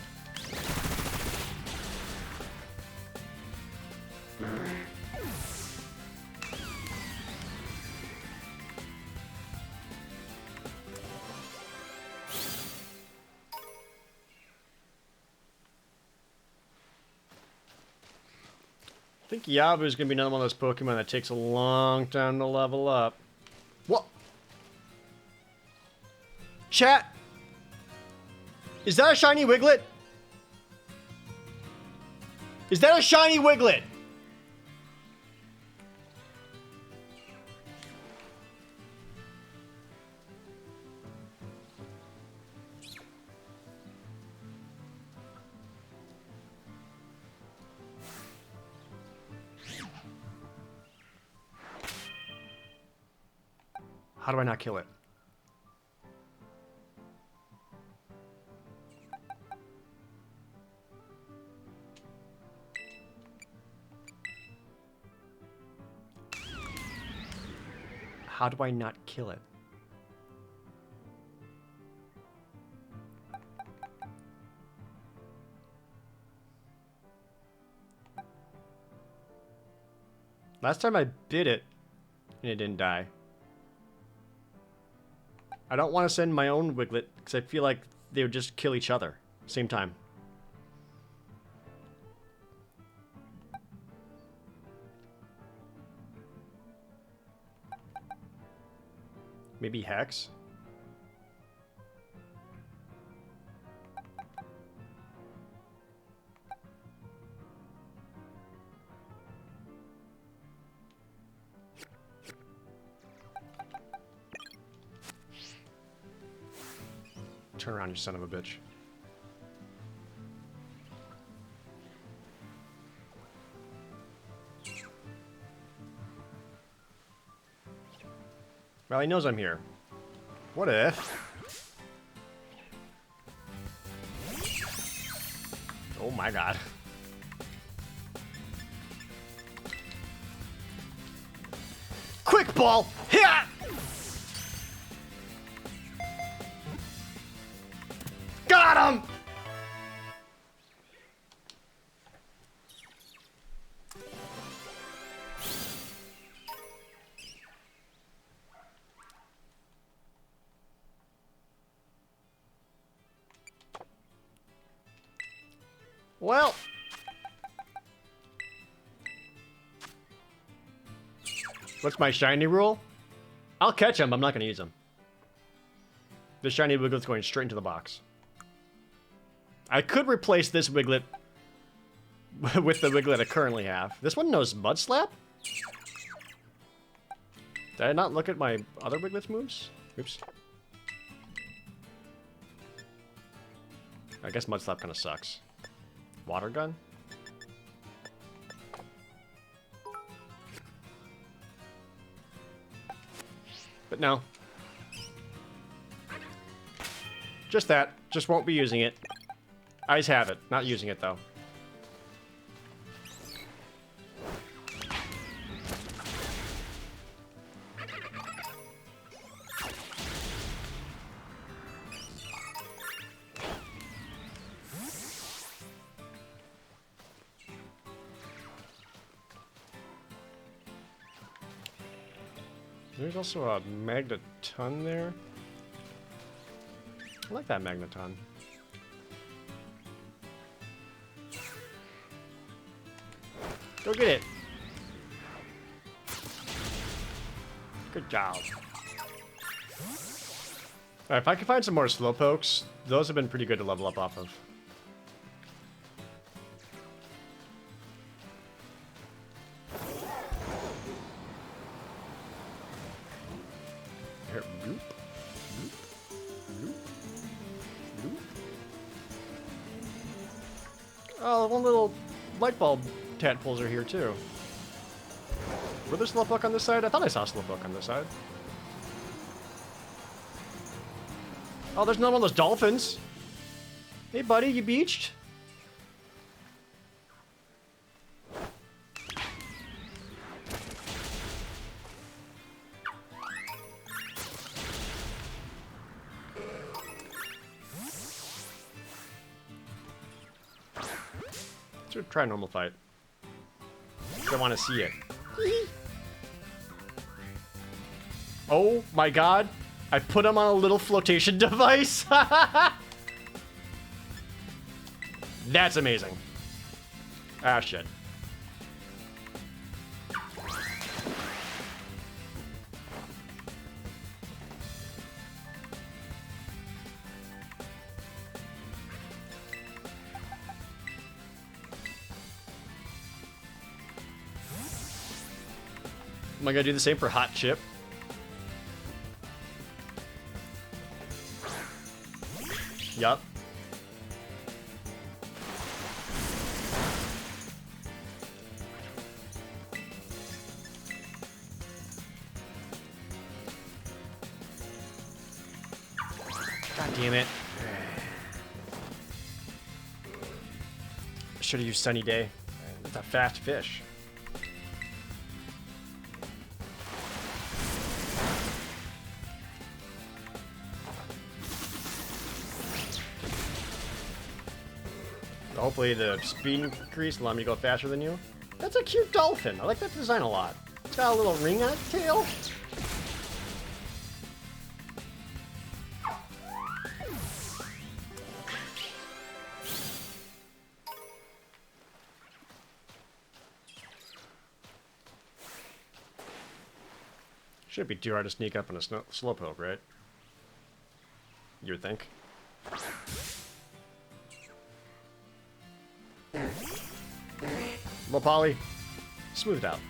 I think Yabu is going to be another one of those Pokemon that takes a long time to level up. What? Chat? Is that a shiny Wiglet? Is that a shiny Wiglet? How do I not kill it? How do I not kill it? Last time I bit it, and it didn't die. I don't want to send my own Wiglet, because I feel like they would just kill each other. Same time. Maybe Hex? Turn around, you son of a bitch. Well, he knows I'm here. What if? Oh my god. Quick ball! Hit! Got him! Well, what's my shiny rule? I'll catch him, I'm not going to use him. The shiny Wiglet's going straight into the box. I could replace this Wiglet with the Wiglet I currently have. This one knows Mud Slap? Did I not look at my other Wiglet's moves? Oops. I guess Mud Slap kind of sucks. Water Gun? But no. Just that. Just won't be using it. Eyes have it. Not using it, though. There's also a Magneton there. I like that Magneton. Go get it. Good job. Alright, if I can find some more Slowpokes, those have been pretty good to level up off of. Here, bloop, bloop, bloop, bloop. Oh, one little light bulb tadpoles are here too. Were there Slowpoke on this side? I thought I saw Slowpoke on this side. Oh, there's another one of those dolphins. Hey, buddy, you beached? Let's try a normal fight. I want to see it. Oh my god. I put him on a little flotation device. That's amazing. Ah, shit. Am I gonna do the same for Hot Chip? Yup. God damn it. Should have used Sunny Day. It's a fast fish. Hopefully the speed increase will allow me to go faster than you. That's a cute dolphin. I like that design a lot. It's got a little ring on its tail. Shouldn't be too hard to sneak up on a slowpoke, right? You would think. Well, Polly, smooth it out.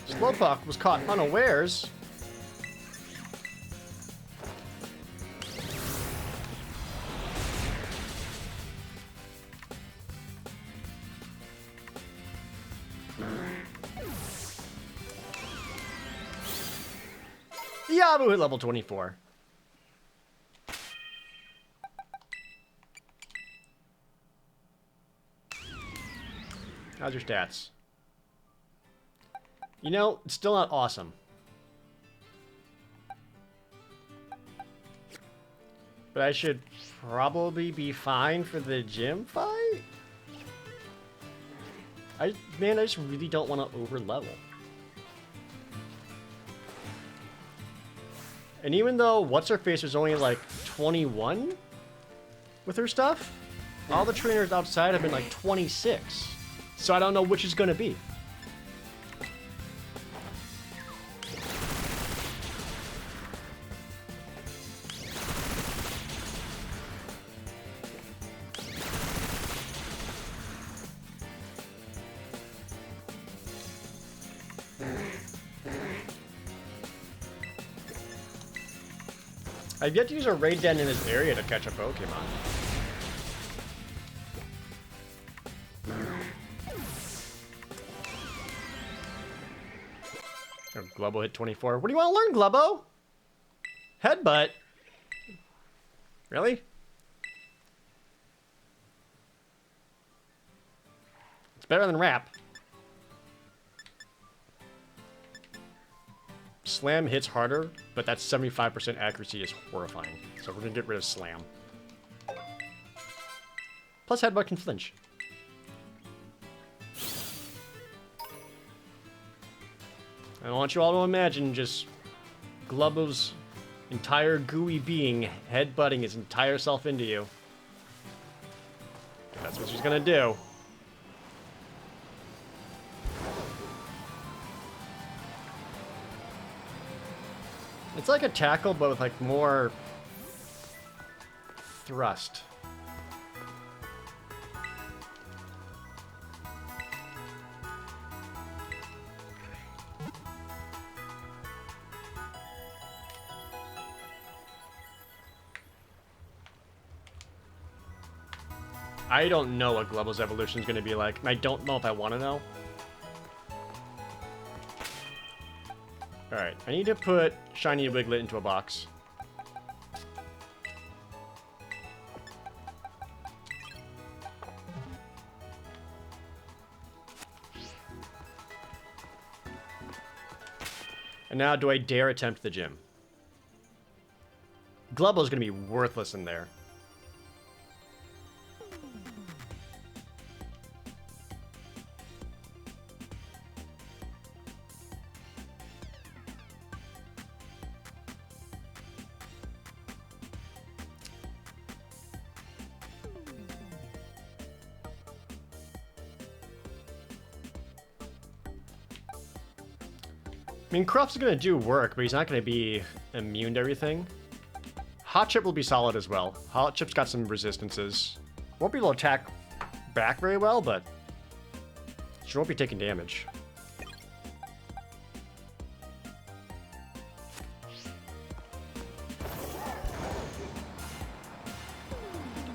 Slowpoke was caught unawares. Yabu hit level 24. How's your stats? You know, it's still not awesome. But I should probably be fine for the gym fight? Man, I just really don't want to over level. And even though What's-Her-Face was only like 21 with her stuff, all the trainers outside have been like 26. So I don't know which is going to be. I've yet to use a raid den in this area to catch a Pokemon. Oh, Glubbo hit 24. What do you want to learn, Glubbo? Headbutt? Really? It's better than Rap. Slam hits harder, but that 75% accuracy is horrifying. So we're gonna get rid of Slam. Plus Headbutt can flinch. I want you all to imagine just Glubbo's entire gooey being headbutting his entire self into you. That's what she's gonna do. It's like a tackle, but with like more thrust. I don't know what Glubbo's evolution is going to be like, and I don't know if I want to know. Alright, I need to put Shiny Wiglet into a box. And now, do I dare attempt the gym? Glubbo's going to be worthless in there. I mean, Cruff's gonna do work, but he's not gonna be immune to everything. Hot Chip will be solid as well. Hot Chip's got some resistances. Won't be able to attack back very well, but she won't be taking damage.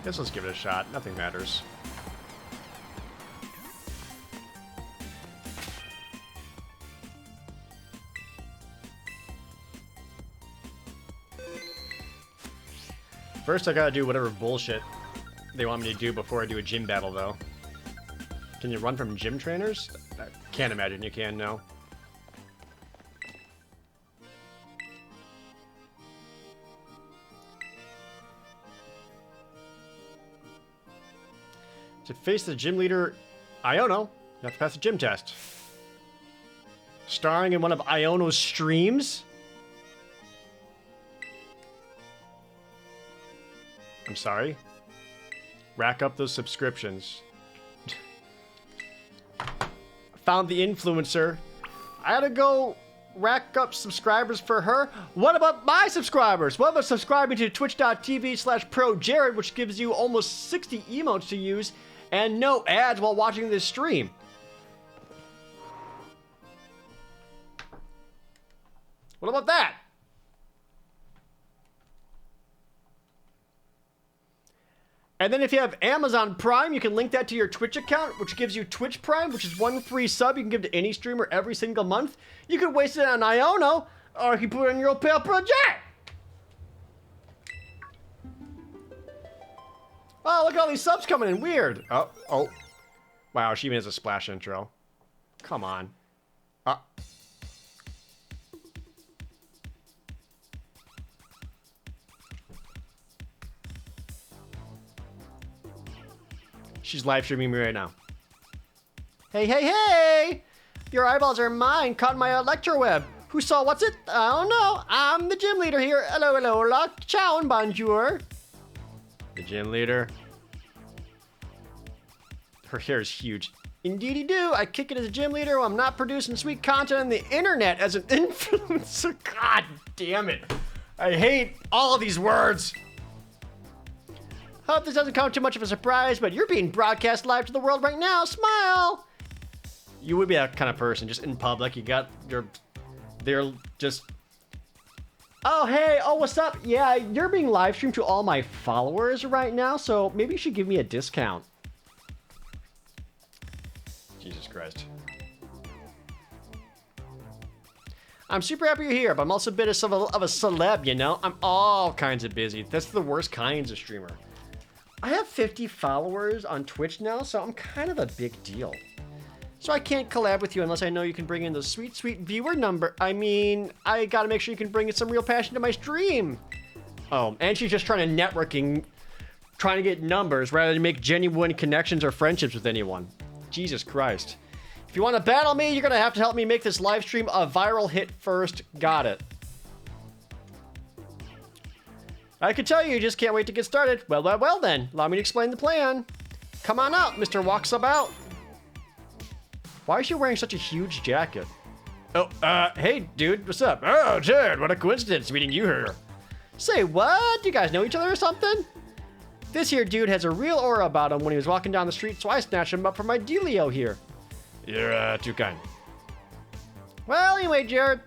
Guess let's give it a shot. Nothing matters. First, I gotta do whatever bullshit they want me to do before I do a gym battle, though. Can you run from gym trainers? I can't imagine you can, no. To face the gym leader, Iono, you have to pass the gym test. Starring in one of Iono's streams? I'm sorry. Rack up those subscriptions. Found the influencer. I had to go rack up subscribers for her. What about my subscribers? What about subscribing to twitch.tv/ProJared, which gives you almost 60 emotes to use and no ads while watching this stream? What about that? And then if you have Amazon Prime, you can link that to your Twitch account, which gives you Twitch Prime, which is one free sub you can give to any streamer every single month. You can waste it on Iono, or you can put it on your old pal ProJared. Oh, look at all these subs coming in. Weird. Oh. Wow, she even has a splash intro. Come on. She's live streaming me right now. Hey! Your eyeballs are mine, caught in my electroweb. Who saw what's it? I don't know. I'm the gym leader here. Hello, hola, ciao and bonjour. The gym leader. Her hair is huge. Indeedy do. I kick it as a gym leader while I'm not producing sweet content on the internet as an influencer. God damn it. I hate all of these words. Hope this doesn't come too much of a surprise, but you're being broadcast live to the world right now. Smile! You would be that kind of person, just in public. You got they're just... Oh, hey, what's up? Yeah, you're being live streamed to all my followers right now, so maybe you should give me a discount. Jesus Christ. I'm super happy you're here, but I'm also a bit of a celeb, you know? I'm all kinds of busy. That's the worst kinds of streamer. I have 50 followers on Twitch now, so I'm kind of a big deal. So I can't collab with you unless I know you can bring in the sweet, sweet viewer number. I mean, I gotta make sure you can bring in some real passion to my stream. Oh, and she's just trying to trying to get numbers rather than make genuine connections or friendships with anyone. Jesus Christ. If you want to battle me, you're gonna have to help me make this live stream a viral hit first. Got it. I can tell you just can't wait to get started. Well then. Allow me to explain the plan. Come on out, Mr. Walks About. Why is she wearing such a huge jacket? Oh, hey, dude, what's up? Oh, Jared, what a coincidence meeting you here. Say, what? Do you guys know each other or something? This here dude has a real aura about him when he was walking down the street, so I snatched him up for my dealio here. You're, too kind. Well, anyway, Jared.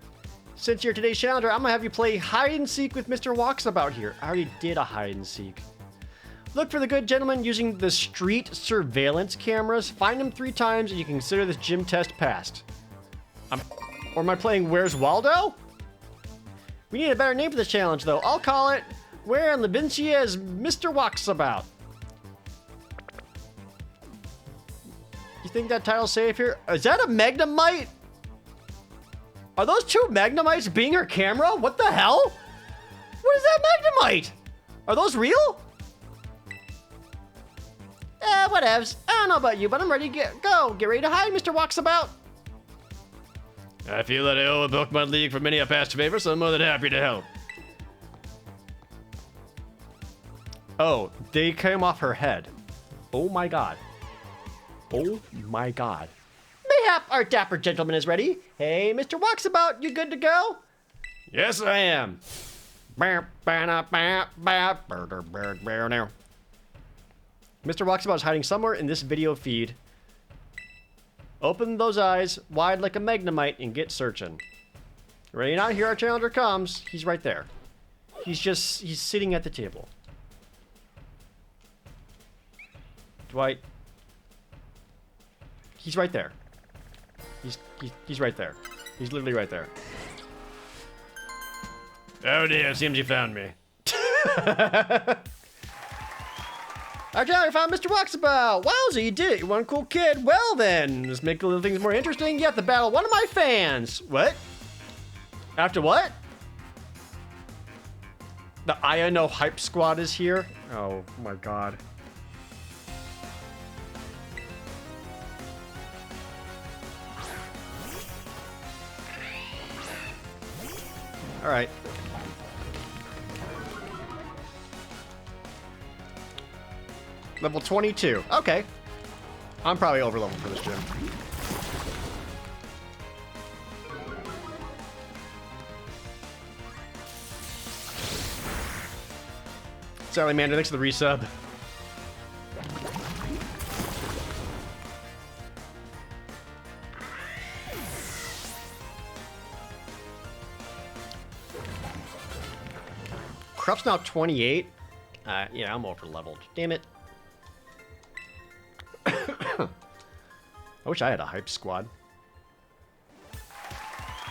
Since you're today's challenger, I'm gonna have you play hide and seek with Mr. Walks About here. I already did a hide and seek. Look for the good gentleman using the street surveillance cameras. Find him 3 times and you can consider this gym test passed. Or am I playing Where's Waldo? We need a better name for this challenge, though. I'll call it Where in Levincia is Mr. Walksabout. You think that title's safe here? Is that a Magnemite? Are those 2 Magnemites being her camera? What the hell? What is that Magnemite? Are those real? Whatevs. I don't know about you, but I'm ready to go. Get ready to hide, Mr. Walksabout. I feel that I owe a Pokemon League for many a past favor, so I'm more than happy to help. Oh, they came off her head. Oh my god. Oh my god. Mayhap our dapper gentleman is ready. Hey, Mr. Walksabout, you good to go? Yes, I am. Mr. Walksabout is hiding somewhere in this video feed. Open those eyes wide like a Magnemite and get searching. Ready now? Here our challenger comes. He's right there. He's sitting at the table. Dwight. He's right there. He's right there. He's literally right there. Oh dear, seems you found me. Our challenger found Mr. Walksabout. Wowza, you did it. You're one cool kid. Well then, let's make the little things more interesting. You have to battle one of my fans. What? After what? The I Know Hype Squad is here? Oh my god. Alright. Level 22. Okay. I'm probably over leveled for this gym. Sorry, Amanda. Thanks for the resub. Krup's now 28. Yeah, I'm over leveled. Damn it. I wish I had a hype squad.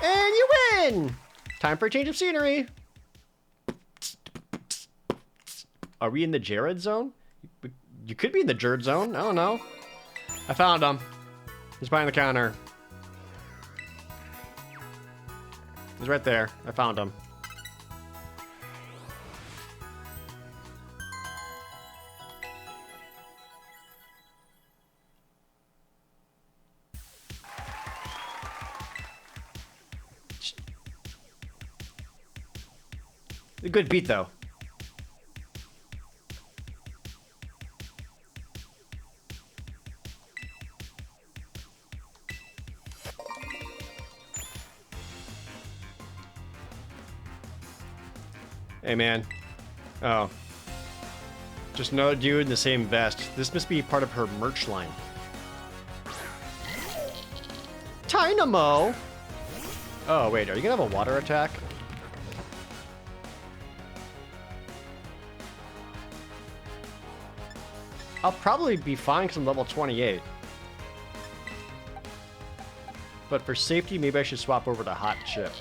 And you win! Time for a change of scenery. Are we in the Jared zone? You could be in the Jared zone. I don't know. I found him. He's behind the counter. He's right there. I found him. A good beat, though. Hey, man. Oh. Just another dude in the same vest. This must be part of her merch line. Dynamo! Oh, wait. Are you gonna have a water attack? I'll probably be fine because I'm level 28. But for safety, maybe I should swap over to Hot Chip.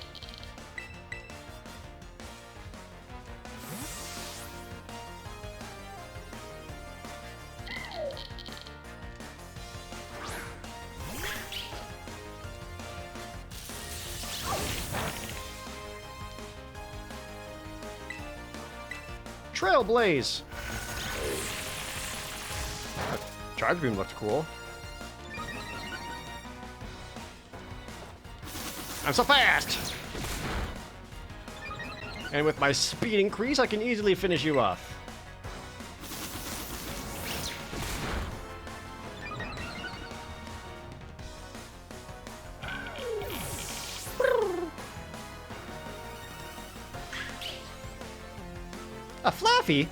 Trailblaze! Charge Beam looks cool. I'm so fast! And with my speed increase, I can easily finish you off. A Flaffy?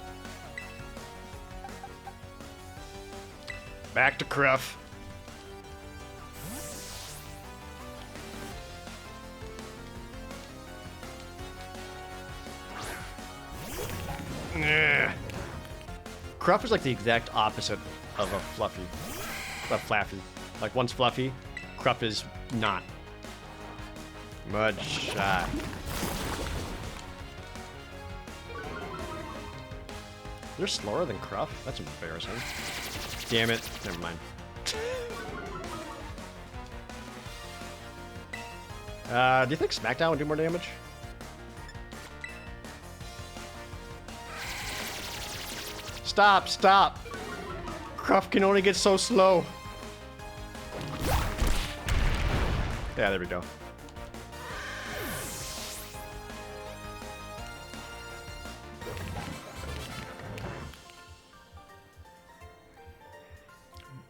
Back to Cruff. Cruff is like the exact opposite of a Fluffy. A Flaffy. Like one's fluffy, Cruff is not. Mud shot. They're slower than Cruff? That's embarrassing. Damn it. Never mind. Do you think Smackdown would do more damage? Stop, stop. Cruff can only get so slow. Yeah, there we go.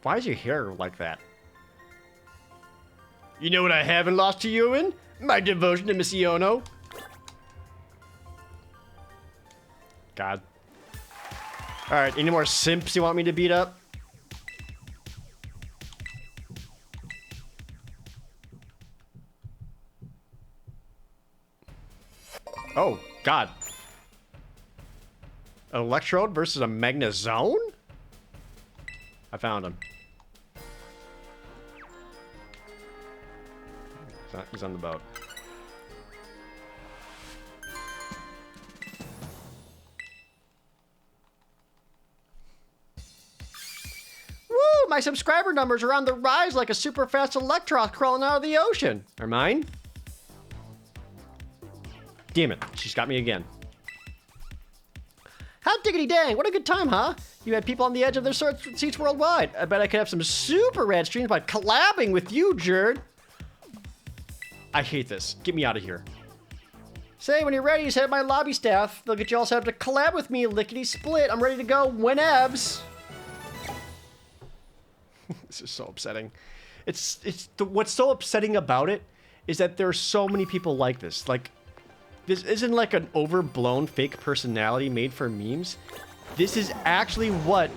Why is your hair like that? You know what I haven't lost to you in? My devotion to Missiono. God. Alright, any more simps you want me to beat up? Oh, God. An Electrode versus a Magnezone? I found him. He's on the boat. Woo! My subscriber numbers are on the rise like a super fast Electros crawling out of the ocean. Are mine? Damn it. She's got me again. Hot diggity dang. What a good time, huh? You had people on the edge of their seats worldwide. I bet I could have some super rad streams by collabing with you, Jared. I hate this. Get me out of here. Say, when you're ready, just head my lobby staff. They'll get you all set up to collab with me, lickety split. I'm ready to go whenevs. This is so upsetting. What's so upsetting about it is that there are so many people like this. Like, this isn't like an overblown fake personality made for memes. This is actually what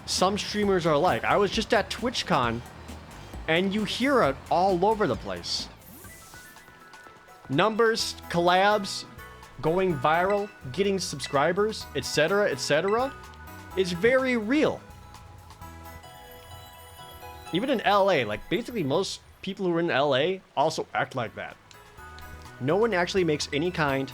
some streamers are like. I was just at TwitchCon, and you hear it all over the place. Numbers, collabs, going viral, getting subscribers, etc., etc. is very real. Even in LA, like basically most people who are in LA also act like that. No one actually makes any kind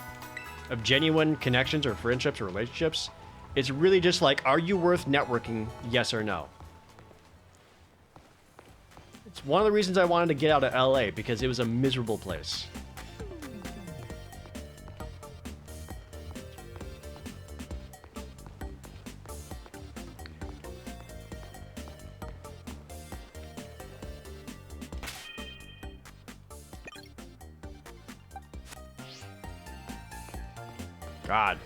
of genuine connections or friendships or relationships. It's really just like, are you worth networking, yes or no? It's one of the reasons I wanted to get out of LA, because it was a miserable place. God.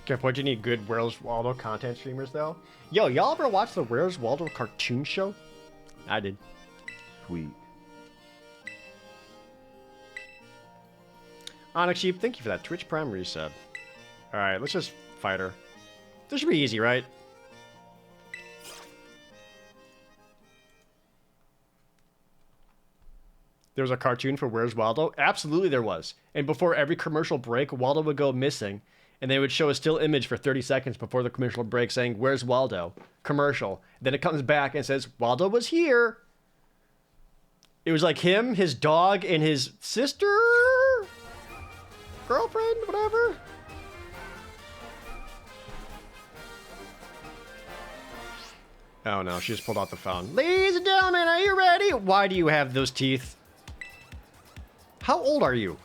Okay, point, you need good Where's Waldo content streamers, though? Yo, y'all ever watch the Where's Waldo cartoon show? I did. Sweet. Onyx Sheep, thank you for that Twitch Prime resub. Alright, let's just fight her. This should be easy, right? There was a cartoon for Where's Waldo? Absolutely there was. And before every commercial break, Waldo would go missing. And they would show a still image for 30 seconds before the commercial break saying, "Where's Waldo?" Commercial. Then it comes back and says, "Waldo was here." It was like him, his dog, and his sister? Girlfriend? Whatever. Oh no, she just pulled out the phone. Ladies and gentlemen, are you ready? Why do you have those teeth? How old are you?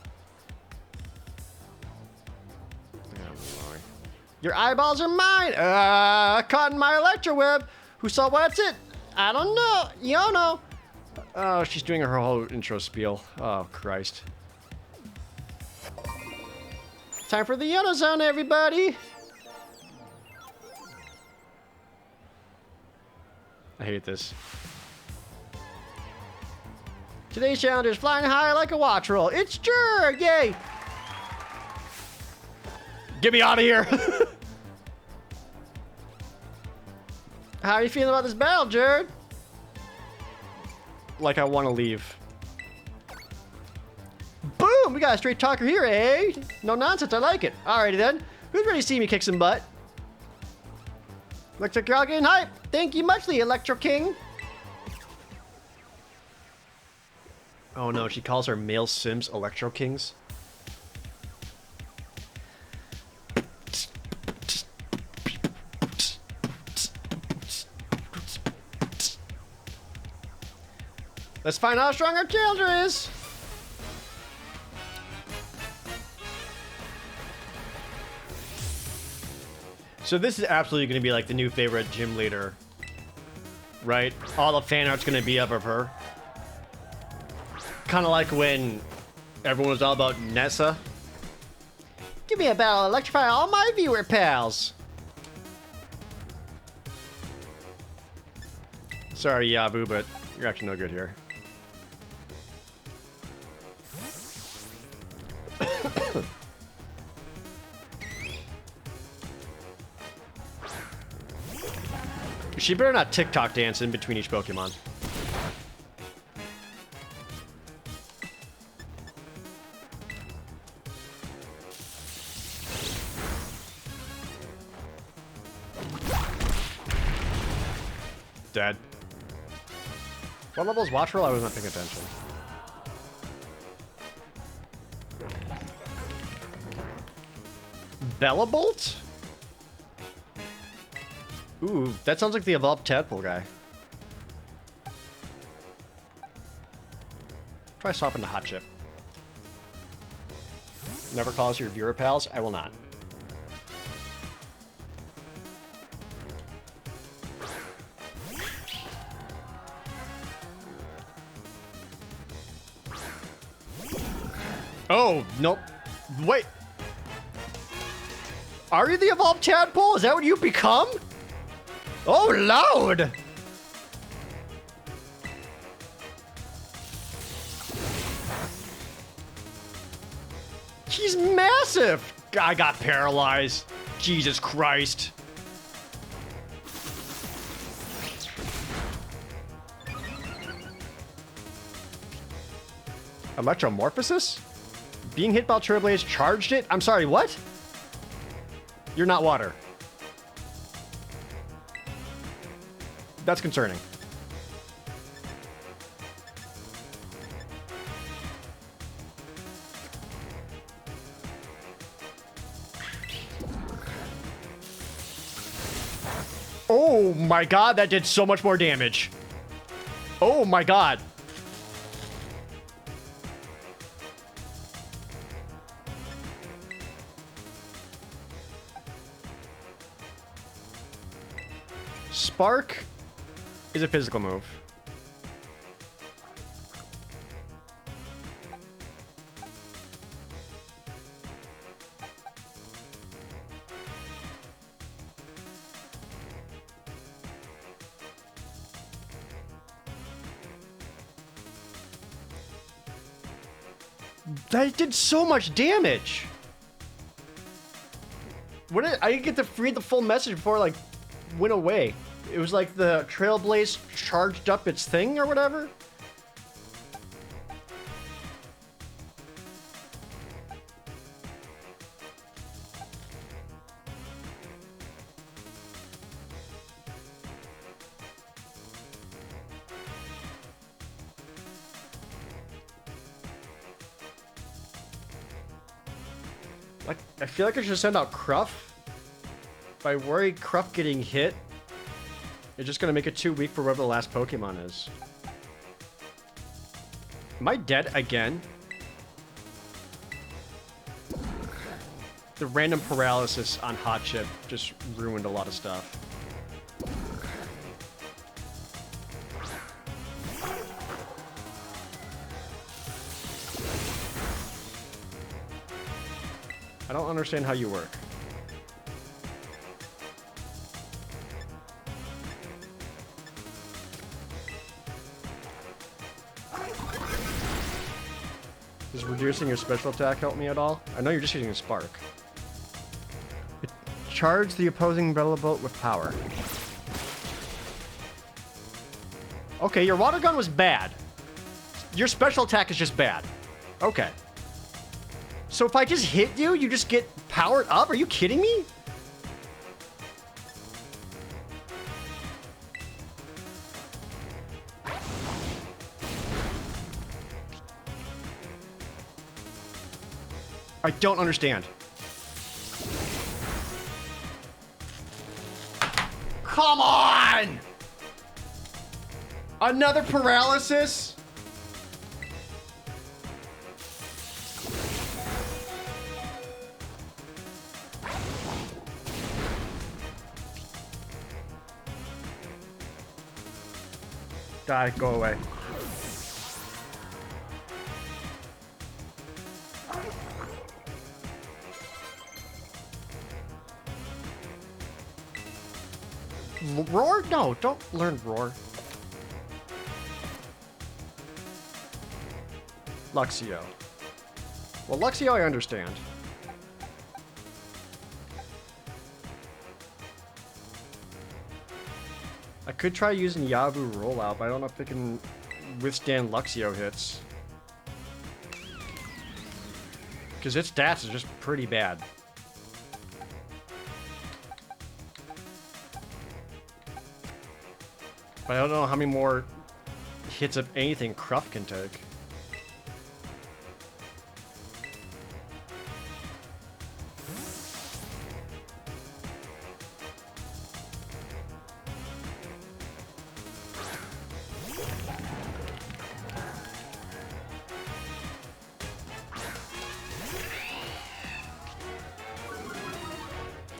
Oh, your eyeballs are mine. Caught in my electro web. Who saw what's it? I don't know. You don't know. Oh, she's doing her whole intro spiel. Oh, Christ. Time for the Yono Zone, everybody. I hate this. Today's challenge is flying high like a watch roll. It's Jer! Yay! Get me out of here! How are you feeling about this battle, Jared? Like I want to leave. we got a straight talker here, eh? No nonsense, I like it. Alrighty then. Who's ready to see me kick some butt? Looks like you're all getting hype. Thank you muchly, Electro King. Oh no, she calls her male Sims Electro Kings. Let's find out how strong our challenger is. So this is absolutely going to be like the new favorite gym leader, right? All the fan art's going to be up of her. Kind of like when everyone was all about Nessa. Give me a battle, electrify all my viewer pals. Sorry, Yabu, but you're actually no good here. She better not TikTok dance in between each Pokemon. Dead. What level is Watch Roll? I was not paying attention. Bellabolt? Ooh, that sounds like the evolved tadpole guy. Try swapping to Hot Chip. Never calls your viewer pals? I will not. Oh, nope. Wait. Are you the evolved tadpole? Is that what you become? Oh, Lord! He's massive! I got paralyzed. Jesus Christ. Electromorphosis? Being hit by Trailblaze charged it? I'm sorry, what? You're not water. That's concerning. Oh my god, that did so much more damage. Oh my god. Spark is a physical move. That did so much damage. What I didn't get to read the full message before it, like, went away. It was like the Trailblaze charged up its thing or whatever. Like, I feel like I should send out Cruff. If I worry Cruff getting hit, it's just gonna make it too weak for whatever the last Pokemon is. Am I dead again? The random paralysis on Hot Chip just ruined a lot of stuff. I don't understand how you work. Does reducing your special attack help me at all? I know you're just using a Spark. Charge the opposing Bellabolt with power. Okay, your water gun was bad. Your special attack is just bad. Okay. So if I just hit you, you just get powered up? Are you kidding me? I don't understand. Come on! Another paralysis? Die, go away. Roar? No, don't learn Roar. Luxio. Well, Luxio I understand. I could try using Yabu Rollout, but I don't know if it can withstand Luxio hits. Because its stats is just pretty bad. But I don't know how many more hits of anything Cruff can take.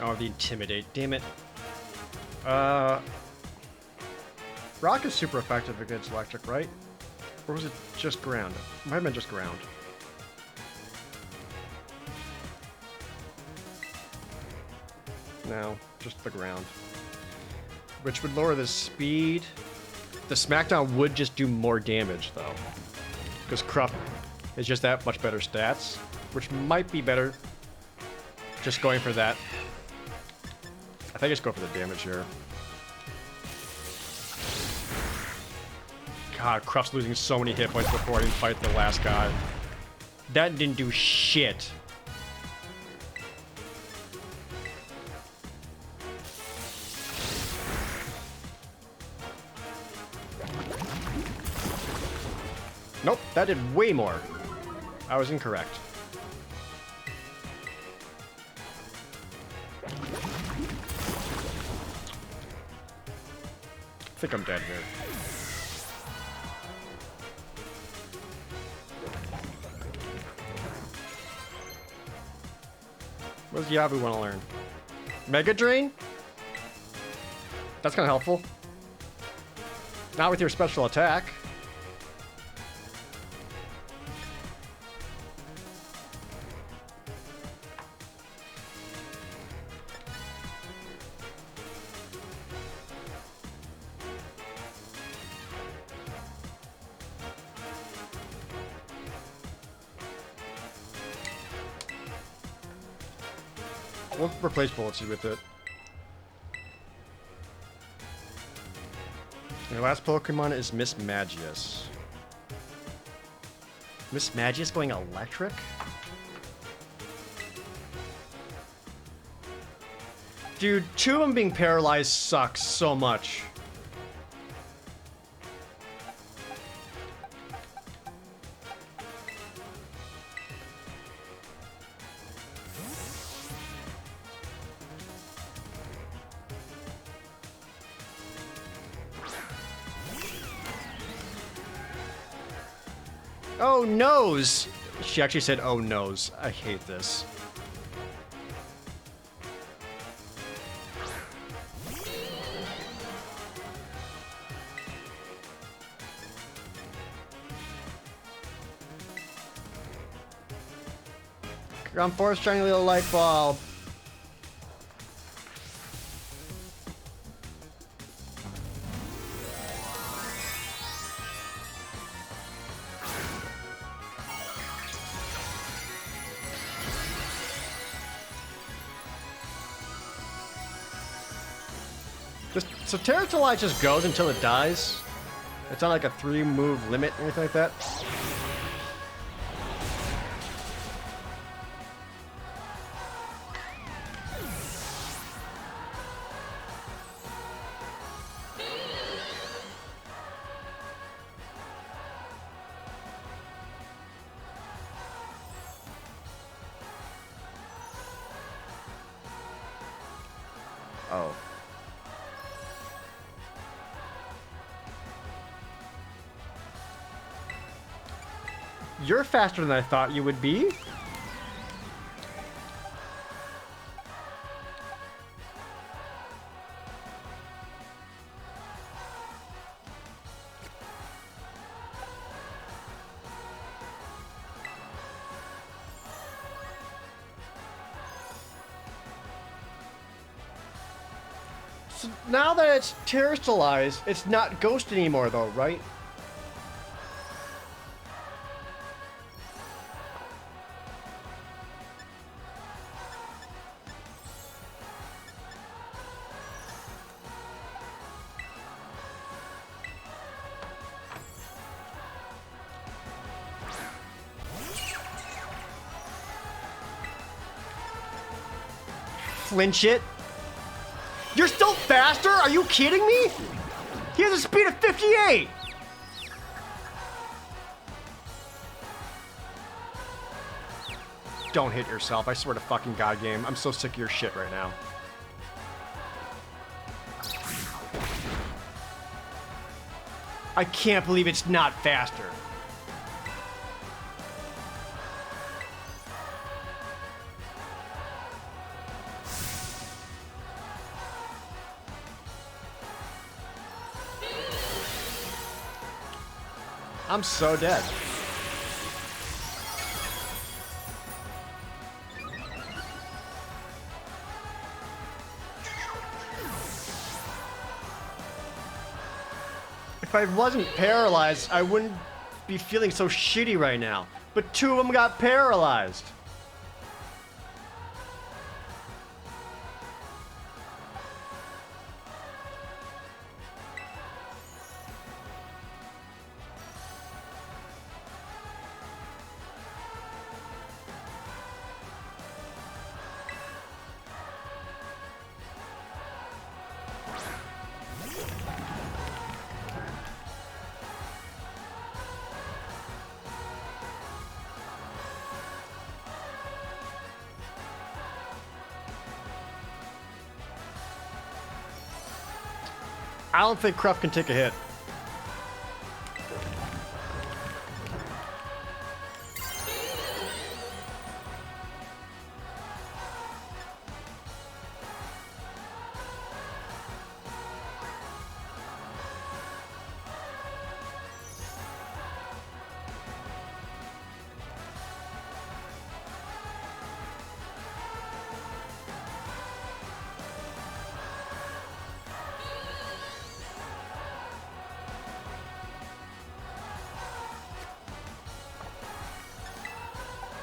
Oh, the Intimidate. Damn it. Rock is super effective against electric, right? Or was it just ground? It might have been just ground. No, just the ground. Which would lower the speed. The Smackdown would just do more damage, though. Because Cruff is just that much better stats. Which might be better just going for that. I think I just go for the damage here. God, Cruff's losing so many hit points before I didn't fight the last guy. That didn't do shit. Nope, that did way more. I was incorrect. I think I'm dead here. What does Yabu want to learn? Mega Drain? That's kind of helpful. Not with your special attack. We'll replace Bulletsy with it. Your last Pokemon is Miss Magius. Miss Magius going electric? Dude, two of them being paralyzed sucks so much. Oh, nose! She actually said, oh, nose. I hate this. Ground Force, shiny little light bulb. So Terratolite just goes until it dies? It's not like a 3-move limit or anything like that? Oh. You're faster than I thought you would be. So now that it's terrestrialized, it's not ghost anymore though, right? Flinch it. You're still faster? Are you kidding me? He has a speed of 58. Don't hit yourself. I swear to fucking God, game. I'm so sick of your shit right now. I can't believe it's not faster. I'm so dead. If I wasn't paralyzed, I wouldn't be feeling so shitty right now. But two of them got paralyzed. I don't think Kruff can take a hit.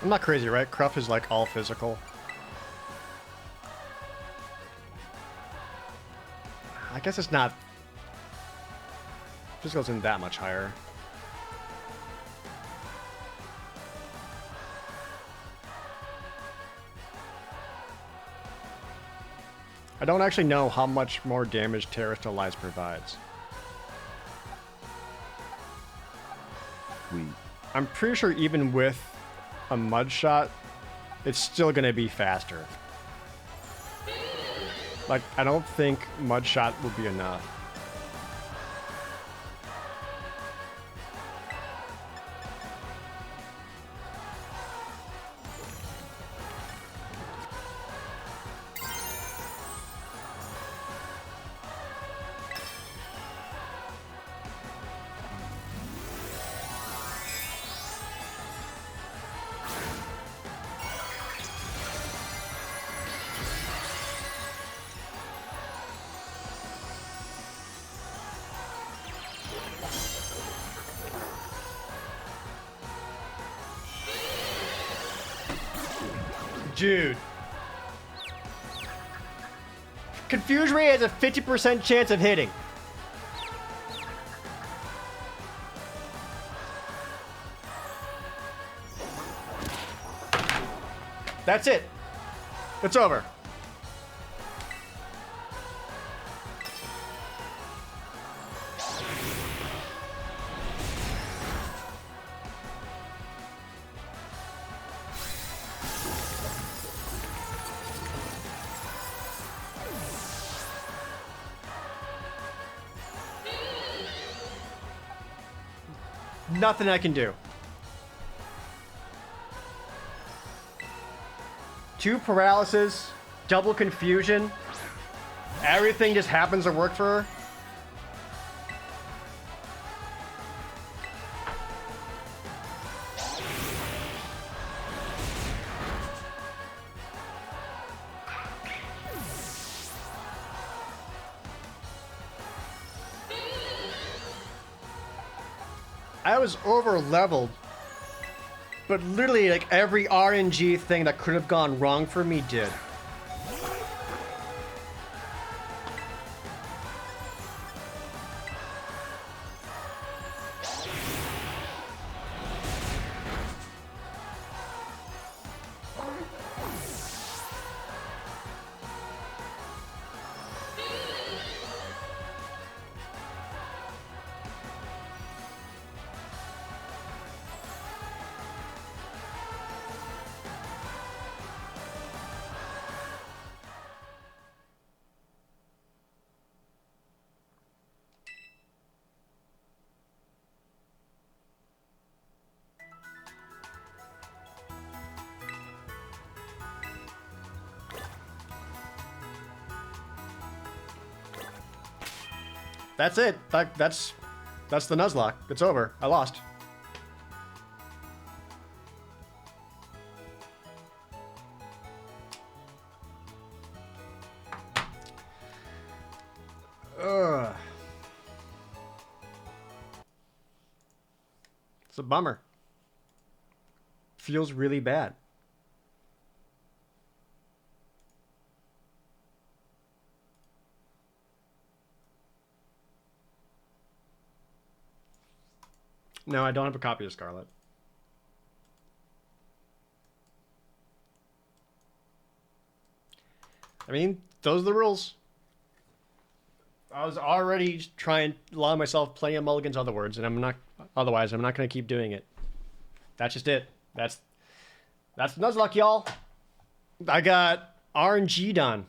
I'm not crazy, right? Kruff is like all physical. I guess it's not. Physical isn't that much higher. I don't actually know how much more damage Terrestrialize provides. Sweet. I'm pretty sure even with a mud shot, it's still gonna be faster. Like, I don't think mud shot will be enough. Dude. Confuse Ray has a 50% chance of hitting. That's it. It's over. Nothing I can do. 2 paralysis, double confusion. Everything just happens to work for her. I was over leveled, but literally like every RNG thing that could have gone wrong for me did. That's it. That's the Nuzlocke. It's over. I lost. Ugh. It's a bummer. Feels really bad. No, I don't have a copy of Scarlet. I mean, those are the rules. I was already trying to allow myself plenty of mulligans otherwise, and I'm not going to keep doing it. That's just it. That's Nuzlocke, y'all. I got RNG done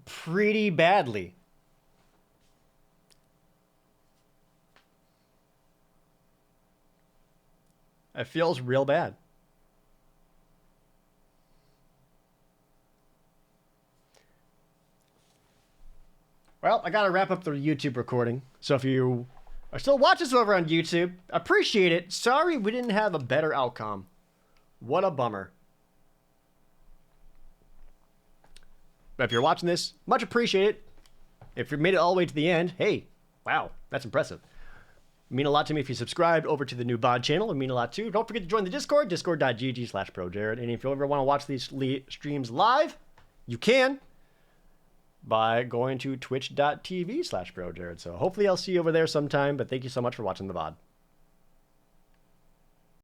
pretty badly. It feels real bad. Well, I gotta wrap up the YouTube recording. So if you are still watching this over on YouTube, appreciate it. Sorry we didn't have a better outcome. What a bummer. But if you're watching this, much appreciated. If you made it all the way to the end, hey, wow, that's impressive. It mean a lot to me if you subscribed over to the new VOD channel. It mean a lot too. Don't forget to join the Discord, discord.gg/ProJared. And if you ever want to watch these streams live, you can by going to twitch.tv/ProJared. So hopefully I'll see you over there sometime. But thank you so much for watching the VOD.